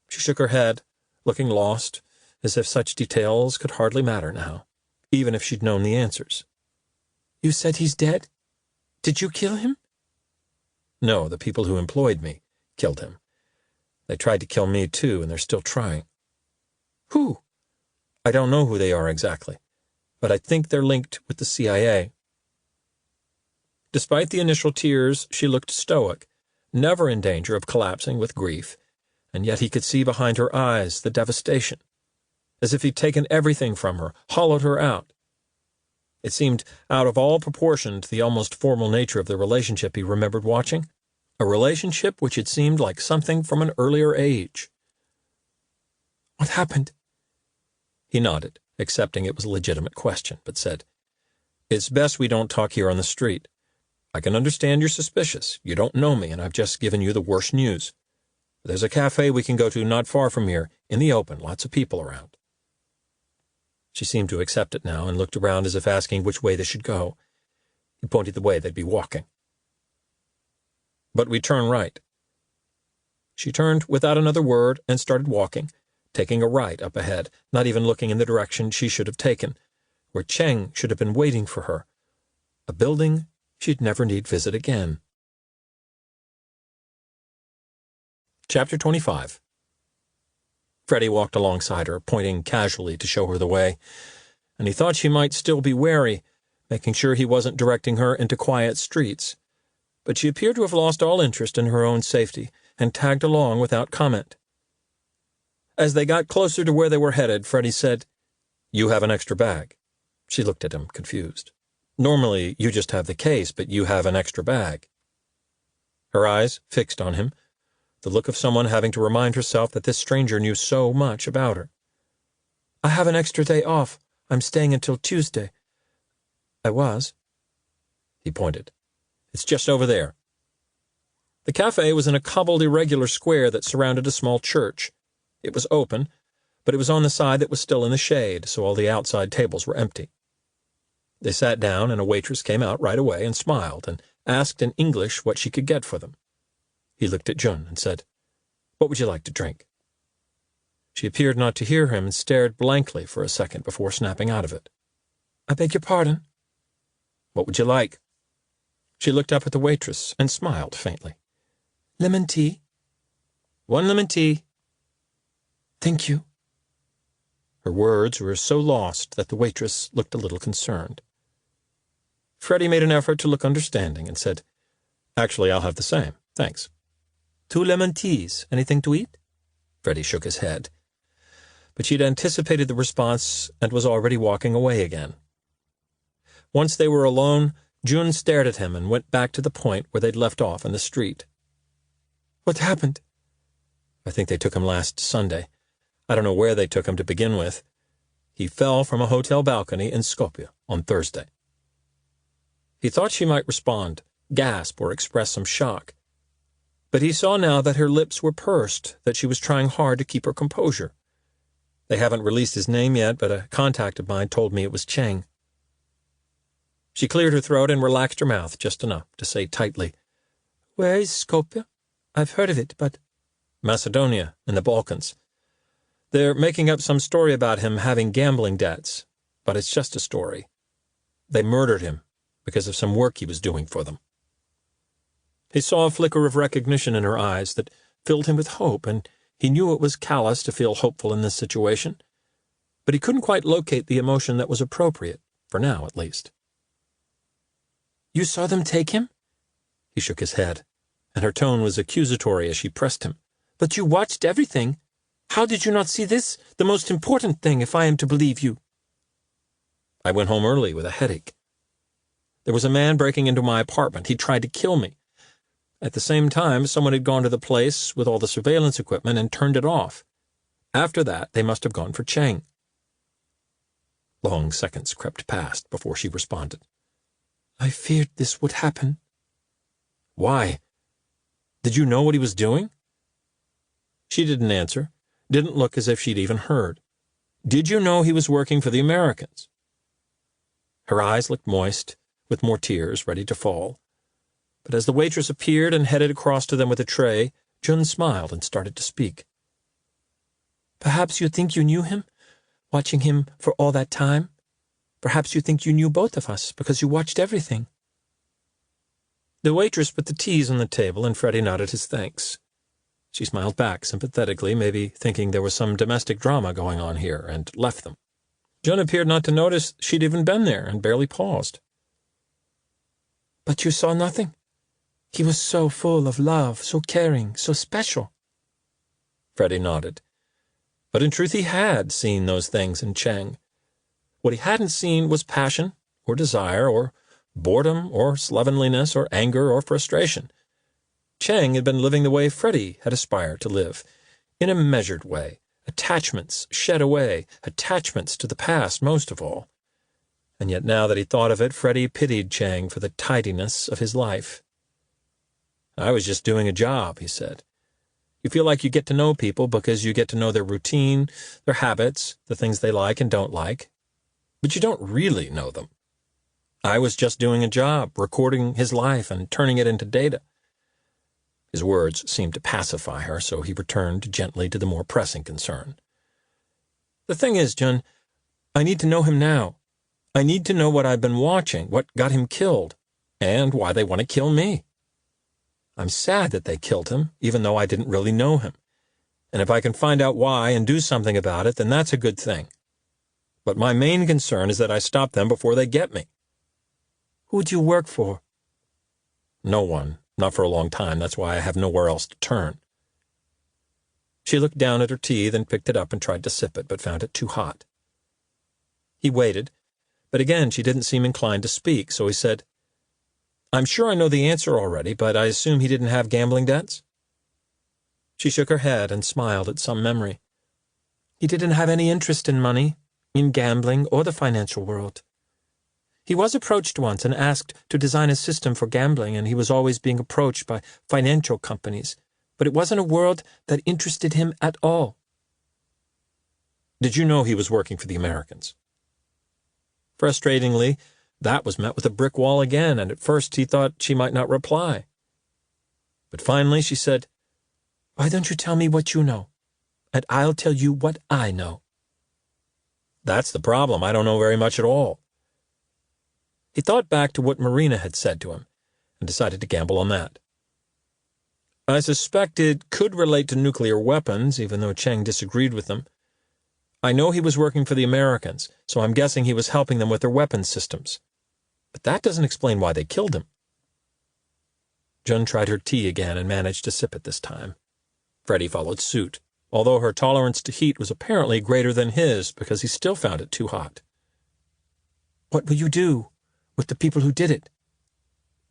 She shook her head, looking lost, as if such details could hardly matter now, even if she'd known the answers. You said he's dead? Did you kill him? No, the people who employed me killed him. They tried to kill me, too, and they're still trying. Who? I don't know who they are exactly, but I think they're linked with the CIA. Despite the initial tears, she looked stoic, never in danger of collapsing with grief, and yet he could see behind her eyes the devastation, as if he'd taken everything from her, hollowed her out. It seemed out of all proportion to the almost formal nature of the relationship he remembered watching, a relationship which had seemed like something from an earlier age. What happened? He nodded, accepting it was a legitimate question, but said, It's best we don't talk here on the street. I can understand you're suspicious. You don't know me, and I've just given you the worst news. There's a cafe we can go to not far from here, in the open, lots of people around. She seemed to accept it now and looked around as if asking which way they should go. He pointed the way they'd be walking. But we turn right. She turned without another word and started walking, taking a right up ahead, not even looking in the direction she should have taken, where Chang should have been waiting for her, a building she'd never need visit again. Chapter 25. Freddie walked alongside her, pointing casually to show her the way, and he thought she might still be wary, making sure he wasn't directing her into quiet streets. But she appeared to have lost all interest in her own safety, and tagged along without comment. As they got closer to where they were headed, Freddie said, You have an extra bag. She looked at him, confused. Normally, you just have the case, but you have an extra bag. Her eyes fixed on him, the look of someone having to remind herself that this stranger knew so much about her. I have an extra day off. I'm staying until Tuesday. I was. He pointed. It's just over there. The cafe was in a cobbled irregular square that surrounded a small church. It was open, but it was on the side that was still in the shade, so all the outside tables were empty. They sat down, and a waitress came out right away and smiled and asked in English what she could get for them. He looked at Jun and said, What would you like to drink? She appeared not to hear him and stared blankly for a second before snapping out of it. "I beg your pardon?" "What would you like?" She looked up at the waitress and smiled faintly. "Lemon tea?" "One lemon tea." "Thank you." Her words were so lost that the waitress looked a little concerned. Freddie made an effort to look understanding and said, "Actually, I'll have the same, thanks." "Two lemon teas. Anything to eat?" Freddie shook his head. But she'd anticipated the response and was already walking away again. Once they were alone, June stared at him and went back to the point where they'd left off in the street. "What happened?" "I think they took him last Sunday. I don't know where they took him to begin with. He fell from a hotel balcony in Skopje on Thursday." He thought she might respond, gasp, or express some shock. But he saw now that her lips were pursed, that she was trying hard to keep her composure. "They haven't released his name yet, but a contact of mine told me it was Cheng." She cleared her throat and relaxed her mouth just enough to say tightly, "Where is Skopje? I've heard of it, but—" "Macedonia, in the Balkans. They're making up some story about him having gambling debts, but it's just a story. They murdered him because of some work he was doing for them." He saw a flicker of recognition in her eyes that filled him with hope, and he knew it was callous to feel hopeful in this situation, but he couldn't quite locate the emotion that was appropriate, for now at least. "You saw them take him?" He shook his head, and her tone was accusatory as she pressed him. "But you watched everything. How did you not see this, the most important thing, if I am to believe you?" "I went home early with a headache. There was a man breaking into my apartment. He tried to kill me. At the same time, someone had gone to the place with all the surveillance equipment and turned it off. After that, they must have gone for Cheng." Long seconds crept past before she responded. "I feared this would happen." "Why? Did you know what he was doing?" She didn't answer, didn't look as if she'd even heard. "Did you know he was working for the Americans?" Her eyes looked moist, with more tears ready to fall. But as the waitress appeared and headed across to them with a tray, June smiled and started to speak. "Perhaps you think you knew him, watching him for all that time? Perhaps you think you knew both of us, because you watched everything." The waitress put the teas on the table, and Freddie nodded his thanks. She smiled back sympathetically, maybe thinking there was some domestic drama going on here, and left them. June appeared not to notice she'd even been there, and barely paused. "But you saw nothing? He was so full of love, so caring, so special." Freddie nodded. But in truth he had seen those things in Cheng. What he hadn't seen was passion, or desire, or boredom, or slovenliness, or anger, or frustration. Cheng had been living the way Freddie had aspired to live, in a measured way, attachments shed away, attachments to the past most of all. And yet now that he thought of it, Freddie pitied Cheng for the tidiness of his life. "I was just doing a job," he said. "You feel like you get to know people because you get to know their routine, their habits, the things they like and don't like. But you don't really know them. I was just doing a job, recording his life and turning it into data." His words seemed to pacify her, so he returned gently to the more pressing concern. "The thing is, June, I need to know him now. I need to know what I've been watching, what got him killed, and why they want to kill me. I'm sad that they killed him, even though I didn't really know him. And if I can find out why and do something about it, then that's a good thing. But my main concern is that I stop them before they get me." "Who do you work for?" "No one. Not for a long time. That's why I have nowhere else to turn." She looked down at her tea, then picked it up and tried to sip it, but found it too hot. He waited, but again she didn't seem inclined to speak, so he said, "I'm sure I know the answer already, but I assume he didn't have gambling debts?" She shook her head and smiled at some memory. "He didn't have any interest in money, in gambling, or the financial world. He was approached once and asked to design a system for gambling, and he was always being approached by financial companies, but it wasn't a world that interested him at all." "Did you know he was working for the Americans?" Frustratingly, that was met with a brick wall again, and at first he thought she might not reply. But finally she said, "Why don't you tell me what you know? and I'll tell you what I know." "That's the problem. I don't know very much at all." He thought back to what Marina had said to him and decided to gamble on that. "I suspect it could relate to nuclear weapons, even though Cheng disagreed with them. I know he was working for the Americans, so I'm guessing he was helping them with their weapons systems. But that doesn't explain why they killed him." Jun tried her tea again and managed to sip it this time. Freddie followed suit, although her tolerance to heat was apparently greater than his because he still found it too hot. "What will you do with the people who did it?"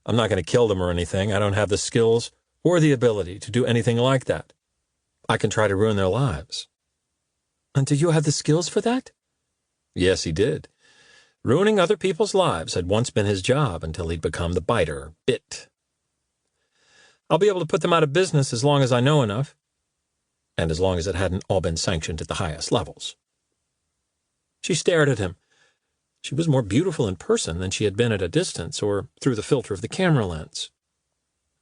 "I'm not going to kill them or anything. I don't have the skills or the ability to do anything like that. I can try to ruin their lives." "And do you have the skills for that?" Yes, he did. Ruining other people's lives had once been his job until he'd become the biter, Bit. "I'll be able to put them out of business as long as I know enough. And as long as it hadn't all been sanctioned at the highest levels." She stared at him. She was more beautiful in person than she had been at a distance or through the filter of the camera lens.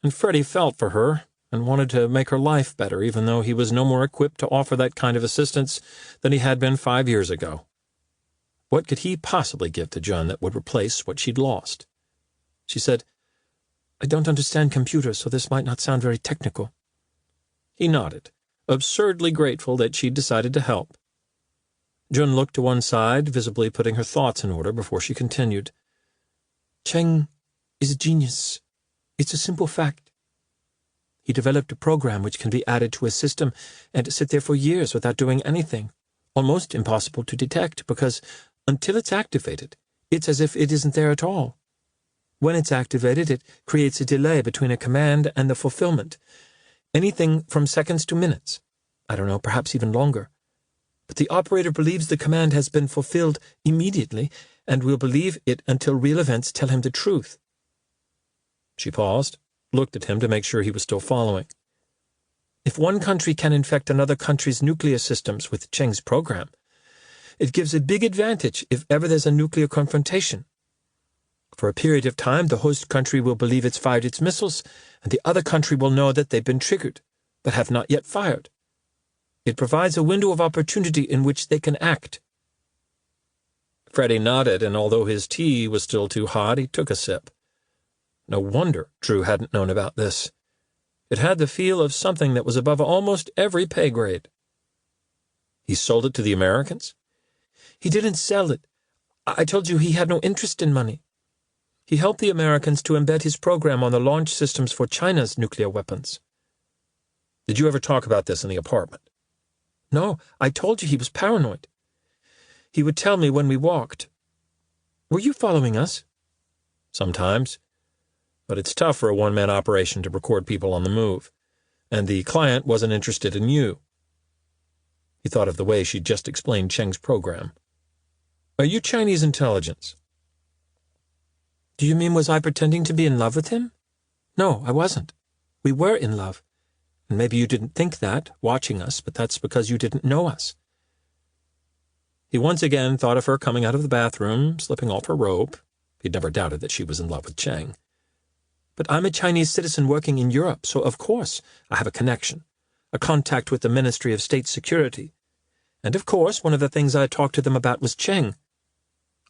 And Freddie felt for her and wanted to make her life better, even though he was no more equipped to offer that kind of assistance than he had been 5 years ago. What could he possibly give to Jun that would replace what she'd lost? She said, "I don't understand computers, so this might not sound very technical." He nodded, absurdly grateful that she'd decided to help. Jun looked to one side, visibly putting her thoughts in order before she continued. "Cheng is a genius. It's a simple fact. He developed a program which can be added to a system and sit there for years without doing anything, almost impossible to detect because, until it's activated, it's as if it isn't there at all. When it's activated, it creates a delay between a command and the fulfillment. Anything from seconds to minutes. I don't know, perhaps even longer. But the operator believes the command has been fulfilled immediately and will believe it until real events tell him the truth." She paused, looked at him to make sure he was still following. "If one country can infect another country's nuclear systems with Cheng's program, it gives a big advantage if ever there's a nuclear confrontation. For a period of time, the host country will believe it's fired its missiles, and the other country will know that they've been triggered, but have not yet fired. It provides a window of opportunity in which they can act." Freddie nodded, and although his tea was still too hot, he took a sip. No wonder Drew hadn't known about this. It had the feel of something that was above almost every pay grade. "He sold it to the Americans?" "He didn't sell it. I told you he had no interest in money. He helped the Americans to embed his program on the launch systems for China's nuclear weapons." "Did you ever talk about this in the apartment?" "No, I told you he was paranoid. He would tell me when we walked. Were you following us?" "Sometimes. But it's tough for a one-man operation to record people on the move. And the client wasn't interested in you." He thought of the way she'd just explained Cheng's program. "Are you Chinese intelligence?" "Do you mean was I pretending to be in love with him? No, I wasn't. We were in love. And maybe you didn't think that, watching us, but that's because you didn't know us." He once again thought of her coming out of the bathroom, slipping off her robe. He'd never doubted that she was in love with Cheng. "But I'm a Chinese citizen working in Europe, so of course I have a connection, a contact with the Ministry of State Security. And of course one of the things I talked to them about was Cheng.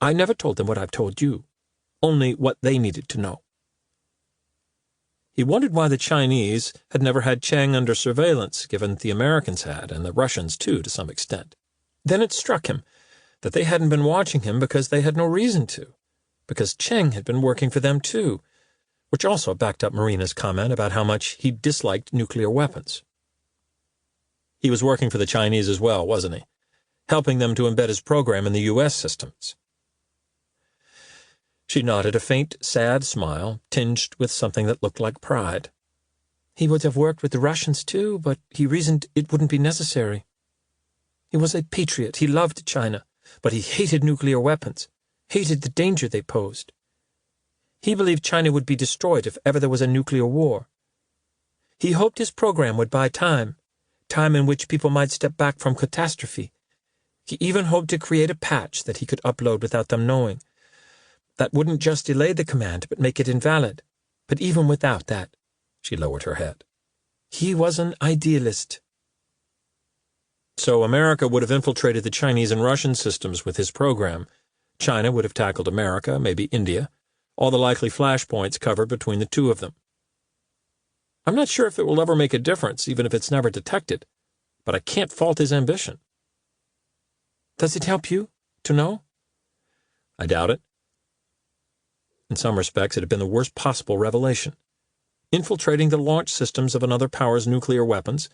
I never told them what I've told you, only what they needed to know." He wondered why the Chinese had never had Cheng under surveillance, given that the Americans had, and the Russians too, to some extent. Then it struck him that they hadn't been watching him because they had no reason to, because Cheng had been working for them too, which also backed up Marina's comment about how much he disliked nuclear weapons. He was working for the Chinese as well, wasn't he? Helping them to embed his program in the U.S. systems. She nodded, a faint, sad smile, tinged with something that looked like pride. "He would have worked with the Russians too, but he reasoned it wouldn't be necessary. He was a patriot. He loved China, but he hated nuclear weapons, hated the danger they posed. He believed China would be destroyed if ever there was a nuclear war. He hoped his program would buy time in which people might step back from catastrophe. He even hoped to create a patch that he could upload without them knowing. That wouldn't just delay the command, but make it invalid. But even without that," she lowered her head, "he was an idealist." So America would have infiltrated the Chinese and Russian systems with his program. China would have tackled America, maybe India, all the likely flashpoints covered between the two of them. I'm not sure if it will ever make a difference, even if it's never detected, but I can't fault his ambition. Does it help you to know? I doubt it. In some respects, it had been the worst possible revelation. Infiltrating the launch systems of another power's nuclear weapons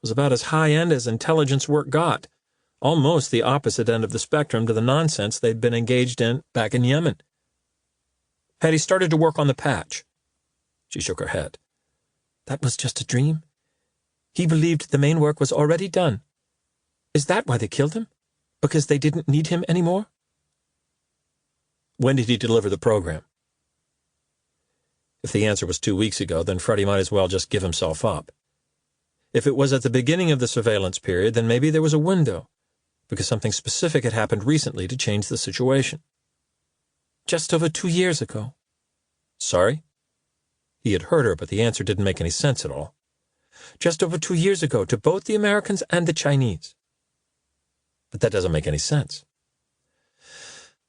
was about as high-end as intelligence work got, almost the opposite end of the spectrum to the nonsense they'd been engaged in back in Yemen. Had he started to work on the patch? She shook her head. That was just a dream. He believed the main work was already done. Is that why they killed him? Because they didn't need him anymore? When did he deliver the program? If the answer was 2 weeks ago, then Freddie might as well just give himself up. If it was at the beginning of the surveillance period, then maybe there was a window, because something specific had happened recently to change the situation. Just over 2 years ago. Sorry? He had heard her, but the answer didn't make any sense at all. Just over 2 years ago, to both the Americans and the Chinese. But that doesn't make any sense.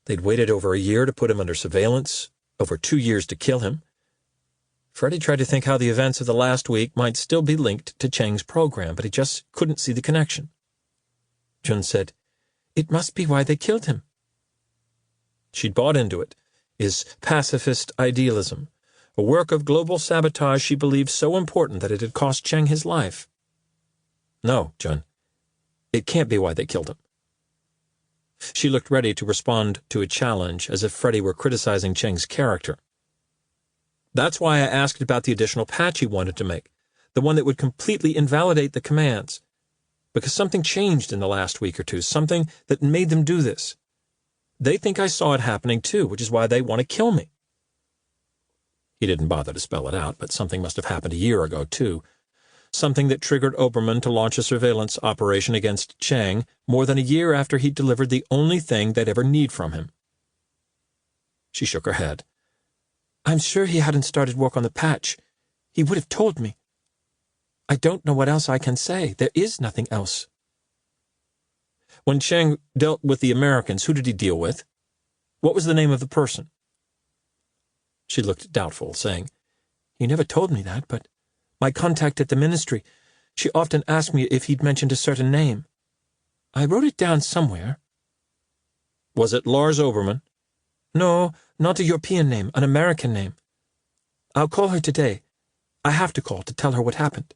They'd waited over a year to put him under surveillance, over 2 years to kill him. Freddie tried to think how the events of the last week might still be linked to Cheng's program, but he just couldn't see the connection. Jun said, "It must be why they killed him." She'd bought into it, his pacifist idealism, a work of global sabotage she believed so important that it had cost Cheng his life. No, Jun, it can't be why they killed him. She looked ready to respond to a challenge, as if Freddie were criticizing Cheng's character. That's why I asked about the additional patch he wanted to make, the one that would completely invalidate the commands, because something changed in the last week or two, something that made them do this. They think I saw it happening too, which is why they want to kill me. He didn't bother to spell it out, but something must have happened a year ago too, something that triggered Obermann to launch a surveillance operation against Cheng more than a year after he'd delivered the only thing they'd ever need from him. She shook her head. I'm sure he hadn't started work on the patch. He would have told me. I don't know what else I can say. There is nothing else. When Cheng dealt with the Americans, who did he deal with? What was the name of the person? She looked doubtful, saying, He never told me that, but my contact at the ministry, she often asked me if he'd mentioned a certain name. I wrote it down somewhere. Was it Lars Obermann? No, not a European name, an American name. I'll call her today. I have to call to tell her what happened.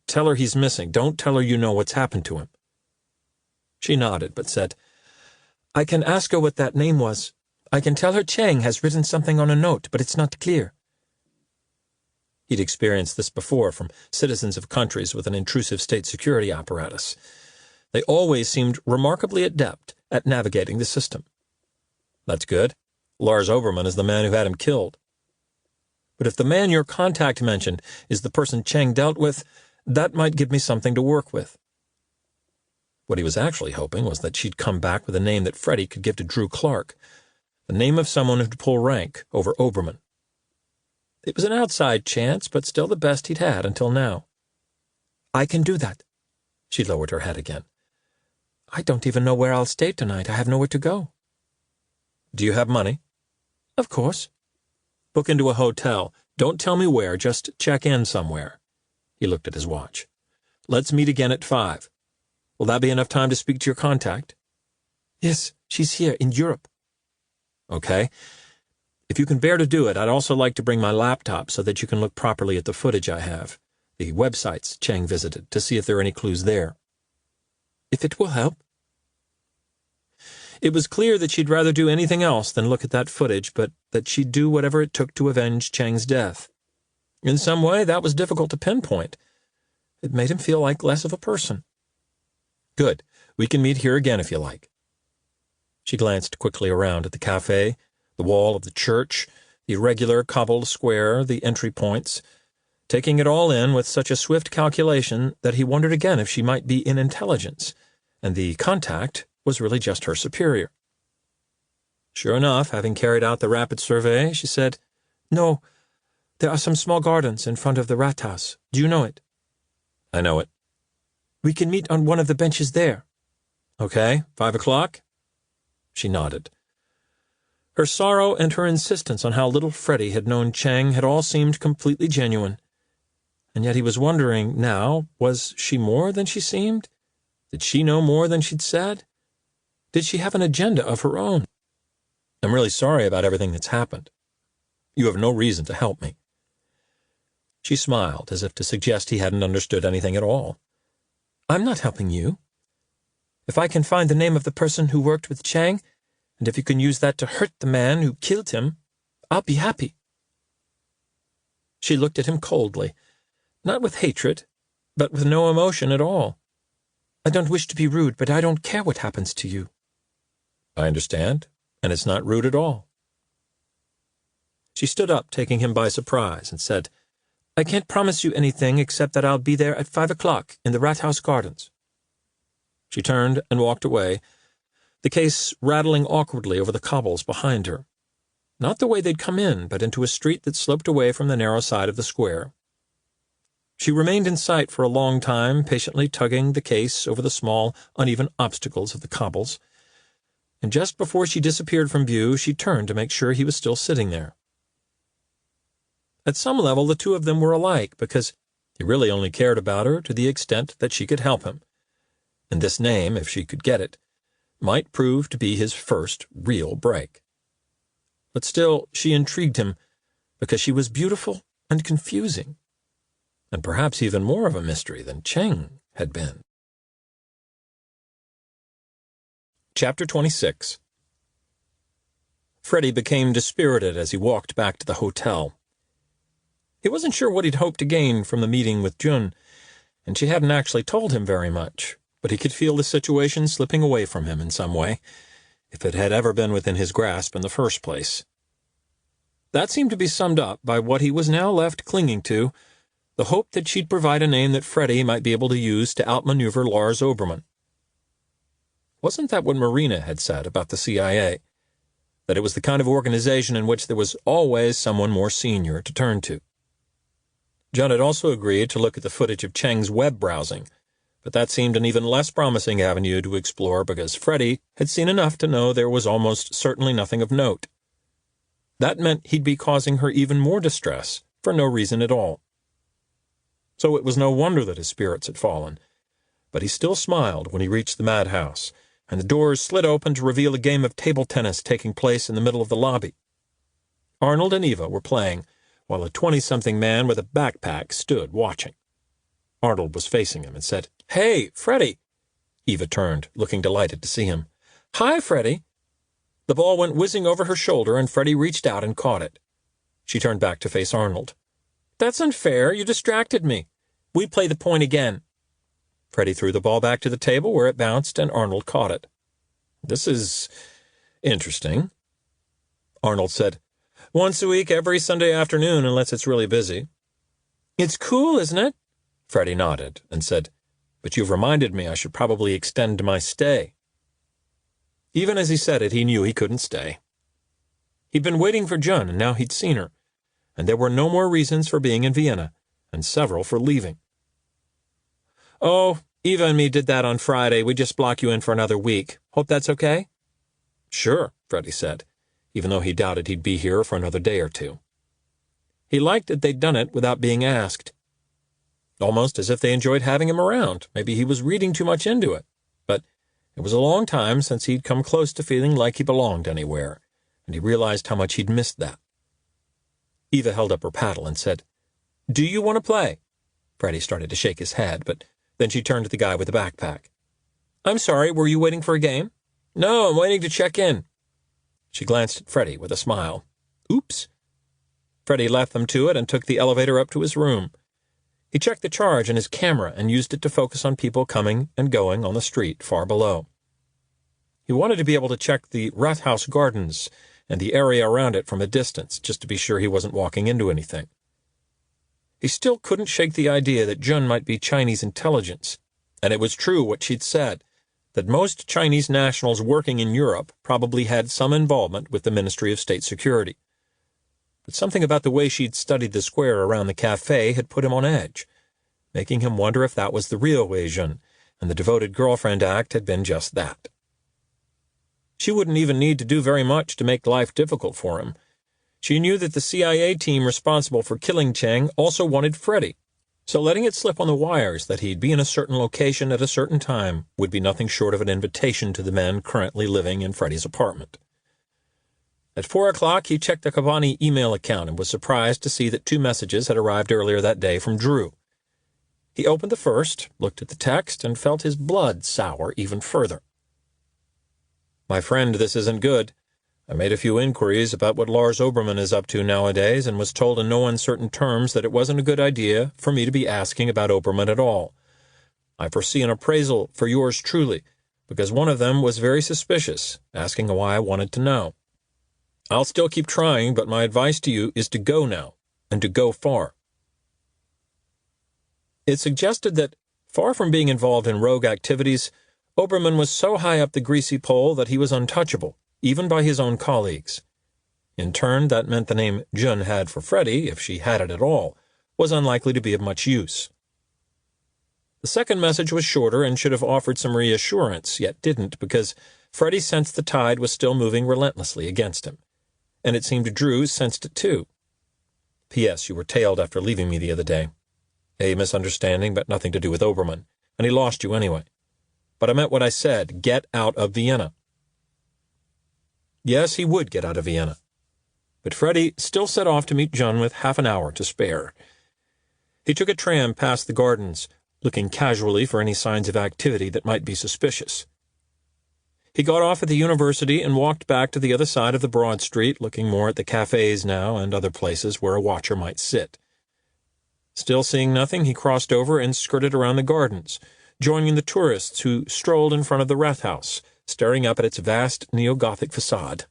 Tell her he's missing. Don't tell her you know what's happened to him. She nodded, but said, I can ask her what that name was. I can tell her Cheng has written something on a note, but it's not clear. He'd experienced this before from citizens of countries with an intrusive state security apparatus. They always seemed remarkably adept at navigating the system. That's good. Lars Obermann is the man who had him killed. But if the man your contact mentioned is the person Cheng dealt with, that might give me something to work with. What he was actually hoping was that she'd come back with a name that Freddie could give to Drew Clark, the name of someone who'd pull rank over Obermann. It was an outside chance, but still the best he'd had until now. I can do that. She lowered her head again. I don't even know where I'll stay tonight. I have nowhere to go. Do you have money? Of course. Book into a hotel. Don't tell me where, just check in somewhere. He looked at his watch. Let's meet again at 5. Will that be enough time to speak to your contact? Yes, she's here in Europe. Okay. If you can bear to do it, I'd also like to bring my laptop so that you can look properly at the footage I have, the websites Cheng visited, to see if there are any clues there. If it will help. It was clear that she'd rather do anything else than look at that footage, but that she'd do whatever it took to avenge Cheng's death. In some way, that was difficult to pinpoint. It made him feel like less of a person. Good. We can meet here again if you like. She glanced quickly around at the cafe, the wall of the church, the irregular cobbled square, the entry points, taking it all in with such a swift calculation that he wondered again if she might be in intelligence, and the contact was really just her superior. Sure enough, having carried out the rapid survey, she said, No, there are some small gardens in front of the Rathaus. Do you know it? I know it. We can meet on one of the benches there." "Okay, 5 o'clock?" She nodded. Her sorrow and her insistence on how little Freddie had known Cheng had all seemed completely genuine. And yet he was wondering now, was she more than she seemed? Did she know more than she'd said? Did she have an agenda of her own? "I'm really sorry about everything that's happened. You have no reason to help me." She smiled, as if to suggest he hadn't understood anything at all. "I'm not helping you. If I can find the name of the person who worked with Chang, and if you can use that to hurt the man who killed him, I'll be happy." She looked at him coldly, not with hatred, but with no emotion at all. "I don't wish to be rude, but I don't care what happens to you." "I understand, and it's not rude at all." She stood up, taking him by surprise, and said, "I can't promise you anything except that I'll be there at 5 o'clock in the Rathaus Gardens." She turned and walked away, the case rattling awkwardly over the cobbles behind her. Not the way they'd come in, but into a street that sloped away from the narrow side of the square. She remained in sight for a long time, patiently tugging the case over the small, uneven obstacles of the cobbles, and just before she disappeared from view, she turned to make sure he was still sitting there. At some level, the two of them were alike, because he really only cared about her to the extent that she could help him. And this name, if she could get it, might prove to be his first real break. But still, she intrigued him, because she was beautiful and confusing, and perhaps even more of a mystery than Cheng had been. Chapter 26. Freddie became dispirited as he walked back to the hotel. He wasn't sure what he'd hoped to gain from the meeting with Jun, and she hadn't actually told him very much, but he could feel the situation slipping away from him in some way, if it had ever been within his grasp in the first place. That seemed to be summed up by what he was now left clinging to, the hope that she'd provide a name that Freddie might be able to use to outmaneuver Lars Obermann. Wasn't that what Marina had said about the CIA? That it was the kind of organization in which there was always someone more senior to turn to. John had also agreed to look at the footage of Cheng's web browsing, but that seemed an even less promising avenue to explore because Freddie had seen enough to know there was almost certainly nothing of note. That meant he'd be causing her even more distress for no reason at all. So it was no wonder that his spirits had fallen, but he still smiled when he reached the madhouse, and the doors slid open to reveal a game of table tennis taking place in the middle of the lobby. Arnold and Eva were playing, while a 20-something man with a backpack stood watching. Arnold was facing him and said, "Hey, Freddie!" Eva turned, looking delighted to see him. "Hi, Freddie!" The ball went whizzing over her shoulder, and Freddie reached out and caught it. She turned back to face Arnold. "That's unfair. You distracted me. We play the point again." Freddie threw the ball back to the table where it bounced, and Arnold caught it. "This is interesting." Arnold said, "Once a week, every Sunday afternoon, unless it's really busy." "It's cool, isn't it?" Freddie nodded and said, "But you've reminded me I should probably extend my stay." Even as he said it, he knew he couldn't stay. He'd been waiting for Jun, and now he'd seen her, and there were no more reasons for being in Vienna, and several for leaving. "Oh, Eva and me did that on Friday. We just block you in for another week. Hope that's okay?" "Sure," Freddie said, even though he doubted he'd be here for another day or two. He liked that they'd done it without being asked. Almost as if they enjoyed having him around. Maybe he was reading too much into it. But it was a long time since he'd come close to feeling like he belonged anywhere, and he realized how much he'd missed that. Eva held up her paddle and said, "Do you want to play?" Freddie started to shake his head, but then she turned to the guy with the backpack. "I'm sorry, were you waiting for a game?" "No, I'm waiting to check in." She glanced at Freddie with a smile. "Oops." Freddie left them to it and took the elevator up to his room. He checked the charge in his camera and used it to focus on people coming and going on the street far below. He wanted to be able to check the Rathaus Gardens and the area around it from a distance, just to be sure he wasn't walking into anything. He still couldn't shake the idea that Jun might be Chinese intelligence, and it was true what she'd said, that most Chinese nationals working in Europe probably had some involvement with the Ministry of State Security. But something about the way she'd studied the square around the cafe had put him on edge, making him wonder if that was the real Wei Jun, and the devoted girlfriend act had been just that. She wouldn't even need to do very much to make life difficult for him. She knew that the CIA team responsible for killing Cheng also wanted Freddie, so letting it slip on the wires that he'd be in a certain location at a certain time would be nothing short of an invitation to the men currently living in Freddie's apartment. At 4 o'clock, he checked the Kabani email account and was surprised to see that 2 messages had arrived earlier that day from Drew. He opened the first, looked at the text, and felt his blood sour even further. "My friend, this isn't good. I made a few inquiries about what Lars Obermann is up to nowadays and was told in no uncertain terms that it wasn't a good idea for me to be asking about Obermann at all. I foresee an appraisal for yours truly, because one of them was very suspicious, asking why I wanted to know. I'll still keep trying, but my advice to you is to go now, and to go far." It suggested that, far from being involved in rogue activities, Obermann was so high up the greasy pole that he was untouchable, even by his own colleagues. In turn, that meant the name Jun had for Freddie, if she had it at all, was unlikely to be of much use. The second message was shorter and should have offered some reassurance, yet didn't, because Freddie sensed the tide was still moving relentlessly against him, and it seemed Drew sensed it too. "P.S. You were tailed after leaving me the other day. A misunderstanding, but nothing to do with Obermann, and he lost you anyway. But I meant what I said. Get out of Vienna." Yes, he would get out of Vienna. But Freddie still set off to meet Jun with half an hour to spare. He took a tram past the gardens, looking casually for any signs of activity that might be suspicious. He got off at the university and walked back to the other side of the broad street, looking more at the cafes now and other places where a watcher might sit. Still seeing nothing, he crossed over and skirted around the gardens, joining the tourists who strolled in front of the Rathhouse, staring up at its vast neo-Gothic facade.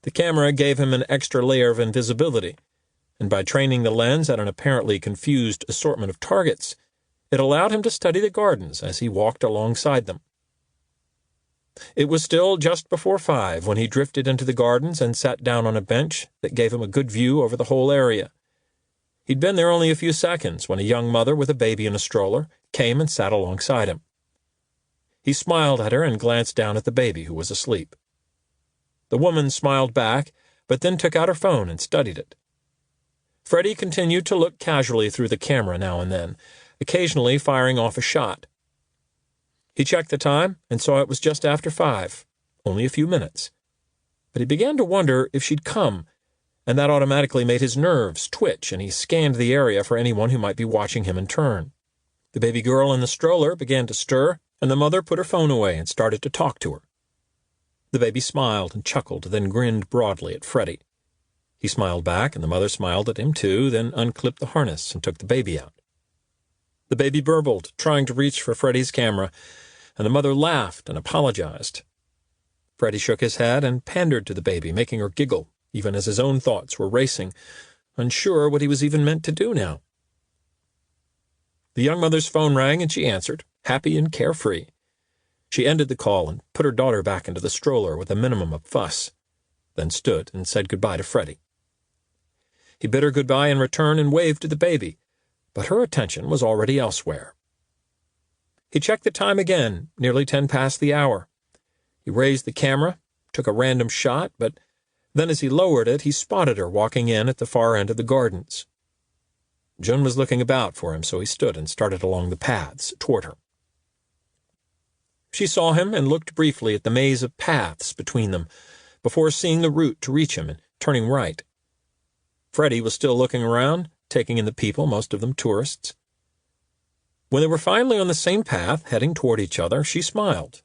The camera gave him an extra layer of invisibility, and by training the lens at an apparently confused assortment of targets, it allowed him to study the gardens as he walked alongside them. It was still just before 5 when he drifted into the gardens and sat down on a bench that gave him a good view over the whole area. He'd been there only a few seconds when a young mother with a baby in a stroller came and sat alongside him. He smiled at her and glanced down at the baby, who was asleep. The woman smiled back, but then took out her phone and studied it. Freddie continued to look casually through the camera now and then, occasionally firing off a shot. He checked the time and saw it was just after 5, only a few minutes. But he began to wonder if she'd come, and that automatically made his nerves twitch, and he scanned the area for anyone who might be watching him in turn. The baby girl in the stroller began to stir, and the mother put her phone away and started to talk to her. The baby smiled and chuckled, then grinned broadly at Freddie. He smiled back, and the mother smiled at him too, then unclipped the harness and took the baby out. The baby burbled, trying to reach for Freddie's camera, and the mother laughed and apologized. Freddie shook his head and pandered to the baby, making her giggle, even as his own thoughts were racing, unsure what he was even meant to do now. The young mother's phone rang, and she answered, happy and carefree. She ended the call and put her daughter back into the stroller with a minimum of fuss, then stood and said goodbye to Freddie. He bid her goodbye in return and waved to the baby, but her attention was already elsewhere. He checked the time again, nearly 10 past the hour. He raised the camera, took a random shot, but then as he lowered it, he spotted her walking in at the far end of the gardens. Jun was looking about for him, so he stood and started along the paths toward her. She saw him and looked briefly at the maze of paths between them, before seeing the route to reach him and turning right. Freddie was still looking around, taking in the people, most of them tourists. When they were finally on the same path, heading toward each other, she smiled,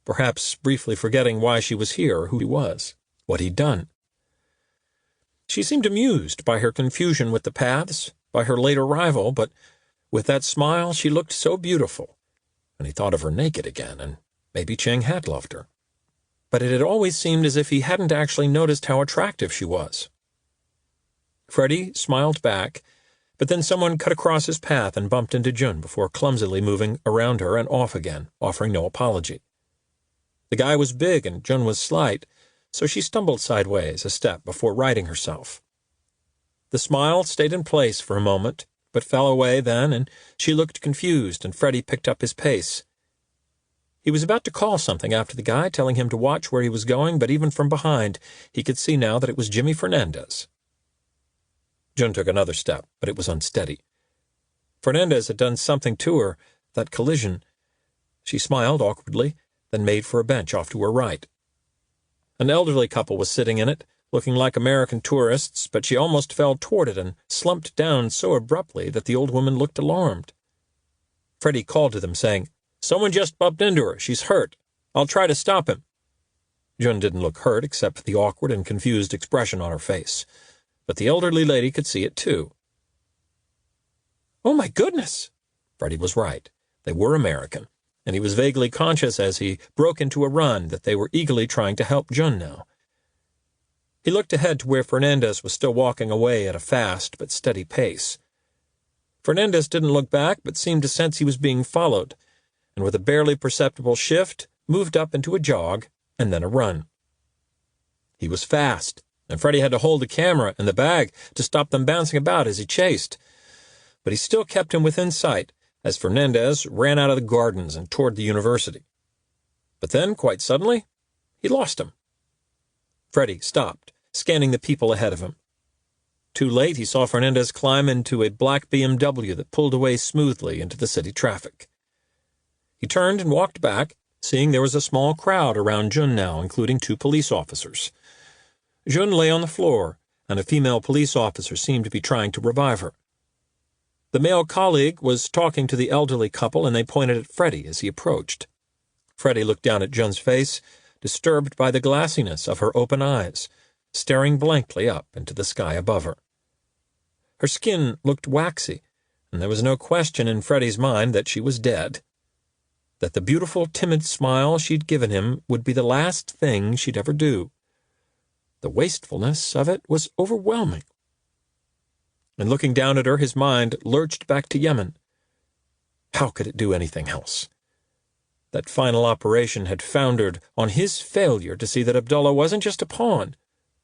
perhaps briefly forgetting why she was here or who he was, what he'd done. She seemed amused by her confusion with the paths, by her late arrival, but with that smile she looked so beautiful, and he thought of her naked again, and maybe Cheng had loved her. But it had always seemed as if he hadn't actually noticed how attractive she was. Freddie smiled back, but then someone cut across his path and bumped into Jun before clumsily moving around her and off again, offering no apology. The guy was big and Jun was slight, so she stumbled sideways a step before righting herself. The smile stayed in place for a moment, but fell away then, and she looked confused, and Freddie picked up his pace. He was about to call something after the guy, telling him to watch where he was going, but even from behind, he could see now that it was Jimmy Fernandez. June took another step, but it was unsteady. Fernandez had done something to her, that collision. She smiled awkwardly, then made for a bench off to her right. An elderly couple was sitting in it, looking like American tourists, but she almost fell toward it and slumped down so abruptly that the old woman looked alarmed. Freddie called to them, saying, "Someone just bumped into her. She's hurt. I'll try to stop him." June didn't look hurt, except for the awkward and confused expression on her face. But the elderly lady could see it, too. "Oh, my goodness!" Freddie was right. They were American, and he was vaguely conscious as he broke into a run that they were eagerly trying to help June now. He looked ahead to where Fernandez was still walking away at a fast but steady pace. Fernandez didn't look back, but seemed to sense he was being followed, and with a barely perceptible shift, moved up into a jog and then a run. He was fast, and Freddie had to hold the camera and the bag to stop them bouncing about as he chased. But he still kept him within sight as Fernandez ran out of the gardens and toward the university. But then, quite suddenly, he lost him. Freddie stopped, scanning the people ahead of him. Too late, he saw Fernandez climb into a black BMW that pulled away smoothly into the city traffic. He turned and walked back, seeing there was a small crowd around June now, including 2 police officers. June lay on the floor, and a female police officer seemed to be trying to revive her. The male colleague was talking to the elderly couple, and they pointed at Freddie as he approached. Freddie looked down at June's face, disturbed by the glassiness of her open eyes, staring blankly up into the sky above her. Her skin looked waxy, and there was no question in Freddie's mind that she was dead, that the beautiful, timid smile she'd given him would be the last thing she'd ever do. The wastefulness of it was overwhelming. And looking down at her, his mind lurched back to Yemen. How could it do anything else? That final operation had foundered on his failure to see that Abdullah wasn't just a pawn,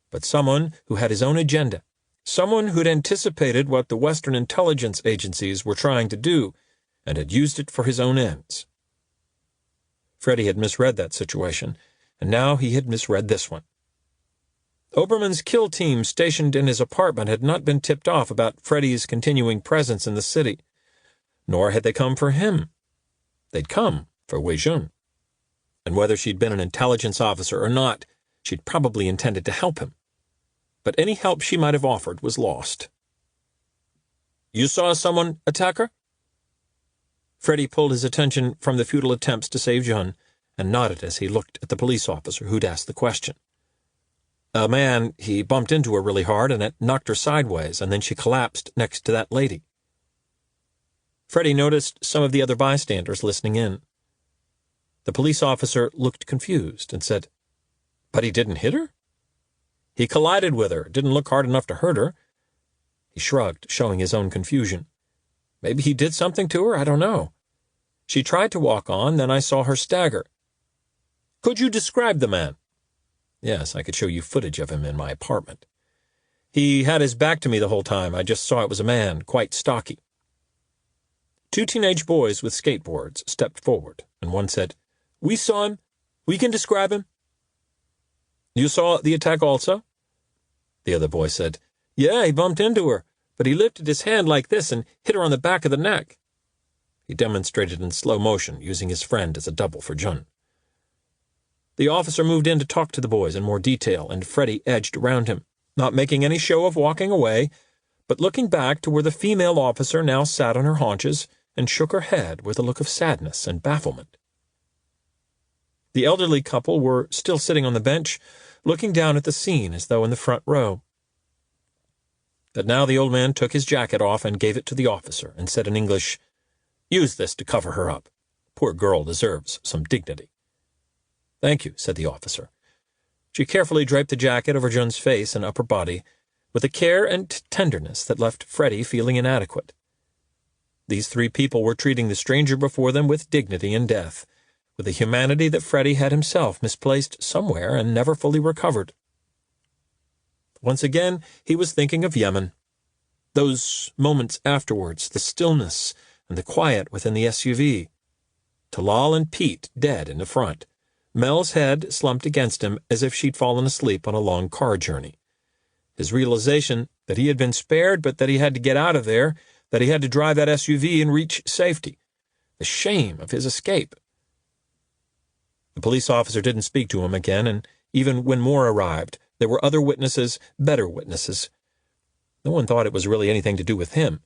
but someone who had his own agenda, someone who'd anticipated what the Western intelligence agencies were trying to do and had used it for his own ends. Freddie had misread that situation, and now he had misread this one. Oberman's kill team stationed in his apartment had not been tipped off about Freddie's continuing presence in the city, nor had they come for him. They'd come for Wei Jun. And whether she'd been an intelligence officer or not, she'd probably intended to help him. But any help she might have offered was lost. "You saw someone attack her?" Freddie pulled his attention from the futile attempts to save Jun and nodded as he looked at the police officer who'd asked the question. "A man, he bumped into her really hard, and it knocked her sideways, and then she collapsed next to that lady." Freddie noticed some of the other bystanders listening in. The police officer looked confused and said, "But he didn't hit her?" "He collided with her. Didn't look hard enough to hurt her." He shrugged, showing his own confusion. "Maybe he did something to her. I don't know. She tried to walk on, then I saw her stagger." "Could you describe the man?" "Yes, I could show you footage of him in my apartment. He had his back to me the whole time. I just saw it was a man, quite stocky." 2 teenage boys with skateboards stepped forward, and one said, "We saw him. We can describe him." "You saw the attack also?" The other boy said, "Yeah, he bumped into her, but he lifted his hand like this and hit her on the back of the neck." He demonstrated in slow motion, using his friend as a double for Jun. The officer moved in to talk to the boys in more detail, and Freddie edged around him, not making any show of walking away, but looking back to where the female officer now sat on her haunches and shook her head with a look of sadness and bafflement. The elderly couple were still sitting on the bench, looking down at the scene as though in the front row. But now the old man took his jacket off and gave it to the officer and said in English, "Use this to cover her up. Poor girl deserves some dignity." "Thank you," said the officer. She carefully draped the jacket over Jun's face and upper body, with a care and tenderness that left Freddie feeling inadequate. These 3 people were treating the stranger before them with dignity in death, with a humanity that Freddie had himself misplaced somewhere and never fully recovered. Once again, he was thinking of Yemen. Those moments afterwards, the stillness and the quiet within the SUV. Talal and Pete dead in the front. Mel's head slumped against him as if she'd fallen asleep on a long car journey. His realization that he had been spared but that he had to get out of there, that he had to drive that SUV and reach safety. The shame of his escape. The police officer didn't speak to him again, and even when more arrived, there were other witnesses, better witnesses. No one thought it was really anything to do with him,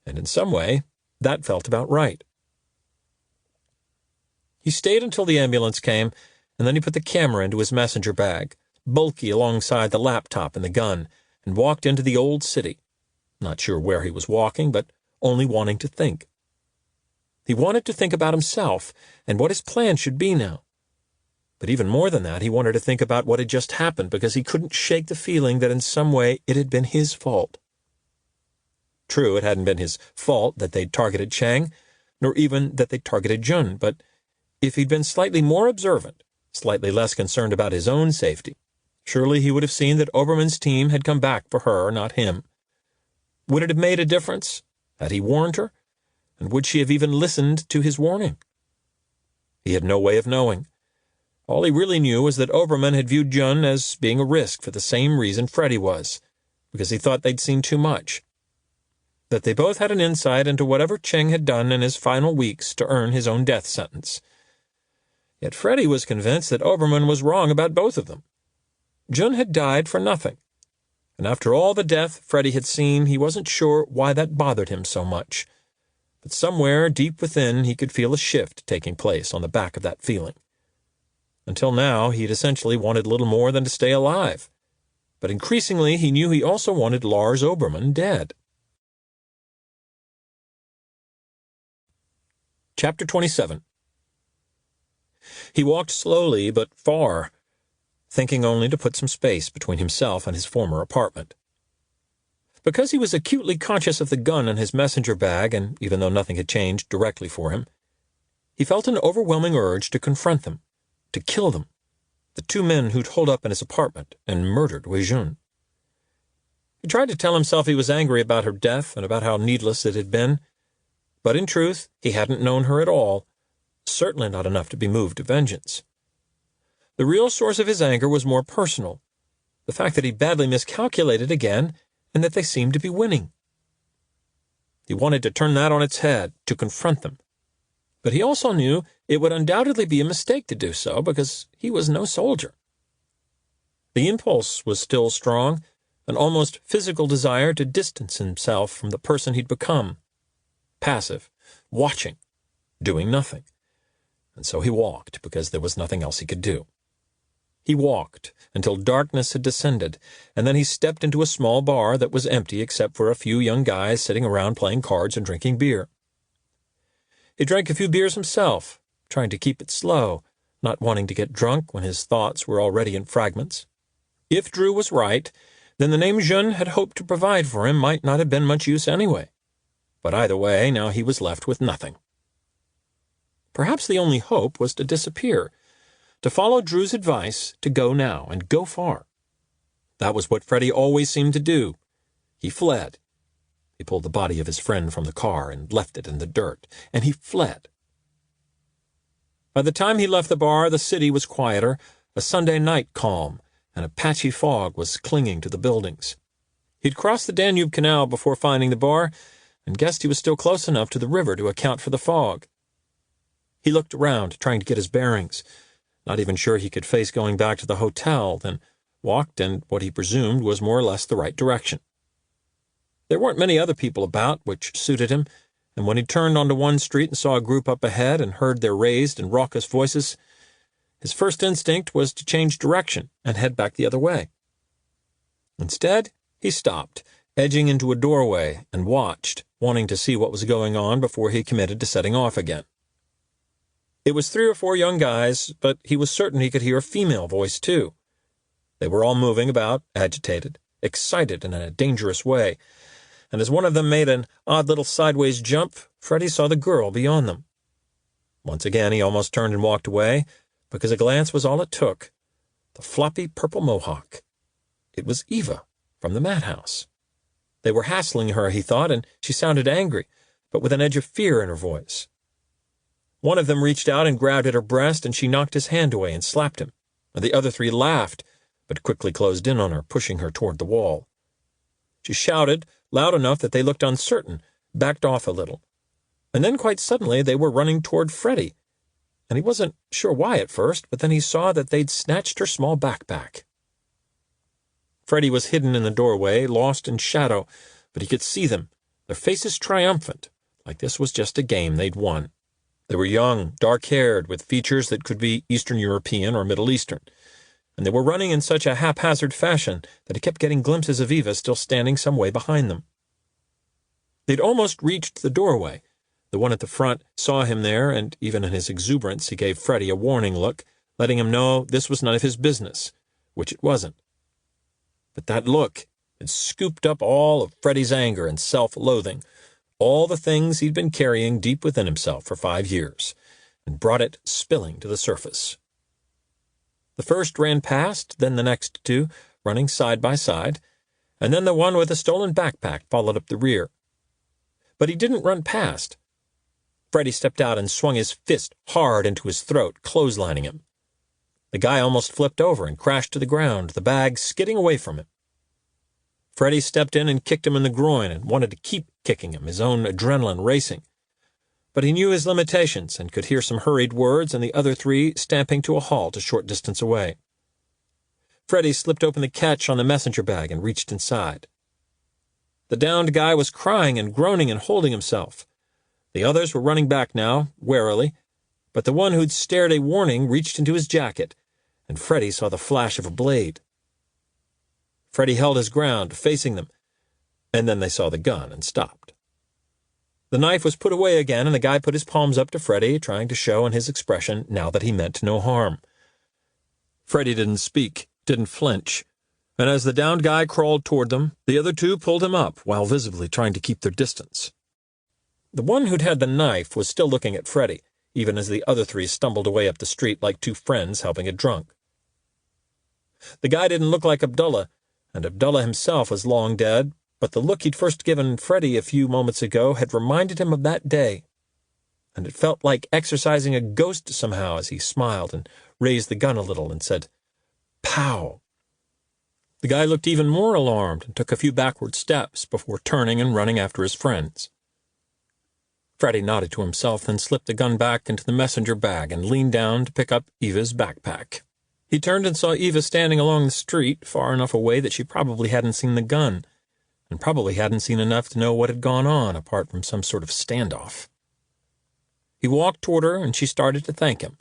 and in some way, that felt about right. He stayed until the ambulance came, and then he put the camera into his messenger bag, bulky alongside the laptop and the gun, and walked into the old city. Not sure where he was walking, but only wanting to think. He wanted to think about himself and what his plan should be now. But even more than that, he wanted to think about what had just happened because he couldn't shake the feeling that in some way it had been his fault. True, it hadn't been his fault that they'd targeted Chang, nor even that they'd targeted Jun, but if he'd been slightly more observant, slightly less concerned about his own safety, surely he would have seen that Obermann's team had come back for her, not him. Would it have made a difference? Had he warned her? And would she have even listened to his warning? He had no way of knowing. All he really knew was that Obermann had viewed Jun as being a risk for the same reason Freddie was, because he thought they'd seen too much. That they both had an insight into whatever Cheng had done in his final weeks to earn his own death sentence. Yet Freddie was convinced that Obermann was wrong about both of them. Jun had died for nothing, and after all the death Freddie had seen, he wasn't sure why that bothered him so much. But somewhere deep within he could feel a shift taking place on the back of that feeling. Until now, he had essentially wanted little more than to stay alive. But increasingly, he knew he also wanted Lars Obermann dead. Chapter 27. He walked slowly but far, thinking only to put some space between himself and his former apartment. Because he was acutely conscious of the gun in his messenger bag, and even though nothing had changed directly for him, he felt an overwhelming urge to confront them, to kill them, the two men who'd holed up in his apartment and murdered Wei Jun. He tried to tell himself he was angry about her death and about how needless it had been, but in truth he hadn't known her at all, certainly not enough to be moved to vengeance. The real source of his anger was more personal, the fact that he badly miscalculated again and that they seemed to be winning. He wanted to turn that on its head, to confront them. But he also knew it would undoubtedly be a mistake to do so, because he was no soldier. The impulse was still strong, an almost physical desire to distance himself from the person he'd become. Passive, watching, doing nothing. And so he walked, because there was nothing else he could do. He walked until darkness had descended, and then he stepped into a small bar that was empty except for a few young guys sitting around playing cards and drinking beer. He drank a few beers himself, trying to keep it slow, not wanting to get drunk when his thoughts were already in fragments. If Drew was right, then the name Jun had hoped to provide for him might not have been much use anyway. But either way, now he was left with nothing. Perhaps the only hope was to disappear, to follow Drew's advice to go now and go far. That was what Freddie always seemed to do. He fled. He pulled the body of his friend from the car and left it in the dirt, and he fled. By the time he left the bar, the city was quieter, a Sunday night calm, and a patchy fog was clinging to the buildings. He'd crossed the Danube Canal before finding the bar, and guessed he was still close enough to the river to account for the fog. He looked around, trying to get his bearings, not even sure he could face going back to the hotel, then walked in what he presumed was more or less the right direction. There weren't many other people about, which suited him, and when he turned onto one street and saw a group up ahead and heard their raised and raucous voices, his first instinct was to change direction and head back the other way. Instead, he stopped, edging into a doorway, and watched, wanting to see what was going on before he committed to setting off again. It was 3 or 4 young guys, but he was certain he could hear a female voice, too. They were all moving about, agitated, excited in a dangerous way, and as one of them made an odd little sideways jump, Freddie saw the girl beyond them. Once again he almost turned and walked away, because a glance was all it took. The floppy purple mohawk. It was Eva from the madhouse. They were hassling her, he thought, and she sounded angry, but with an edge of fear in her voice. One of them reached out and grabbed at her breast, and she knocked his hand away and slapped him. And the other three laughed, but quickly closed in on her, pushing her toward the wall. She shouted, loud enough that they looked uncertain, backed off a little. And then quite suddenly they were running toward Freddie, and he wasn't sure why at first, but then he saw that they'd snatched her small backpack. Freddie was hidden in the doorway, lost in shadow, but he could see them, their faces triumphant, like this was just a game they'd won. They were young, dark-haired, with features that could be Eastern European or Middle Eastern, and they were running in such a haphazard fashion that he kept getting glimpses of Eva still standing some way behind them. They'd almost reached the doorway. The one at the front saw him there, and even in his exuberance he gave Freddie a warning look, letting him know this was none of his business, which it wasn't. But that look had scooped up all of Freddie's anger and self-loathing, all the things he'd been carrying deep within himself for 5 years, and brought it spilling to the surface. The first ran past, then the next two, running side by side, and then the one with the stolen backpack followed up the rear. But he didn't run past. Freddie stepped out and swung his fist hard into his throat, clotheslining him. The guy almost flipped over and crashed to the ground, the bag skidding away from him. Freddie stepped in and kicked him in the groin and wanted to keep kicking him, his own adrenaline racing. But he knew his limitations and could hear some hurried words and the other three stamping to a halt a short distance away. Freddie slipped open the catch on the messenger bag and reached inside. The downed guy was crying and groaning and holding himself. The others were running back now, warily, but the one who'd stared a warning reached into his jacket, and Freddie saw the flash of a blade. Freddie held his ground, facing them, and then they saw the gun and stopped. The knife was put away again, and the guy put his palms up to Freddie, trying to show in his expression now that he meant no harm. Freddie didn't speak, didn't flinch, and as the downed guy crawled toward them, the other two pulled him up while visibly trying to keep their distance. The one who'd had the knife was still looking at Freddie, even as the other three stumbled away up the street like two friends helping a drunk. The guy didn't look like Abdullah, and Abdullah himself was long dead, but the look he'd first given Freddie a few moments ago had reminded him of that day, and it felt like exorcising a ghost somehow as he smiled and raised the gun a little and said, "Pow!" The guy looked even more alarmed and took a few backward steps before turning and running after his friends. Freddie nodded to himself, then slipped the gun back into the messenger bag and leaned down to pick up Eva's backpack. He turned and saw Eva standing along the street, far enough away that she probably hadn't seen the gun, and probably hadn't seen enough to know what had gone on, apart from some sort of standoff. He walked toward her, and she started to thank him,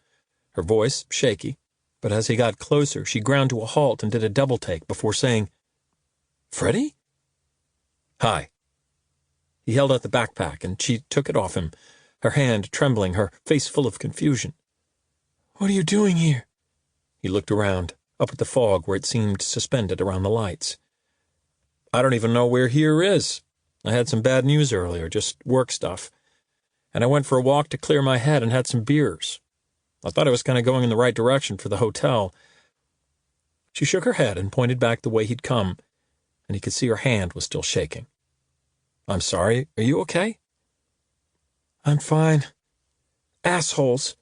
her voice shaky, but as he got closer, she ground to a halt and did a double-take before saying, "Freddie?" "Hi." He held out the backpack, and she took it off him, her hand trembling, her face full of confusion. "What are you doing here?" He looked around, up at the fog where it seemed suspended around the lights. "I don't even know where here is. I had some bad news earlier, just work stuff. And I went for a walk to clear my head and had some beers. I thought I was kind of going in the right direction for the hotel." She shook her head and pointed back the way he'd come, and he could see her hand was still shaking. "I'm sorry. Are you okay?" "I'm fine. Assholes.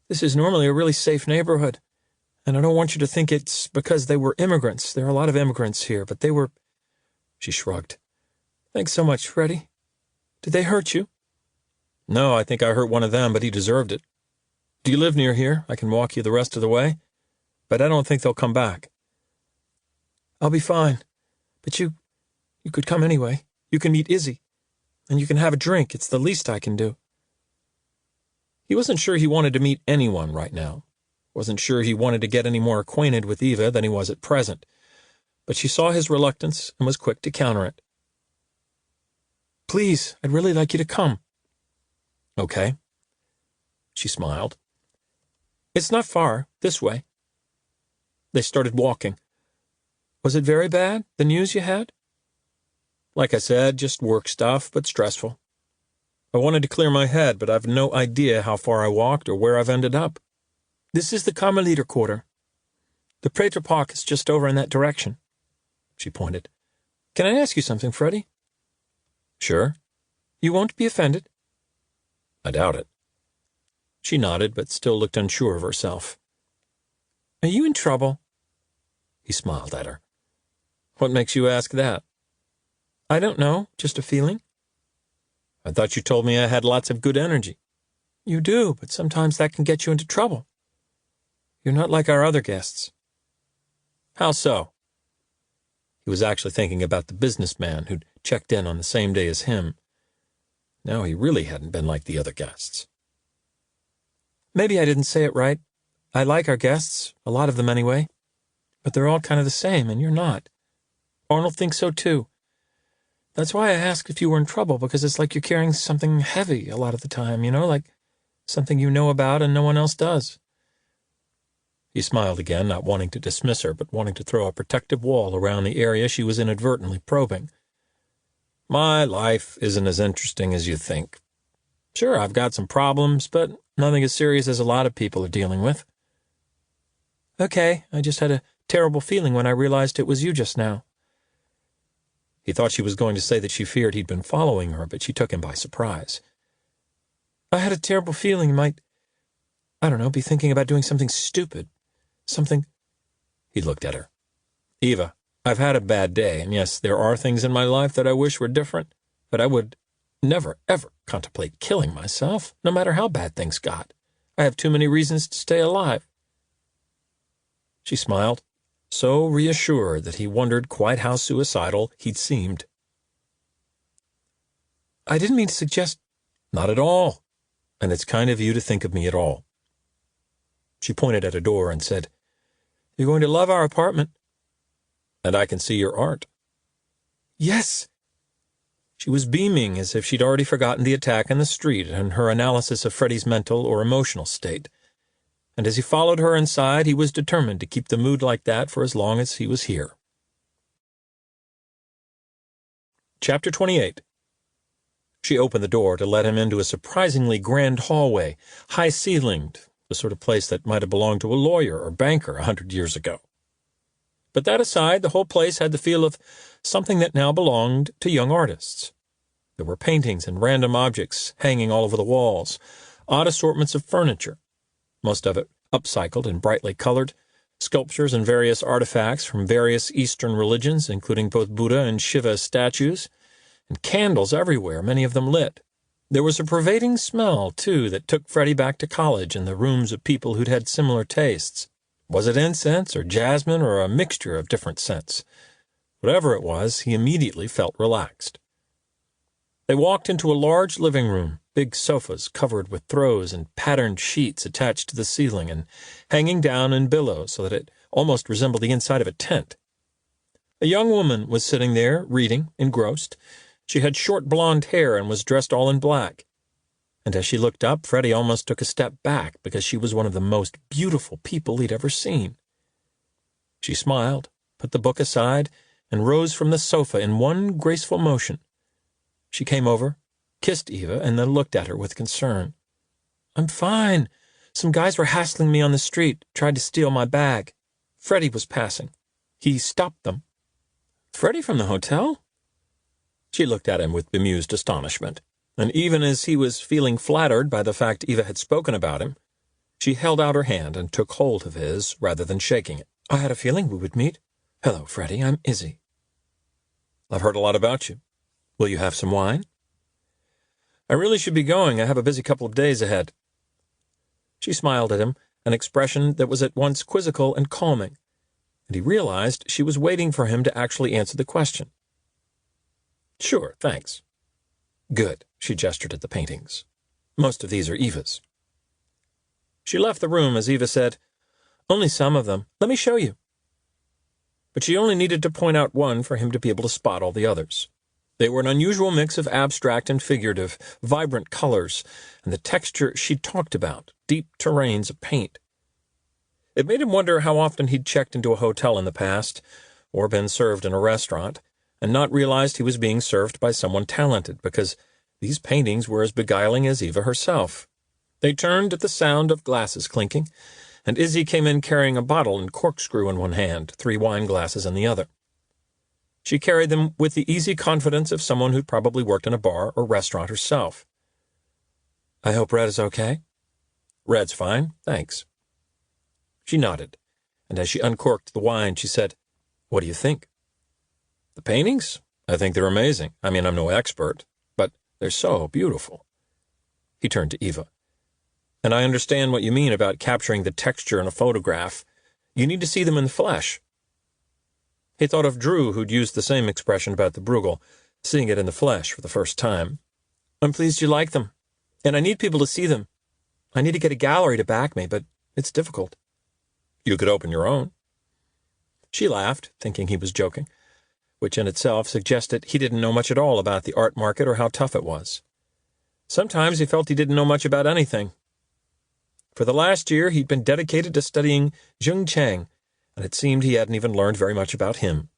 This is normally a really safe neighborhood, and I don't want you to think it's because they were immigrants. There are a lot of immigrants here, but they were—" She shrugged. "Thanks so much, Freddie. Did they hurt you?" "No, I think I hurt one of them, but he deserved it. Do you live near here? I can walk you the rest of the way. But I don't think they'll come back." "I'll be fine. But you could come anyway. You can meet Izzy, and you can have a drink. It's the least I can do." He wasn't sure he wanted to meet anyone right now. Wasn't sure he wanted to get any more acquainted with Eva than he was at present. But she saw his reluctance and was quick to counter it. "Please, I'd really like you to come." "Okay." She smiled. "It's not far, this way." They started walking. "Was it very bad, the news you had?" "Like I said, just work stuff, but stressful. I wanted to clear my head, but I've no idea how far I walked or where I've ended up." "This is the Carmeliter Quarter. The Prater Park is just over in that direction." She pointed. "Can I ask you something, Freddie? Sure. You won't be offended? I doubt it. She nodded, but still looked unsure of herself. Are you in trouble? He smiled at her. What makes you ask that? I don't know, just a feeling. I thought you told me I had lots of good energy. You do, but sometimes that can get you into trouble. You're not like our other guests. How so? He was actually thinking about the businessman who'd checked in on the same day as him. Now he really hadn't been like the other guests. Maybe I didn't say it right. I like our guests, a lot of them anyway. But they're all kind of the same, and you're not. Arnold thinks so too. That's why I asked if you were in trouble, because it's like you're carrying something heavy a lot of the time, like something you know about and no one else does. He smiled again, not wanting to dismiss her, but wanting to throw a protective wall around the area she was inadvertently probing. My life isn't as interesting as you think. Sure, I've got some problems, but nothing as serious as a lot of people are dealing with. Okay, I just had a terrible feeling when I realized it was you just now. He thought she was going to say that she feared he'd been following her, but she took him by surprise. I had a terrible feeling you might, I don't know, be thinking about doing something stupid. Something... He looked at her. Eva, I've had a bad day, and yes, there are things in my life that I wish were different, but I would never, ever contemplate killing myself, no matter how bad things got. I have too many reasons to stay alive. She smiled, so reassured that he wondered quite how suicidal he'd seemed. I didn't mean to suggest... Not at all, and it's kind of you to think of me at all. She pointed at a door and said, You're going to love our apartment. And I can see your art. Yes. She was beaming as if she'd already forgotten the attack in the street and her analysis of Freddie's mental or emotional state. And as he followed her inside, he was determined to keep the mood like that for as long as he was here. Chapter 28. She opened the door to let him into a surprisingly grand hallway, high-ceilinged, the sort of place that might have belonged to a lawyer or banker 100 years ago. But that aside, the whole place had the feel of something that now belonged to young artists. There were paintings and random objects hanging all over the walls, odd assortments of furniture, most of it upcycled and brightly colored, sculptures and various artifacts from various Eastern religions, including both Buddha and Shiva statues, and candles everywhere, many of them lit. There was a pervading smell, too, that took Freddie back to college and the rooms of people who'd had similar tastes. Was it incense or jasmine or a mixture of different scents? Whatever it was, he immediately felt relaxed. They walked into a large living room, big sofas covered with throws and patterned sheets attached to the ceiling and hanging down in billows so that it almost resembled the inside of a tent. A young woman was sitting there, reading, engrossed. She had short blonde hair and was dressed all in black. And as she looked up, Freddie almost took a step back because she was one of the most beautiful people he'd ever seen. She smiled, put the book aside, and rose from the sofa in one graceful motion. She came over, kissed Eva, and then looked at her with concern. I'm fine. Some guys were hassling me on the street, tried to steal my bag. Freddie was passing. He stopped them. Freddie from the hotel? She looked at him with bemused astonishment. And even as he was feeling flattered by the fact Eva had spoken about him, she held out her hand and took hold of his rather than shaking it. I had a feeling we would meet. Hello, Freddie, I'm Izzy. I've heard a lot about you. Will you have some wine? I really should be going. I have a busy couple of days ahead. She smiled at him, an expression that was at once quizzical and calming, and he realized she was waiting for him to actually answer the question. Sure, thanks. Good, she gestured at the paintings. Most of these are Eva's. She left the room as Eva said, Only some of them. Let me show you. But she only needed to point out one for him to be able to spot all the others. They were an unusual mix of abstract and figurative, vibrant colors, and the texture she'd talked about, deep terrains of paint. It made him wonder how often he'd checked into a hotel in the past, or been served in a restaurant, and not realized he was being served by someone talented, because these paintings were as beguiling as Eva herself. They turned at the sound of glasses clinking, and Izzy came in carrying a bottle and corkscrew in one hand, 3 wine glasses in the other. She carried them with the easy confidence of someone who'd probably worked in a bar or restaurant herself. "I hope Red is okay?" "Red's fine, thanks." She nodded, and as she uncorked the wine, she said, "What do you think?" "The paintings? I think they're amazing. I mean, I'm no expert, but they're so beautiful." He turned to Eva. "And I understand what you mean about capturing the texture in a photograph. You need to see them in the flesh." He thought of Drew, who'd used the same expression about the Bruegel, seeing it in the flesh for the first time. "I'm pleased you like them, and I need people to see them. I need to get a gallery to back me, but it's difficult." "You could open your own." She laughed, thinking he was joking, which in itself suggested he didn't know much at all about the art market or how tough it was. Sometimes he felt he didn't know much about anything. For the last year, he'd been dedicated to studying Jung Chang, and it seemed he hadn't even learned very much about him.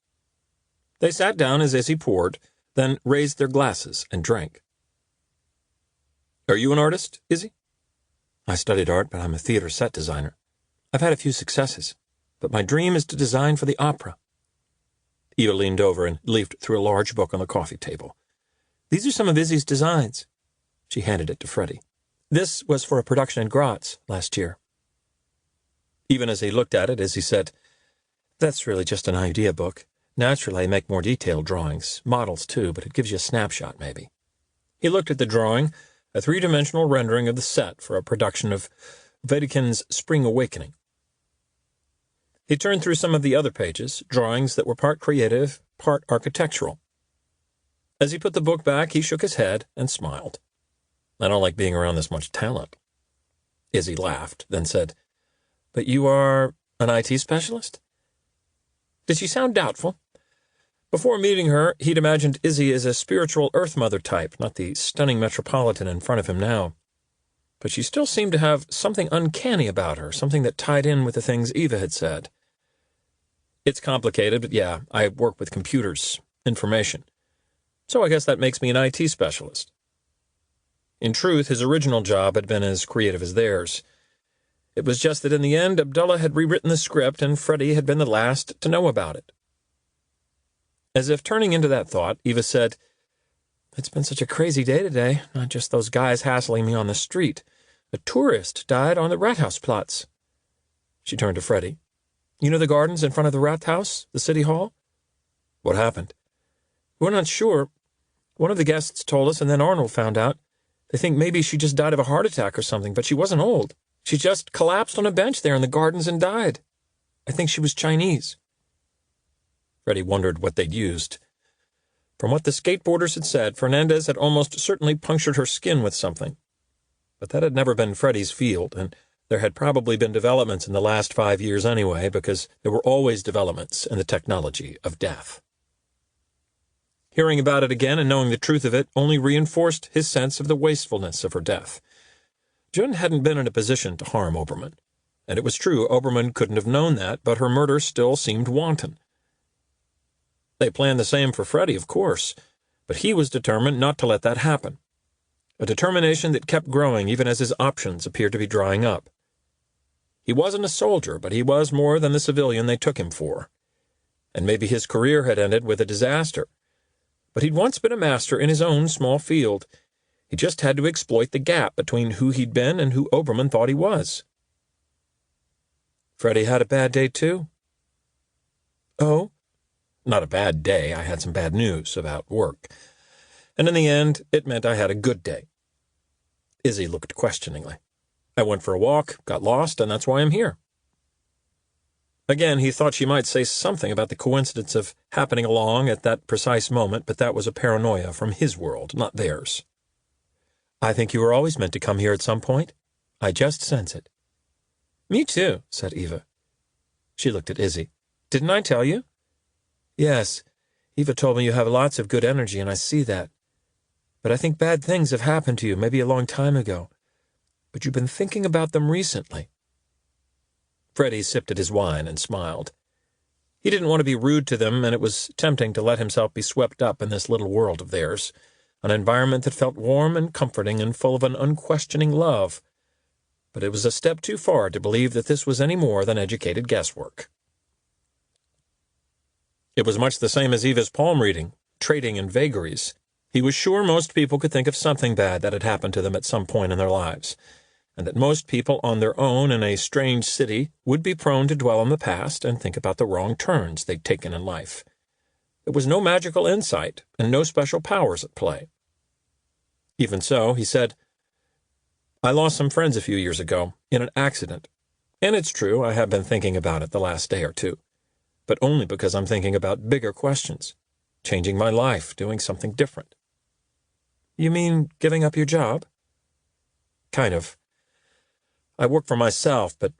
They sat down as Izzy poured, then raised their glasses and drank. "Are you an artist, Izzy?" "I studied art, but I'm a theater set designer. I've had a few successes, but my dream is to design for the opera." Eva leaned over and leafed through a large book on the coffee table. "These are some of Izzy's designs." She handed it to Freddie. "This was for a production in Graz last year." Even as he looked at it, Izzy said, "That's really just an idea book. Naturally, I make more detailed drawings, models too, but it gives you a snapshot, maybe." He looked at the drawing, a three-dimensional rendering of the set for a production of Wedekind's Spring Awakening. He turned through some of the other pages, drawings that were part creative, part architectural. As he put the book back, he shook his head and smiled. "I don't like being around this much talent." Izzy laughed, then said, "But you are an IT specialist?" Did she sound doubtful? Before meeting her, he'd imagined Izzy as a spiritual Earth Mother type, not the stunning metropolitan in front of him now. But she still seemed to have something uncanny about her, something that tied in with the things Eva had said. "It's complicated, but yeah, I work with computers, information. So I guess that makes me an IT specialist." In truth, his original job had been as creative as theirs. It was just that in the end, Abdullah had rewritten the script, and Freddie had been the last to know about it. As if turning into that thought, Eva said, "It's been such a crazy day today, not just those guys hassling me on the street. A tourist died on the Rathausplatz." She turned to Freddie. "You know the gardens in front of the Rathaus, the city hall?" "What happened?" "We're not sure. One of the guests told us, and then Arnold found out. They think maybe she just died of a heart attack or something, but she wasn't old. She just collapsed on a bench there in the gardens and died. I think she was Chinese." Freddie wondered what they'd used. From what the skateboarders had said, Fernandez had almost certainly punctured her skin with something. But that had never been Freddie's field, and there had probably been developments in the last 5 years anyway, because there were always developments in the technology of death. Hearing about it again and knowing the truth of it only reinforced his sense of the wastefulness of her death. June hadn't been in a position to harm Oberman, and it was true Oberman couldn't have known that, but her murder still seemed wanton. They planned the same for Freddie, of course, but he was determined not to let that happen. A determination that kept growing even as his options appeared to be drying up. He wasn't a soldier, but he was more than the civilian they took him for. And maybe his career had ended with a disaster. But he'd once been a master in his own small field. He just had to exploit the gap between who he'd been and who Oberman thought he was. "Freddie had a bad day, too?" "Oh?" "Not a bad day. I had some bad news about work. And in the end, it meant I had a good day." Izzy looked questioningly. "I went for a walk, got lost, and that's why I'm here." Again, he thought she might say something about the coincidence of happening along at that precise moment, but that was a paranoia from his world, not theirs. "I think you were always meant to come here at some point. I just sense it." "Me too," said Eva. She looked at Izzy. "Didn't I tell you?" "Yes. Eva told me you have lots of good energy, and I see that. But I think bad things have happened to you, maybe a long time ago. But you've been thinking about them recently." Freddie sipped at his wine and smiled. He didn't want to be rude to them, and it was tempting to let himself be swept up in this little world of theirs, an environment that felt warm and comforting and full of an unquestioning love. But it was a step too far to believe that this was any more than educated guesswork. It was much the same as Eva's palm reading, trading in vagaries. He was sure most people could think of something bad that had happened to them at some point in their lives, and that most people on their own in a strange city would be prone to dwell on the past and think about the wrong turns they'd taken in life. There was no magical insight and no special powers at play. Even so, he said, "I lost some friends a few years ago, in an accident, and it's true I have been thinking about it the last day or two, but only because I'm thinking about bigger questions, changing my life, doing something different." You mean giving up your job? Kind of. I work for myself, but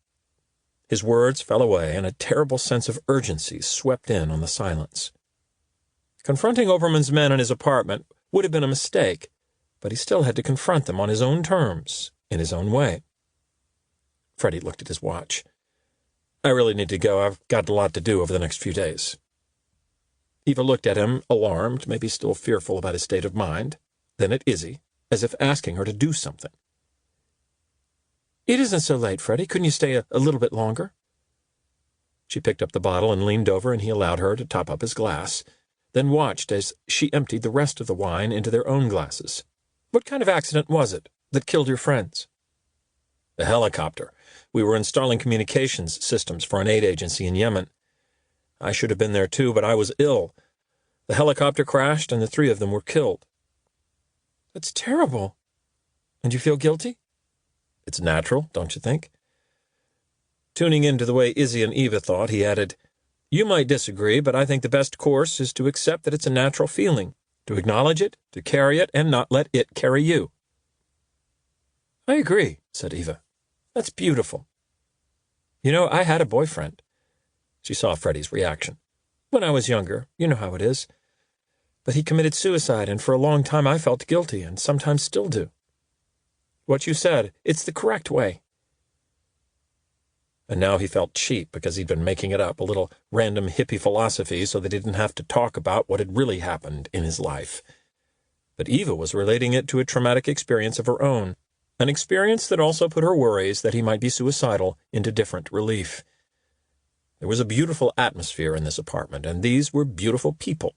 his words fell away, and a terrible sense of urgency swept in on the silence. Confronting Obermann's men in his apartment would have been a mistake, but he still had to confront them on his own terms, in his own way. Freddie looked at his watch. "I really need to go. I've got a lot to do over the next few days." Eva looked at him, alarmed, maybe still fearful about his state of mind, then at Izzy, as if asking her to do something. "It isn't so late, Freddie. Couldn't you stay a little bit longer?" She picked up the bottle and leaned over, and he allowed her to top up his glass, then watched as she emptied the rest of the wine into their own glasses. "What kind of accident was it that killed your friends?" "A helicopter. We were installing communications systems for an aid agency in Yemen. I should have been there too, but I was ill. The helicopter crashed, and the 3 of them were killed." "That's terrible. And you feel guilty?" "It's natural, don't you think?" Tuning into the way Izzy and Eva thought, he added, "You might disagree, but I think the best course is to accept that it's a natural feeling, to acknowledge it, to carry it, and not let it carry you." "I agree," said Eva. "That's beautiful. You know, I had a boyfriend." She saw Freddie's reaction. "When I was younger, you know how it is. But he committed suicide, and for a long time I felt guilty, and sometimes still do. What you said, it's the correct way." And now he felt cheap because he'd been making it up, a little random hippie philosophy so they didn't have to talk about what had really happened in his life. But Eva was relating it to a traumatic experience of her own, an experience that also put her worries that he might be suicidal into different relief. There was a beautiful atmosphere in this apartment, and these were beautiful people.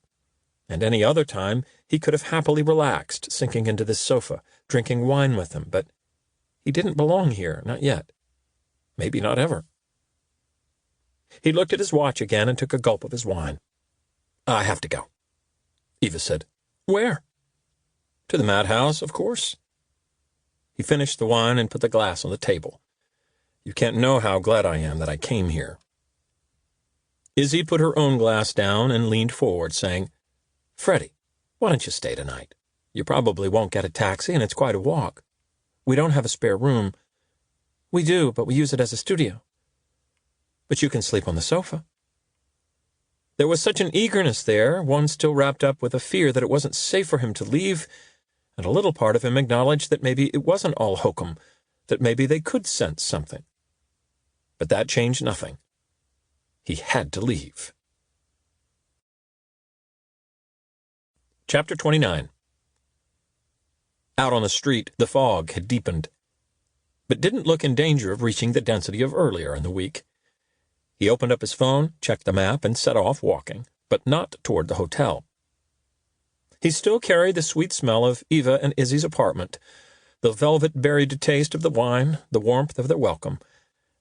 And any other time he could have happily relaxed, sinking into this sofa, drinking wine with them, but he didn't belong here, not yet. Maybe not ever. He looked at his watch again and took a gulp of his wine. "I have to go," Eva said. "Where?" "To the madhouse, of course." He finished the wine and put the glass on the table. "You can't know how glad I am that I came here." Izzy put her own glass down and leaned forward, saying, "Freddie, why don't you stay tonight? You probably won't get a taxi, and it's quite a walk. We don't have a spare room." "We do, but we use it as a studio." "But you can sleep on the sofa." There was such an eagerness there, one still wrapped up with a fear that it wasn't safe for him to leave, and a little part of him acknowledged that maybe it wasn't all hokum, that maybe they could sense something. But that changed nothing. He had to leave. Chapter 29. Out on the street, the fog had deepened, but didn't look in danger of reaching the density of earlier in the week. He opened up his phone, checked the map, and set off walking, but not toward the hotel. He still carried the sweet smell of Eva and Izzy's apartment, the velvet-berried taste of the wine, the warmth of their welcome,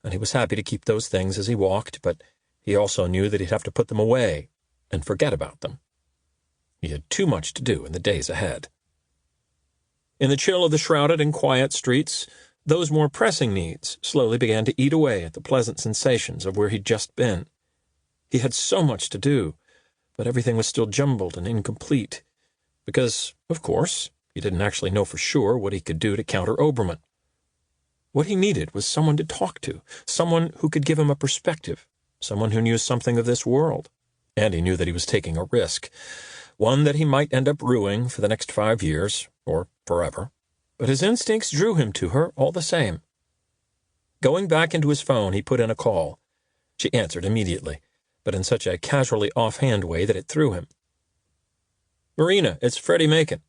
and he was happy to keep those things as he walked, but he also knew that he'd have to put them away and forget about them. He had too much to do in the days ahead. In the chill of the shrouded and quiet streets, those more pressing needs slowly began to eat away at the pleasant sensations of where he'd just been. He had so much to do, but everything was still jumbled and incomplete, because, of course, he didn't actually know for sure what he could do to counter Obermann. What he needed was someone to talk to, someone who could give him a perspective, someone who knew something of this world, and he knew that he was taking a risk, one that he might end up ruining for the next 5 years, or forever. But his instincts drew him to her all the same. Going back into his phone, he put in a call. She answered immediately, but in such a casually offhand way that it threw him. "Marina, it's Freddie Macon.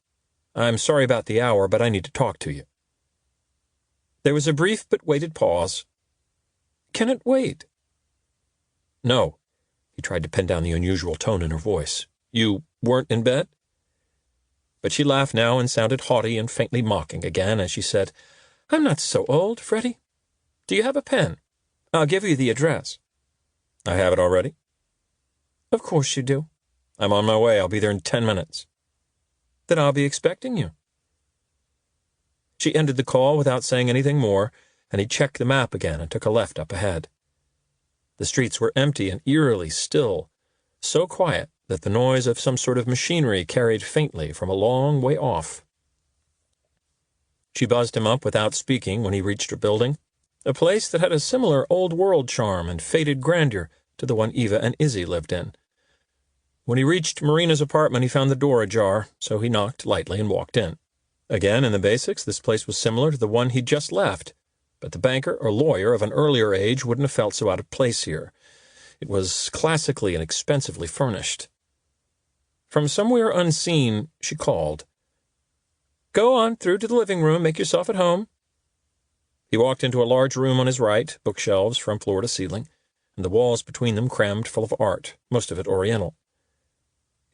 I'm sorry about the hour, but I need to talk to you." There was a brief but weighted pause. "Can it wait?" "No." He tried to pin down the unusual tone in her voice. "You weren't in bed?" But she laughed now and sounded haughty and faintly mocking again as she said, "I'm not so old, Freddie. Do you have a pen? I'll give you the address." "I have it already." "Of course you do." "I'm on my way. I'll be there in 10 minutes." "Then I'll be expecting you." She ended the call without saying anything more, and he checked the map again and took a left up ahead. The streets were empty and eerily still, so quiet that the noise of some sort of machinery carried faintly from a long way off. She buzzed him up without speaking when he reached her building, a place that had a similar old-world charm and faded grandeur to the one Eva and Izzy lived in. When he reached Marina's apartment, he found the door ajar, so he knocked lightly and walked in. Again, in the basics, this place was similar to the one he'd just left, but the banker or lawyer of an earlier age wouldn't have felt so out of place here. It was classically and expensively furnished. From somewhere unseen, she called. "Go on through to the living room. Make yourself at home." He walked into a large room on his right, bookshelves from floor to ceiling, and the walls between them crammed full of art, most of it Oriental.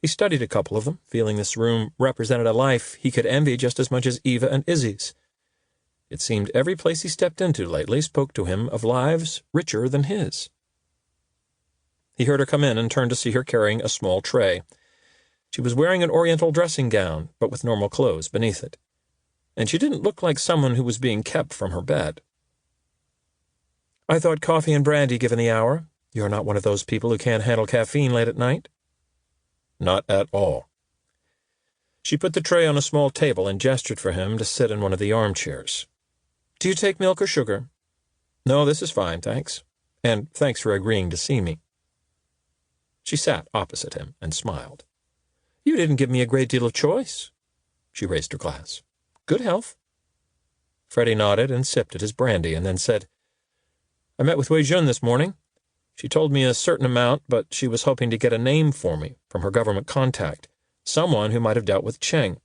He studied a couple of them, feeling this room represented a life he could envy just as much as Eva and Izzy's. It seemed every place he stepped into lately spoke to him of lives richer than his. He heard her come in and turned to see her carrying a small tray. She was wearing an Oriental dressing gown, but with normal clothes beneath it, and she didn't look like someone who was being kept from her bed. "I thought coffee and brandy given the hour. You're not one of those people who can't handle caffeine late at night?" "Not at all." She put the tray on a small table and gestured for him to sit in one of the armchairs. "Do you take milk or sugar?" "No, this is fine, thanks. And thanks for agreeing to see me." She sat opposite him and smiled. "You didn't give me a great deal of choice." She raised her glass. "Good health." Freddie nodded and sipped at his brandy and then said, "I met with Wei Jun this morning. She told me a certain amount, but she was hoping to get a name for me from her government contact, someone who might have dealt with Cheng.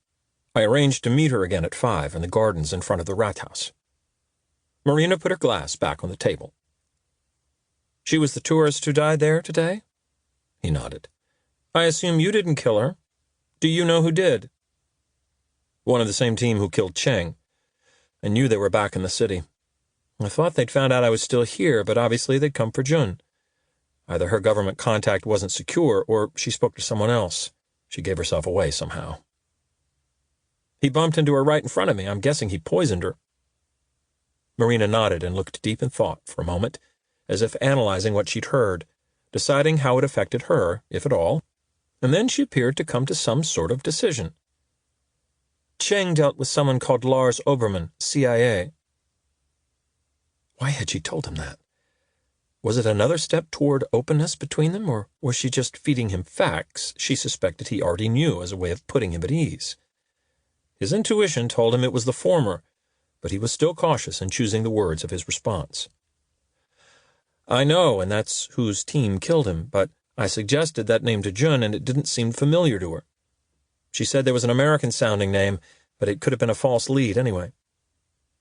I arranged to meet her again at 5 in the gardens in front of the Rathaus." Marina put her glass back on the table. "She was the tourist who died there today?" He nodded. "I assume you didn't kill her. Do you know who did?" "One of the same team who killed Cheng. I knew they were back in the city. I thought they'd found out I was still here, but obviously they'd come for Jun. Either her government contact wasn't secure, or she spoke to someone else. She gave herself away somehow." "He bumped into her right in front of me. I'm guessing he poisoned her." Marina nodded and looked deep in thought for a moment, as if analyzing what she'd heard, deciding how it affected her, if at all, and then she appeared to come to some sort of decision. "Cheng dealt with someone called Lars Obermann, CIA." Why had she told him that? Was it another step toward openness between them, or was she just feeding him facts she suspected he already knew as a way of putting him at ease? His intuition told him it was the former, but he was still cautious in choosing the words of his response. "I know, and that's whose team killed him, but I suggested that name to Jun, and it didn't seem familiar to her. She said there was an American-sounding name, but it could have been a false lead anyway.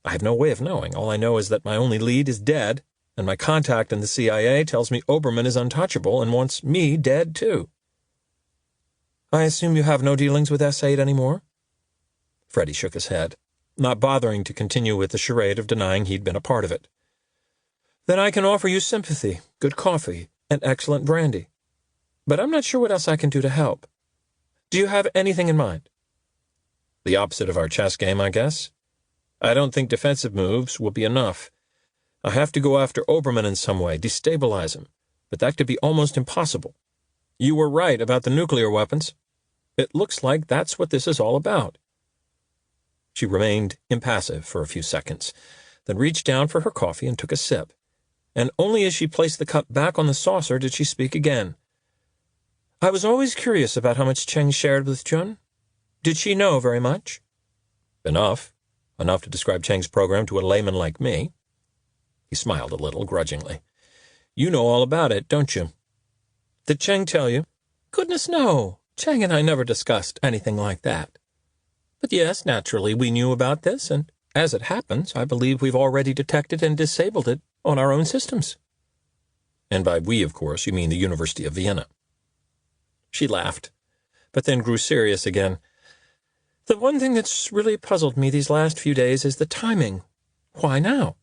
I have no way of knowing. All I know is that my only lead is dead, and my contact in the CIA tells me Obermann is untouchable and wants me dead, too." "I assume you have no dealings with S8 anymore?" Freddie shook his head, not bothering to continue with the charade of denying he'd been a part of it. "Then I can offer you sympathy, good coffee, and excellent brandy. But I'm not sure what else I can do to help. Do you have anything in mind?" "The opposite of our chess game, I guess. I don't think defensive moves will be enough. I have to go after Obermann in some way, destabilize him, but that could be almost impossible. You were right about the nuclear weapons. It looks like that's what this is all about." She remained impassive for a few seconds, then reached down for her coffee and took a sip, and only as she placed the cup back on the saucer did she speak again. "I was always curious about how much Cheng shared with Jun. Did she know very much?" "Enough. Enough to describe Cheng's program to a layman like me." He smiled a little grudgingly. "You know all about it, don't you?" "Did Cheng tell you?" "Goodness, no. Cheng and I never discussed anything like that. But yes, naturally, we knew about this, and as it happens, I believe we've already detected and disabled it on our own systems." And by we, of course, you mean the University of Vienna. She laughed, but then grew serious again. The one thing that's really puzzled me these last few days is the timing. Why now?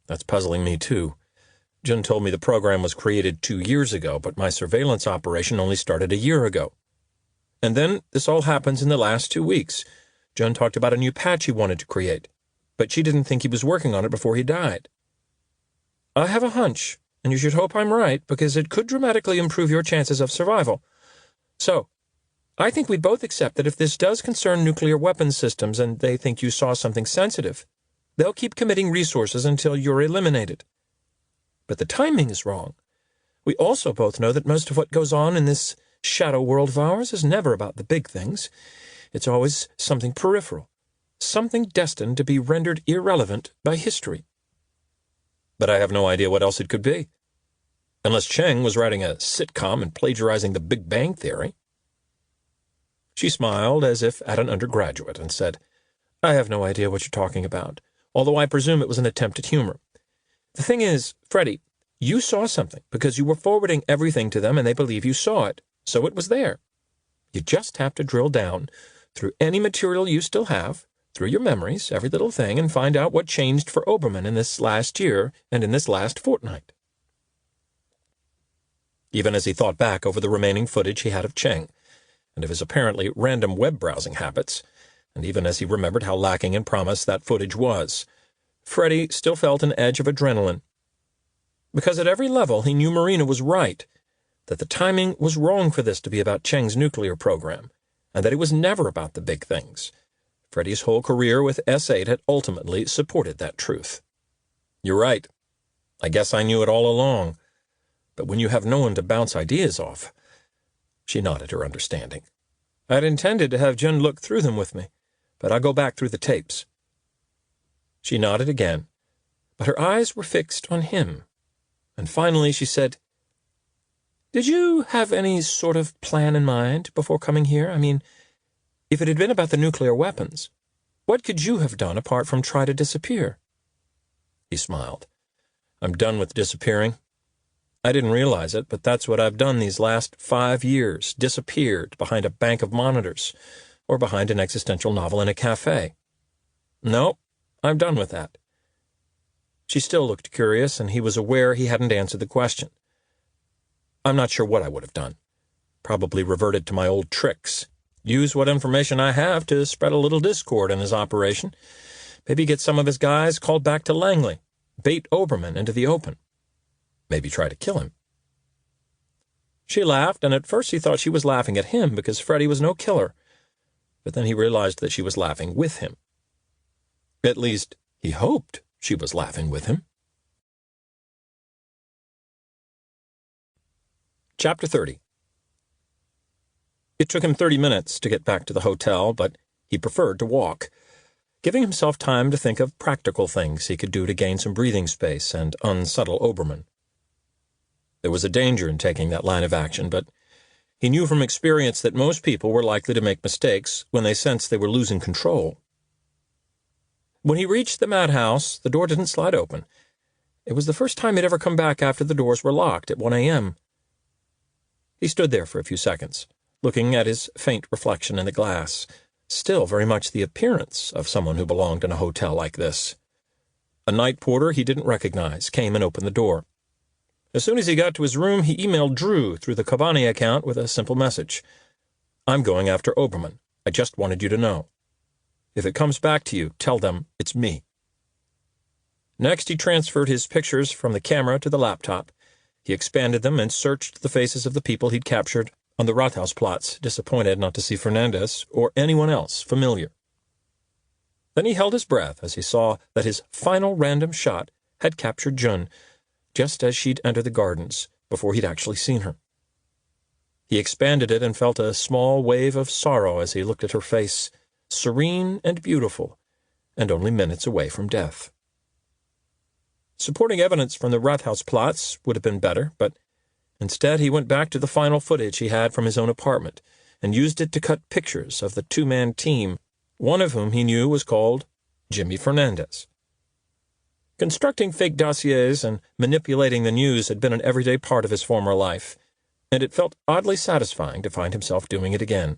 That's puzzling me, too. Jun told me the program was created 2 years ago, but my surveillance operation only started a year ago. And then this all happens in the last 2 weeks. Jun talked about a new patch he wanted to create, but she didn't think he was working on it before he died. I have a hunch, and you should hope I'm right, because it could dramatically improve your chances of survival. So, I think we'd both accept that if this does concern nuclear weapons systems and they think you saw something sensitive, they'll keep committing resources until you're eliminated. But the timing is wrong. We also both know that most of what goes on in this shadow world of ours is never about the big things. It's always something peripheral, something destined to be rendered irrelevant by history. But I have no idea what else it could be. Unless Cheng was writing a sitcom and plagiarizing the Big Bang Theory. She smiled as if at an undergraduate and said, I have no idea what you're talking about, although I presume it was an attempt at humor. The thing is, Freddie, you saw something because you were forwarding everything to them and they believe you saw it, so it was there. You just have to drill down through any material you still have, through your memories, every little thing, and find out what changed for Obermann in this last year and in this last fortnight. Even as he thought back over the remaining footage he had of Cheng, and of his apparently random web-browsing habits, and even as he remembered how lacking in promise that footage was, Freddie still felt an edge of adrenaline. Because at every level he knew Marina was right, that the timing was wrong for this to be about Cheng's nuclear program, and that it was never about the big things. Freddie's whole career with S8 had ultimately supported that truth. You're right. I guess I knew it all along. But when you have no one to bounce ideas off... She nodded her understanding. I'd intended to have Jun look through them with me, but I'll go back through the tapes. She nodded again, but her eyes were fixed on him, and finally she said, Did you have any sort of plan in mind before coming here? I mean, if it had been about the nuclear weapons, what could you have done apart from try to disappear? He smiled. I'm done with disappearing. I didn't realize it, but that's what I've done these last 5 years, disappeared behind a bank of monitors, or behind an existential novel in a cafe. No, I'm done with that. She still looked curious, and he was aware he hadn't answered the question. I'm not sure what I would have done. Probably reverted to my old tricks. Use what information I have to spread a little discord in his operation. Maybe get some of his guys called back to Langley. Bait Obermann into the open. Maybe try to kill him. She laughed, and at first he thought she was laughing at him because Freddie was no killer. But then he realized that she was laughing with him. At least, he hoped she was laughing with him. Chapter 30. It took him 30 minutes to get back to the hotel, but he preferred to walk, giving himself time to think of practical things he could do to gain some breathing space and unsettle Obermann. There was a danger in taking that line of action, but he knew from experience that most people were likely to make mistakes when they sensed they were losing control. When he reached the madhouse, the door didn't slide open. It was the first time he'd ever come back after the doors were locked at 1 a.m. He stood there for a few seconds, looking at his faint reflection in the glass, still very much the appearance of someone who belonged in a hotel like this. A night porter he didn't recognize came and opened the door. As soon as he got to his room, he emailed Drew through the Cavani account with a simple message. I'm going after Obermann. I just wanted you to know. If it comes back to you, tell them it's me. Next, he transferred his pictures from the camera to the laptop. He expanded them and searched the faces of the people he'd captured on the Rathausplatz, disappointed not to see Fernandez or anyone else familiar. Then he held his breath as he saw that his final random shot had captured Jun, just as she'd entered the gardens, before he'd actually seen her. He expanded it and felt a small wave of sorrow as he looked at her face, serene and beautiful, and only minutes away from death. Supporting evidence from the Rathausplatz would have been better, but instead he went back to the final footage he had from his own apartment and used it to cut pictures of the two-man team, one of whom he knew was called Jimmy Fernandez. Constructing fake dossiers and manipulating the news had been an everyday part of his former life, and it felt oddly satisfying to find himself doing it again.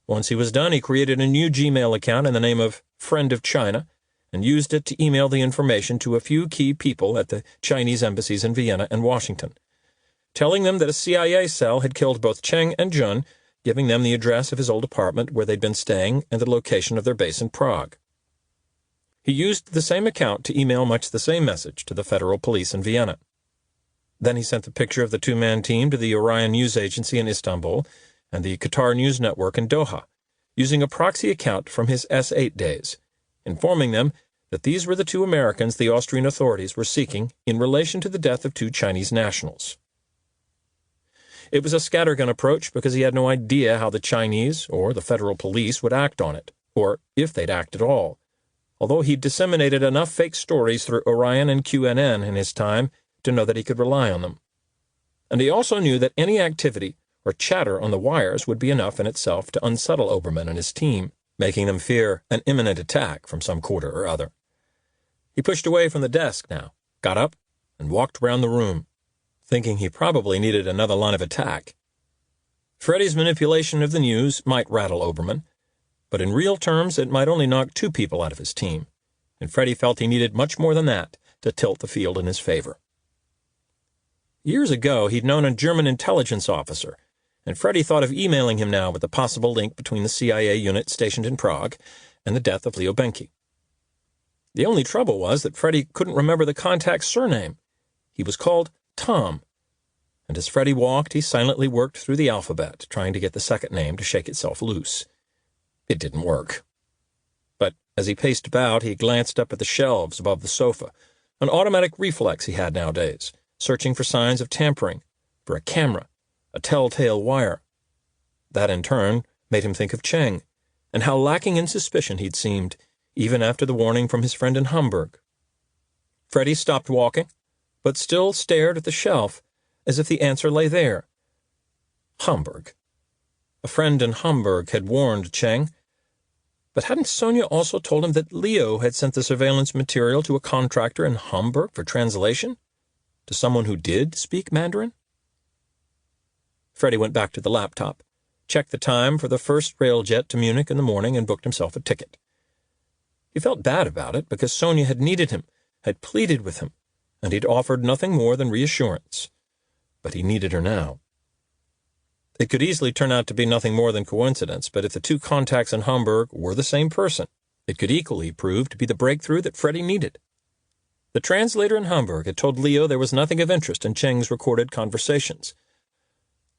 Once he was done, he created a new Gmail account in the name of Friend of China and used it to email the information to a few key people at the Chinese embassies in Vienna and Washington, telling them that a CIA cell had killed both Cheng and Jun, giving them the address of his old apartment where they'd been staying and the location of their base in Prague. He used the same account to email much the same message to the federal police in Vienna. Then he sent the picture of the two-man team to the Orion News Agency in Istanbul and the Qatar News Network in Doha, using a proxy account from his S-8 days, informing them that these were the two Americans the Austrian authorities were seeking in relation to the death of two Chinese nationals. It was a scattergun approach because he had no idea how the Chinese or the federal police would act on it, or if they'd act at all, although he'd disseminated enough fake stories through Orion and QNN in his time to know that he could rely on them. And he also knew that any activity or chatter on the wires would be enough in itself to unsettle Obermann and his team, making them fear an imminent attack from some quarter or other. He pushed away from the desk now, got up, and walked round the room, thinking he probably needed another line of attack. Freddy's manipulation of the news might rattle Obermann, but in real terms it might only knock two people out of his team, and Freddy felt he needed much more than that to tilt the field in his favor. Years ago, he'd known a German intelligence officer, and Freddy thought of emailing him now with a possible link between the CIA unit stationed in Prague and the death of Leo Benke. The only trouble was that Freddy couldn't remember the contact's surname. He was called Tom, and as Freddy walked, he silently worked through the alphabet, trying to get the second name to shake itself loose. It didn't work. But as he paced about, he glanced up at the shelves above the sofa, an automatic reflex he had nowadays, searching for signs of tampering, for a camera, a telltale wire. That, in turn, made him think of Cheng, and how lacking in suspicion he'd seemed, even after the warning from his friend in Hamburg. Freddy stopped walking, but still stared at the shelf, as if the answer lay there. Hamburg. A friend in Hamburg had warned Cheng, but hadn't Sonia also told him that Leo had sent the surveillance material to a contractor in Hamburg for translation? To someone who did speak Mandarin? Freddy went back to the laptop, checked the time for the first railjet to Munich in the morning, and booked himself a ticket. He felt bad about it because Sonia had needed him, had pleaded with him, and he'd offered nothing more than reassurance. But he needed her now. It could easily turn out to be nothing more than coincidence, but if the two contacts in Hamburg were the same person, it could equally prove to be the breakthrough that Freddy needed. The translator in Hamburg had told Leo there was nothing of interest in Cheng's recorded conversations.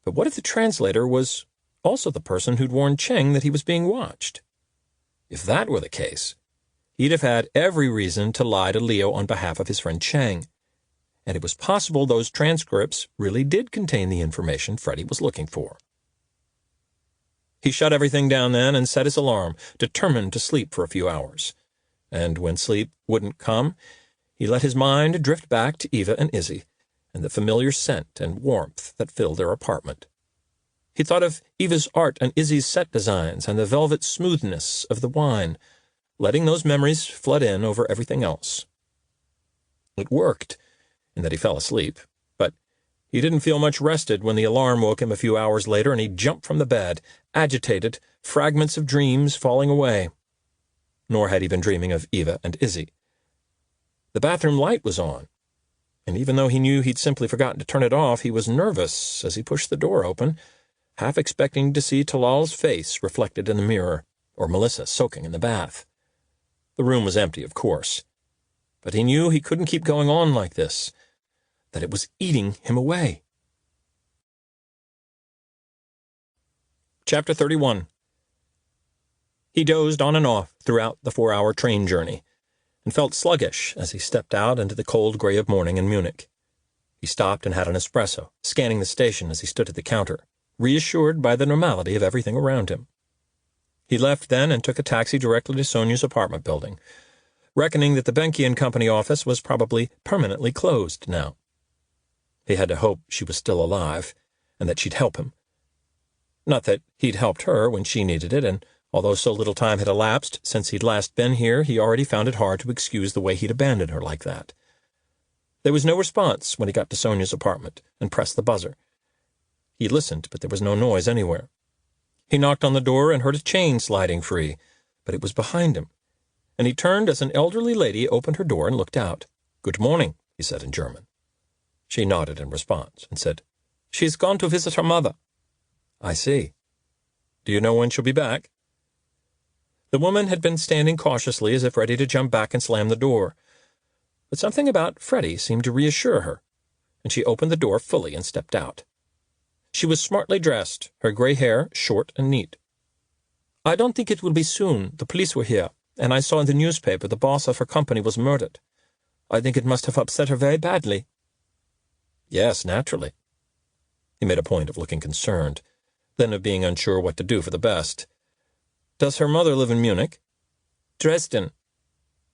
But what if the translator was also the person who'd warned Cheng that he was being watched? If that were the case, he'd have had every reason to lie to Leo on behalf of his friend Cheng, and it was possible those transcripts really did contain the information Freddy was looking for. He shut everything down then and set his alarm, determined to sleep for a few hours. And when sleep wouldn't come, he let his mind drift back to Eva and Izzy, and the familiar scent and warmth that filled their apartment. He thought of Eva's art and Izzy's set designs and the velvet smoothness of the wine, letting those memories flood in over everything else. It worked, in that he fell asleep, but he didn't feel much rested when the alarm woke him a few hours later and he jumped from the bed, agitated, fragments of dreams falling away. Nor had he been dreaming of Eva and Izzy. The bathroom light was on, and even though he knew he'd simply forgotten to turn it off, he was nervous as he pushed the door open, half expecting to see Talal's face reflected in the mirror, or Melissa soaking in the bath. The room was empty, of course, but he knew he couldn't keep going on like this, that it was eating him away. Chapter 31. He dozed on and off throughout the 4-hour train journey, and felt sluggish as he stepped out into the cold gray of morning in Munich. He stopped and had an espresso, scanning the station as he stood at the counter, reassured by the normality of everything around him. He left then and took a taxi directly to Sonia's apartment building, reckoning that the Benke and Company office was probably permanently closed now. He had to hope she was still alive, and that she'd help him. Not that he'd helped her when she needed it, and Although so little time had elapsed since he'd last been here, he already found it hard to excuse the way he'd abandoned her like that. There was no response when he got to Sonia's apartment and pressed the buzzer. He listened, but there was no noise anywhere. He knocked on the door and heard a chain sliding free, but it was behind him, and he turned as an elderly lady opened her door and looked out. "Good morning," he said in German. She nodded in response and said, "She's gone to visit her mother." "I see. Do you know when she'll be back?" The woman had been standing cautiously as if ready to jump back and slam the door. But something about Freddie seemed to reassure her, and she opened the door fully and stepped out. She was smartly dressed, her gray hair short and neat. "I don't think it will be soon. The police were here, and I saw in the newspaper the boss of her company was murdered. I think it must have upset her very badly." "Yes, naturally." He made a point of looking concerned, then of being unsure what to do for the best. "Does her mother live in Munich?" "Dresden."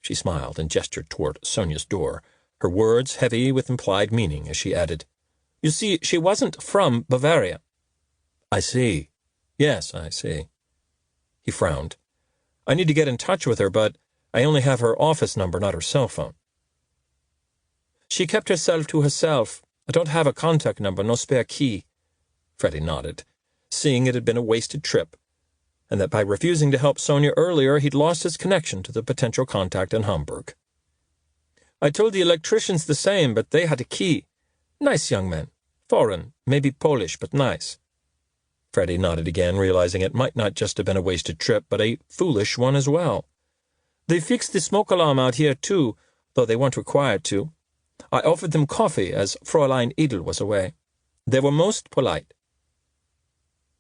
She smiled and gestured toward Sonia's door, her words heavy with implied meaning as she added, "You see, she wasn't from Bavaria." "I see. Yes, I see." He frowned. "I need to get in touch with her, but I only have her office number, not her cell phone." "She kept herself to herself. I don't have a contact number, no spare key." Freddie nodded, seeing it had been a wasted trip, and that by refusing to help Sonia earlier he'd lost his connection to the potential contact in Hamburg. "I told the electricians the same, but they had a key. Nice young men. Foreign, maybe Polish, but nice." Freddie nodded again, realizing it might not just have been a wasted trip, but a foolish one as well. "They fixed the smoke alarm out here, too, though they weren't required to. I offered them coffee, as Fräulein Edel was away. They were most polite."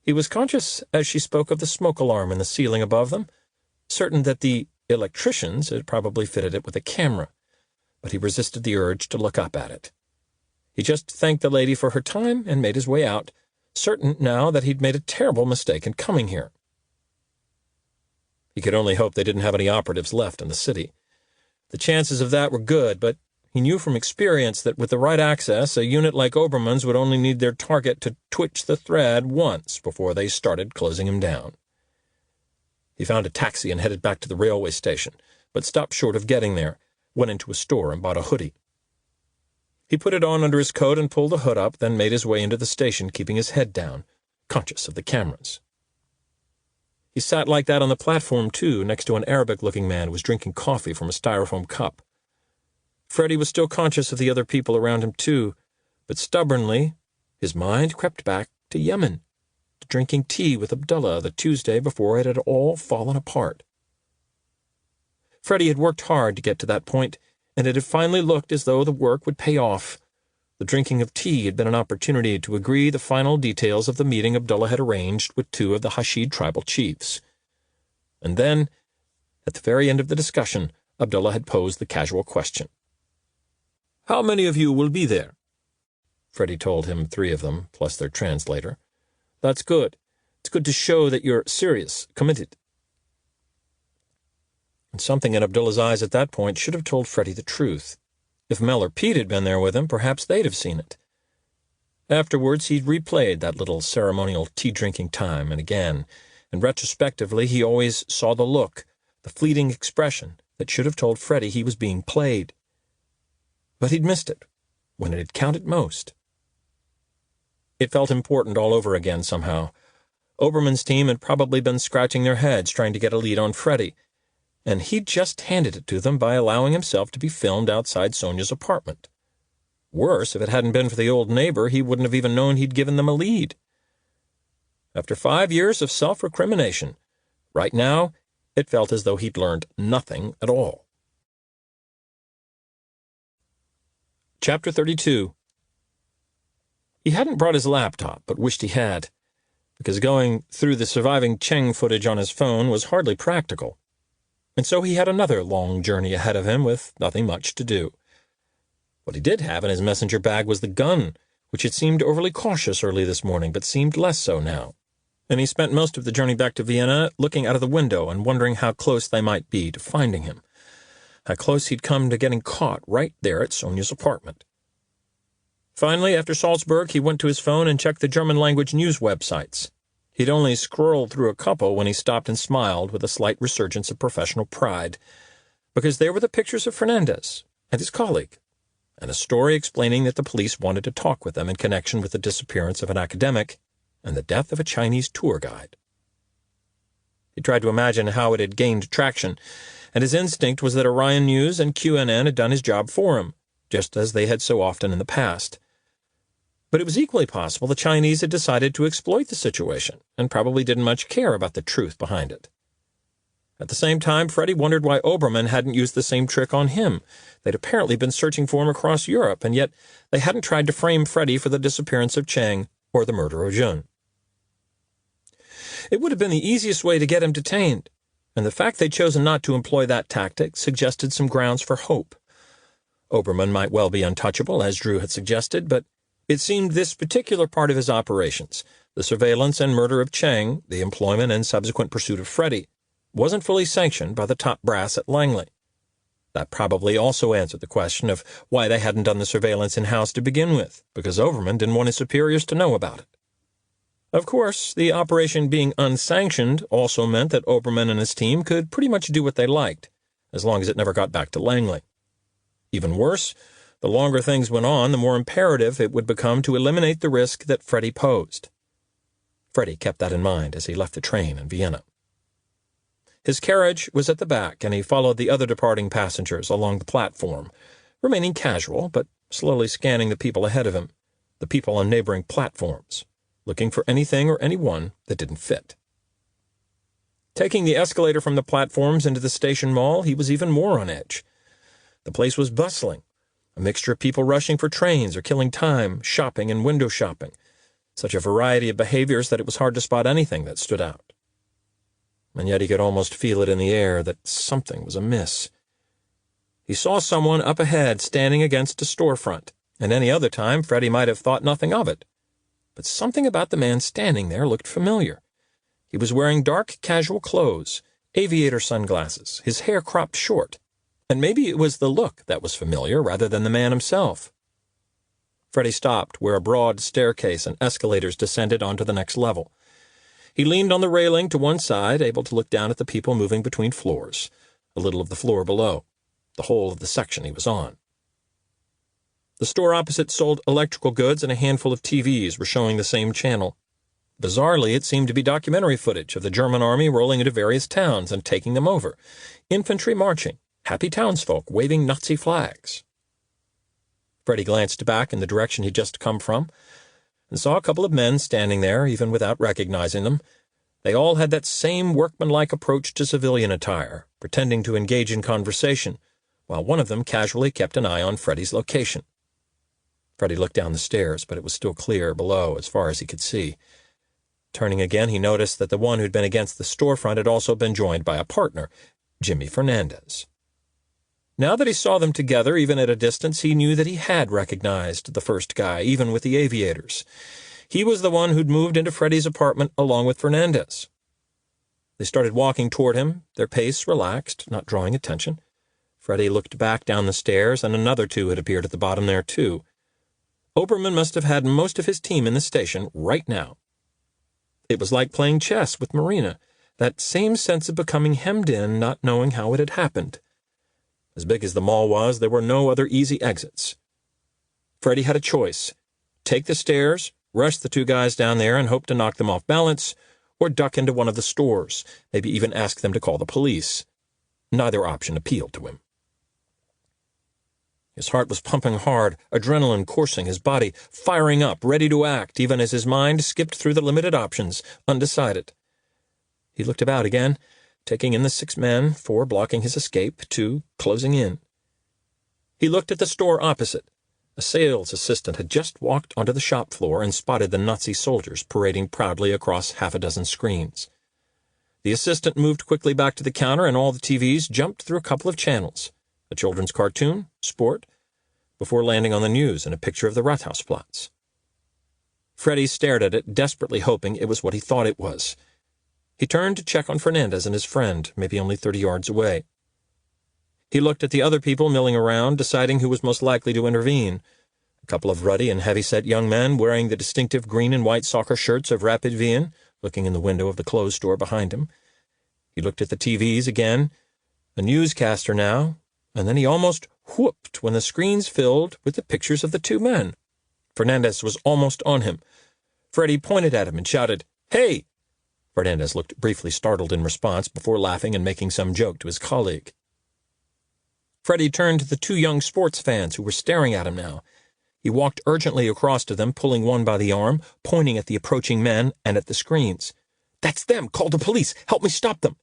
He was conscious as she spoke of the smoke alarm in the ceiling above them, certain that the electricians had probably fitted it with a camera, but he resisted the urge to look up at it. He just thanked the lady for her time and made his way out, certain now that he'd made a terrible mistake in coming here. He could only hope they didn't have any operatives left in the city. The chances of that were good, but he knew from experience that with the right access, a unit like Obermann's would only need their target to twitch the thread once before they started closing him down. He found a taxi and headed back to the railway station, but stopped short of getting there, went into a store and bought a hoodie. He put it on under his coat and pulled the hood up, then made his way into the station, keeping his head down, conscious of the cameras. He sat like that on the platform, too, next to an Arabic-looking man who was drinking coffee from a styrofoam cup. Freddie was still conscious of the other people around him, too, but stubbornly his mind crept back to Yemen, to drinking tea with Abdullah the Tuesday before it had all fallen apart. Freddie had worked hard to get to that point, and it had finally looked as though the work would pay off. The drinking of tea had been an opportunity to agree the final details of the meeting Abdullah had arranged with two of the Hashid tribal chiefs. And then, at the very end of the discussion, Abdullah had posed the casual question. "How many of you will be there?" Freddie told him 3 of them, plus their translator. "That's good. It's good to show that you're serious, committed." And something in Abdullah's eyes at that point should have told Freddie the truth. If Mel or Pete had been there with him, perhaps they'd have seen it. Afterwards, he'd replayed that little ceremonial tea-drinking time, and again, and retrospectively, he always saw the look, the fleeting expression that should have told Freddie he was being played. But he'd missed it, when it had counted most. It felt important all over again somehow. Obermann's team had probably been scratching their heads trying to get a lead on Freddie, and he'd just handed it to them by allowing himself to be filmed outside Sonia's apartment. Worse, if it hadn't been for the old neighbor, he wouldn't have even known he'd given them a lead. After 5 years of self-recrimination, right now, it felt as though he'd learned nothing at all. Chapter 32. He hadn't brought his laptop, but wished he had, because going through the surviving Cheng footage on his phone was hardly practical. And so he had another long journey ahead of him with nothing much to do. What he did have in his messenger bag was the gun, which had seemed overly cautious early this morning, but seemed less so now. And he spent most of the journey back to Vienna looking out of the window and wondering how close they might be to finding him. How close he'd come to getting caught right there at Sonia's apartment. Finally, after Salzburg, he went to his phone and checked the German-language news websites. He'd only scrolled through a couple when he stopped and smiled with a slight resurgence of professional pride, because there were the pictures of Fernandez and his colleague, and a story explaining that the police wanted to talk with them in connection with the disappearance of an academic and the death of a Chinese tour guide. He tried to imagine how it had gained traction, and his instinct was that Orion News and QNN had done his job for him, just as they had so often in the past. But it was equally possible the Chinese had decided to exploit the situation and probably didn't much care about the truth behind it. At the same time, Freddie wondered why Oberman hadn't used the same trick on him. They'd apparently been searching for him across Europe, and yet they hadn't tried to frame Freddie for the disappearance of Cheng or the murder of Jun. It would have been the easiest way to get him detained, and the fact they'd chosen not to employ that tactic suggested some grounds for hope. Oberman might well be untouchable, as Drew had suggested, but it seemed this particular part of his operations, the surveillance and murder of Cheng, the employment and subsequent pursuit of Freddie, wasn't fully sanctioned by the top brass at Langley. That probably also answered the question of why they hadn't done the surveillance in-house to begin with, because Oberman didn't want his superiors to know about it. Of course, the operation being unsanctioned also meant that Oberman and his team could pretty much do what they liked, as long as it never got back to Langley. Even worse, the longer things went on, the more imperative it would become to eliminate the risk that Freddie posed. Freddie kept that in mind as he left the train in Vienna. His carriage was at the back, and he followed the other departing passengers along the platform, remaining casual, but slowly scanning the people ahead of him, the people on neighboring platforms, looking for anything or anyone that didn't fit. Taking the escalator from the platforms into the station mall, he was even more on edge. The place was bustling, a mixture of people rushing for trains or killing time, shopping and window shopping, such a variety of behaviors that it was hard to spot anything that stood out. And yet he could almost feel it in the air that something was amiss. He saw someone up ahead standing against a storefront, and any other time Freddie might have thought nothing of it. But something about the man standing there looked familiar. He was wearing dark, casual clothes, aviator sunglasses, his hair cropped short, and maybe it was the look that was familiar rather than the man himself. Freddie stopped where a broad staircase and escalators descended onto the next level. He leaned on the railing to one side, able to look down at the people moving between floors, a little of the floor below, the whole of the section he was on. The store opposite sold electrical goods, and a handful of TVs were showing the same channel. Bizarrely, it seemed to be documentary footage of the German army rolling into various towns and taking them over, infantry marching, happy townsfolk waving Nazi flags. Freddie glanced back in the direction he'd just come from and saw a couple of men standing there, even without recognizing them. They all had that same workmanlike approach to civilian attire, pretending to engage in conversation, while one of them casually kept an eye on Freddie's location. Freddie looked down the stairs, but it was still clear below as far as he could see. Turning again, he noticed that the one who'd been against the storefront had also been joined by a partner, Jimmy Fernandez. Now that he saw them together, even at a distance, he knew that he had recognized the first guy, even with the aviators. He was the one who'd moved into Freddie's apartment along with Fernandez. They started walking toward him, their pace relaxed, not drawing attention. Freddie looked back down the stairs, and another two had appeared at the bottom there, too. Oberman must have had most of his team in the station right now. It was like playing chess with Marina, that same sense of becoming hemmed in, not knowing how it had happened. As big as the mall was, there were no other easy exits. Freddie had a choice: take the stairs, rush the two guys down there and hope to knock them off balance, or duck into one of the stores, maybe even ask them to call the police. Neither option appealed to him. His heart was pumping hard, adrenaline coursing, his body firing up, ready to act, even as his mind skipped through the limited options, undecided. He looked about again, taking in the 6 men, 4 blocking his escape, 2 closing in. He looked at the store opposite. A sales assistant had just walked onto the shop floor and spotted the Nazi soldiers parading proudly across half a dozen screens. The assistant moved quickly back to the counter, and all the TVs jumped through a couple of channels, a children's cartoon, sport, before landing on the news and a picture of the Rathausplatz. Freddie stared at it, desperately hoping it was what he thought it was. He turned to check on Fernandez and his friend, maybe only 30 yards away. He looked at the other people milling around, deciding who was most likely to intervene. A couple of ruddy and heavy-set young men wearing the distinctive green and white soccer shirts of Rapid Wien, looking in the window of the clothes store behind him. He looked at the TVs again, a newscaster now, and then he almost whooped when the screens filled with the pictures of the two men. Fernandez was almost on him. Freddy pointed at him and shouted, "Hey!" Fernandez looked briefly startled in response before laughing and making some joke to his colleague. Freddy turned to the two young sports fans who were staring at him now. He walked urgently across to them, pulling one by the arm, pointing at the approaching men and at the screens. "That's them! Call the police! Help me stop them!"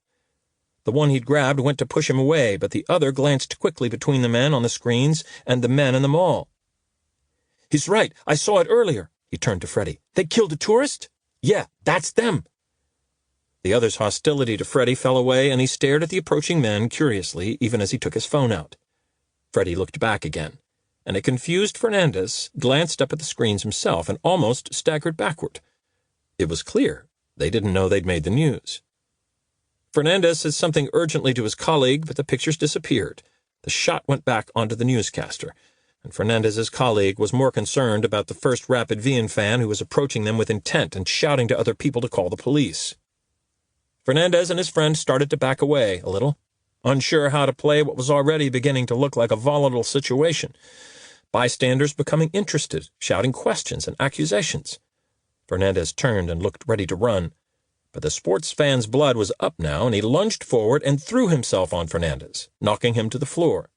The one he'd grabbed went to push him away, but the other glanced quickly between the men on the screens and the men in the mall. "He's right. I saw it earlier." He turned to Freddy. "They killed a tourist?" "Yeah, that's them." The other's hostility to Freddy fell away, and he stared at the approaching men curiously, even as he took his phone out. Freddy looked back again, and a confused Fernandez glanced up at the screens himself and almost staggered backward. It was clear they didn't know they'd made the news. Fernandez said something urgently to his colleague, but the pictures disappeared. The shot went back onto the newscaster, and Fernandez's colleague was more concerned about the first Rapid Vienna fan who was approaching them with intent and shouting to other people to call the police. Fernandez and his friend started to back away a little, unsure how to play what was already beginning to look like a volatile situation. Bystanders becoming interested, shouting questions and accusations. Fernandez turned and looked ready to run, but the sports fan's blood was up now, and he lunged forward and threw himself on Fernandez, knocking him to the floor.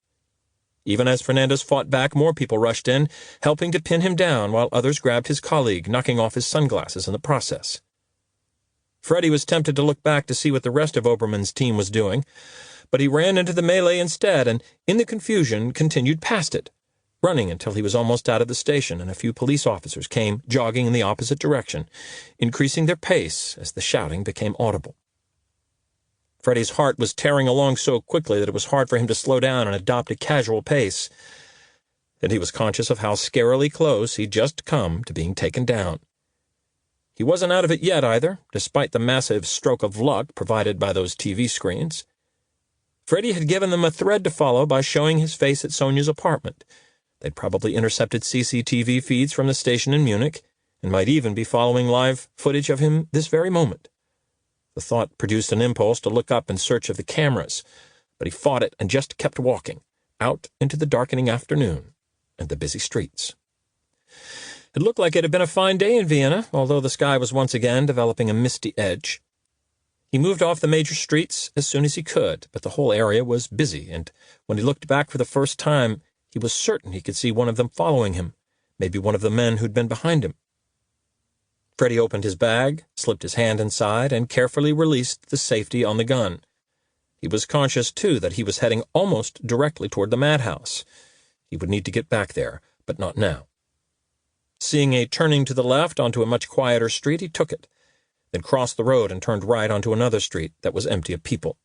Even as Fernandez fought back, more people rushed in, helping to pin him down, while others grabbed his colleague, knocking off his sunglasses in the process. Freddy was tempted to look back to see what the rest of Obermann's team was doing, but he ran into the melee instead, and in the confusion continued past it, running until he was almost out of the station, and a few police officers came jogging in the opposite direction, increasing their pace as the shouting became audible. Freddy's heart was tearing along so quickly that it was hard for him to slow down and adopt a casual pace, and he was conscious of how scarily close he'd just come to being taken down. He wasn't out of it yet, either, despite the massive stroke of luck provided by those TV screens. Freddy had given them a thread to follow by showing his face at Sonia's apartment. They'd probably intercepted CCTV feeds from the station in Munich, and might even be following live footage of him this very moment. The thought produced an impulse to look up in search of the cameras, but he fought it and just kept walking, out into the darkening afternoon and the busy streets. It looked like it had been a fine day in Vienna, although the sky was once again developing a misty edge. He moved off the major streets as soon as he could, but the whole area was busy, and when he looked back for the first time, he was certain he could see one of them following him, maybe one of the men who'd been behind him. Freddy opened his bag, slipped his hand inside, and carefully released the safety on the gun. He was conscious, too, that he was heading almost directly toward the madhouse. He would need to get back there, but not now. Seeing a turning to the left onto a much quieter street, he took it, then crossed the road and turned right onto another street that was empty of people.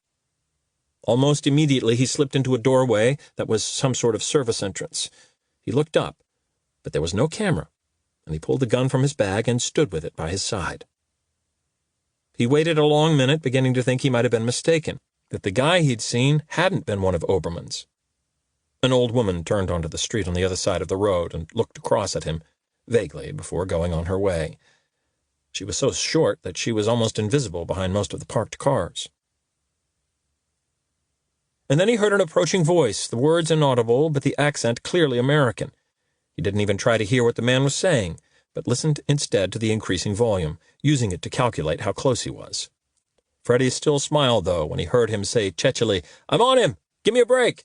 Almost immediately he slipped into a doorway that was some sort of service entrance. He looked up, but there was no camera, and he pulled the gun from his bag and stood with it by his side. He waited a long minute, beginning to think he might have been mistaken, that the guy he'd seen hadn't been one of Obermann's. An old woman turned onto the street on the other side of the road and looked across at him, vaguely, before going on her way. She was so short that she was almost invisible behind most of the parked cars. And then he heard an approaching voice, the words inaudible, but the accent clearly American. He didn't even try to hear what the man was saying, but listened instead to the increasing volume, using it to calculate how close he was. Freddy still smiled, though, when he heard him say cheerily, "I'm on him! Give me a break!"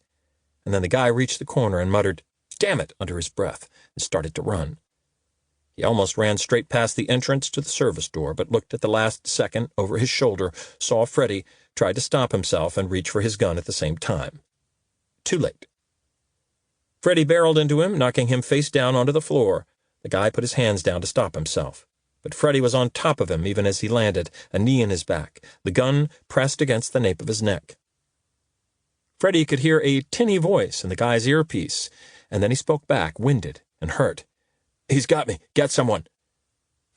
And then the guy reached the corner and muttered, "Damn it," under his breath, and started to run. He almost ran straight past the entrance to the service door, but looked at the last second over his shoulder, saw Freddy, tried to stop himself, and reach for his gun at the same time. Too late. Freddy barreled into him, knocking him face down onto the floor. The guy put his hands down to stop himself, but Freddy was on top of him even as he landed, a knee in his back, the gun pressed against the nape of his neck. Freddy could hear a tinny voice in the guy's earpiece, and then he spoke back, winded and hurt. "He's got me. Get someone."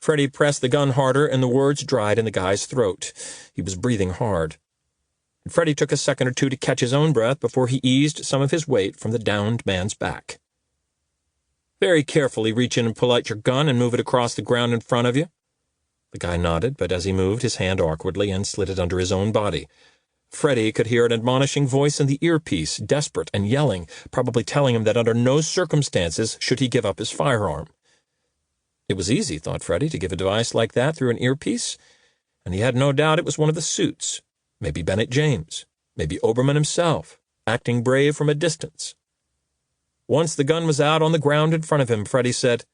Freddy pressed the gun harder, and the words dried in the guy's throat. He was breathing hard. And Freddy took a second or two to catch his own breath before he eased some of his weight from the downed man's back. "Very carefully reach in and pull out your gun and move it across the ground in front of you." The guy nodded, but as he moved his hand awkwardly and slid it under his own body, Freddie could hear an admonishing voice in the earpiece, desperate and yelling, probably telling him that under no circumstances should he give up his firearm. It was easy, thought Freddie, to give a device like that through an earpiece, and he had no doubt it was one of the suits, maybe Bennett James, maybe Oberman himself, acting brave from a distance. Once the gun was out on the ground in front of him, Freddie said,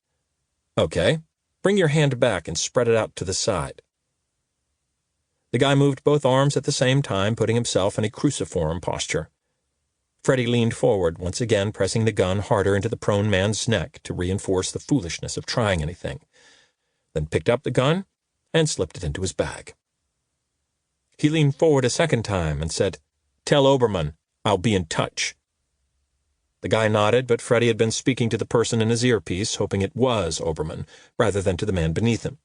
"Okay, bring your hand back and spread it out to the side." The guy moved both arms at the same time, putting himself in a cruciform posture. Freddie leaned forward, once again pressing the gun harder into the prone man's neck to reinforce the foolishness of trying anything, then picked up the gun and slipped it into his bag. He leaned forward a second time and said, "Tell Oberman, I'll be in touch." The guy nodded, but Freddie had been speaking to the person in his earpiece, hoping it was Oberman, rather than to the man beneath him.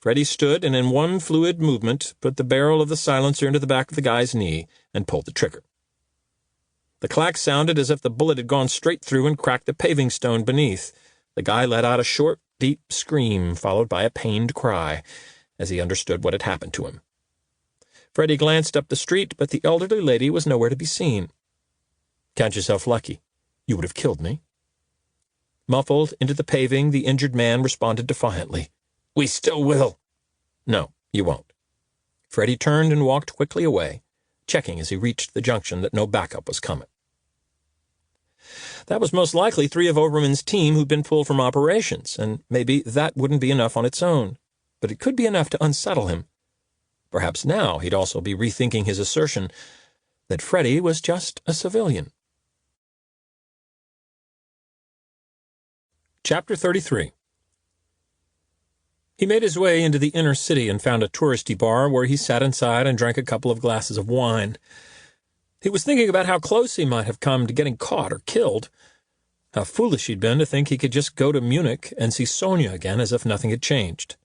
Freddie stood and in one fluid movement put the barrel of the silencer into the back of the guy's knee and pulled the trigger. The clack sounded as if the bullet had gone straight through and cracked the paving stone beneath. The guy let out a short, deep scream, followed by a pained cry, as he understood what had happened to him. Freddie glanced up the street, but the elderly lady was nowhere to be seen. "Count yourself lucky. You would have killed me." Muffled into the paving, the injured man responded defiantly, "We still will." "No, you won't." Freddie turned and walked quickly away, checking as he reached the junction that no backup was coming. That was most likely 3 of Oberman's team who'd been pulled from operations, and maybe that wouldn't be enough on its own, but it could be enough to unsettle him. Perhaps now he'd also be rethinking his assertion that Freddie was just a civilian. Chapter 33. He made his way into the inner city and found a touristy bar where he sat inside and drank a couple of glasses of wine. He was thinking about how close he might have come to getting caught or killed, how foolish he'd been to think he could just go to Munich and see Sonia again as if nothing had changed.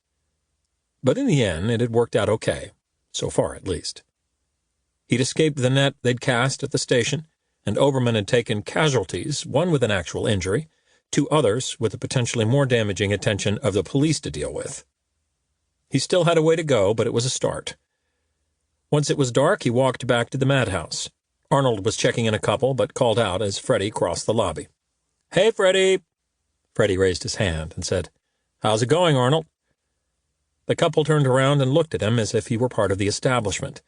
But in the end, it had worked out okay, so far at least. He'd escaped the net they'd cast at the station, and Oberman had taken casualties, one with an actual injury, 2 others with the potentially more damaging attention of the police to deal with. He still had a way to go, but it was a start. Once it was dark, he walked back to the madhouse. Arnold was checking in a couple, but called out as Freddie crossed the lobby. "Hey, Freddie!" Freddie raised his hand and said, "How's it going, Arnold?" The couple turned around and looked at him as if he were part of the establishment.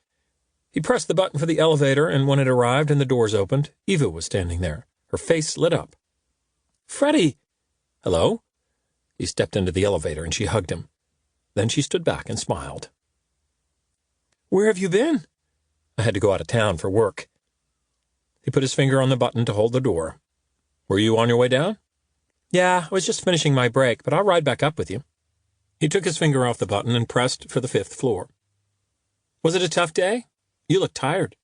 He pressed the button for the elevator, and when it arrived and the doors opened, Eva was standing there, her face lit up. "Freddie!" "Hello?" He stepped into the elevator, and she hugged him. Then she stood back and smiled. "Where have you been?" "I had to go out of town for work." He put his finger on the button to hold the door. "Were you on your way down?" "Yeah, I was just finishing my break, but I'll ride back up with you." He took his finger off the button and pressed for the 5th floor. "Was it a tough day? You look tired."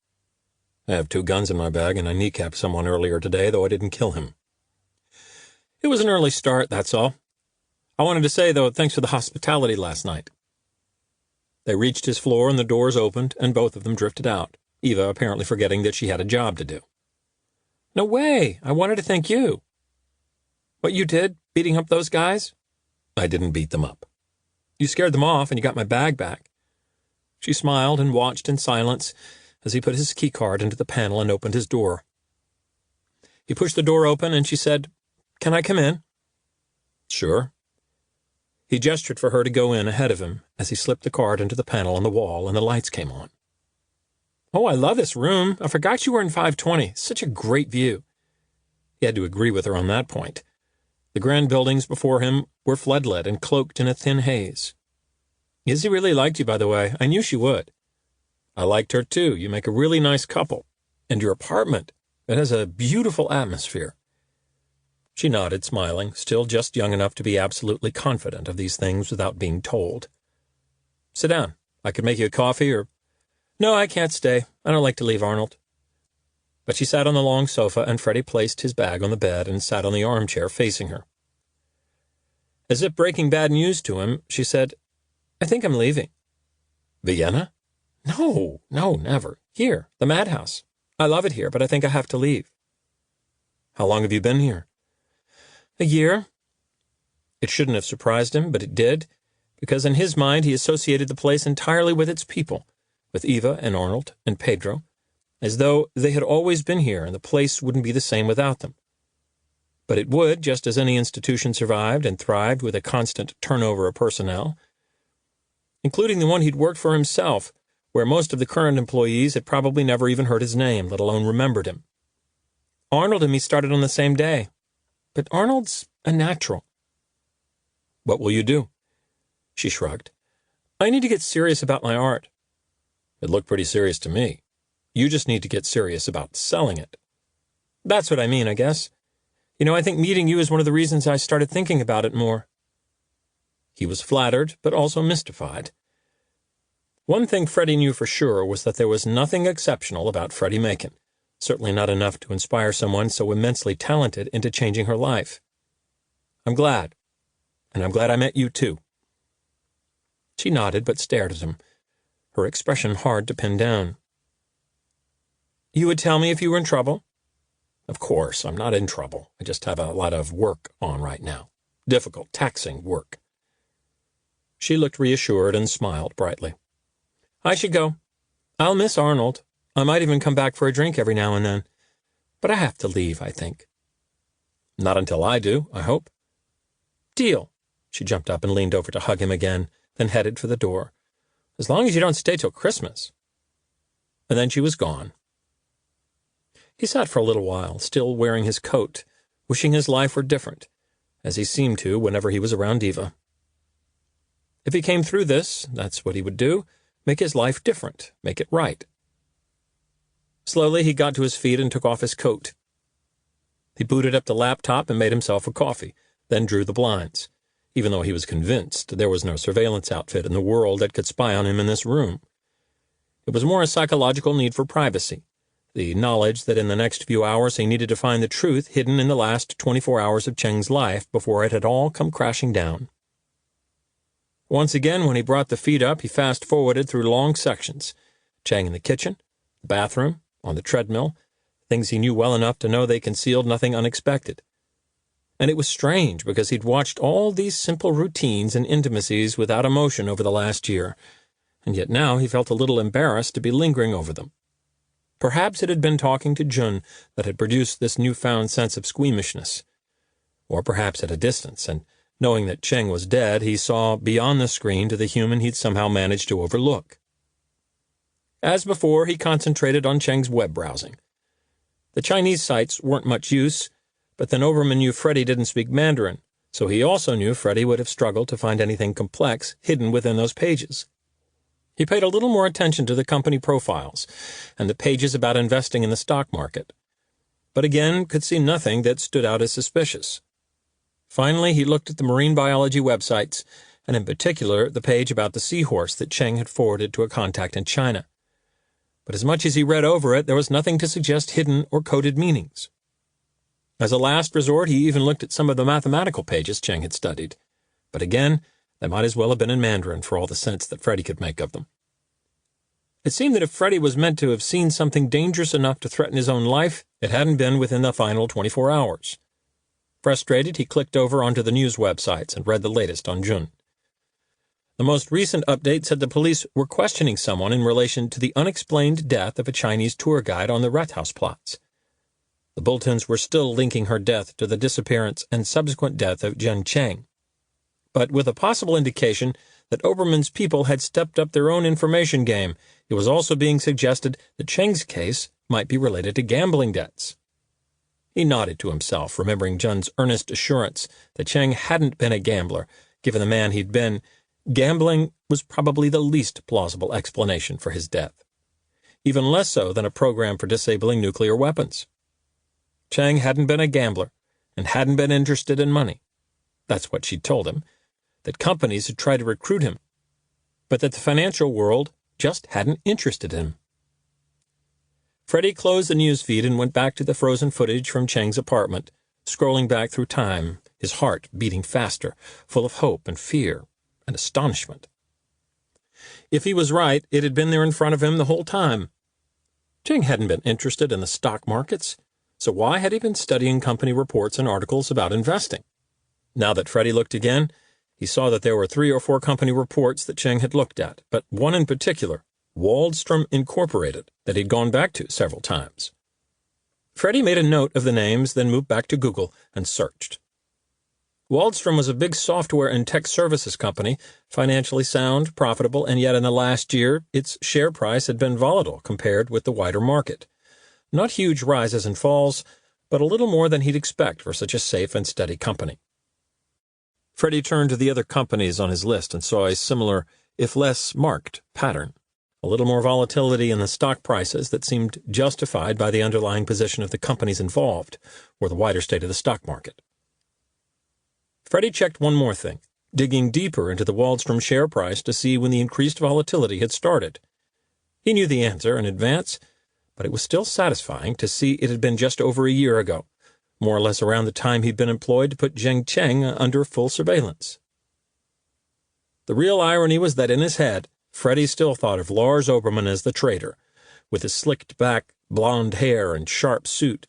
"I have 2 guns in my bag, and I kneecapped someone earlier today, though I didn't kill him." "It was an early start, that's all. I wanted to say, though, thanks for the hospitality last night." They reached his floor, and the doors opened, and both of them drifted out, Eva apparently forgetting that she had a job to do. "No way! I wanted to thank you." "What you did, beating up those guys?" "I didn't beat them up." "You scared them off, and you got my bag back." She smiled and watched in silence as he put his keycard into the panel and opened his door. He pushed the door open, and she said, "Can I come in?" "Sure." He gestured for her to go in ahead of him as he slipped the card into the panel on the wall and the lights came on. "Oh, I love this room. I forgot you were in 520. Such a great view." He had to agree with her on that point. The grand buildings before him were floodlit and cloaked in a thin haze. "Izzy really liked you, by the way. I knew she would." "I liked her, too. You make a really nice couple. And your apartment, it has a beautiful atmosphere." She nodded, smiling, still just young enough to be absolutely confident of these things without being told. "Sit down. I could make you a coffee or—" "No, I can't stay. I don't like to leave Arnold." But she sat on the long sofa, and Freddie placed his bag on the bed and sat on the armchair facing her. As if breaking bad news to him, she said, "I think I'm leaving." "Vienna?" No, never. Here, the madhouse. I love it here, but I think I have to leave." "How long have you been here?" "A year." It shouldn't have surprised him, but it did, because in his mind he associated the place entirely with its people, with Eva and Arnold and Pedro, as though they had always been here and the place wouldn't be the same without them. But it would, just as any institution survived and thrived with a constant turnover of personnel, including the one he'd worked for himself, where most of the current employees had probably never even heard his name, let alone remembered him. Arnold and me started on the same day, but Arnold's a natural. What will you do? She shrugged. I need to get serious about my art. It looked pretty serious to me. You just need to get serious about selling it. That's what I mean, I guess. I think meeting you is one of the reasons I started thinking about it more. He was flattered, but also mystified. One thing Freddie knew for sure was that there was nothing exceptional about Freddie Macon, certainly not enough to inspire someone so immensely talented into changing her life. I'm glad, and I'm glad I met you too. She nodded but stared at him, her expression hard to pin down. You would tell me if you were in trouble? Of course, I'm not in trouble. I just have a lot of work on right now. Difficult, taxing work. She looked reassured and smiled brightly. I should go. I'll miss Arnold. I might even come back for a drink every now and then. But I have to leave, I think. Not until I do, I hope. Deal. She jumped up and leaned over to hug him again, then headed for the door. As long as you don't stay till Christmas. And then she was gone. He sat for a little while, still wearing his coat, wishing his life were different, as he seemed to whenever he was around Eva. If he came through this, that's what he would do, make his life different, make it right. Slowly he got to his feet and took off his coat. He booted up the laptop and made himself a coffee, then drew the blinds, even though he was convinced there was no surveillance outfit in the world that could spy on him in this room. It was more a psychological need for privacy, the knowledge that in the next few hours he needed to find the truth hidden in the last 24 hours of Cheng's life before it had all come crashing down. Once again, when he brought the feed up, he fast-forwarded through long sections. Cheng in the kitchen, the bathroom, on the treadmill, things he knew well enough to know they concealed nothing unexpected. And it was strange, because he'd watched all these simple routines and intimacies without emotion over the last year, and yet now he felt a little embarrassed to be lingering over them. Perhaps it had been talking to Jun that had produced this newfound sense of squeamishness. Or perhaps at a distance, and knowing that Cheng was dead, he saw beyond the screen to the human he'd somehow managed to overlook. As before, he concentrated on Cheng's web browsing. The Chinese sites weren't much use, but then Oberman knew Freddie didn't speak Mandarin, so he also knew Freddie would have struggled to find anything complex hidden within those pages. He paid a little more attention to the company profiles and the pages about investing in the stock market, but again could see nothing that stood out as suspicious. Finally, he looked at the marine biology websites, and in particular the page about the seahorse that Cheng had forwarded to a contact in China. But as much as he read over it, there was nothing to suggest hidden or coded meanings. As a last resort, he even looked at some of the mathematical pages Cheng had studied. But again, they might as well have been in Mandarin for all the sense that Freddie could make of them. It seemed that if Freddie was meant to have seen something dangerous enough to threaten his own life, it hadn't been within the final 24 hours. Frustrated, he clicked over onto the news websites and read the latest on Jun. The most recent update said the police were questioning someone in relation to the unexplained death of a Chinese tour guide on the Rathausplatz. The bulletins were still linking her death to the disappearance and subsequent death of Jen Cheng, but with a possible indication that Oberman's people had stepped up their own information game, it was also being suggested that Cheng's case might be related to gambling debts. He nodded to himself, remembering Jun's earnest assurance that Cheng hadn't been a gambler. Given the man he'd been, gambling was probably the least plausible explanation for his death, even less so than a program for disabling nuclear weapons. Cheng hadn't been a gambler and hadn't been interested in money. That's what she'd told him, that companies had tried to recruit him, but that the financial world just hadn't interested him. Freddie closed the news feed and went back to the frozen footage from Cheng's apartment, scrolling back through time, his heart beating faster, full of hope and fear and astonishment. If he was right, it had been there in front of him the whole time. Cheng hadn't been interested in the stock markets, so why had he been studying company reports and articles about investing? Now that Freddie looked again, He saw that there were 3 or 4 company reports that Cheng had looked at, but one in particular, Waldstrom Incorporated, that he'd gone back to several times. Freddie made a note of the names, then moved back to Google and searched. Waldstrom was a big software and tech services company, financially sound, profitable, and yet in the last year its share price had been volatile compared with the wider market. Not huge rises and falls, but a little more than he'd expect for such a safe and steady company. Freddie turned to the other companies on his list and saw a similar, if less marked, pattern. A little more volatility in the stock prices that seemed justified by the underlying position of the companies involved, or the wider state of the stock market. Freddie checked one more thing, digging deeper into the Waldstrom share price to see when the increased volatility had started. He knew the answer in advance, but it was still satisfying to see it had been just over a year ago, more or less around the time he'd been employed to put Zheng Cheng under full surveillance. The real irony was that in his head, Freddie still thought of Lars Obermann as the traitor, with his slicked-back blonde hair and sharp suit.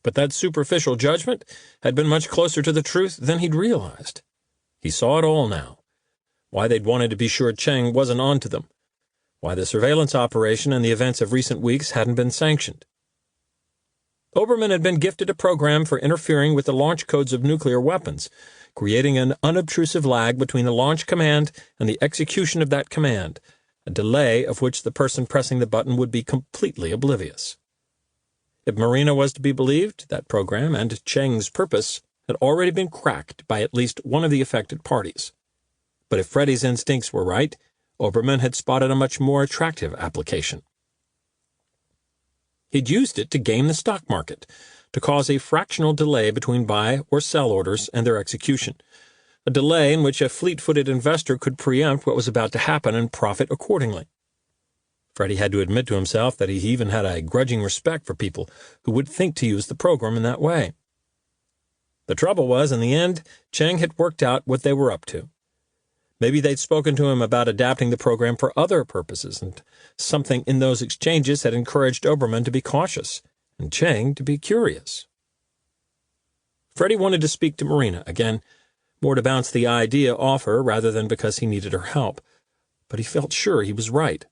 But that superficial judgment had been much closer to the truth than he'd realized. He saw it all now. Why they'd wanted to be sure Cheng wasn't on to them. Why the surveillance operation and the events of recent weeks hadn't been sanctioned. Obermann had been gifted a program for interfering with the launch codes of nuclear weapons, creating an unobtrusive lag between the launch command and the execution of that command, a delay of which the person pressing the button would be completely oblivious. If Marina was to be believed, that program and Cheng's purpose had already been cracked by at least one of the affected parties. But if Freddie's instincts were right, Obermann had spotted a much more attractive application. He'd used it to game the stock market, to cause a fractional delay between buy or sell orders and their execution, a delay in which a fleet-footed investor could preempt what was about to happen and profit accordingly. Freddie had to admit to himself that he even had a grudging respect for people who would think to use the program in that way. The trouble was, in the end, Cheng had worked out what they were up to. Maybe they'd spoken to him about adapting the program for other purposes, and something in those exchanges had encouraged Obermann to be cautious, and Cheng to be curious. Freddie wanted to speak to Marina again, more to bounce the idea off her rather than because he needed her help, but he felt sure he was right.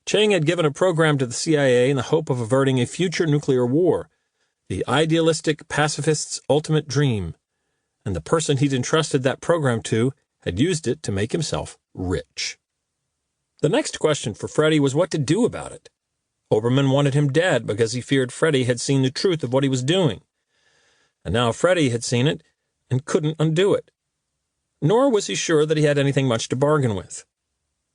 Cheng had given a program to the CIA in the hope of averting a future nuclear war, the idealistic pacifist's ultimate dream, and the person he'd entrusted that program to had used it to make himself rich. The next question for Freddie was what to do about it. Obermann wanted him dead because he feared Freddie had seen the truth of what he was doing. And now Freddie had seen it and couldn't undo it. Nor was he sure that he had anything much to bargain with.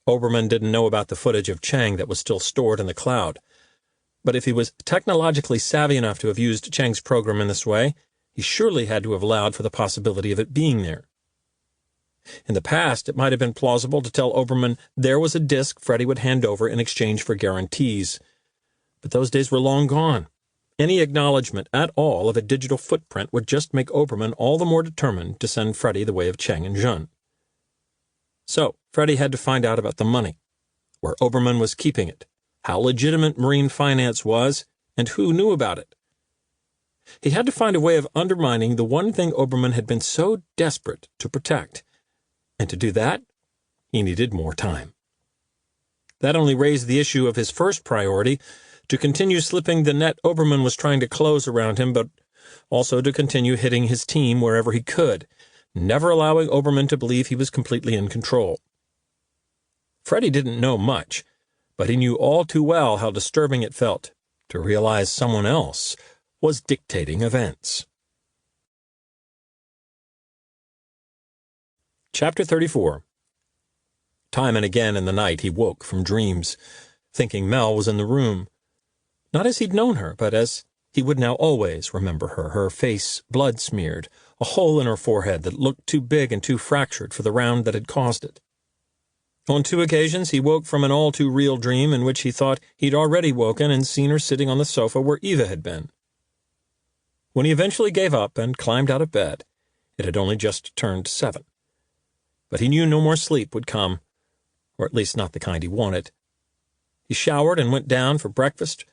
Obermann didn't know about the footage of Cheng that was still stored in the cloud. But if he was technologically savvy enough to have used Cheng's program in this way, he surely had to have allowed for the possibility of it being there. In the past, it might have been plausible to tell Obermann there was a disk Freddie would hand over in exchange for guarantees. But those days were long gone. Any acknowledgement at all of a digital footprint would just make Obermann all the more determined to send Freddie the way of Cheng and Jun. So, Freddie had to find out about the money, where Obermann was keeping it, how legitimate marine finance was, and who knew about it. He had to find a way of undermining the one thing Obermann had been so desperate to protect, and to do that, he needed more time. That only raised the issue of his first priority, to continue slipping the net Obermann was trying to close around him, but also to continue hitting his team wherever he could, never allowing Obermann to believe he was completely in control. Freddie didn't know much, but he knew all too well how disturbing it felt to realize someone else was dictating events. Chapter 34. Time and again in the night he woke from dreams, thinking Mel was in the room. Not as he'd known her, but as he would now always remember her, her face blood-smeared, a hole in her forehead that looked too big and too fractured for the round that had caused it. On 2 occasions he woke from an all-too-real dream in which he thought he'd already woken and seen her sitting on the sofa where Eva had been. When he eventually gave up and climbed out of bed, it had only just turned 7. But he knew no more sleep would come, or at least not the kind he wanted. He showered and went down for breakfast,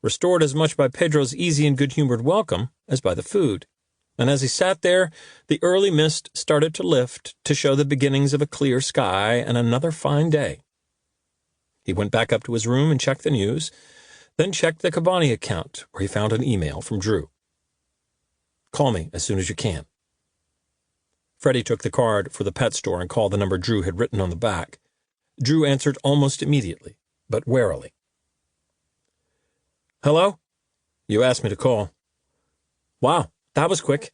restored as much by Pedro's easy and good-humored welcome as by the food. and as he sat there, the early mist started to lift to show the beginnings of a clear sky and another fine day. He went back up to his room and checked the news, then checked the Kabani account, where he found an email from Drew. "Call me as soon as you can." Freddie took the card for the pet store and called the number Drew had written on the back. Drew answered almost immediately, but warily. "Hello? You asked me to call." "Wow, that was quick."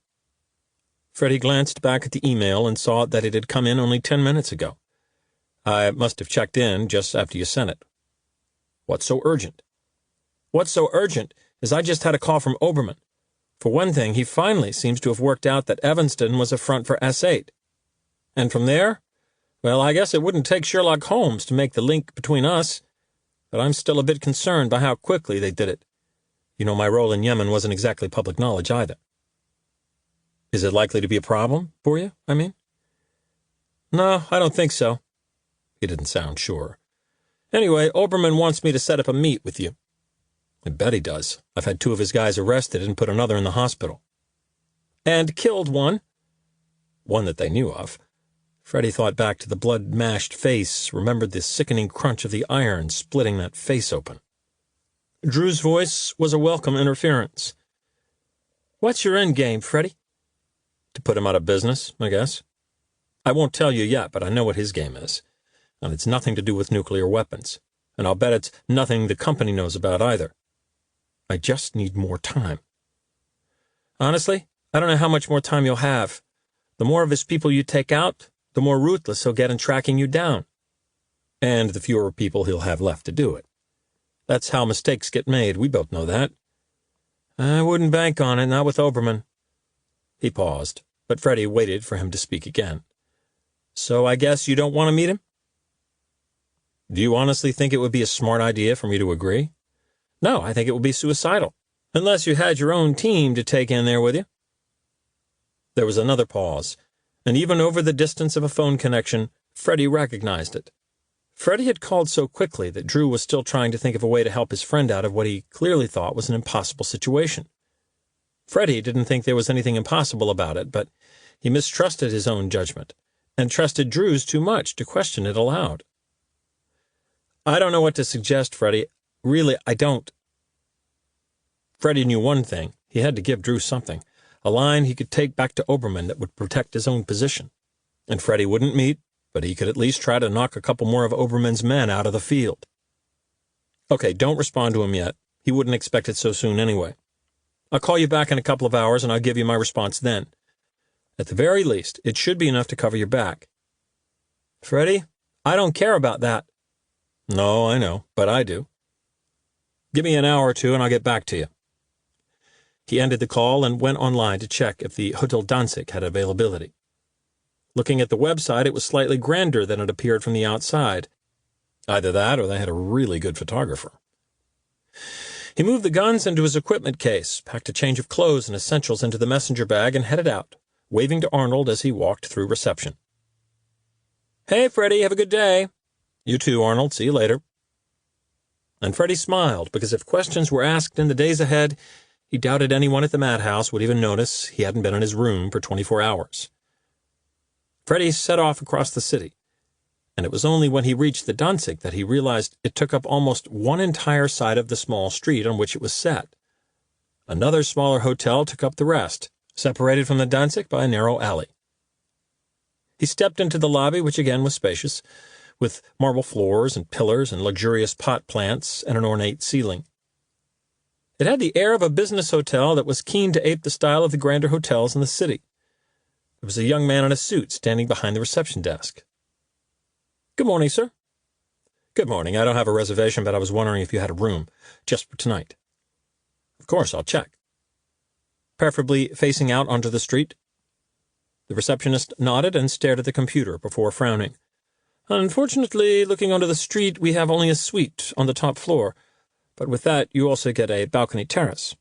Freddie glanced back at the email and saw that it had come in only 10 minutes ago. "I must have checked in just after you sent it." "What's so urgent?" "What's so urgent is I just had a call from Oberman. For one thing, he finally seems to have worked out that Evanston was a front for S8. And from there, well, I guess it wouldn't take Sherlock Holmes to make the link between us, but I'm still a bit concerned by how quickly they did it. You know, my role in Yemen wasn't exactly public knowledge either." "Is it likely to be a problem for you, I mean?" "No, I don't think so." He didn't sound sure. "Anyway, Oberman wants me to set up a meet with you." "I bet he does. I've had 2 of his guys arrested and put another in the hospital." "And killed one?" "One that they knew of." Freddie thought back to the blood-mashed face, remembered the sickening crunch of the iron splitting that face open. Drew's voice was a welcome interference. "What's your end game, Freddie?" "To put him out of business, I guess. I won't tell you yet, but I know what his game is. And it's nothing to do with nuclear weapons. And I'll bet it's nothing the company knows about either. I just need more time." "Honestly, I don't know how much more time you'll have. The more of his people you take out, the more ruthless he'll get in tracking you down. And the fewer people he'll have left to do it. That's how mistakes get made, we both know that." "I wouldn't bank on it, not with Oberman." He paused, but Freddie waited for him to speak again. "So I guess you don't want to meet him?" "Do you honestly think it would be a smart idea for me to agree?" "No, I think it would be suicidal, unless you had your own team to take in there with you." There was another pause, and even over the distance of a phone connection, Freddie recognized it. Freddie had called so quickly that Drew was still trying to think of a way to help his friend out of what he clearly thought was an impossible situation. Freddie didn't think there was anything impossible about it, but he mistrusted his own judgment, and trusted Drew's too much to question it aloud. "I don't know what to suggest, Freddie. Really, I don't." Freddie knew one thing. He had to give Drew something, a line he could take back to Oberman that would protect his own position. And Freddie wouldn't meet, but he could at least try to knock a couple more of Oberman's men out of the field. "Okay, don't respond to him yet. He wouldn't expect it so soon anyway. I'll call you back in a couple of hours, and I'll give you my response then. At the very least, it should be enough to cover your back." "Freddie, I don't care about that." "No, I know, but I do. Give me an hour or two, and I'll get back to you." He ended the call and went online to check if the Hotel Danzig had availability. Looking at the website, it was slightly grander than it appeared from the outside. Either that, or they had a really good photographer. He moved the guns into his equipment case, packed a change of clothes and essentials into the messenger bag, and headed out, waving to Arnold as he walked through reception. "Hey, Freddie, have a good day." "You too, Arnold. See you later." And Freddie smiled, because if questions were asked in the days ahead, he doubted anyone at the madhouse would even notice he hadn't been in his room for 24 hours. Freddie set off across the city, and it was only when he reached the Danzig that he realized it took up almost one entire side of the small street on which it was set. Another smaller hotel took up the rest, separated from the Danzig by a narrow alley. He stepped into the lobby, which again was spacious, with marble floors and pillars and luxurious pot plants and an ornate ceiling. It had the air of a business hotel that was keen to ape the style of the grander hotels in the city. There was a young man in a suit standing behind the reception desk. "Good morning, sir." "Good morning. I don't have a reservation, but I was wondering if you had a room, just for tonight." "Of course, I'll check." "Preferably facing out onto the street?" The receptionist nodded and stared at the computer before frowning. "Unfortunately, looking onto the street, we have only a suite on the top floor, but with that you also get a balcony terrace."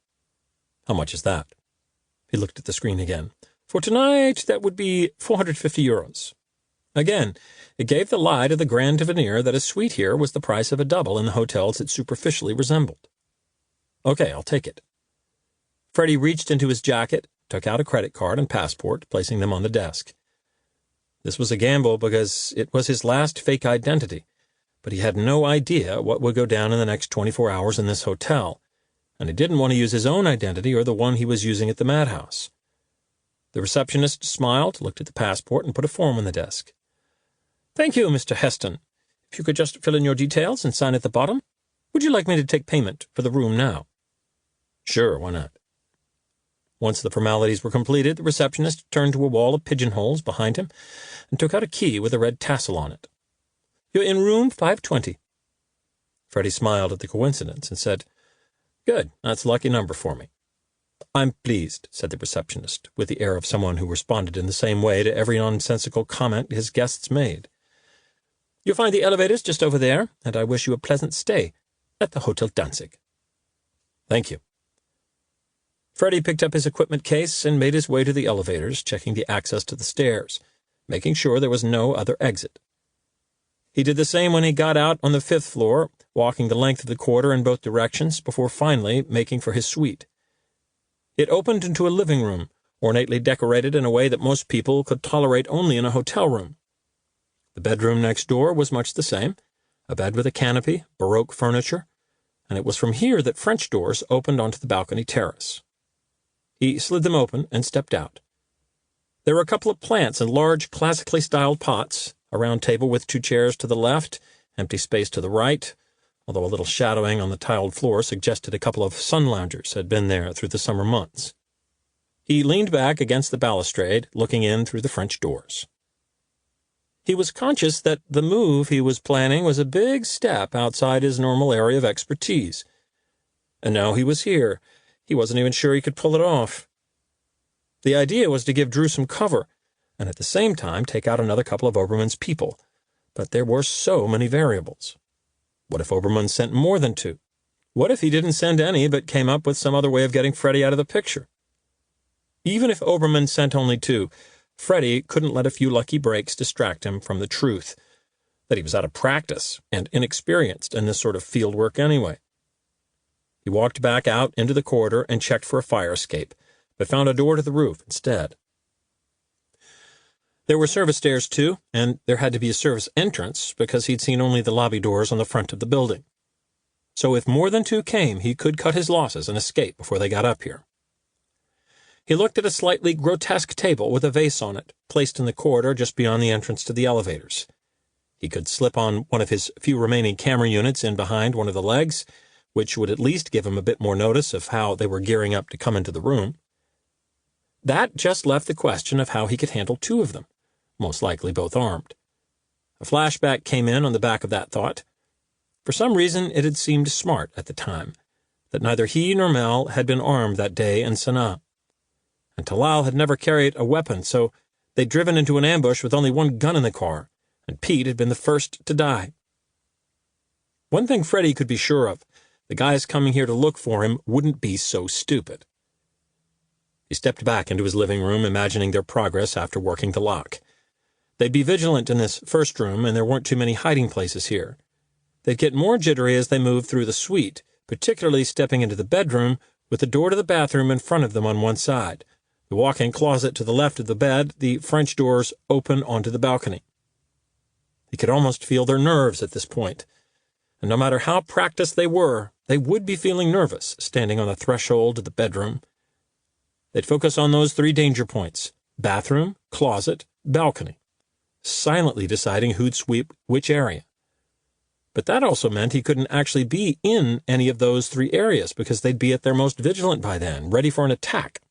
"How much is that?" He looked at the screen again. "For tonight, that would be €450. Again, it gave the lie to the grand veneer that a suite here was the price of a double in the hotels it superficially resembled. "Okay, I'll take it." Freddie reached into his jacket, took out a credit card and passport, placing them on the desk. This was a gamble because it was his last fake identity, but he had no idea what would go down in the next 24 hours in this hotel, and he didn't want to use his own identity or the one he was using at the madhouse. The receptionist smiled, looked at the passport, and put a form on the desk. "Thank you, Mr. Heston. If you could just fill in your details and sign at the bottom. Would you like me to take payment for the room now?" "Sure, why not?" Once the formalities were completed, the receptionist turned to a wall of pigeonholes behind him and took out a key with a red tassel on it. "You're in room 520. Freddie smiled at the coincidence and said, "Good, that's a lucky number for me." "I'm pleased," said the receptionist, with the air of someone who responded in the same way to every nonsensical comment his guests made. "You'll find the elevators just over there, and I wish you a pleasant stay at the Hotel Danzig." "Thank you." Freddie picked up his equipment case and made his way to the elevators, checking the access to the stairs, making sure there was no other exit. He did the same when he got out on the 5th floor, walking the length of the corridor in both directions before finally making for his suite. It opened into a living room, ornately decorated in a way that most people could tolerate only in a hotel room. The bedroom next door was much the same, a bed with a canopy, Baroque furniture, and it was from here that French doors opened onto the balcony terrace. He slid them open and stepped out. There were a couple of plants in large, classically styled pots, a round table with 2 chairs to the left, empty space to the right, although a little shadowing on the tiled floor suggested a couple of sun loungers had been there through the summer months. He leaned back against the balustrade, looking in through the French doors. He was conscious that the move he was planning was a big step outside his normal area of expertise. And now he was here. He wasn't even sure he could pull it off. The idea was to give Drew some cover, and at the same time take out another couple of Obermann's people. But there were so many variables. What if Obermann sent more than 2? What if he didn't send any but came up with some other way of getting Freddie out of the picture? Even if Obermann sent only 2, Freddie couldn't let a few lucky breaks distract him from the truth, that he was out of practice and inexperienced in this sort of field work anyway. He walked back out into the corridor and checked for a fire escape, but found a door to the roof instead. There were service stairs, too, and there had to be a service entrance because he'd seen only the lobby doors on the front of the building. So if more than 2 came, he could cut his losses and escape before they got up here. He looked at a slightly grotesque table with a vase on it, placed in the corridor just beyond the entrance to the elevators. He could slip on one of his few remaining camera units in behind one of the legs, which would at least give him a bit more notice of how they were gearing up to come into the room. That just left the question of how he could handle 2 of them, most likely both armed. A flashback came in on the back of that thought. For some reason it had seemed smart at the time, that neither he nor Mel had been armed that day in Sanaa. And Talal had never carried a weapon, so they'd driven into an ambush with only 1 gun in the car, and Pete had been the first to die. One thing Freddie could be sure of, the guys coming here to look for him wouldn't be so stupid. He stepped back into his living room, imagining their progress after working the lock. They'd be vigilant in this first room, and there weren't too many hiding places here. They'd get more jittery as they moved through the suite, particularly stepping into the bedroom with the door to the bathroom in front of them on one side, the walk-in closet to the left of the bed, the French doors open onto the balcony. He could almost feel their nerves at this point, and no matter how practiced they were, they would be feeling nervous standing on the threshold of the bedroom. They'd focus on those 3 danger points: bathroom, closet, balcony, silently deciding who'd sweep which area. But that also meant he couldn't actually be in any of those 3 areas because they'd be at their most vigilant by then, ready for an attack.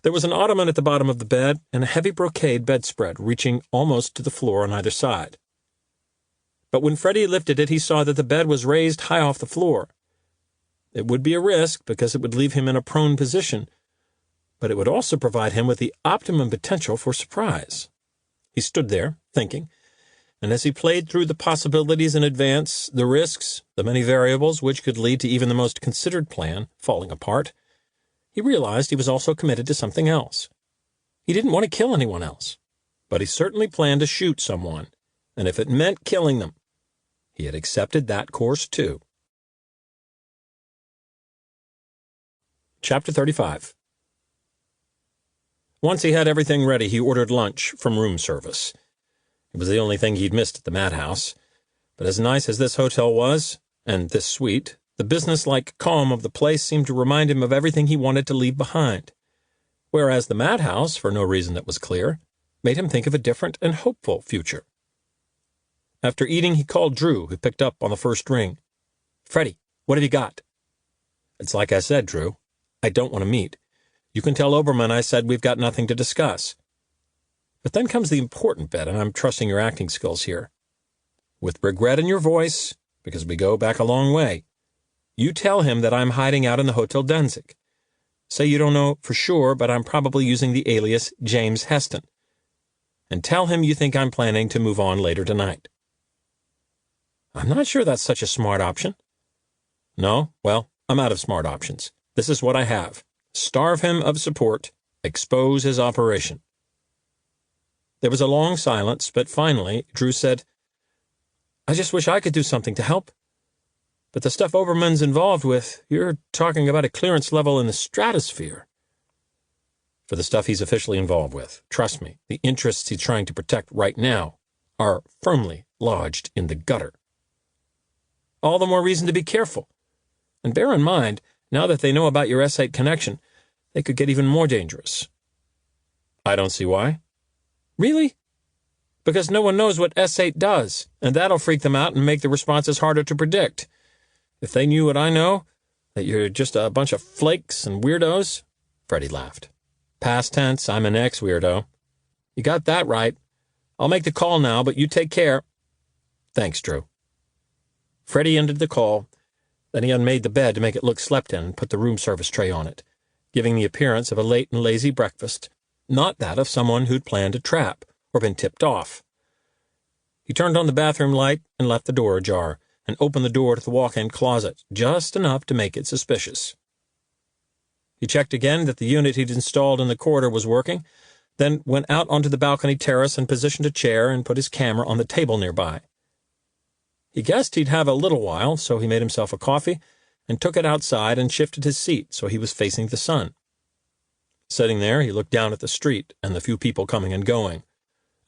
There was an ottoman at the bottom of the bed and a heavy brocade bedspread reaching almost to the floor on either side. But when Freddie lifted it, he saw that the bed was raised high off the floor. It would be a risk because it would leave him in a prone position, but it would also provide him with the optimum potential for surprise. He stood there, thinking, and as he played through the possibilities in advance, the risks, the many variables which could lead to even the most considered plan falling apart, he realized he was also committed to something else. He didn't want to kill anyone else, but he certainly planned to shoot someone, and if it meant killing them, he had accepted that course too. Chapter 35. Once he had everything ready, he ordered lunch from room service. It was the only thing he'd missed at the madhouse. But as nice as this hotel was, and this suite, the business-like calm of the place seemed to remind him of everything he wanted to leave behind, whereas the madhouse, for no reason that was clear, made him think of a different and hopeful future. After eating, he called Drew, who picked up on the first ring. "Freddie, what have you got?" "It's like I said, Drew. I don't want to meet. You can tell Oberman I said we've got nothing to discuss." But then comes the important bit, and I'm trusting your acting skills here. With regret in your voice, because we go back a long way, you tell him that I'm hiding out in the Hotel Danzig. Say you don't know for sure, but I'm probably using the alias James Heston. And tell him you think I'm planning to move on later tonight. I'm not sure that's such a smart option. No? Well, I'm out of smart options. This is what I have. Starve him of support. Expose his operation. There was a long silence, but finally Drew said, "I just wish I could do something to help. But the stuff Oberman's involved with, you're talking about a clearance level in the stratosphere." "For the stuff he's officially involved with, trust me, the interests he's trying to protect right now are firmly lodged in the gutter." "All the more reason to be careful. And bear in mind, now that they know about your S8 connection, they could get even more dangerous." "I don't see why." "Really? Because no one knows what S8 does, and that'll freak them out and make the responses harder to predict. If they knew what I know, that you're just a bunch of flakes and weirdos." Freddie laughed. "Past tense, I'm an ex-weirdo." "You got that right. I'll make the call now, but you take care." "Thanks, Drew." Freddie ended the call. Then he unmade the bed to make it look slept in and put the room service tray on it, giving the appearance of a late and lazy breakfast, not that of someone who'd planned a trap or been tipped off. He turned on the bathroom light and left the door ajar, and opened the door to the walk-in closet, just enough to make it suspicious. He checked again that the unit he'd installed in the corridor was working, then went out onto the balcony terrace and positioned a chair and put his camera on the table nearby. He guessed he'd have a little while, so he made himself a coffee and took it outside and shifted his seat so he was facing the sun. Sitting there, he looked down at the street and the few people coming and going,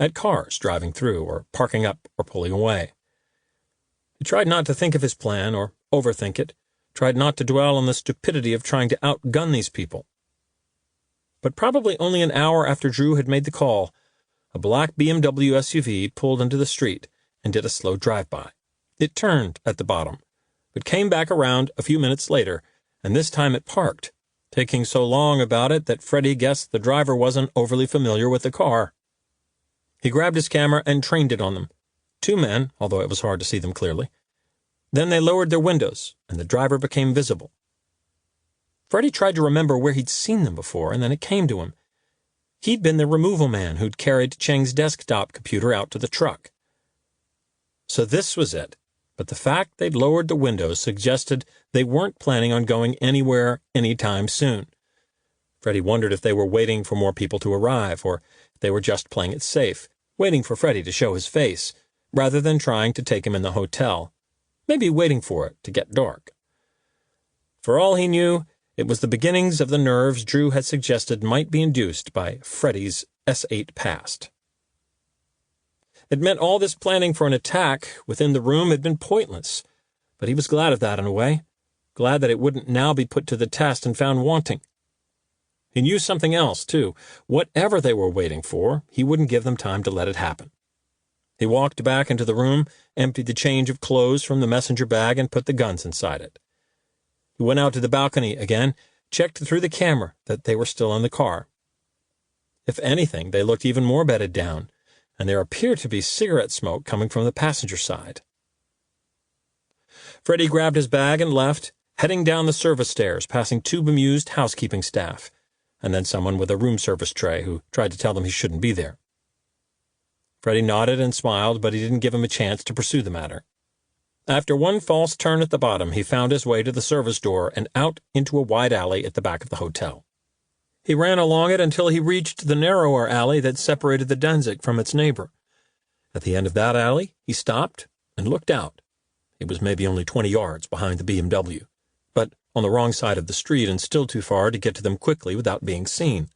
at cars driving through or parking up or pulling away. He tried not to think of his plan or overthink it, tried not to dwell on the stupidity of trying to outgun these people. But probably only an hour after Drew had made the call, a black BMW SUV pulled into the street and did a slow drive-by. It turned at the bottom, but came back around a few minutes later, and this time it parked, taking so long about it that Freddie guessed the driver wasn't overly familiar with the car. He grabbed his camera and trained it on them. 2 men, although it was hard to see them clearly. Then they lowered their windows, and the driver became visible. Freddie tried to remember where he'd seen them before, and then it came to him. He'd been the removal man who'd carried Cheng's desktop computer out to the truck. So this was it, but the fact they'd lowered the windows suggested they weren't planning on going anywhere anytime soon. Freddie wondered if they were waiting for more people to arrive, or if they were just playing it safe, waiting for Freddie to show his face, rather than trying to take him in the hotel, maybe waiting for it to get dark. For all he knew, it was the beginnings of the nerves Drew had suggested might be induced by Freddie's S8 past. It meant all this planning for an attack within the room had been pointless, but he was glad of that in a way, glad that it wouldn't now be put to the test and found wanting. He knew something else, too. Whatever they were waiting for, he wouldn't give them time to let it happen. He walked back into the room, emptied the change of clothes from the messenger bag, and put the guns inside it. He went out to the balcony again, checked through the camera that they were still in the car. If anything, they looked even more bedded down, and there appeared to be cigarette smoke coming from the passenger side. Freddie grabbed his bag and left, heading down the service stairs, passing 2 bemused housekeeping staff, and then someone with a room service tray who tried to tell them he shouldn't be there. Freddie nodded and smiled, but he didn't give him a chance to pursue the matter. After one false turn at the bottom, he found his way to the service door and out into a wide alley at the back of the hotel. He ran along it until he reached the narrower alley that separated the Danzig from its neighbor. At the end of that alley, he stopped and looked out. It was maybe only 20 yards behind the BMW, but on the wrong side of the street and still too far to get to them quickly without being seen.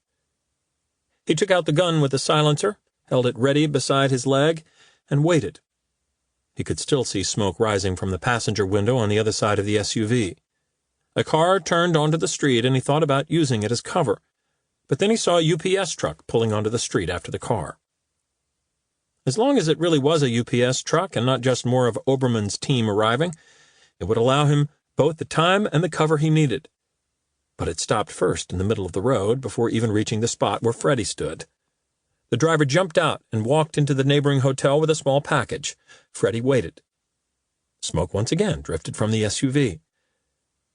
He took out the gun with the silencer, held it ready beside his leg, and waited. He could still see smoke rising from the passenger window on the other side of the SUV. A car turned onto the street, and he thought about using it as cover. But then he saw a UPS truck pulling onto the street after the car. As long as it really was a UPS truck and not just more of Obermann's team arriving, it would allow him both the time and the cover he needed. But it stopped first in the middle of the road before even reaching the spot where Freddie stood. The driver jumped out and walked into the neighboring hotel with a small package. Freddie waited. Smoke once again drifted from the SUV.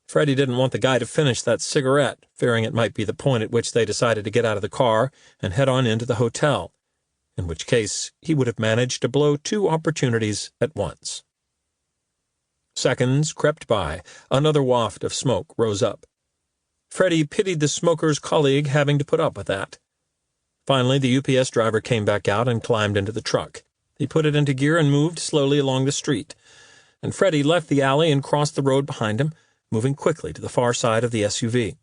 Freddie didn't want the guy to finish that cigarette, fearing it might be the point at which they decided to get out of the car and head on into the hotel, in which case he would have managed to blow two opportunities at once. Seconds crept by. Another waft of smoke rose up. Freddie pitied the smoker's colleague having to put up with that. Finally, the UPS driver came back out and climbed into the truck. He put it into gear and moved slowly along the street. And Freddie left the alley and crossed the road behind him, moving quickly to the far side of the SUV.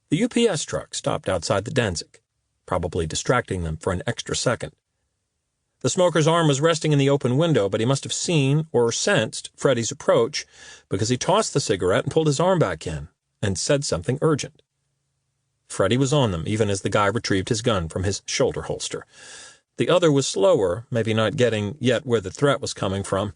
The UPS truck stopped outside the Danzig, probably distracting them for an extra second. The smoker's arm was resting in the open window, but he must have seen or sensed Freddie's approach because he tossed the cigarette and pulled his arm back in and said something urgent. Freddie was on them, even as the guy retrieved his gun from his shoulder holster. The other was slower, maybe not getting yet where the threat was coming from.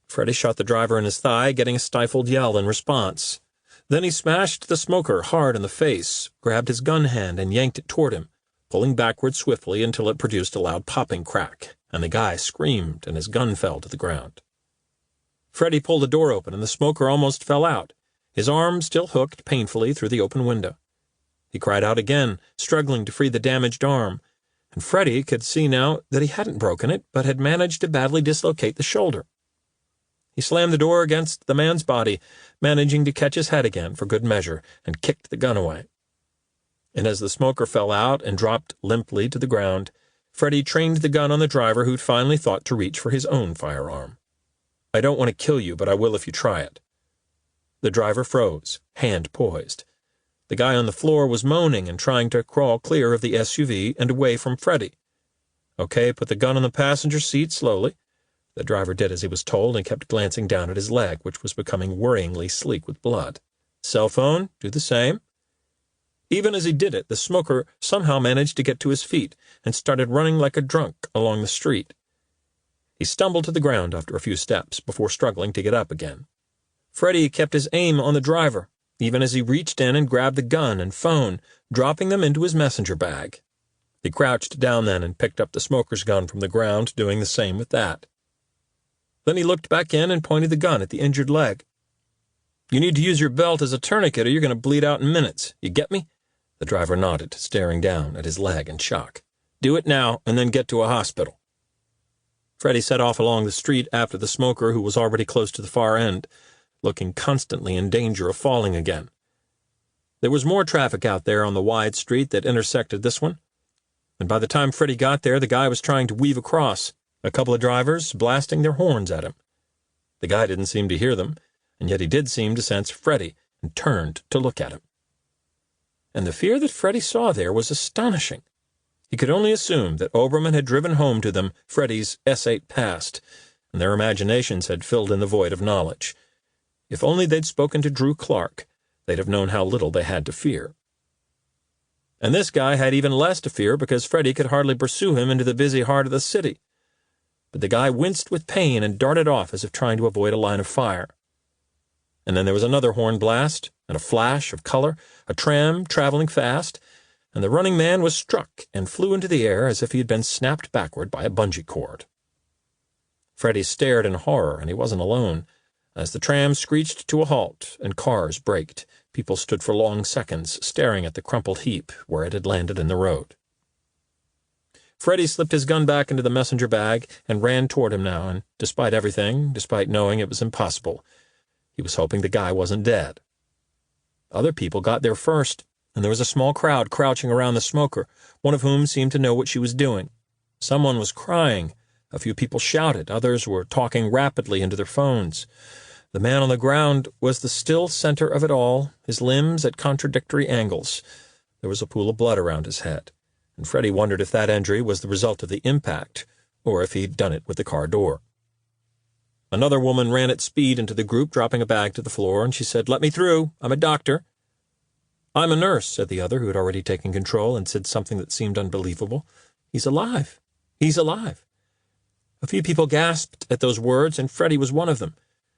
Freddie shot the driver in his thigh, getting a stifled yell in response. Then he smashed the smoker hard in the face, grabbed his gun hand, and yanked it toward him, pulling backward swiftly until it produced a loud popping crack, and the guy screamed and his gun fell to the ground. Freddie pulled the door open, and the smoker almost fell out, his arm still hooked painfully through the open window. He cried out again, struggling to free the damaged arm, and Freddie could see now that he hadn't broken it, but had managed to badly dislocate the shoulder. He slammed the door against the man's body, managing to catch his head again for good measure, and kicked the gun away. And as the smoker fell out and dropped limply to the ground, Freddie trained the gun on the driver, who'd finally thought to reach for his own firearm. "I don't want to kill you, but I will if you try it." The driver froze, hand poised. The guy on the floor was moaning and trying to crawl clear of the SUV and away from Freddie. "Okay, put the gun on the passenger seat slowly." The driver did as he was told and kept glancing down at his leg, which was becoming worryingly sleek with blood. "Cell phone, do the same." Even as he did it, the smoker somehow managed to get to his feet and started running like a drunk along the street. He stumbled to the ground after a few steps before struggling to get up again. Freddie kept his aim on the driver, even as he reached in and grabbed the gun and phone, dropping them into his messenger bag. He crouched down then and picked up the smoker's gun from the ground, doing the same with that. Then he looked back in and pointed the gun at the injured leg. "You need to use your belt as a tourniquet or you're going to bleed out in minutes. You get me?" The driver nodded, staring down at his leg in shock. "Do it now and then get to a hospital." Freddie set off along the street after the smoker, who was already close to the far end, looking constantly in danger of falling again. There was more traffic out there on the wide street that intersected this one, and by the time Freddie got there, the guy was trying to weave across, a couple of drivers blasting their horns at him. The guy didn't seem to hear them, and yet he did seem to sense Freddie and turned to look at him. And the fear that Freddie saw there was astonishing. He could only assume that Obermann had driven home to them Freddie's S8 past, and their imaginations had filled in the void of knowledge. If only they'd spoken to Drew Clark, they'd have known how little they had to fear. And this guy had even less to fear because Freddie could hardly pursue him into the busy heart of the city. But the guy winced with pain and darted off as if trying to avoid a line of fire. And then there was another horn blast, and a flash of color, a tram traveling fast, and the running man was struck and flew into the air as if he had been snapped backward by a bungee cord. Freddie stared in horror, and he wasn't alone. As the tram screeched to a halt and cars braked, people stood for long seconds staring at the crumpled heap where it had landed in the road. Freddie slipped his gun back into the messenger bag and ran toward him now, and despite everything, despite knowing it was impossible, he was hoping the guy wasn't dead. Other people got there first, and there was a small crowd crouching around the smoker, one of whom seemed to know what she was doing. Someone was crying. A few people shouted. Others were talking rapidly into their phones. The man on the ground was the still center of it all, his limbs at contradictory angles. There was a pool of blood around his head. and Freddie wondered if that injury was the result of the impact, or if he'd done it with the car door. Another woman ran at speed into the group, dropping a bag to the floor, and she said, "Let me through. I'm a doctor." "I'm a nurse," said the other, who had already taken control, and said something that seemed unbelievable. "He's alive. He's alive." A few people gasped at those words, and Freddie was one of them.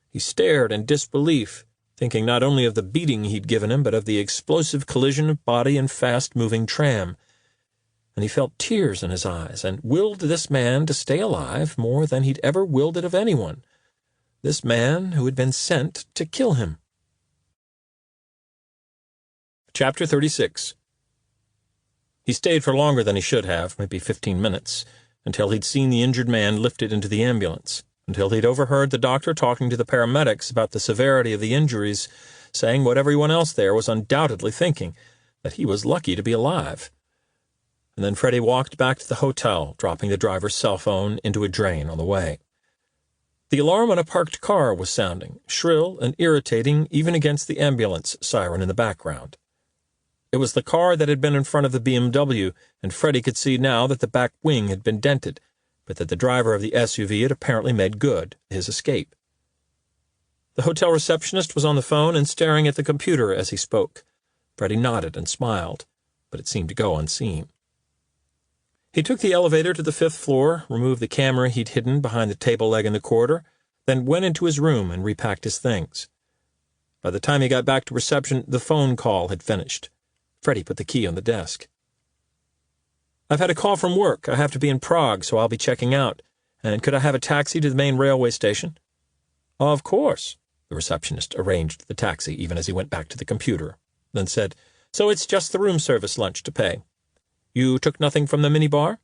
He stared in disbelief, thinking not only of the beating he'd given him, but of the explosive collision of body and fast-moving tram. And he felt tears in his eyes, and willed this man to stay alive more than he'd ever willed it of anyone. This man who had been sent to kill him. Chapter 36. He stayed for longer than he should have, maybe 15 minutes, until he'd seen the injured man lifted into the ambulance, until he'd overheard the doctor talking to the paramedics about the severity of the injuries, saying what everyone else there was undoubtedly thinking, that he was lucky to be alive. And then Freddie walked back to the hotel, dropping the driver's cell phone into a drain on the way. The alarm on a parked car was sounding, shrill and irritating even against the ambulance siren in the background. It was the car that had been in front of the BMW, and Freddie could see now that the back wing had been dented, but that the driver of the SUV had apparently made good his escape. The hotel receptionist was on the phone and staring at the computer as he spoke. Freddie nodded and smiled, but it seemed to go unseen. He took the elevator to the 5th floor, removed the camera he'd hidden behind the table leg in the corridor, then went into his room and repacked his things. By the time he got back to reception, the phone call had finished. Freddie put the key on the desk. "I've had a call from work. I have to be in Prague, so I'll be checking out. And could I have a taxi to the main railway station?" "Of course." The receptionist arranged the taxi even as he went back to the computer, then said, "So it's just the room service lunch to pay. You took nothing from the minibar?"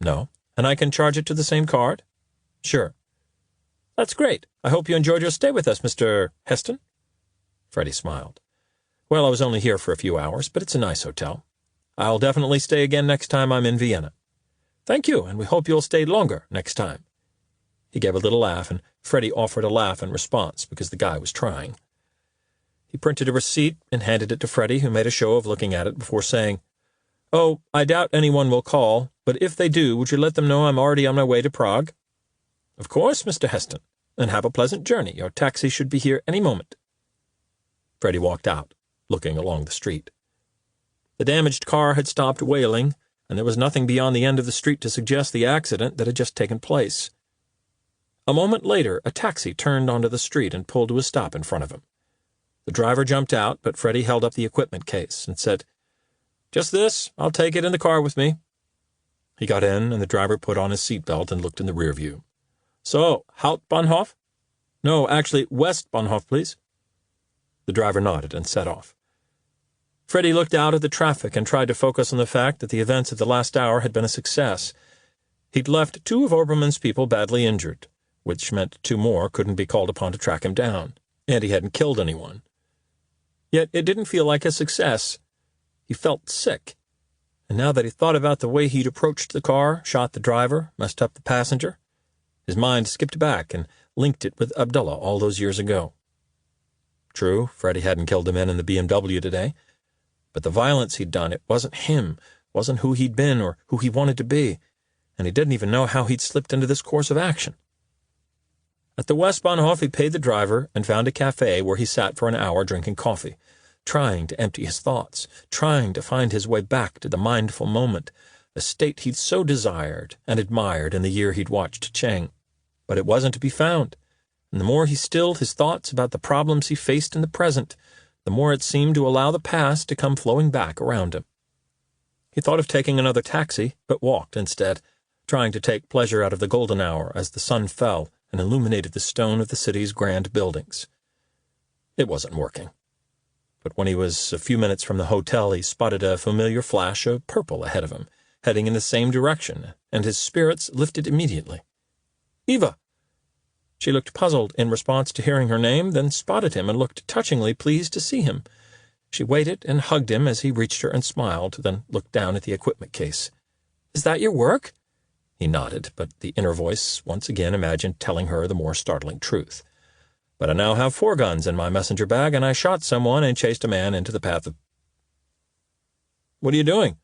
"No." "And I can charge it to the same card?" "Sure." "That's great. I hope you enjoyed your stay with us, Mr. Heston." Freddie smiled. "Well, I was only here for a few hours, but it's a nice hotel. I'll definitely stay again next time I'm in Vienna." "Thank you, and we hope you'll stay longer next time." He gave a little laugh, and Freddie offered a laugh in response because the guy was trying. He printed a receipt and handed it to Freddie, who made a show of looking at it before saying, "Oh, I doubt anyone will call, but if they do, would you let them know I'm already on my way to Prague?" "Of course, Mr. Heston, and have a pleasant journey. Your taxi should be here any moment." Freddie walked out, looking along the street. The damaged car had stopped wailing, and there was nothing beyond the end of the street to suggest the accident that had just taken place. A moment later, a taxi turned onto the street and pulled to a stop in front of him. The driver jumped out, but Freddie held up the equipment case and said, "Just this. I'll take it in the car with me." He got in, and the driver put on his seatbelt and looked in the rear view. "So, Hauptbahnhof?" "No, actually, Westbahnhof, please." The driver nodded and set off. Freddie looked out at the traffic and tried to focus on the fact that the events of the last hour had been a success. He'd left 2 of Obermann's people badly injured, which meant 2 more couldn't be called upon to track him down, and he hadn't killed anyone. Yet it didn't feel like a success. He felt sick, and now that he thought about the way he'd approached the car, shot the driver, messed up the passenger, his mind skipped back and linked it with Abdullah all those years ago. True, Freddie hadn't killed the men in the BMW today, but the violence he'd done, it wasn't him, wasn't who he'd been or who he wanted to be, and he didn't even know how he'd slipped into this course of action. At the Westbahnhof, he paid the driver and found a cafe where he sat for an hour drinking coffee, trying to empty his thoughts, trying to find his way back to the mindful moment, a state he'd so desired and admired in the year he'd watched Cheng. But it wasn't to be found, and the more he stilled his thoughts about the problems he faced in the present, the more it seemed to allow the past to come flowing back around him. He thought of taking another taxi, but walked instead, trying to take pleasure out of the golden hour as the sun fell and illuminated the stone of the city's grand buildings. It wasn't working. But when he was a few minutes from the hotel, he spotted a familiar flash of purple ahead of him, heading in the same direction, and his spirits lifted immediately. "Eva!" She looked puzzled in response to hearing her name, then spotted him and looked touchingly pleased to see him. She waited and hugged him as he reached her and smiled, then looked down at the equipment case. "Is that your work?" He nodded, but the inner voice once again imagined telling her the more startling truth. "But I now have 4 guns in my messenger bag, and I shot someone and chased a man into the path of—" "What are you doing?"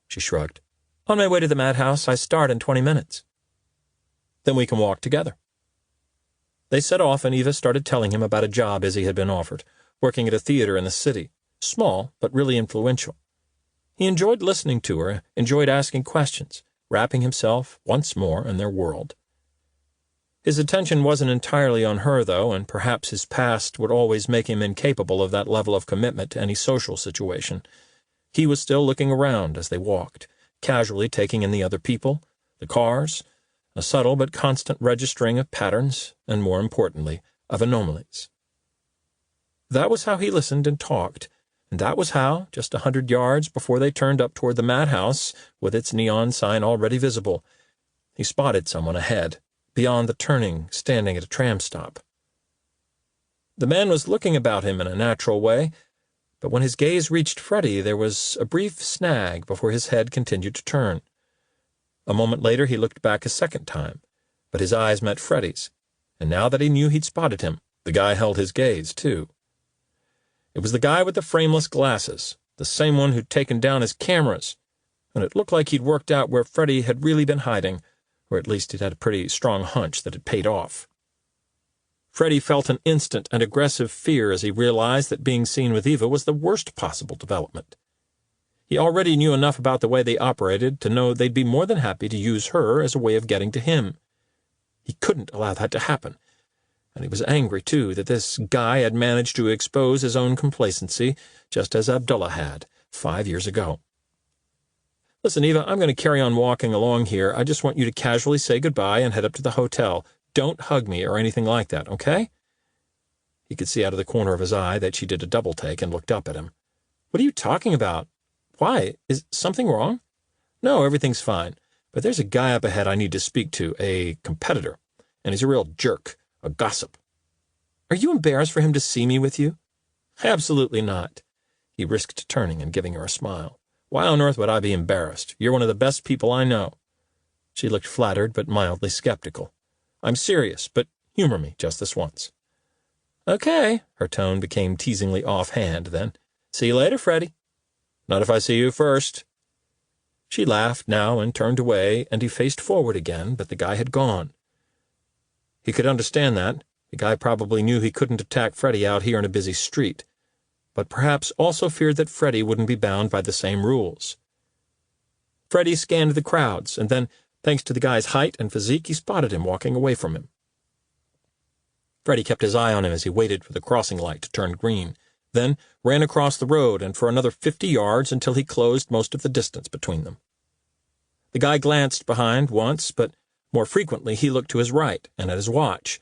She shrugged. "On my way to the madhouse. I start in 20 minutes. "Then we can walk together." They set off, and Eva started telling him about a job Izzy had been offered, working at a theater in the city. Small, but really influential. He enjoyed listening to her, enjoyed asking questions, wrapping himself once more in their world. His attention wasn't entirely on her, though, and perhaps his past would always make him incapable of that level of commitment to any social situation. He was still looking around as they walked, casually taking in the other people, the cars, a subtle but constant registering of patterns, and more importantly, of anomalies. That was how he listened and talked, and that was how, just 100 yards before they turned up toward the madhouse, with its neon sign already visible, he spotted someone ahead, beyond the turning, standing at a tram stop. The man was looking about him in a natural way, but when his gaze reached Freddie, there was a brief snag before his head continued to turn. A moment later he looked back a second time, but his eyes met Freddie's, and now that he knew he'd spotted him, the guy held his gaze, too. It was the guy with the frameless glasses, the same one who'd taken down his cameras, and it looked like he'd worked out where Freddie had really been hiding, or at least he'd had a pretty strong hunch that it paid off. Freddie felt an instant and aggressive fear as he realized that being seen with Eva was the worst possible development. He already knew enough about the way they operated to know they'd be more than happy to use her as a way of getting to him. He couldn't allow that to happen, and he was angry, too, that this guy had managed to expose his own complacency, just as Abdullah had, 5 years ago. "Listen, Eva, I'm going to carry on walking along here. I just want you to casually say goodbye and head up to the hotel. Don't hug me or anything like that, okay?" He could see out of the corner of his eye that she did a double-take and looked up at him. "What are you talking about? Why? Is something wrong?" "No, everything's fine. But there's a guy up ahead I need to speak to, a competitor, and he's a real jerk, a gossip." "Are you embarrassed for him to see me with you?" "Absolutely not." He risked turning and giving her a smile. "Why on earth would I be embarrassed? You're one of the best people I know." She looked flattered but mildly skeptical. "I'm serious, but humor me just this once." "Okay." Her tone became teasingly offhand then. "See you later, Freddie." "Not if I see you first." She laughed now and turned away, and he faced forward again, but the guy had gone. He could understand that. The guy probably knew he couldn't attack Freddie out here in a busy street, but perhaps also feared that Freddie wouldn't be bound by the same rules. Freddie scanned the crowds, and then, thanks to the guy's height and physique, he spotted him walking away from him. Freddie kept his eye on him as he waited for the crossing light to turn green, then ran across the road and for another 50 yards until he closed most of the distance between them. The guy glanced behind once, but more frequently he looked to his right and at his watch,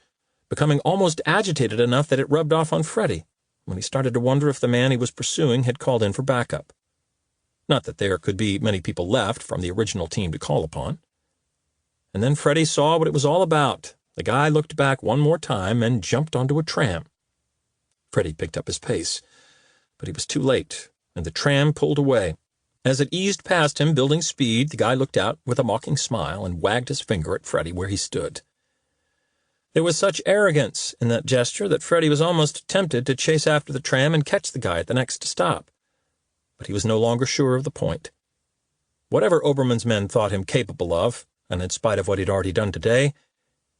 becoming almost agitated enough that it rubbed off on Freddie, when he started to wonder if the man he was pursuing had called in for backup. Not that there could be many people left from the original team to call upon. And then Freddie saw what it was all about. The guy looked back one more time and jumped onto a tram. Freddie picked up his pace, but he was too late, and the tram pulled away. As it eased past him, building speed, the guy looked out with a mocking smile and wagged his finger at Freddie where he stood. There was such arrogance in that gesture that Freddie was almost tempted to chase after the tram and catch the guy at the next stop. But he was no longer sure of the point. Whatever Obermann's men thought him capable of, and in spite of what he'd already done today,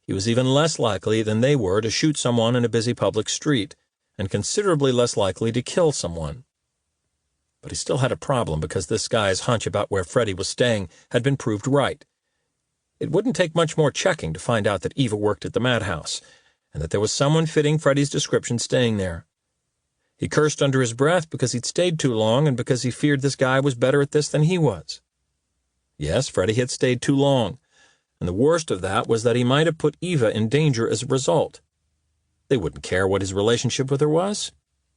he was even less likely than they were to shoot someone in a busy public street, and considerably less likely to kill someone. But he still had a problem because this guy's hunch about where Freddie was staying had been proved right. It wouldn't take much more checking to find out that Eva worked at the madhouse, and that there was someone fitting Freddie's description staying there. He cursed under his breath because he'd stayed too long and because he feared this guy was better at this than he was. Yes, Freddie had stayed too long, and the worst of that was that he might have put Eva in danger as a result. They wouldn't care what his relationship with her was,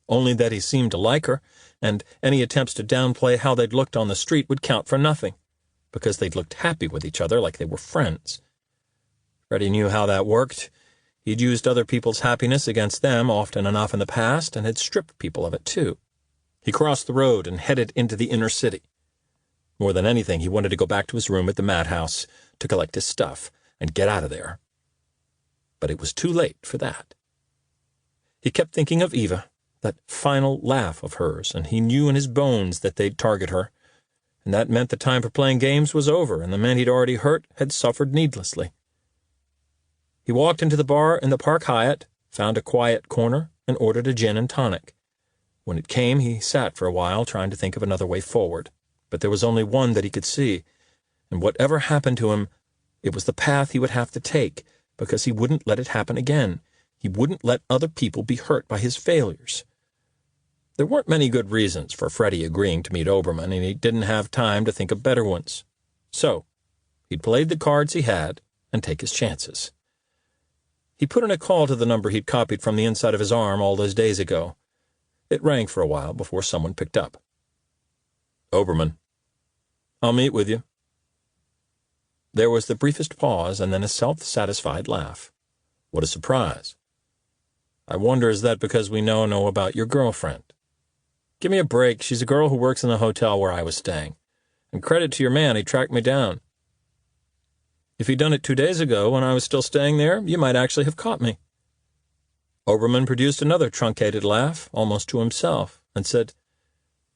only that he seemed to like her, and any attempts to downplay how they'd looked on the street would count for nothing, because they'd looked happy with each other like they were friends. Freddie knew how that worked. He'd used other people's happiness against them often enough in the past, and had stripped people of it, too. He crossed the road and headed into the inner city. More than anything, he wanted to go back to his room at the madhouse to collect his stuff and get out of there. But it was too late for that. He kept thinking of Eva, that final laugh of hers, and he knew in his bones that they'd target her, and that meant the time for playing games was over, and the man he'd already hurt had suffered needlessly. He walked into the bar in the Park Hyatt, found a quiet corner, and ordered a gin and tonic. When it came, he sat for a while, trying to think of another way forward. But there was only one that he could see, and whatever happened to him, it was the path he would have to take, because he wouldn't let it happen again. He wouldn't let other people be hurt by his failures. There weren't many good reasons for Freddie agreeing to meet Oberman, and he didn't have time to think of better ones. So he'd played the cards he had and take his chances. He put in a call to the number he'd copied from the inside of his arm all those days ago. It rang for a while before someone picked up. "Oberman." "I'll meet with you." There was the briefest pause, and then a self-satisfied laugh. "What a surprise. I wonder, is that because we know about your girlfriend?" "Give me a break. She's a girl who works in the hotel where I was staying. And credit to your man, he tracked me down. If he'd done it 2 days ago, when I was still staying there, you might actually have caught me." Oberman produced another truncated laugh, almost to himself, and said,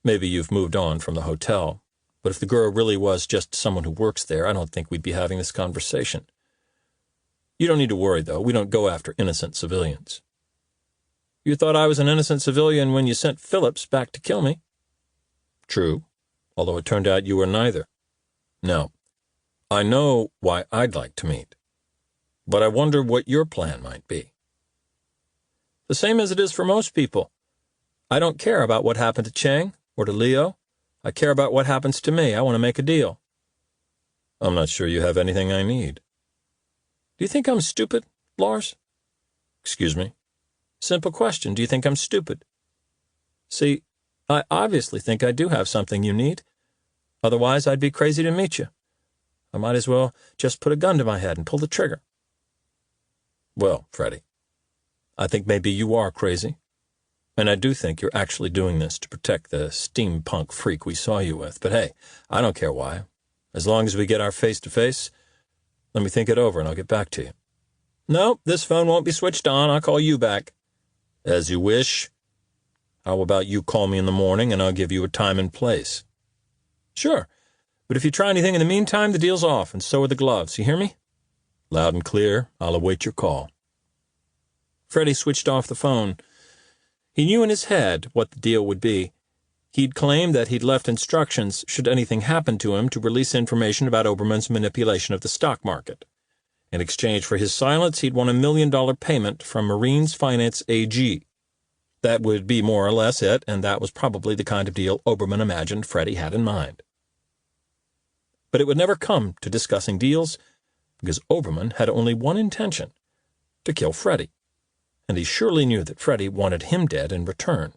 "Maybe you've moved on from the hotel, but if the girl really was just someone who works there, I don't think we'd be having this conversation. You don't need to worry, though. We don't go after innocent civilians." "You thought I was an innocent civilian when you sent Phillips back to kill me." "True, although it turned out you were neither. Now, I know why I'd like to meet, but I wonder what your plan might be." "The same as it is for most people. I don't care about what happened to Cheng or to Leo. I care about what happens to me. I want to make a deal." "I'm not sure you have anything I need." "Do you think I'm stupid, Lars?" "Excuse me?" "Simple question. Do you think I'm stupid?" "See, I obviously think I do have something you need. Otherwise, I'd be crazy to meet you. I might as well just put a gun to my head and pull the trigger." "Well, Freddie, I think maybe you are crazy, and I do think you're actually doing this to protect the steampunk freak we saw you with. But hey, I don't care why. As long as we get our face-to-face, let me think it over and I'll get back to you." "No, this phone won't be switched on. I'll call you back." "As you wish. How about you call me in the morning and I'll give you a time and place?" "Sure. But if you try anything in the meantime, the deal's off, and so are the gloves. You hear me?" "Loud and clear. I'll await your call." Freddie switched off the phone. He knew in his head what the deal would be. He'd claimed that he'd left instructions, should anything happen to him, to release information about Oberman's manipulation of the stock market. In exchange for his silence, he'd won $1 million payment from Marines Finance AG. That would be more or less it, and that was probably the kind of deal Oberman imagined Freddie had in mind. But it would never come to discussing deals, because Oberman had only one intention: to kill Freddie. And he surely knew that Freddie wanted him dead in return.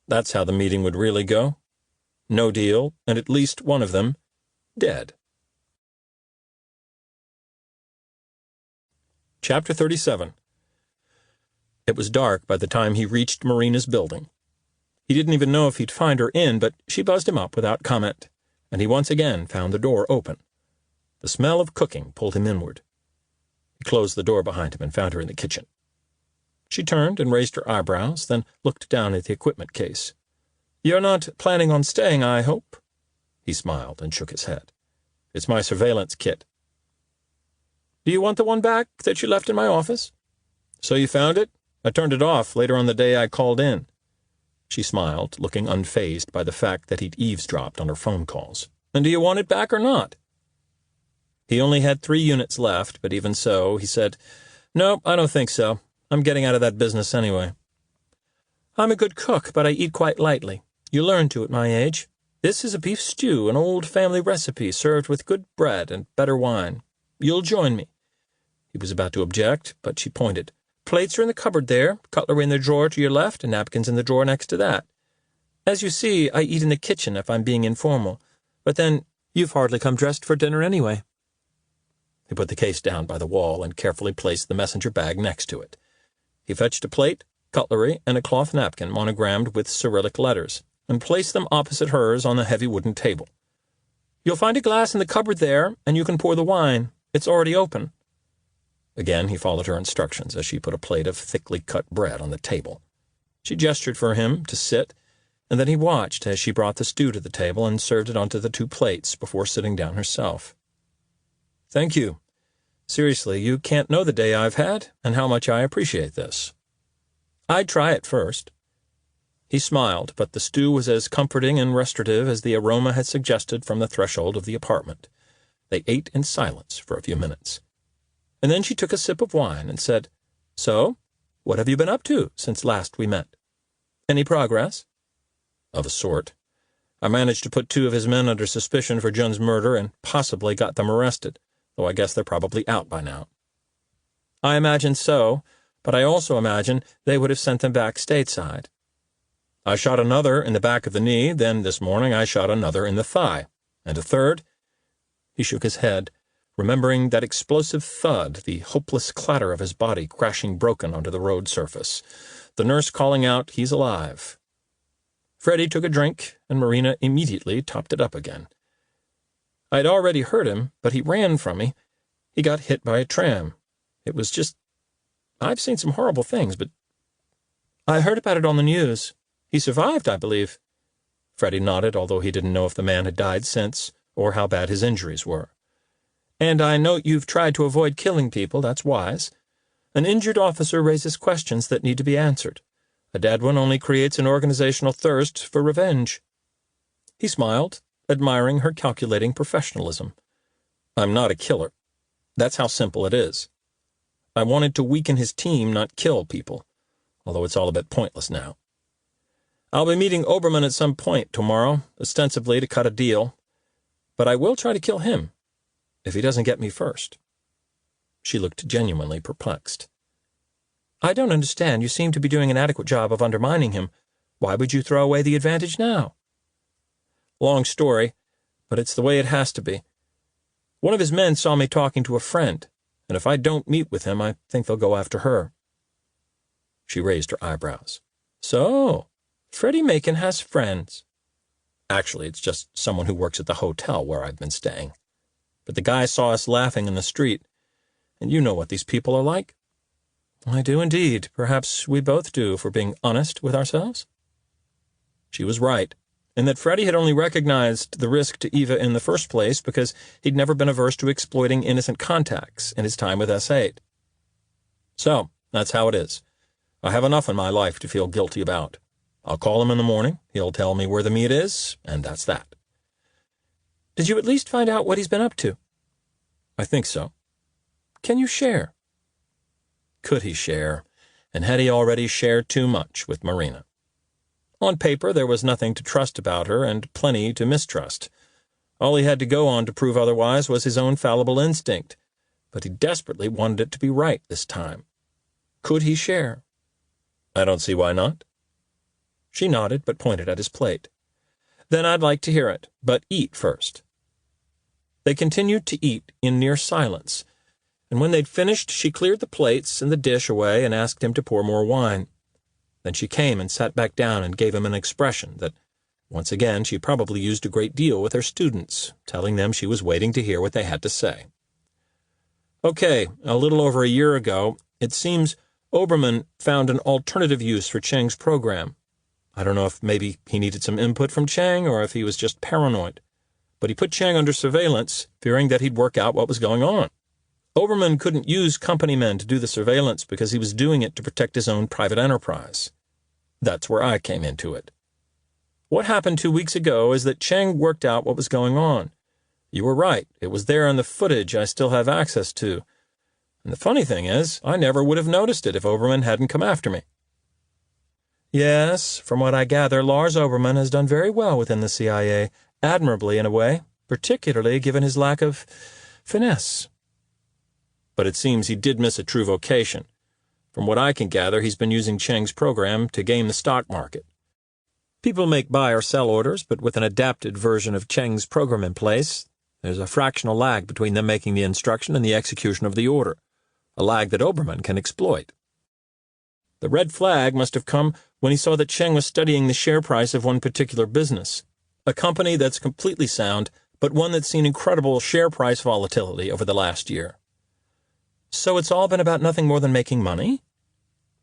That's how the meeting would really go. No deal, and at least one of them dead. Chapter 37. It was dark by the time he reached Marina's building. He didn't even know if he'd find her in, but she buzzed him up without comment, and he once again found the door open. The smell of cooking pulled him inward. He closed the door behind him and found her in the kitchen. She turned and raised her eyebrows, then looked down at the equipment case. "You're not planning on staying, I hope?" He smiled and shook his head. "It's my surveillance kit." "Do you want the one back that you left in my office?" "So you found it? I turned it off later on the day I called in." She smiled, looking unfazed by the fact that he'd eavesdropped on her phone calls. "And do you want it back or not?" He only had 3 units left, but even so, he said, "No, I don't think so. I'm getting out of that business anyway." "I'm a good cook, but I eat quite lightly. You learn to at my age. This is a beef stew, an old family recipe, served with good bread and better wine. You'll join me." He was about to object, but she pointed. "Plates are in the cupboard there, cutlery in the drawer to your left, and napkins in the drawer next to that. As you see, I eat in the kitchen if I'm being informal. But then, you've hardly come dressed for dinner anyway." He put the case down by the wall and carefully placed the messenger bag next to it. He fetched a plate, cutlery, and a cloth napkin monogrammed with Cyrillic letters, and placed them opposite hers on the heavy wooden table. "You'll find a glass in the cupboard there, and you can pour the wine. It's already open." Again he followed her instructions as she put a plate of thickly cut bread on the table. She gestured for him to sit, and then he watched as she brought the stew to the table and served it onto the 2 plates before sitting down herself. "Thank you. Seriously, you can't know the day I've had and how much I appreciate this. I'd try it first." He smiled, but the stew was as comforting and restorative as the aroma had suggested from the threshold of the apartment. They ate in silence for a few minutes. And then she took a sip of wine and said, "So, what have you been up to since last we met? Any progress?" "Of a sort. I managed to put 2 of his men under suspicion for Junn's murder and possibly got them arrested, though I guess they're probably out by now." "I imagine so, but I also imagine they would have sent them back stateside." "I shot another in the back of the knee, then this morning I shot another in the thigh, and a third—" He shook his head, remembering that explosive thud, the hopeless clatter of his body crashing broken onto the road surface, the nurse calling out, "He's alive." Freddie took a drink, and Marina immediately topped it up again. "I'd already heard him, but he ran from me. He got hit by a tram. It was just— I've seen some horrible things, but I heard about it on the news. He survived, I believe." Freddie nodded, although he didn't know if the man had died since, or how bad his injuries were. "And I note you've tried to avoid killing people. That's wise. An injured officer raises questions that need to be answered. A dead one only creates an organizational thirst for revenge." He smiled, admiring her calculating professionalism. "I'm not a killer. That's how simple it is. I wanted to weaken his team, not kill people, although it's all a bit pointless now. I'll be meeting Oberman at some point tomorrow, ostensibly to cut a deal, but I will try to kill him, if he doesn't get me first." She looked genuinely perplexed. "I don't understand. You seem to be doing an adequate job of undermining him. Why would you throw away the advantage now?" "Long story, but it's the way it has to be. One of his men saw me talking to a friend, and if I don't meet with him, I think they'll go after her." She raised her eyebrows. "So, Freddie Macon has friends." "Actually, it's just someone who works at the hotel where I've been staying. But the guy saw us laughing in the street, and you know what these people are like." "I do indeed. Perhaps we both do, if we're being honest with ourselves." She was right, in that Freddie had only recognized the risk to Eva in the first place because he'd never been averse to exploiting innocent contacts in his time with S8. "So, that's how it is. I have enough in my life to feel guilty about. I'll call him in the morning, he'll tell me where the meat is, and that's that." "Did you at least find out what he's been up to?" "I think so." "Can you share?" Could he share? And had he already shared too much with Marina? On paper, there was nothing to trust about her and plenty to mistrust. All he had to go on to prove otherwise was his own fallible instinct, but he desperately wanted it to be right this time. Could he share? "I don't see why not." She nodded, but pointed at his plate. "Then I'd like to hear it, but eat first." They continued to eat in near silence, and when they'd finished, she cleared the plates and the dish away and asked him to pour more wine. Then she came and sat back down and gave him an expression that, once again, she probably used a great deal with her students, telling them she was waiting to hear what they had to say. "Okay, a little over a year ago, it seems Oberman found an alternative use for Cheng's program. I don't know if maybe he needed some input from Cheng or if he was just paranoid, but he put Cheng under surveillance, fearing that he'd work out what was going on. Oberman couldn't use company men to do the surveillance because he was doing it to protect his own private enterprise. That's where I came into it. What happened 2 weeks ago is that Cheng worked out what was going on. You were right. It was there in the footage I still have access to. And the funny thing is, I never would have noticed it if Oberman hadn't come after me." "Yes, from what I gather, Lars Oberman has done very well within the CIA, admirably in a way, particularly given his lack of finesse." "But it seems he did miss a true vocation. From what I can gather, he's been using Cheng's program to game the stock market. People make buy or sell orders, but with an adapted version of Cheng's program in place, there's a fractional lag between them making the instruction and the execution of the order, a lag that Oberman can exploit. The red flag must have come when he saw that Cheng was studying the share price of one particular business, a company that's completely sound, but one that's seen incredible share price volatility over the last year." "So it's all been about nothing more than making money?"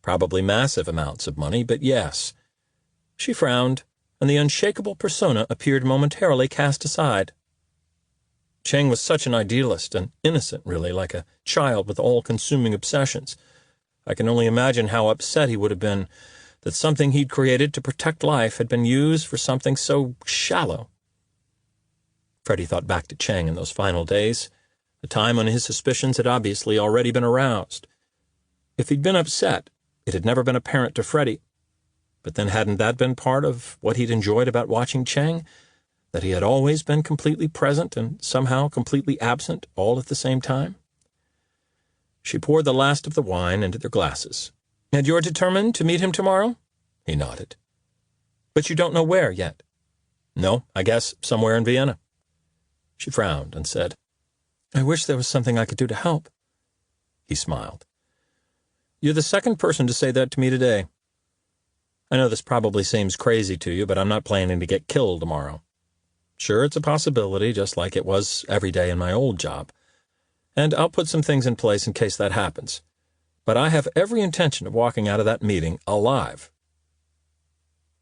"Probably massive amounts of money, but yes." She frowned, and the unshakable persona appeared momentarily cast aside. Cheng was such an idealist, and innocent, really, like a child with all-consuming obsessions. I can only imagine how upset he would have been that something he'd created to protect life had been used for something so shallow. Freddie thought back to Cheng in those final days, the time when his suspicions had obviously already been aroused. If he'd been upset, it had never been apparent to Freddie. But then hadn't that been part of what he'd enjoyed about watching Cheng? That he had always been completely present and somehow completely absent all at the same time? She poured the last of the wine into their glasses. "And you're determined to meet him tomorrow?" He nodded. "But you don't know where yet?" "No, I guess somewhere in Vienna." She frowned and said, "I wish there was something I could do to help." He smiled. "You're the second person to say that to me today. I know this probably seems crazy to you, but I'm not planning to get killed tomorrow. Sure, it's a possibility, just like it was every day in my old job. And I'll put some things in place in case that happens. But I have every intention of walking out of that meeting alive."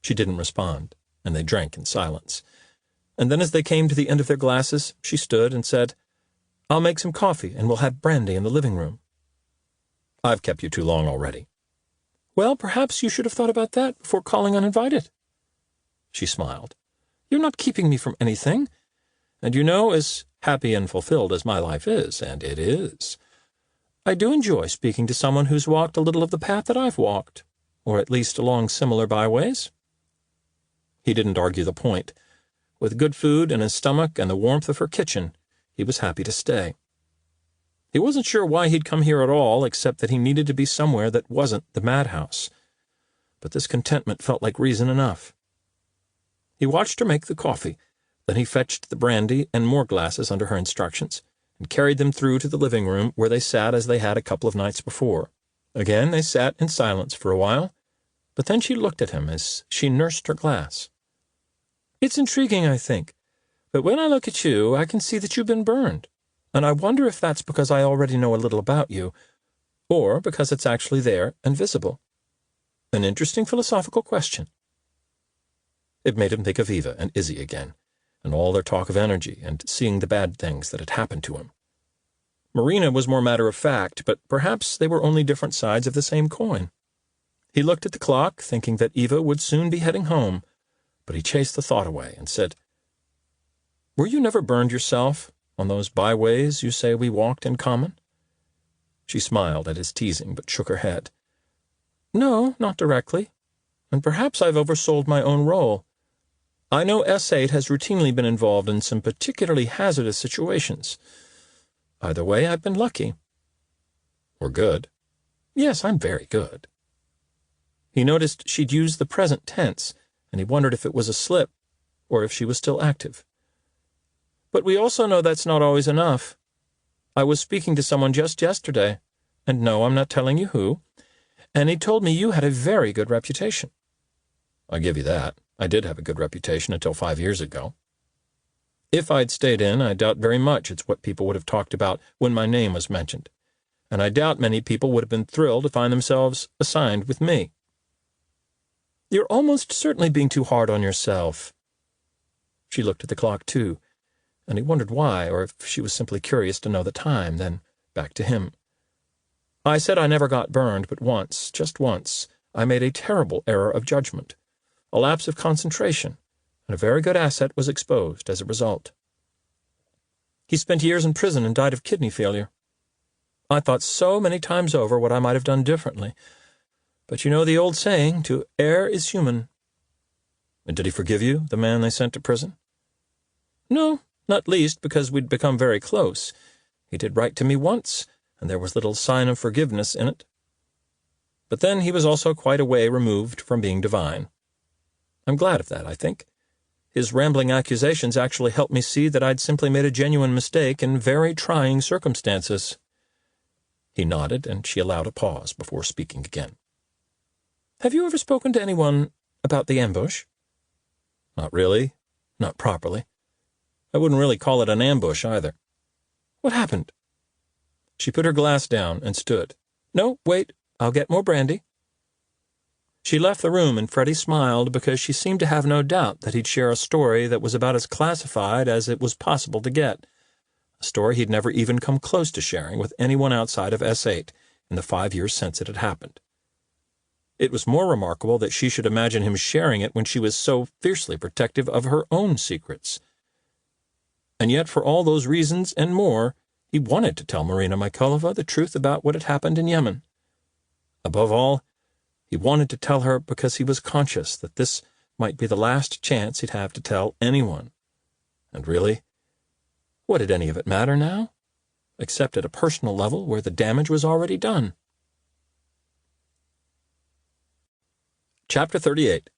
She didn't respond, and they drank in silence. And then as they came to the end of their glasses, she stood and said, "I'll make some coffee, and we'll have brandy in the living room." "I've kept you too long already." "Well, perhaps you should have thought about that before calling uninvited." She smiled. "You're not keeping me from anything. And you know, as happy and fulfilled as my life is, and it is, I do enjoy speaking to someone who's walked a little of the path that I've walked, or at least along similar byways." He didn't argue the point. With good food in his stomach and the warmth of her kitchen, he was happy to stay. He wasn't sure why he'd come here at all, except that he needed to be somewhere that wasn't the madhouse. But this contentment felt like reason enough. He watched her make the coffee. Then he fetched the brandy and more glasses under her instructions, and carried them through to the living room, where they sat as they had a couple of nights before. Again they sat in silence for a while, but then she looked at him as she nursed her glass. "It's intriguing, I think, but when I look at you, I can see that you've been burned, and I wonder if that's because I already know a little about you, or because it's actually there and visible. An interesting philosophical question." It made him think of Eva and Izzy again, and all their talk of energy and seeing the bad things that had happened to him. Marina was more matter-of-fact, but perhaps they were only different sides of the same coin. He looked at the clock, thinking that Eva would soon be heading home, but he chased the thought away and said, "Were you never burned yourself on those byways you say we walked in common?" She smiled at his teasing, but shook her head. "No, not directly, and perhaps I've oversold my own role. I know S8 has routinely been involved in some particularly hazardous situations. Either way, I've been lucky." "We're good." "Yes, I'm very good." He noticed she'd used the present tense, and he wondered if it was a slip, or if she was still active. "But we also know that's not always enough. I was speaking to someone just yesterday, and no, I'm not telling you who, and he told me you had a very good reputation." "I give you that. I did have a good reputation until 5 years ago. If I'd stayed in, I doubt very much it's what people would have talked about when my name was mentioned, and I doubt many people would have been thrilled to find themselves assigned with me." "You're almost certainly being too hard on yourself." She looked at the clock, too, and he wondered why, or if she was simply curious to know the time, then back to him. "I said I never got burned, but once, just once, I made a terrible error of judgment, a lapse of concentration, and a very good asset was exposed as a result. He spent years in prison and died of kidney failure. I thought so many times over what I might have done differently. But you know the old saying, to err is human." "And did he forgive you, the man they sent to prison?" "No, not least because we'd become very close. He did write to me once, and there was little sign of forgiveness in it. But then he was also quite a way removed from being divine. I'm glad of that, I think. His rambling accusations actually helped me see that I'd simply made a genuine mistake in very trying circumstances." He nodded, and she allowed a pause before speaking again. "Have you ever spoken to anyone about the ambush?" "Not really. Not properly. I wouldn't really call it an ambush, either." "What happened?" She put her glass down and stood. "No, wait, I'll get more brandy." She left the room, and Freddie smiled because she seemed to have no doubt that he'd share a story that was about as classified as it was possible to get, a story he'd never even come close to sharing with anyone outside of S8 in the 5 years since it had happened. It was more remarkable that she should imagine him sharing it when she was so fiercely protective of her own secrets. And yet, for all those reasons and more, he wanted to tell Marina Mykolova the truth about what had happened in Yemen. Above all, he wanted to tell her because he was conscious that this might be the last chance he'd have to tell anyone. And really, what did any of it matter now? Except at a personal level where the damage was already done. Chapter 38.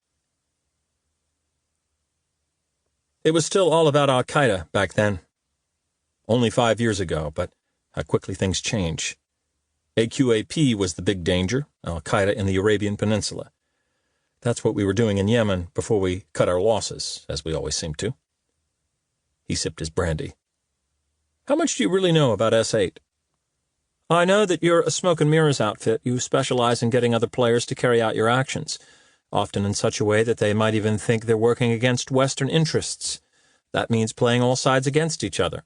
It was still all about Al-Qaeda back then. Only 5 years ago, but how quickly things change. AQAP was the big danger, Al-Qaeda in the Arabian Peninsula. That's what we were doing in Yemen before we cut our losses, as we always seem to. He sipped his brandy. How much do you really know about S8? I know that you're a smoke and mirrors outfit. You specialize in getting other players to carry out your actions, often in such a way that they might even think they're working against Western interests. That means playing all sides against each other,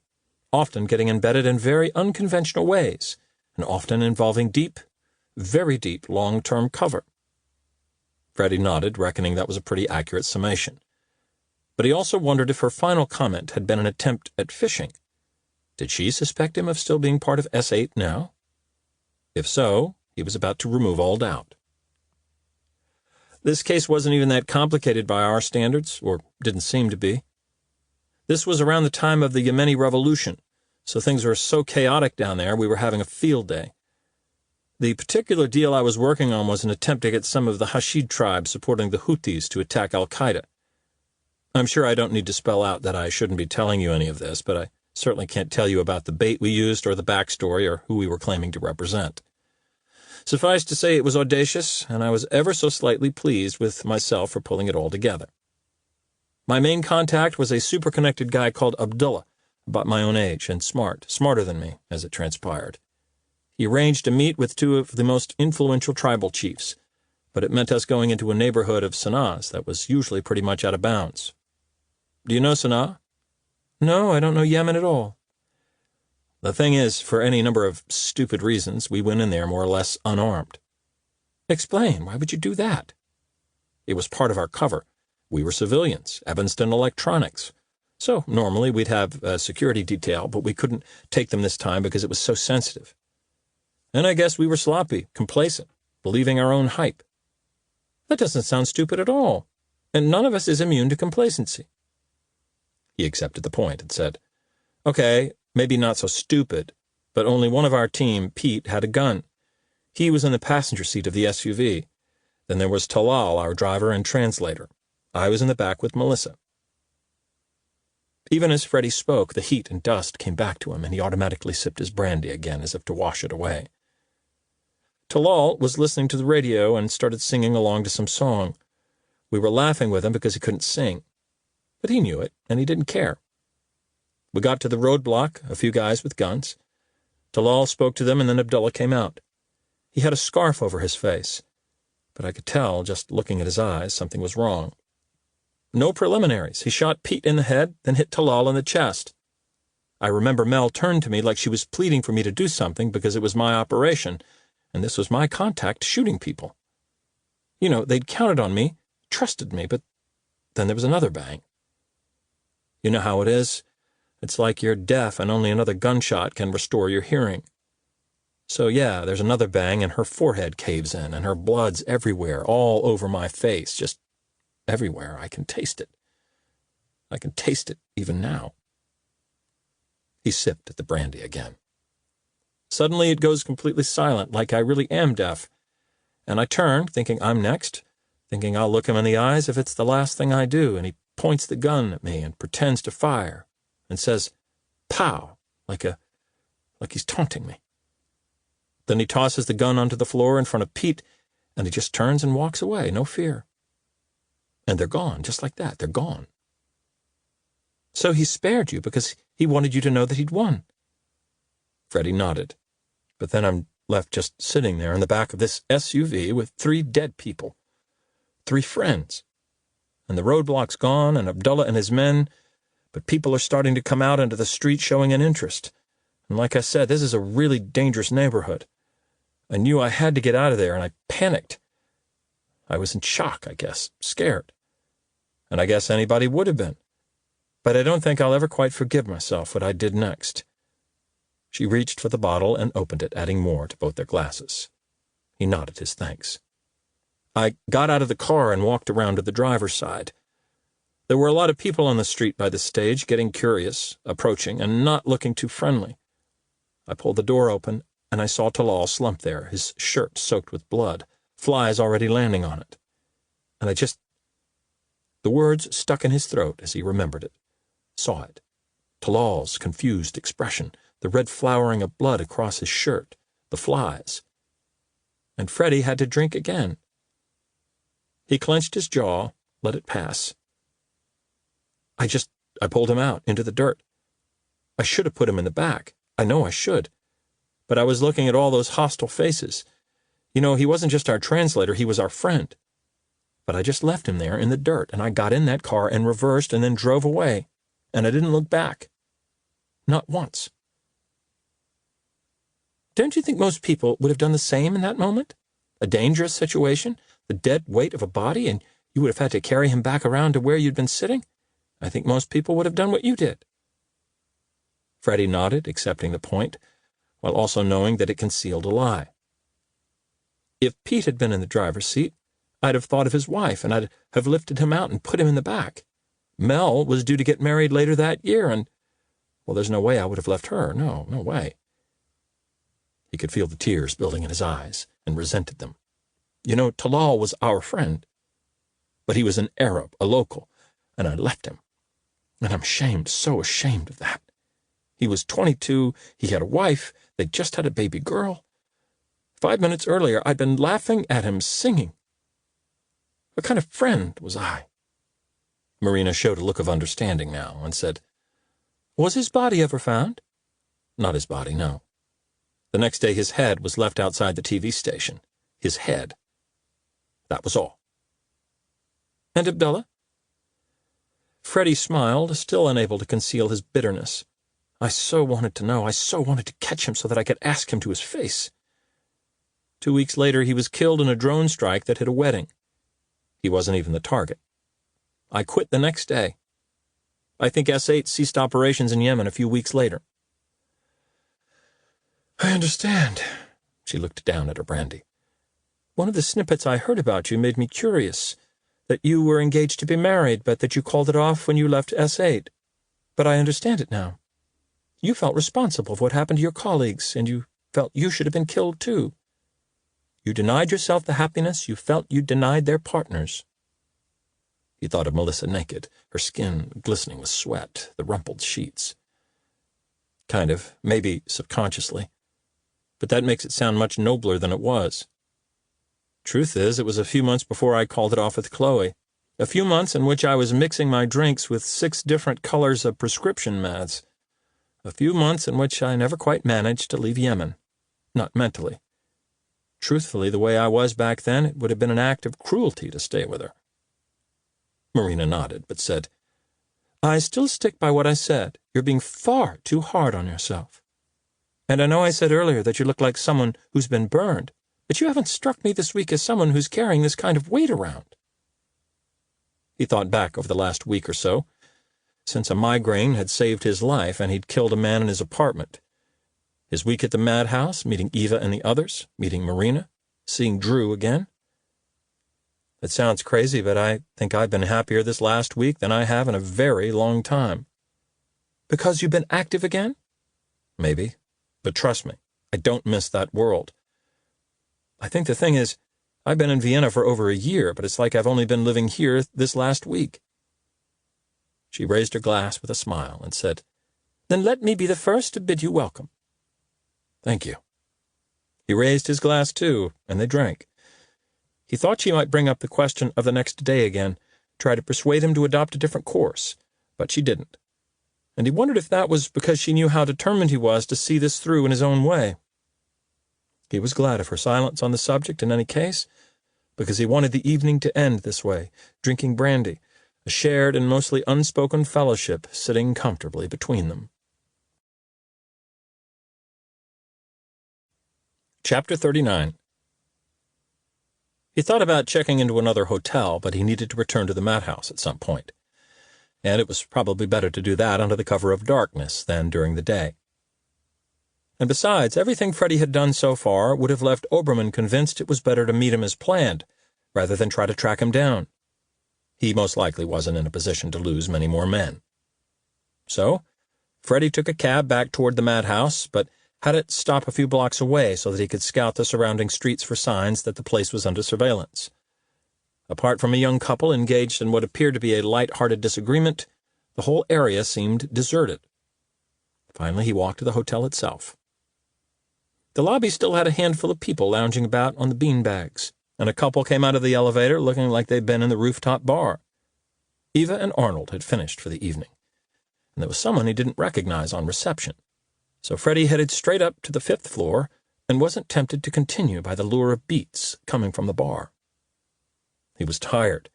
often getting embedded in very unconventional ways, and often involving deep, very deep, long-term cover. Freddie nodded, reckoning that was a pretty accurate summation. But he also wondered if her final comment had been an attempt at fishing. Did she suspect him of still being part of S8 now? If so, he was about to remove all doubt. This case wasn't even that complicated by our standards, or didn't seem to be. This was around the time of the Yemeni Revolution, so things were so chaotic down there we were having a field day. The particular deal I was working on was an attempt to get some of the Hashid tribes supporting the Houthis to attack al-Qaeda. I'm sure I don't need to spell out that I shouldn't be telling you any of this, but I certainly can't tell you about the bait we used or the backstory or who we were claiming to represent. Suffice to say it was audacious, and I was ever so slightly pleased with myself for pulling it all together. My main contact was a super-connected guy called Abdullah, about my own age and smarter than me, as it transpired. He arranged to meet with 2 of the most influential tribal chiefs, but it meant us going into a neighborhood of Sana'as that was usually pretty much out of bounds. Do you know Sana'a? No, I don't know Yemen at all. The thing is, for any number of stupid reasons, we went in there more or less unarmed. Explain, why would you do that? It was part of our cover. We were civilians, Evanston Electronics. So normally we'd have a security detail, but we couldn't take them this time because it was so sensitive. And I guess we were sloppy, complacent, believing our own hype. That doesn't sound stupid at all, and none of us is immune to complacency. He accepted the point and said, Okay, maybe not so stupid, but only one of our team, Pete, had a gun. He was in the passenger seat of the SUV. Then there was Talal, our driver and translator. I was in the back with Melissa. Even as Freddie spoke, the heat and dust came back to him, and he automatically sipped his brandy again as if to wash it away. Talal was listening to the radio and started singing along to some song. We were laughing with him because he couldn't sing. But he knew it, and he didn't care. We got to the roadblock, a few guys with guns. Talal spoke to them, and then Abdullah came out. He had a scarf over his face, but I could tell, just looking at his eyes, something was wrong. No preliminaries. He shot Pete in the head, then hit Talal in the chest. I remember Mel turned to me like she was pleading for me to do something because it was my operation, and this was my contact shooting people. You know, they'd counted on me, trusted me, but then there was another bang. You know how it is? It's like you're deaf and only another gunshot can restore your hearing. So yeah, there's another bang and her forehead caves in and her blood's everywhere, all over my face, just everywhere. I can taste it. I can taste it even now. He sipped at the brandy again. Suddenly it goes completely silent, like I really am deaf. And I turn, thinking I'm next, thinking I'll look him in the eyes if it's the last thing I do, and he points the gun at me and pretends to fire, and says, "Pow," like he's taunting me. Then he tosses the gun onto the floor in front of Pete, and he just turns and walks away, no fear. And they're gone, just like that, they're gone. So he spared you because he wanted you to know that he'd won. Freddie nodded. But then I'm left just sitting there in the back of this SUV with 3 dead people, 3 friends. And the roadblock's gone, and Abdullah and his men, but people are starting to come out into the street showing an interest. And like I said, this is a really dangerous neighborhood. I knew I had to get out of there, and I panicked. I was in shock, I guess, scared. And I guess anybody would have been. But I don't think I'll ever quite forgive myself what I did next. She reached for the bottle and opened it, adding more to both their glasses. He nodded his thanks. I got out of the car and walked around to the driver's side. There were a lot of people on the street by the stage, getting curious, approaching, and not looking too friendly. I pulled the door open, and I saw Talal slumped there, his shirt soaked with blood, flies already landing on it. And the words stuck in his throat as he remembered it. Saw it. Talal's confused expression, the red flowering of blood across his shirt, the flies. And Freddie had to drink again. He clenched his jaw, let it pass. I pulled him out, into the dirt. I should have put him in the back. I know I should. But I was looking at all those hostile faces. You know, he wasn't just our translator, he was our friend. But I just left him there in the dirt, and I got in that car and reversed and then drove away. And I didn't look back. Not once. Don't you think most people would have done the same in that moment? A dangerous situation, the dead weight of a body, and you would have had to carry him back around to where you'd been sitting? I think most people would have done what you did. Freddie nodded, accepting the point, while also knowing that it concealed a lie. If Pete had been in the driver's seat, I'd have thought of his wife, and I'd have lifted him out and put him in the back. Mel was due to get married later that year, and, well, there's no way I would have left her. No way. He could feel the tears building in his eyes, and resented them. You know, Talal was our friend. But he was an Arab, a local, and I left him. And I'm ashamed, so ashamed of that. He was 22, he had a wife, they'd just had a baby girl. 5 minutes earlier, I'd been laughing at him singing. What kind of friend was I? Marina showed a look of understanding now, and said, Was his body ever found? Not his body, no. The next day his head was left outside the TV station. His head. That was all. And Abdullah? Freddie smiled, still unable to conceal his bitterness. I so wanted to know. I so wanted to catch him so that I could ask him to his face. 2 weeks later, he was killed in a drone strike that hit a wedding. He wasn't even the target. I quit the next day. I think S-8 ceased operations in Yemen a few weeks later. I understand. She looked down at her brandy. One of the snippets I heard about you made me curious. That you were engaged to be married, but that you called it off when you left S-8. But I understand it now. You felt responsible for what happened to your colleagues, and you felt you should have been killed too. You denied yourself the happiness you felt you denied their partners. He thought of Melissa naked, her skin glistening with sweat, the rumpled sheets. Kind of, maybe subconsciously. But that makes it sound much nobler than it was. Truth is, it was a few months before I called it off with Chloe. A few months in which I was mixing my drinks with 6 different colors of prescription meds. A few months in which I never quite managed to leave Yemen. Not mentally. Truthfully, the way I was back then, it would have been an act of cruelty to stay with her. Marina nodded, but said, I still stick by what I said. You're being far too hard on yourself. And I know I said earlier that you look like someone who's been burned, but you haven't struck me this week as someone who's carrying this kind of weight around. He thought back over the last week or so, since a migraine had saved his life and he'd killed a man in his apartment. His week at the madhouse, meeting Eva and the others, meeting Marina, seeing Drew again. It sounds crazy, but I think I've been happier this last week than I have in a very long time. Because you've been active again? Maybe. But trust me, I don't miss that world. I think the thing is, I've been in Vienna for over a year, but it's like I've only been living here this last week. She raised her glass with a smile and said, Then let me be the first to bid you welcome. Thank you. He raised his glass too, and they drank. He thought she might bring up the question of the next day again, try to persuade him to adopt a different course, but she didn't. And he wondered if that was because she knew how determined he was to see this through in his own way. He was glad of her silence on the subject in any case, because he wanted the evening to end this way, drinking brandy, a shared and mostly unspoken fellowship sitting comfortably between them. Chapter 39. He thought about checking into another hotel, but he needed to return to the madhouse at some point, and it was probably better to do that under the cover of darkness than during the day. And besides, everything Freddie had done so far would have left Obermann convinced it was better to meet him as planned, rather than try to track him down. He most likely wasn't in a position to lose many more men. So, Freddie took a cab back toward the madhouse, but had it stop a few blocks away so that he could scout the surrounding streets for signs that the place was under surveillance. Apart from a young couple engaged in what appeared to be a light-hearted disagreement, the whole area seemed deserted. Finally, he walked to the hotel itself. The lobby still had a handful of people lounging about on the beanbags, and a couple came out of the elevator looking like they'd been in the rooftop bar. Eva and Arnold had finished for the evening, and there was someone he didn't recognize on reception. So Freddie headed straight up to the 5th floor and wasn't tempted to continue by the lure of beats coming from the bar. He was tired,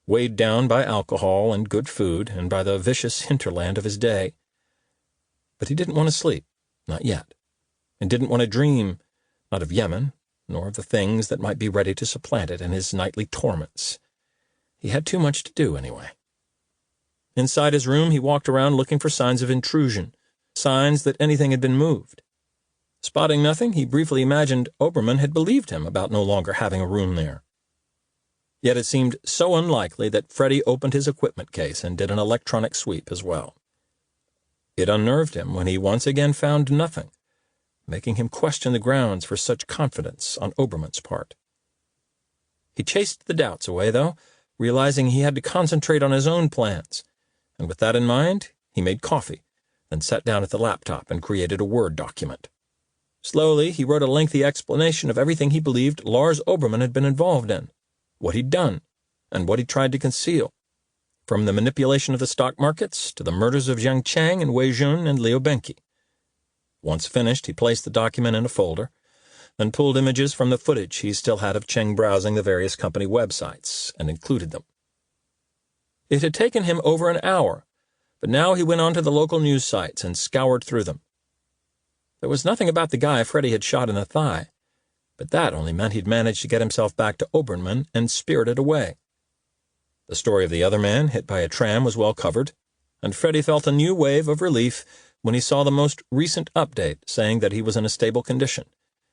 weighed down by alcohol and good food and by the vicious hinterland of his day. But he didn't want to sleep, not yet, and didn't want to dream, not of Yemen, nor of the things that might be ready to supplant it in his nightly torments. He had too much to do, anyway. Inside his room, he walked around looking for signs of intrusion, signs that anything had been moved. Spotting nothing, he briefly imagined Obermann had believed him about no longer having a room there. Yet it seemed so unlikely that Freddie opened his equipment case and did an electronic sweep as well. It unnerved him when he once again found nothing, making him question the grounds for such confidence on Obermann's part. He chased the doubts away, though, realizing he had to concentrate on his own plans, and with that in mind, he made coffee, then sat down at the laptop and created a Word document. Slowly, he wrote a lengthy explanation of everything he believed Lars Obermann had been involved in, what he'd done, and what he tried to conceal, from the manipulation of the stock markets to the murders of Jiang Chang and Wei Jun and Liu Benqi. Once finished, he placed the document in a folder, then pulled images from the footage he still had of Cheng browsing the various company websites and included them. It had taken him over an hour, but now he went on to the local news sites and scoured through them. There was nothing about the guy Freddie had shot in the thigh, but that only meant he'd managed to get himself back to Obermann and spirited away. The story of the other man hit by a tram was well covered, and Freddie felt a new wave of relief when he saw the most recent update saying that he was in a stable condition,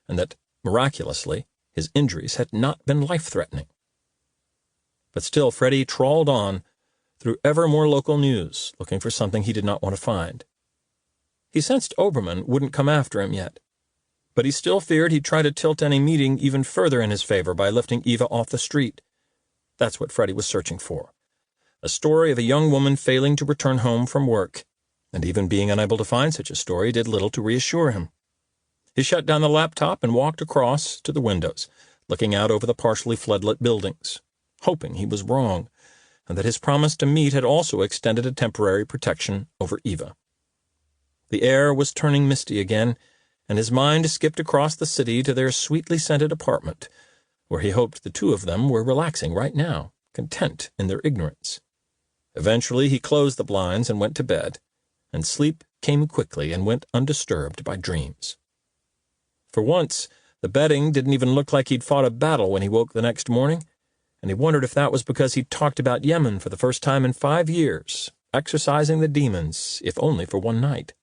and that, miraculously, his injuries had not been life-threatening. But still Freddie trawled on through ever more local news, looking for something he did not want to find. He sensed Obermann wouldn't come after him yet, but he still feared he'd try to tilt any meeting even further in his favor by lifting Eva off the street. That's what Freddie was searching for. A story of a young woman failing to return home from work, and even being unable to find such a story did little to reassure him. He shut down the laptop and walked across to the windows, looking out over the partially floodlit buildings, hoping he was wrong, and that his promise to meet had also extended a temporary protection over Eva. The air was turning misty again, and his mind skipped across the city to their sweetly scented apartment, where he hoped the two of them were relaxing right now, content in their ignorance. Eventually he closed the blinds and went to bed, and sleep came quickly and went undisturbed by dreams. For once, the betting didn't even look like he'd fought a battle when he woke the next morning, and he wondered if that was because he'd talked about Yemen for the first time in 5 years, exorcising the demons, if only for one night.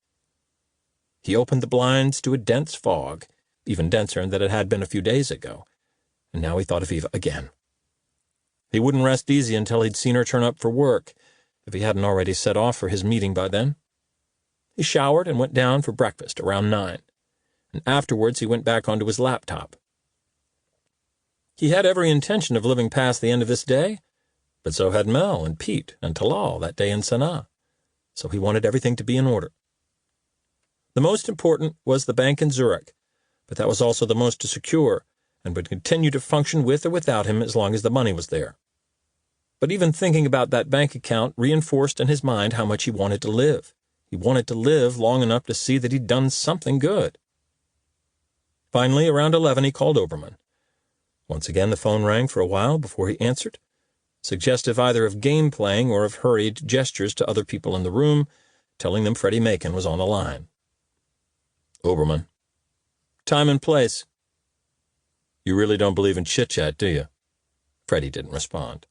He opened the blinds to a dense fog, even denser than it had been a few days ago, and now he thought of Eva again. He wouldn't rest easy until he'd seen her turn up for work, if he hadn't already set off for his meeting by then. He showered and went down for breakfast around 9, and afterwards he went back onto his laptop. He had every intention of living past the end of this day, but so had Mel and Pete and Talal that day in Sana'a, so he wanted everything to be in order. The most important was the bank in Zurich, but that was also the most secure, and would continue to function with or without him as long as the money was there. But even thinking about that bank account reinforced in his mind how much he wanted to live. He wanted to live long enough to see that he'd done something good. Finally, around 11, he called Obermann. Once again the phone rang for a while before he answered, suggestive either of game playing or of hurried gestures to other people in the room, telling them Freddie Macon was on the line. Oberman. Time and place. You really don't believe in chit-chat, do you? Freddie didn't respond.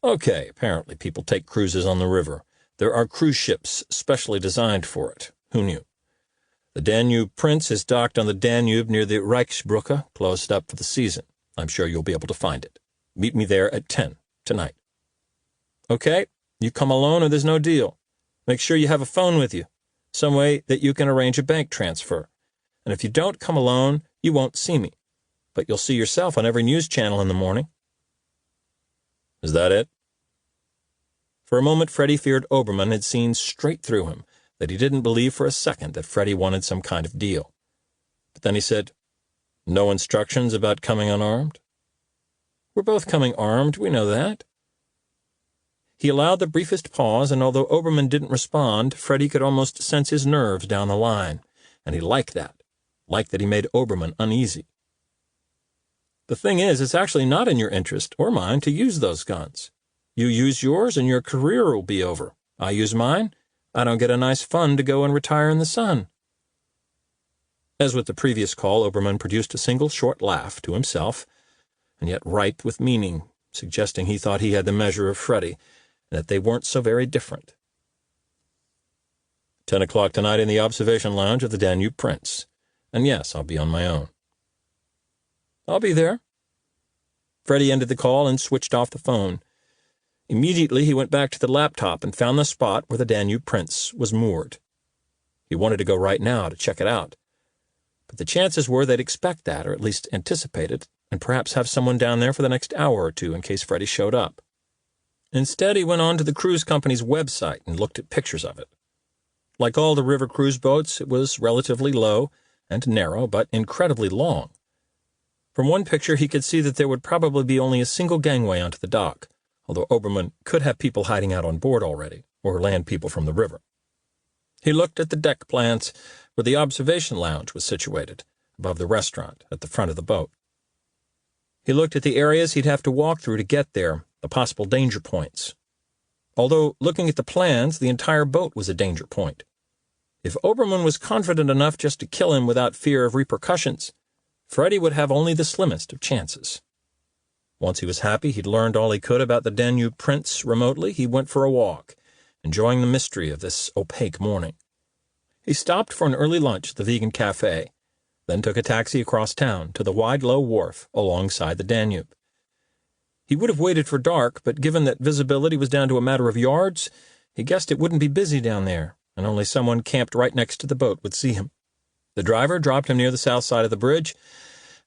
Okay, apparently people take cruises on the river. There are cruise ships specially designed for it. Who knew? The Danube Prince is docked on the Danube near the Reichsbrücke, closed up for the season. I'm sure you'll be able to find it. Meet me there at 10 tonight. Okay, you come alone or there's no deal. Make sure you have a phone with you, some way that you can arrange a bank transfer. And if you don't come alone, you won't see me. But you'll see yourself on every news channel in the morning. Is that it? For a moment, Freddie feared Oberman had seen straight through him, that he didn't believe for a second that Freddie wanted some kind of deal. But then he said, No instructions about coming unarmed? We're both coming armed, we know that. He allowed the briefest pause, and although Oberman didn't respond, Freddie could almost sense his nerves down the line, and he liked that he made Oberman uneasy. The thing is, it's actually not in your interest or mine to use those guns. You use yours and your career will be over. I use mine. I don't get a nice fund to go and retire in the sun. As with the previous call, Oberman produced a single short laugh to himself, and yet ripe with meaning, suggesting he thought he had the measure of Freddie, and that they weren't so very different. 10 o'clock tonight in the observation lounge of the Danube Prince. And yes, I'll be on my own. I'll be there. Freddie ended the call and switched off the phone. Immediately he went back to the laptop and found the spot where the Danube Prince was moored. He wanted to go right now to check it out, but the chances were they'd expect that, or at least anticipate it, and perhaps have someone down there for the next hour or two in case Freddie showed up. Instead, he went on to the cruise company's website and looked at pictures of it. Like all the river cruise boats, it was relatively low and narrow, but incredibly long. From one picture, he could see that there would probably be only a single gangway onto the dock, although Oberman could have people hiding out on board already, or land people from the river. He looked at the deck plans where the observation lounge was situated, above the restaurant at the front of the boat. He looked at the areas he'd have to walk through to get there, the possible danger points. Although, looking at the plans, the entire boat was a danger point. If Oberman was confident enough just to kill him without fear of repercussions, Freddie would have only the slimmest of chances. Once he was happy he'd learned all he could about the Danube Prince remotely, he went for a walk, enjoying the mystery of this opaque morning. He stopped for an early lunch at the vegan cafe, then took a taxi across town to the wide low wharf alongside the Danube. He would have waited for dark, but given that visibility was down to a matter of yards, he guessed it wouldn't be busy down there, and only someone camped right next to the boat would see him. The driver dropped him near the south side of the bridge,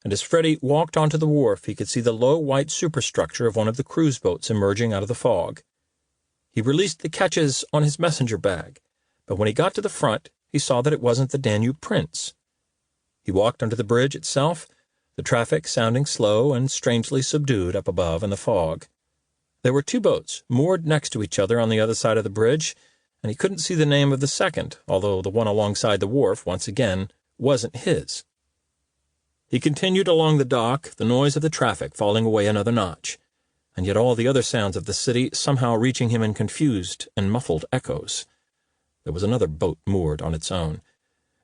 and as Freddie walked onto the wharf, he could see the low white superstructure of one of the cruise boats emerging out of the fog. He released the catches on his messenger bag, but when he got to the front, he saw that it wasn't the Danube Prince. He walked under the bridge itself, the traffic sounding slow and strangely subdued up above in the fog. There were two boats moored next to each other on the other side of the bridge, and he couldn't see the name of the second, although the one alongside the wharf, once again, wasn't his. He continued along the dock, the noise of the traffic falling away another notch, and yet all the other sounds of the city somehow reaching him in confused and muffled echoes. There was another boat moored on its own,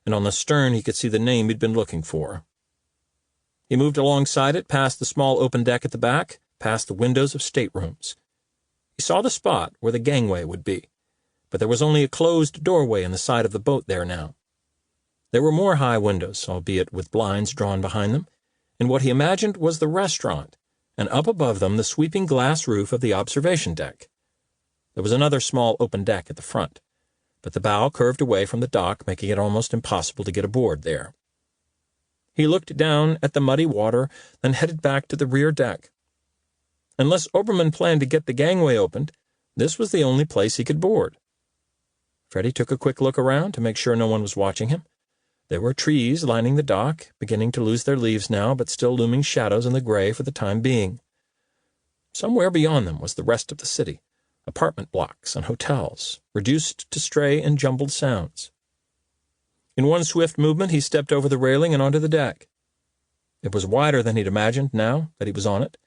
and on the stern he could see the name he'd been looking for. He moved alongside it, past the small open deck at the back, past the windows of staterooms. He saw the spot where the gangway would be, but there was only a closed doorway in the side of the boat there now. There were more high windows, albeit with blinds drawn behind them, and what he imagined was the restaurant, and up above them the sweeping glass roof of the observation deck. There was another small open deck at the front, but the bow curved away from the dock, making it almost impossible to get aboard there. He looked down at the muddy water, then headed back to the rear deck. Unless Oberman planned to get the gangway opened, this was the only place he could board. Freddie took a quick look around to make sure no one was watching him. There were trees lining the dock, beginning to lose their leaves now, but still looming shadows in the gray for the time being. Somewhere beyond them was the rest of the city, apartment blocks and hotels, reduced to stray and jumbled sounds. In one swift movement he stepped over the railing and onto the deck. It was wider than he'd imagined now that he was on it,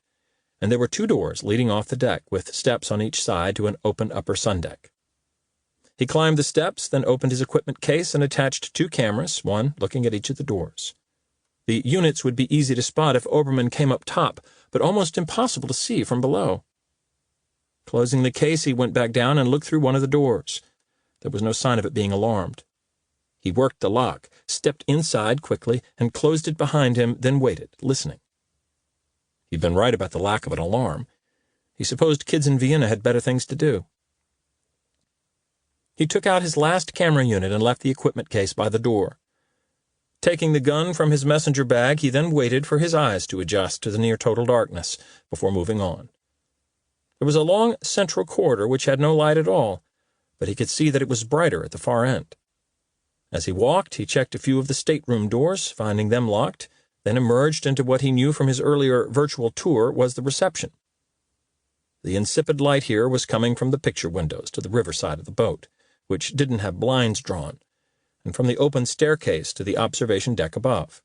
and there were 2 doors leading off the deck, with steps on each side to an open upper sundeck. He climbed the steps, then opened his equipment case and attached 2 cameras, one looking at each of the doors. The units would be easy to spot if Obermann came up top, but almost impossible to see from below. Closing the case, he went back down and looked through one of the doors. There was no sign of it being alarmed. He worked the lock, stepped inside quickly, and closed it behind him, then waited, listening. He'd been right about the lack of an alarm. He supposed kids in Vienna had better things to do. He took out his last camera unit and left the equipment case by the door. Taking the gun from his messenger bag, he then waited for his eyes to adjust to the near-total darkness before moving on. There was a long central corridor which had no light at all, but he could see that it was brighter at the far end. As he walked, he checked a few of the stateroom doors, finding them locked, then emerged into what he knew from his earlier virtual tour was the reception. The insipid light here was coming from the picture windows to the riverside of the boat, which didn't have blinds drawn, and from the open staircase to the observation deck above.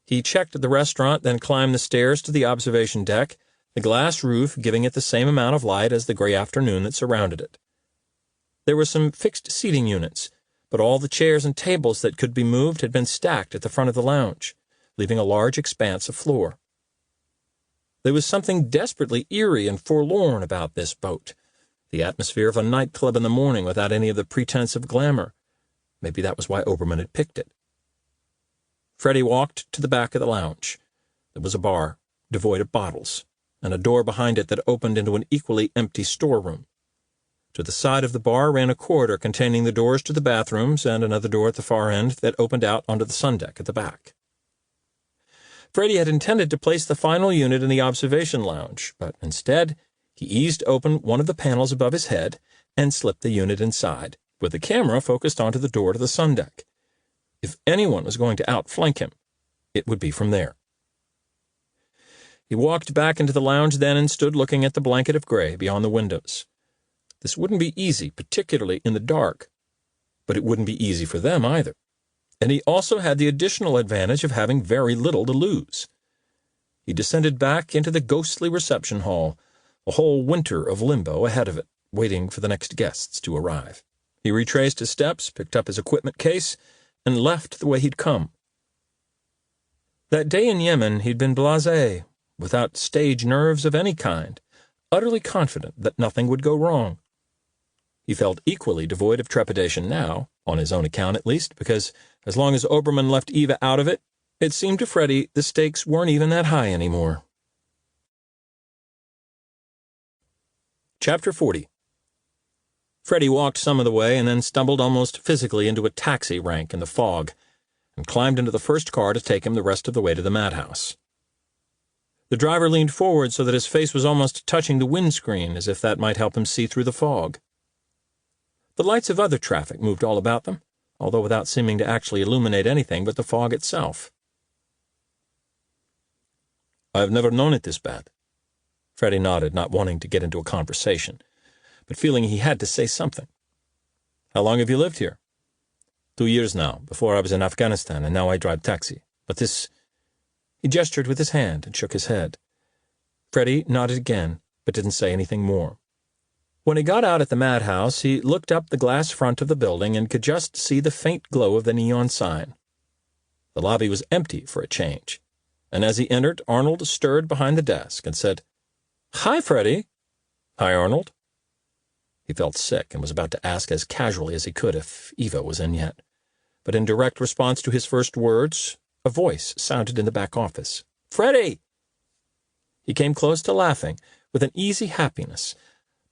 He checked the restaurant, then climbed the stairs to the observation deck, the glass roof giving it the same amount of light as the gray afternoon that surrounded it. There were some fixed seating units, but all the chairs and tables that could be moved had been stacked at the front of the lounge, leaving a large expanse of floor. There was something desperately eerie and forlorn about this boat, the atmosphere of a nightclub in the morning without any of the pretense of glamour. Maybe that was why Obermann had picked it. Freddie walked to the back of the lounge. There was a bar, devoid of bottles, and a door behind it that opened into an equally empty storeroom. To the side of the bar ran a corridor containing the doors to the bathrooms and another door at the far end that opened out onto the sundeck at the back. Freddie had intended to place the final unit in the observation lounge, but instead he eased open one of the panels above his head and slipped the unit inside, with the camera focused onto the door to the sundeck. If anyone was going to outflank him, it would be from there. He walked back into the lounge then and stood looking at the blanket of gray beyond the windows. This wouldn't be easy, particularly in the dark, but it wouldn't be easy for them either. And he also had the additional advantage of having very little to lose. He descended back into the ghostly reception hall, a whole winter of limbo ahead of it, waiting for the next guests to arrive. He retraced his steps, picked up his equipment case, and left the way he'd come. That day in Yemen he'd been blasé, without stage nerves of any kind, utterly confident that nothing would go wrong. He felt equally devoid of trepidation now, on his own account at least, because as long as Obermann left Eva out of it, it seemed to Freddie the stakes weren't even that high anymore. Chapter 40. Freddie walked some of the way and then stumbled almost physically into a taxi rank in the fog and climbed into the first car to take him the rest of the way to the madhouse. The driver leaned forward so that his face was almost touching the windscreen, as if that might help him see through the fog. The lights of other traffic moved all about them, although without seeming to actually illuminate anything but the fog itself. "I've never known it this bad." Freddie nodded, not wanting to get into a conversation, but feeling he had to say something. "How long have you lived here?" 2 years now. Before I was in Afghanistan, and now I drive taxi. But this—" He gestured with his hand and shook his head. Freddie nodded again, but didn't say anything more. When he got out at the madhouse, he looked up the glass front of the building and could just see the faint glow of the neon sign. The lobby was empty for a change, and as he entered, Arnold stirred behind the desk and said, "Hi, Freddie." "Hi, Arnold." He felt sick and was about to ask as casually as he could if Eva was in yet. But in direct response to his first words, a voice sounded in the back office. "Freddie!" He came close to laughing, with an easy happiness,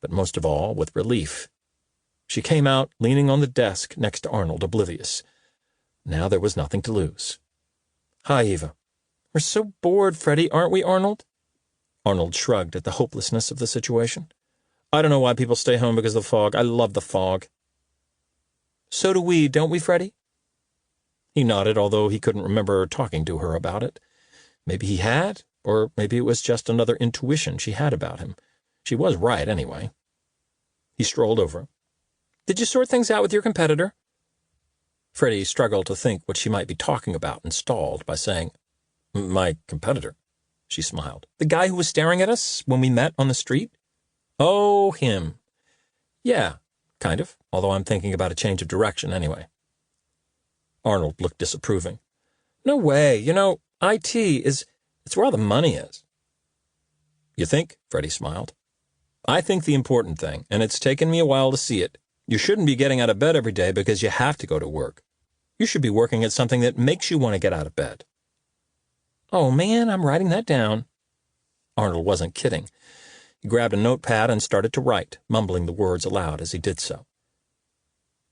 but most of all with relief. She came out, leaning on the desk next to Arnold, oblivious. Now there was nothing to lose. "Hi, Eva." "We're so bored, Freddie, aren't we, Arnold?" Arnold shrugged at the hopelessness of the situation. "I don't know why people stay home because of the fog. I love the fog." "So do we, don't we, Freddie?" He nodded, although he couldn't remember talking to her about it. Maybe he had, or maybe it was just another intuition she had about him. She was right, anyway. He strolled over. "Did you sort things out with your competitor?" Freddie struggled to think what she might be talking about and stalled by saying, My competitor, she smiled. The guy who was staring at us when we met on the street? Oh, him. Yeah, kind of, although I'm thinking about a change of direction anyway. Arnold looked disapproving. No way. It's where all the money is. You think? Freddie smiled. I think the important thing, and it's taken me a while to see it, you shouldn't be getting out of bed every day because you have to go to work. You should be working at something that makes you want to get out of bed. Oh, man, I'm writing that down. Arnold wasn't kidding. He grabbed a notepad and started to write, mumbling the words aloud as he did so.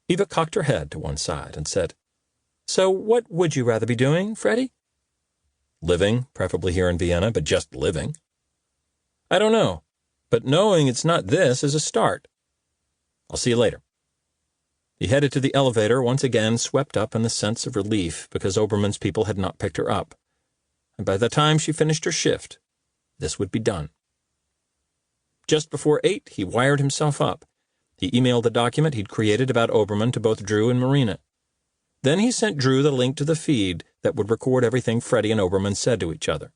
Eva cocked her head to one side and said, So what would you rather be doing, Freddie? Living, preferably here in Vienna, but just living. I don't know, but knowing it's not this is a start. I'll see you later. He headed to the elevator, once again swept up in the sense of relief because Obermann's people had not picked her up. And by the time she finished her shift, this would be done. Just before 8, he wired himself up. He emailed the document he'd created about Obermann to both Drew and Marina. Then he sent Drew the link to the feed that would record everything Freddie and Obermann said to each other.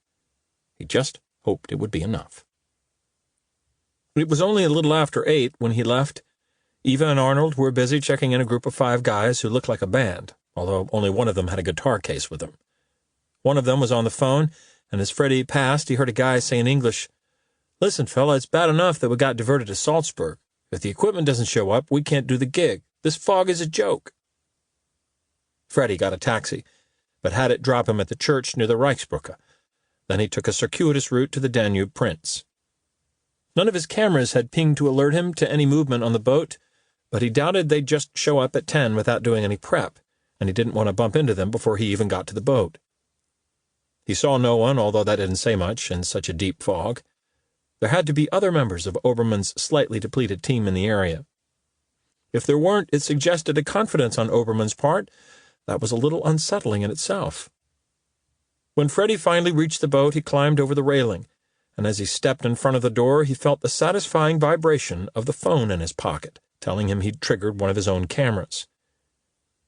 He just hoped it would be enough. It was only a little after 8 when he left. Eva and Arnold were busy checking in a group of 5 guys who looked like a band, although only one of them had a guitar case with him. One of them was on the phone, and as Freddie passed, he heard a guy say in English, Listen, fella, it's bad enough that we got diverted to Salzburg. If the equipment doesn't show up, we can't do the gig. This fog is a joke. Freddie got a taxi, but had it drop him at the church near the Reichsbrücke. Then he took a circuitous route to the Danube Prince. None of his cameras had pinged to alert him to any movement on the boat, but he doubted they'd just show up at 10 without doing any prep, and he didn't want to bump into them before he even got to the boat. He saw no one, although that didn't say much in such a deep fog. There had to be other members of Obermann's slightly depleted team in the area. If there weren't, it suggested a confidence on Obermann's part that was a little unsettling in itself. When Freddie finally reached the boat, he climbed over the railing, and as he stepped in front of the door, he felt the satisfying vibration of the phone in his pocket, telling him he'd triggered one of his own cameras.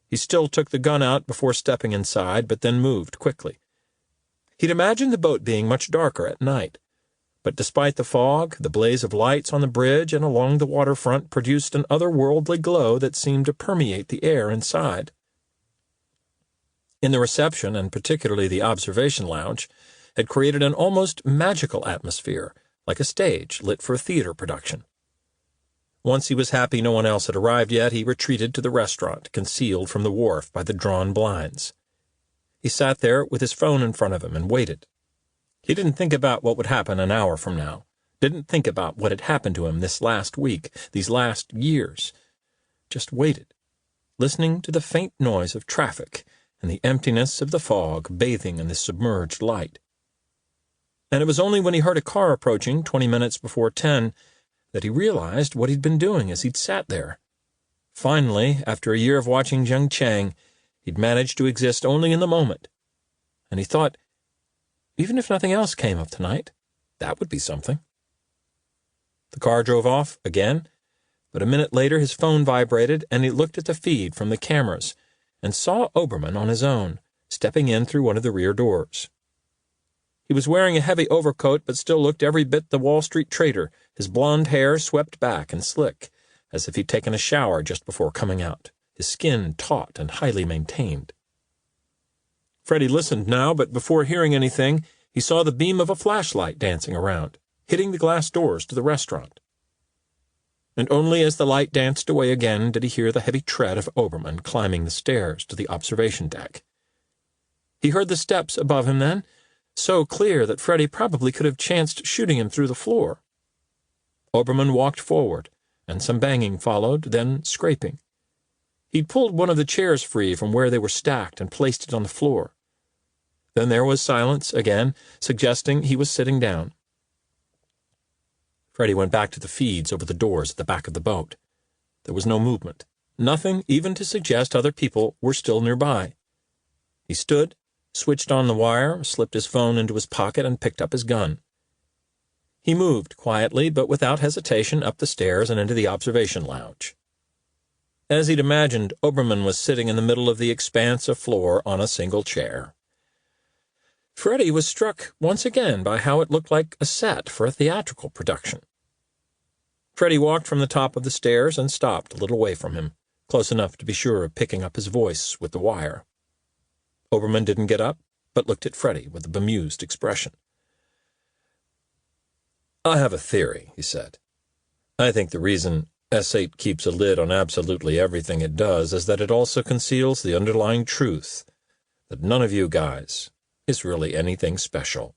He still took the gun out before stepping inside, but then moved quickly. He'd imagined the boat being much darker at night, but despite the fog, the blaze of lights on the bridge and along the waterfront produced an otherworldly glow that seemed to permeate the air inside. In the reception, and particularly the observation lounge, had created an almost magical atmosphere, like a stage lit for a theater production. Once he was happy no one else had arrived yet, he retreated to the restaurant, concealed from the wharf by the drawn blinds. He sat there with his phone in front of him and waited. He didn't think about what would happen an hour from now, didn't think about what had happened to him this last week, these last years. Just waited, listening to the faint noise of traffic and the emptiness of the fog bathing in the submerged light. And it was only when he heard a car approaching 20 minutes before 10 that he realized what he'd been doing as he'd sat there. Finally, after a year of watching Jiang Chang, he'd managed to exist only in the moment. And he thought, even if nothing else came of tonight, that would be something. The car drove off again, but a minute later his phone vibrated and he looked at the feed from the cameras and saw Obermann on his own, stepping in through one of the rear doors. He was wearing a heavy overcoat but still looked every bit the Wall Street trader, his blonde hair swept back and slick, as if he'd taken a shower just before coming out, his skin taut and highly maintained. Freddie listened now, but before hearing anything, he saw the beam of a flashlight dancing around, hitting the glass doors to the restaurant. And only as the light danced away again did he hear the heavy tread of Obermann climbing the stairs to the observation deck. He heard the steps above him then, so clear that Freddie probably could have chanced shooting him through the floor. Obermann walked forward, and some banging followed, then scraping. He'd pulled one of the chairs free from where they were stacked and placed it on the floor. Then there was silence again, suggesting he was sitting down. Freddie went back to the feeds over the doors at the back of the boat. There was no movement, nothing even to suggest other people were still nearby. He stood, switched on the wire, slipped his phone into his pocket, and picked up his gun. He moved quietly but without hesitation up the stairs and into the observation lounge. As he'd imagined, Obermann was sitting in the middle of the expanse of floor on a single chair. Freddie was struck once again by how it looked like a set for a theatrical production. Freddie walked from the top of the stairs and stopped a little way from him, close enough to be sure of picking up his voice with the wire. Obermann didn't get up, but looked at Freddie with a bemused expression. "I have a theory," he said. "I think the reason S8 keeps a lid on absolutely everything it does is that it also conceals the underlying truth that none of you guys is really anything special."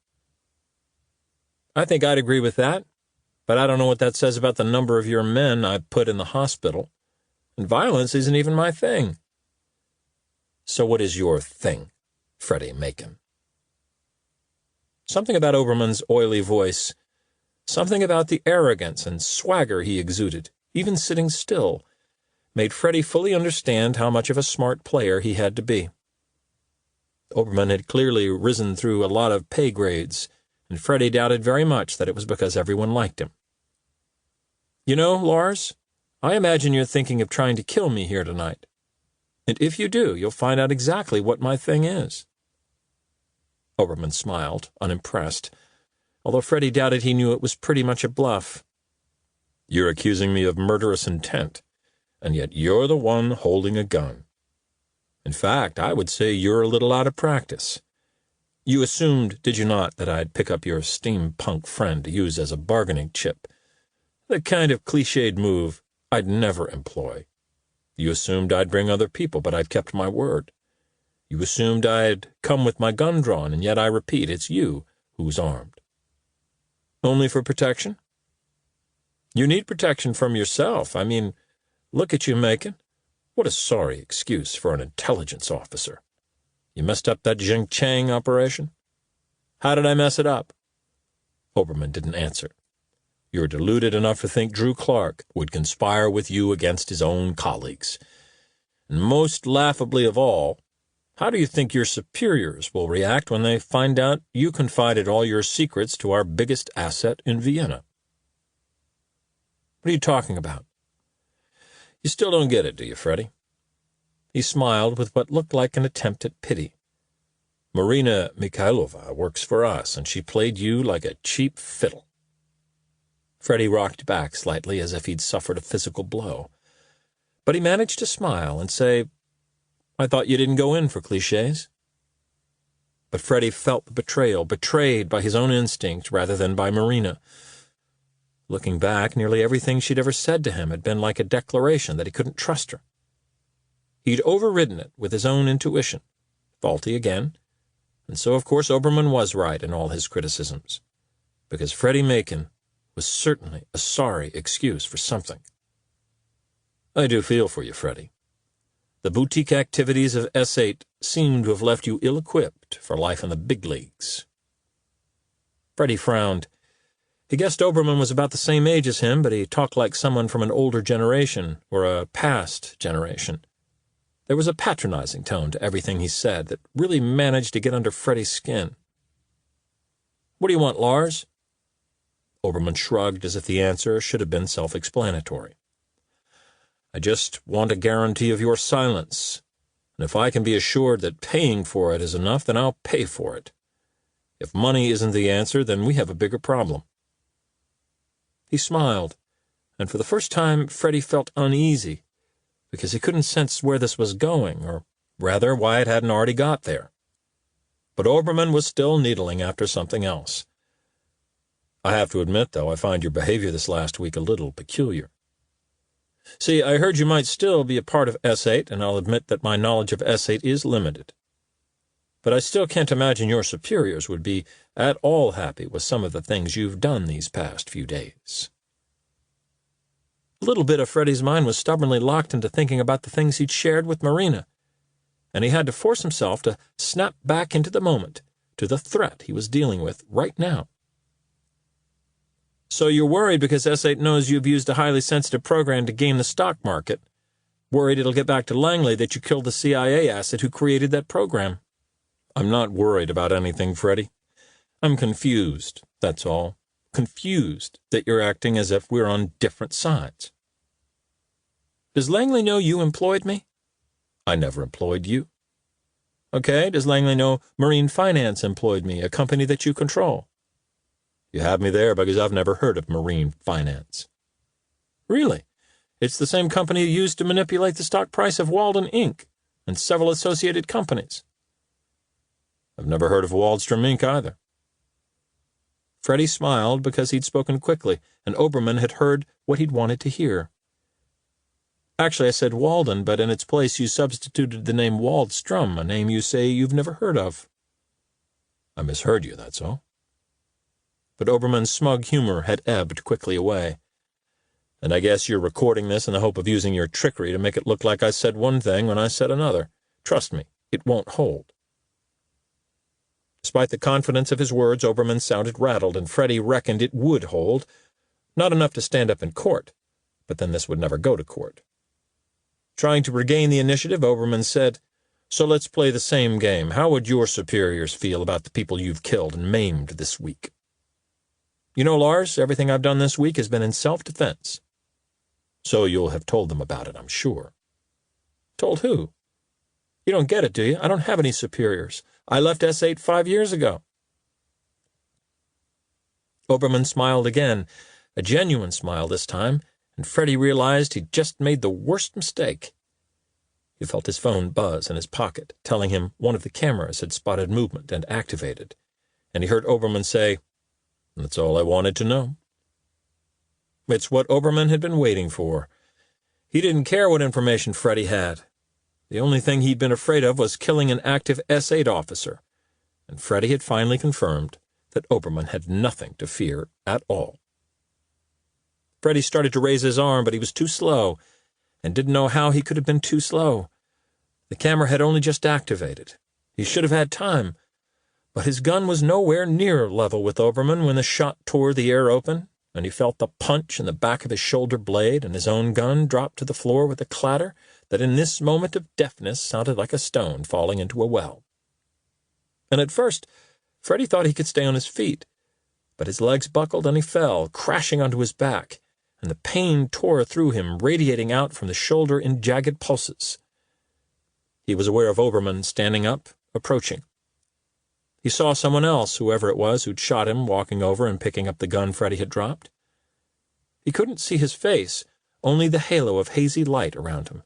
"I think I'd agree with that, but I don't know what that says about the number of your men I put in the hospital. And violence isn't even my thing." "So what is your thing, Freddie Macon?" Something about Obermann's oily voice, something about the arrogance and swagger he exuded, even sitting still, made Freddie fully understand how much of a smart player he had to be. Obermann had clearly risen through a lot of pay grades, and Freddie doubted very much that it was because everyone liked him. "You know, Lars, I imagine you're thinking of trying to kill me here tonight. And if you do, you'll find out exactly what my thing is." Obermann smiled, unimpressed, although Freddie doubted he knew it was pretty much a bluff. "You're accusing me of murderous intent, and yet you're the one holding a gun. In fact, I would say you're a little out of practice. You assumed, did you not, that I'd pick up your steampunk friend to use as a bargaining chip, the kind of cliched move I'd never employ. You assumed I'd bring other people, but I've kept my word. You assumed I'd come with my gun drawn, and yet I repeat, it's you who's armed. Only for protection? You need protection from yourself. I mean, look at you, Macon. What a sorry excuse for an intelligence officer. You messed up that Jing Chang operation? How did I mess it up?" Obermann didn't answer. "You're deluded enough to think Drew Clark would conspire with you against his own colleagues. And most laughably of all, how do you think your superiors will react when they find out you confided all your secrets to our biggest asset in Vienna?" "What are you talking about?" "You still don't get it, do you, Freddie?" He smiled with what looked like an attempt at pity. "Marina Mikhailova works for us, and she played you like a cheap fiddle." Freddie rocked back slightly as if he'd suffered a physical blow. But he managed to smile and say, "I thought you didn't go in for cliches." But Freddie felt the betrayal, betrayed by his own instinct rather than by Marina. Looking back, nearly everything she'd ever said to him had been like a declaration that he couldn't trust her. He'd overridden it with his own intuition, faulty again, and so of course Obermann was right in all his criticisms, because Freddie Macon was certainly a sorry excuse for something. "I do feel for you, Freddie. The boutique activities of S8 seem to have left you ill-equipped for life in the big leagues." Freddie frowned. He guessed Obermann was about the same age as him, but he talked like someone from an older generation or a past generation. There was a patronizing tone to everything he said that really managed to get under Freddie's skin. "What do you want, Lars?" Obermann shrugged as if the answer should have been self-explanatory. "I just want a guarantee of your silence, and if I can be assured that paying for it is enough, then I'll pay for it. If money isn't the answer, then we have a bigger problem." He smiled, and for the first time Freddie felt uneasy, because he couldn't sense where this was going, or rather why it hadn't already got there. But Obermann was still needling after something else. "I have to admit, though, I find your behavior this last week a little peculiar. See, I heard you might still be a part of S8, and I'll admit that my knowledge of S8 is limited. But I still can't imagine your superiors would be at all happy with some of the things you've done these past few days." A little bit of Freddie's mind was stubbornly locked into thinking about the things he'd shared with Marina, and he had to force himself to snap back into the moment, to the threat he was dealing with right now. "So you're worried because S8 knows you've used a highly sensitive program to game the stock market? Worried it'll get back to Langley that you killed the CIA asset who created that program?" "I'm not worried about anything, Freddie. I'm confused, that's all. Confused that you're acting as if we're on different sides." "Does Langley know you employed me?" "I never employed you." Okay, does Langley know Marine Finance employed me, a company that you control? You have me there because I've never heard of Marine Finance. Really? It's the same company used to manipulate the stock price of Walden, Inc. and several associated companies. I've never heard of Waldstrom, Inc. either. Freddie smiled because he'd spoken quickly, and Oberman had heard what he'd wanted to hear. Actually, I said Walden, but in its place you substituted the name Waldstrom, a name you say you've never heard of. I misheard you, that's all. But Oberman's smug humor had ebbed quickly away. And I guess you're recording this in the hope of using your trickery to make it look like I said one thing when I said another. Trust me, it won't hold. Despite the confidence of his words, Oberman sounded rattled, and Freddie reckoned it would hold. Not enough to stand up in court, but then this would never go to court. Trying to regain the initiative, Oberman said, "So let's play the same game. How would your superiors feel about the people you've killed and maimed this week?" "You know, Lars, everything I've done this week has been in self-defense." "So you'll have told them about it, I'm sure." "Told who?" "You don't get it, do you? I don't have any superiors. I left S8 5 years ago." Oberman smiled again, a genuine smile this time, and Freddie realized he'd just made the worst mistake. He felt his phone buzz in his pocket, telling him one of the cameras had spotted movement and activated, and he heard Oberman say, "That's all I wanted to know." It's what Oberman had been waiting for. He didn't care what information Freddie had. The only thing he'd been afraid of was killing an active S8 officer, and Freddie had finally confirmed that Oberman had nothing to fear at all. Freddie started to raise his arm, but he was too slow, and didn't know how he could have been too slow. The camera had only just activated. He should have had time, but his gun was nowhere near level with Oberman when the shot tore the air open, and he felt the punch in the back of his shoulder blade, and his own gun dropped to the floor with a clatter that in this moment of deafness sounded like a stone falling into a well. And at first, Freddie thought he could stay on his feet, but his legs buckled and he fell, crashing onto his back, and the pain tore through him, radiating out from the shoulder in jagged pulses. He was aware of Oberman standing up, approaching. He saw someone else, whoever it was who'd shot him, walking over and picking up the gun Freddie had dropped. He couldn't see his face, only the halo of hazy light around him,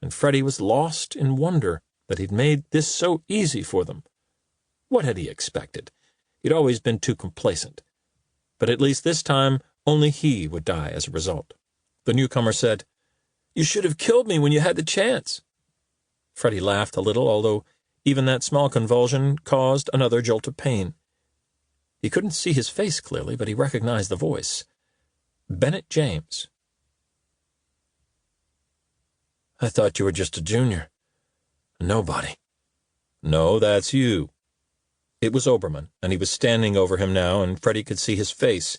and Freddie was lost in wonder that he'd made this so easy for them. What had he expected? He'd always been too complacent. But at least this time, only he would die as a result. The newcomer said, "You should have killed me when you had the chance." Freddie laughed a little, although even that small convulsion caused another jolt of pain. He couldn't see his face clearly, but he recognized the voice. Bennett James. "I thought you were just a junior. A nobody." "No, that's you." It was Oberman, and he was standing over him now, and Freddie could see his face,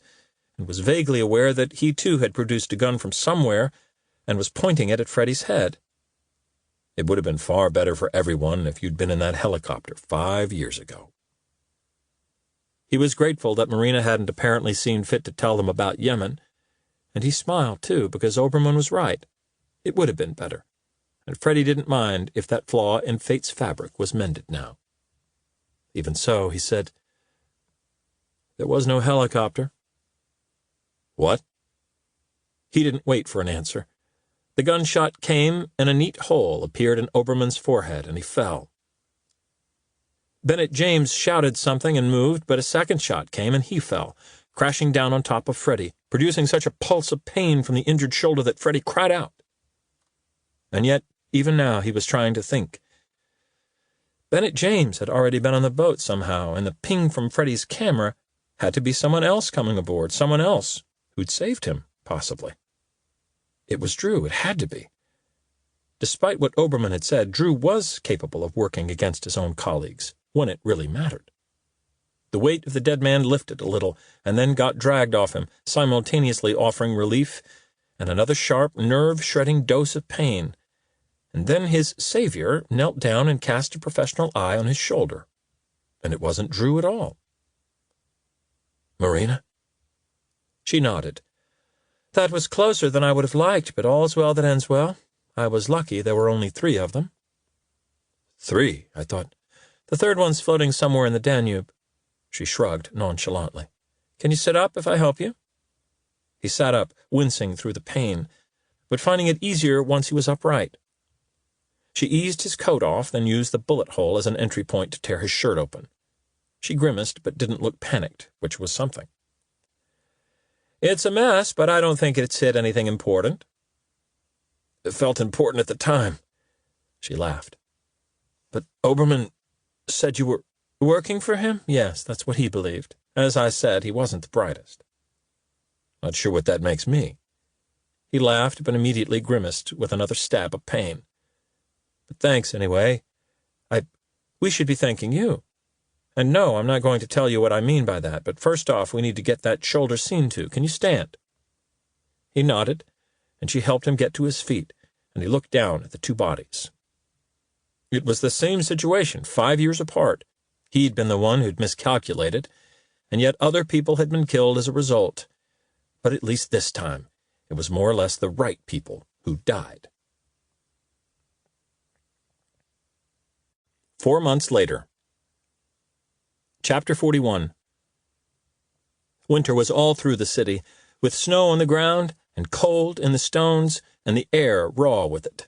and was vaguely aware that he too had produced a gun from somewhere and was pointing it at Freddie's head. It would have been far better for everyone if you'd been in that helicopter 5 years ago. He was grateful that Marina hadn't apparently seen fit to tell them about Yemen, and he smiled, too, because Oberman was right. It would have been better, and Freddie didn't mind if that flaw in fate's fabric was mended now. Even so, he said, "There was no helicopter." "What?" He didn't wait for an answer. The gunshot came, and a neat hole appeared in Oberman's forehead, and he fell. Bennett James shouted something and moved, but a second shot came, and he fell, crashing down on top of Freddie, producing such a pulse of pain from the injured shoulder that Freddie cried out. And yet, even now, he was trying to think. Bennett James had already been on the boat somehow, and the ping from Freddie's camera had to be someone else coming aboard, someone else who'd saved him, possibly. It was Drew. It had to be. Despite what Oberman had said, Drew was capable of working against his own colleagues, when it really mattered. The weight of the dead man lifted a little, and then got dragged off him, simultaneously offering relief and another sharp, nerve-shredding dose of pain. And then his savior knelt down and cast a professional eye on his shoulder. And it wasn't Drew at all. "Marina?" She nodded. "That was closer than I would have liked, but all's well that ends well. I was lucky there were only 3 of them." 3? I thought The third one's floating somewhere in the Danube." She shrugged nonchalantly. "Can you sit up if I help you?" He sat up, wincing through the pain, but finding it easier once he was upright. She eased his coat off, then used the bullet hole as an entry point to tear his shirt open. She grimaced, but didn't look panicked, which was something. "It's a mess, but I don't think it's hit anything important." "It felt important at the time." She laughed. "But Oberman said you were—" "Working for him? Yes, that's what he believed. As I said, he wasn't the brightest." "Not sure what that makes me." He laughed, but immediately grimaced with another stab of pain. "But thanks, anyway. We should be thanking you. And no, I'm not going to tell you what I mean by that, but first off, we need to get that shoulder seen to. Can you stand?" He nodded, and she helped him get to his feet, and he looked down at the two bodies. It was the same situation, 5 years apart. He'd been the one who'd miscalculated, and yet other people had been killed as a result. But at least this time, it was more or less the right people who died. 4 months later. Chapter 41. Winter was all through the city, with snow on the ground and cold in the stones and the air raw with it.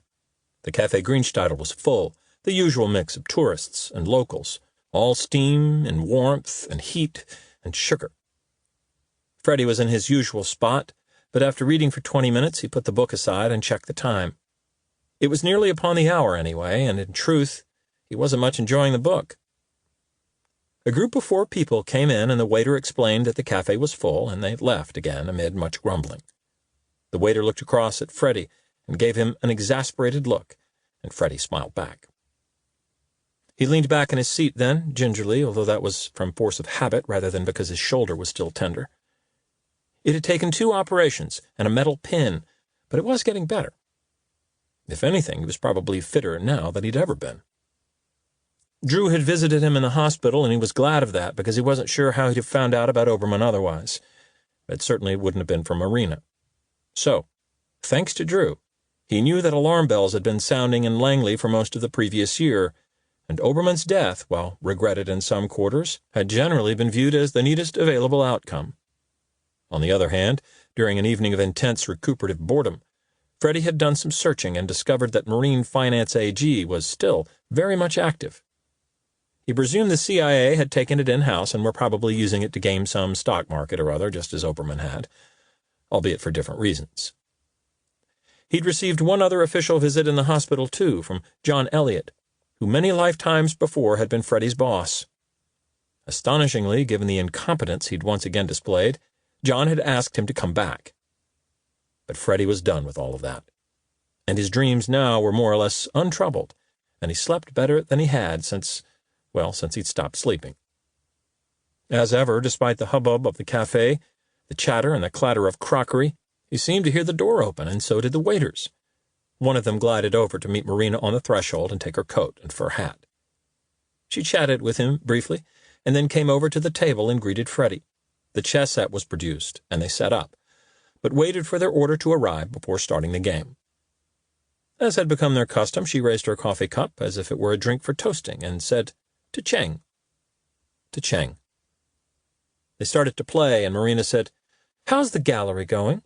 The Café Greenstadel was full, the usual mix of tourists and locals, all steam and warmth and heat and sugar. Freddie was in his usual spot, but after reading for 20 minutes he put the book aside and checked the time. It was nearly upon the hour anyway, and in truth he wasn't much enjoying the book. A group of 4 people came in, and the waiter explained that the cafe was full, and they left again amid much grumbling. The waiter looked across at Freddie and gave him an exasperated look, and Freddie smiled back. He leaned back in his seat then, gingerly, although that was from force of habit rather than because his shoulder was still tender. It had taken 2 operations and a metal pin, but it was getting better. If anything, he was probably fitter now than he'd ever been. Drew had visited him in the hospital, and he was glad of that, because he wasn't sure how he'd have found out about Oberman otherwise. It certainly wouldn't have been from Marina. So, thanks to Drew, he knew that alarm bells had been sounding in Langley for most of the previous year, and Oberman's death, while regretted in some quarters, had generally been viewed as the neatest available outcome. On the other hand, during an evening of intense recuperative boredom, Freddie had done some searching and discovered that Marine Finance AG was still very much active. He presumed the CIA had taken it in-house and were probably using it to game some stock market or other, just as Oberman had, albeit for different reasons. He'd received one other official visit in the hospital, too, from John Elliott, who many lifetimes before had been Freddie's boss. Astonishingly, given the incompetence he'd once again displayed, John had asked him to come back. But Freddie was done with all of that, and his dreams now were more or less untroubled, and he slept better than he had since he'd stopped sleeping. As ever, despite the hubbub of the cafe, the chatter and the clatter of crockery, he seemed to hear the door open, and so did the waiters. One of them glided over to meet Marina on the threshold and take her coat and fur hat. She chatted with him briefly, and then came over to the table and greeted Freddie. The chess set was produced, and they sat up, but waited for their order to arrive before starting the game. As had become their custom, she raised her coffee cup as if it were a drink for toasting, and said, "To Cheng." To Cheng. They started to play, and Marina said, "How's the gallery going?"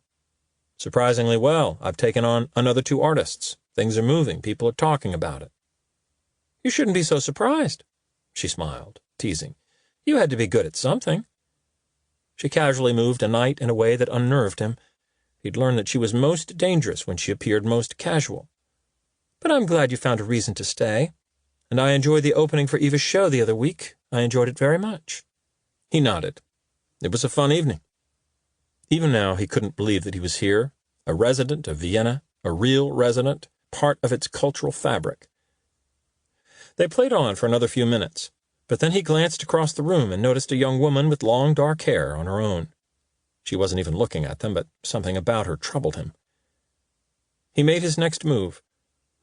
"Surprisingly well. I've taken on another 2 artists. Things are moving. People are talking about it." "You shouldn't be so surprised." She smiled, teasing. "You had to be good at something." She casually moved a knight in a way that unnerved him. He'd learned that she was most dangerous when she appeared most casual. "But I'm glad you found a reason to stay. And I enjoyed the opening for Eva's show the other week. I enjoyed it very much." He nodded. It was a fun evening. Even now he couldn't believe that he was here, a resident of Vienna, a real resident, part of its cultural fabric. They played on for another few minutes, but then he glanced across the room and noticed a young woman with long dark hair on her own. She wasn't even looking at them, but something about her troubled him. He made his next move.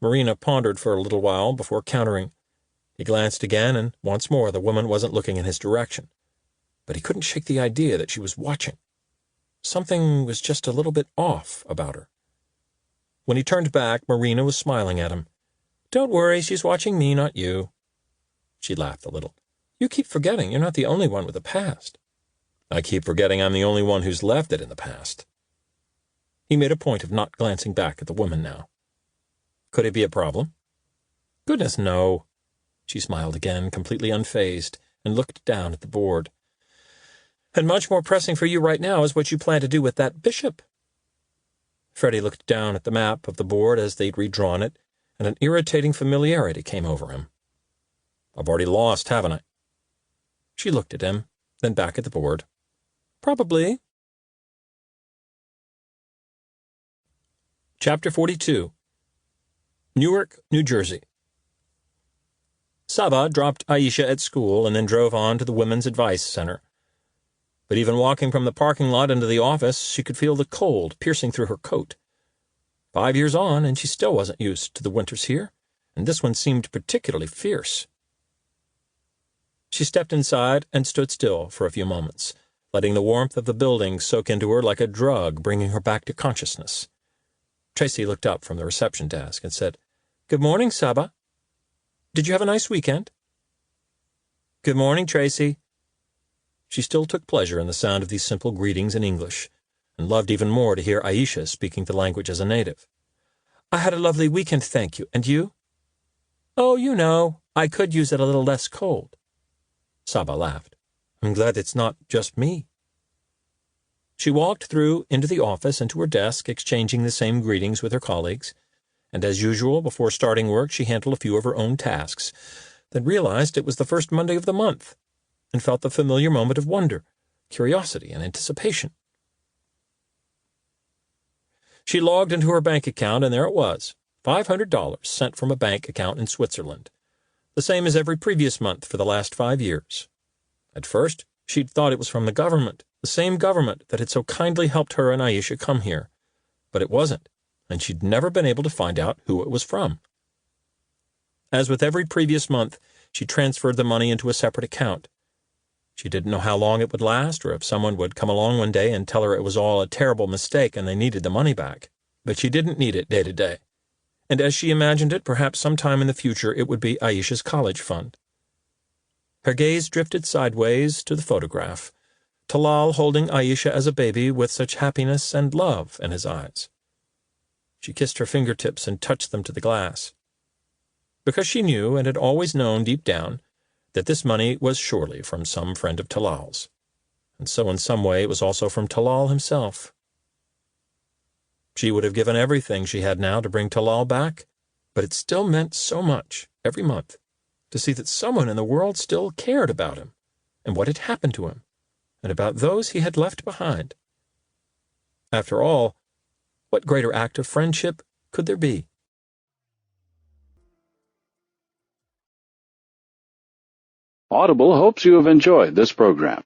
Marina pondered for a little while before countering. He glanced again, and once more the woman wasn't looking in his direction. But he couldn't shake the idea that she was watching. Something was just a little bit off about her. When he turned back, Marina was smiling at him. "Don't worry, she's watching me, not you." She laughed a little. "You keep forgetting you're not the only one with a past." "I keep forgetting I'm the only one who's left it in the past." He made a point of not glancing back at the woman now. "Could it be a problem?" "Goodness, no." She smiled again, completely unfazed, and looked down at the board. "And much more pressing for you right now is what you plan to do with that bishop." Freddie looked down at the map of the board as they'd redrawn it, and an irritating familiarity came over him. "I've already lost, haven't I?" She looked at him, then back at the board. "Probably." Chapter 42. Newark, New Jersey. Saba dropped Aisha at school and then drove on to the Women's Advice Center. But even walking from the parking lot into the office, she could feel the cold piercing through her coat. 5 years on, and she still wasn't used to the winters here, and this one seemed particularly fierce. She stepped inside and stood still for a few moments, letting the warmth of the building soak into her like a drug, bringing her back to consciousness. Tracy looked up from the reception desk and said, "Good morning, Saba. Did you have a nice weekend?" "Good morning, Tracy." She still took pleasure in the sound of these simple greetings in English, and loved even more to hear Aisha speaking the language as a native. "I had a lovely weekend, thank you. And you?" "Oh, you know, I could use it a little less cold." Saba laughed. "I'm glad it's not just me." She walked through into the office and to her desk, exchanging the same greetings with her colleagues, and as usual, before starting work, she handled a few of her own tasks, then realized it was the first Monday of the month, and felt the familiar moment of wonder, curiosity, and anticipation. She logged into her bank account, and there it was, $500 sent from a bank account in Switzerland, the same as every previous month for the last 5 years. At first, she'd thought it was from the government, the same government that had so kindly helped her and Aisha come here. But it wasn't, and she'd never been able to find out who it was from. As with every previous month, she transferred the money into a separate account. She didn't know how long it would last, or if someone would come along one day and tell her it was all a terrible mistake and they needed the money back. But she didn't need it day to day. And as she imagined it, perhaps sometime in the future it would be Aisha's college fund. Her gaze drifted sideways to the photograph, Talal holding Aisha as a baby with such happiness and love in his eyes. She kissed her fingertips and touched them to the glass. Because she knew, and had always known deep down, that this money was surely from some friend of Talal's, and so in some way it was also from Talal himself. She would have given everything she had now to bring Talal back, but it still meant so much, every month, to see that someone in the world still cared about him, and what had happened to him, and about those he had left behind. After all, what greater act of friendship could there be? Audible hopes you have enjoyed this program.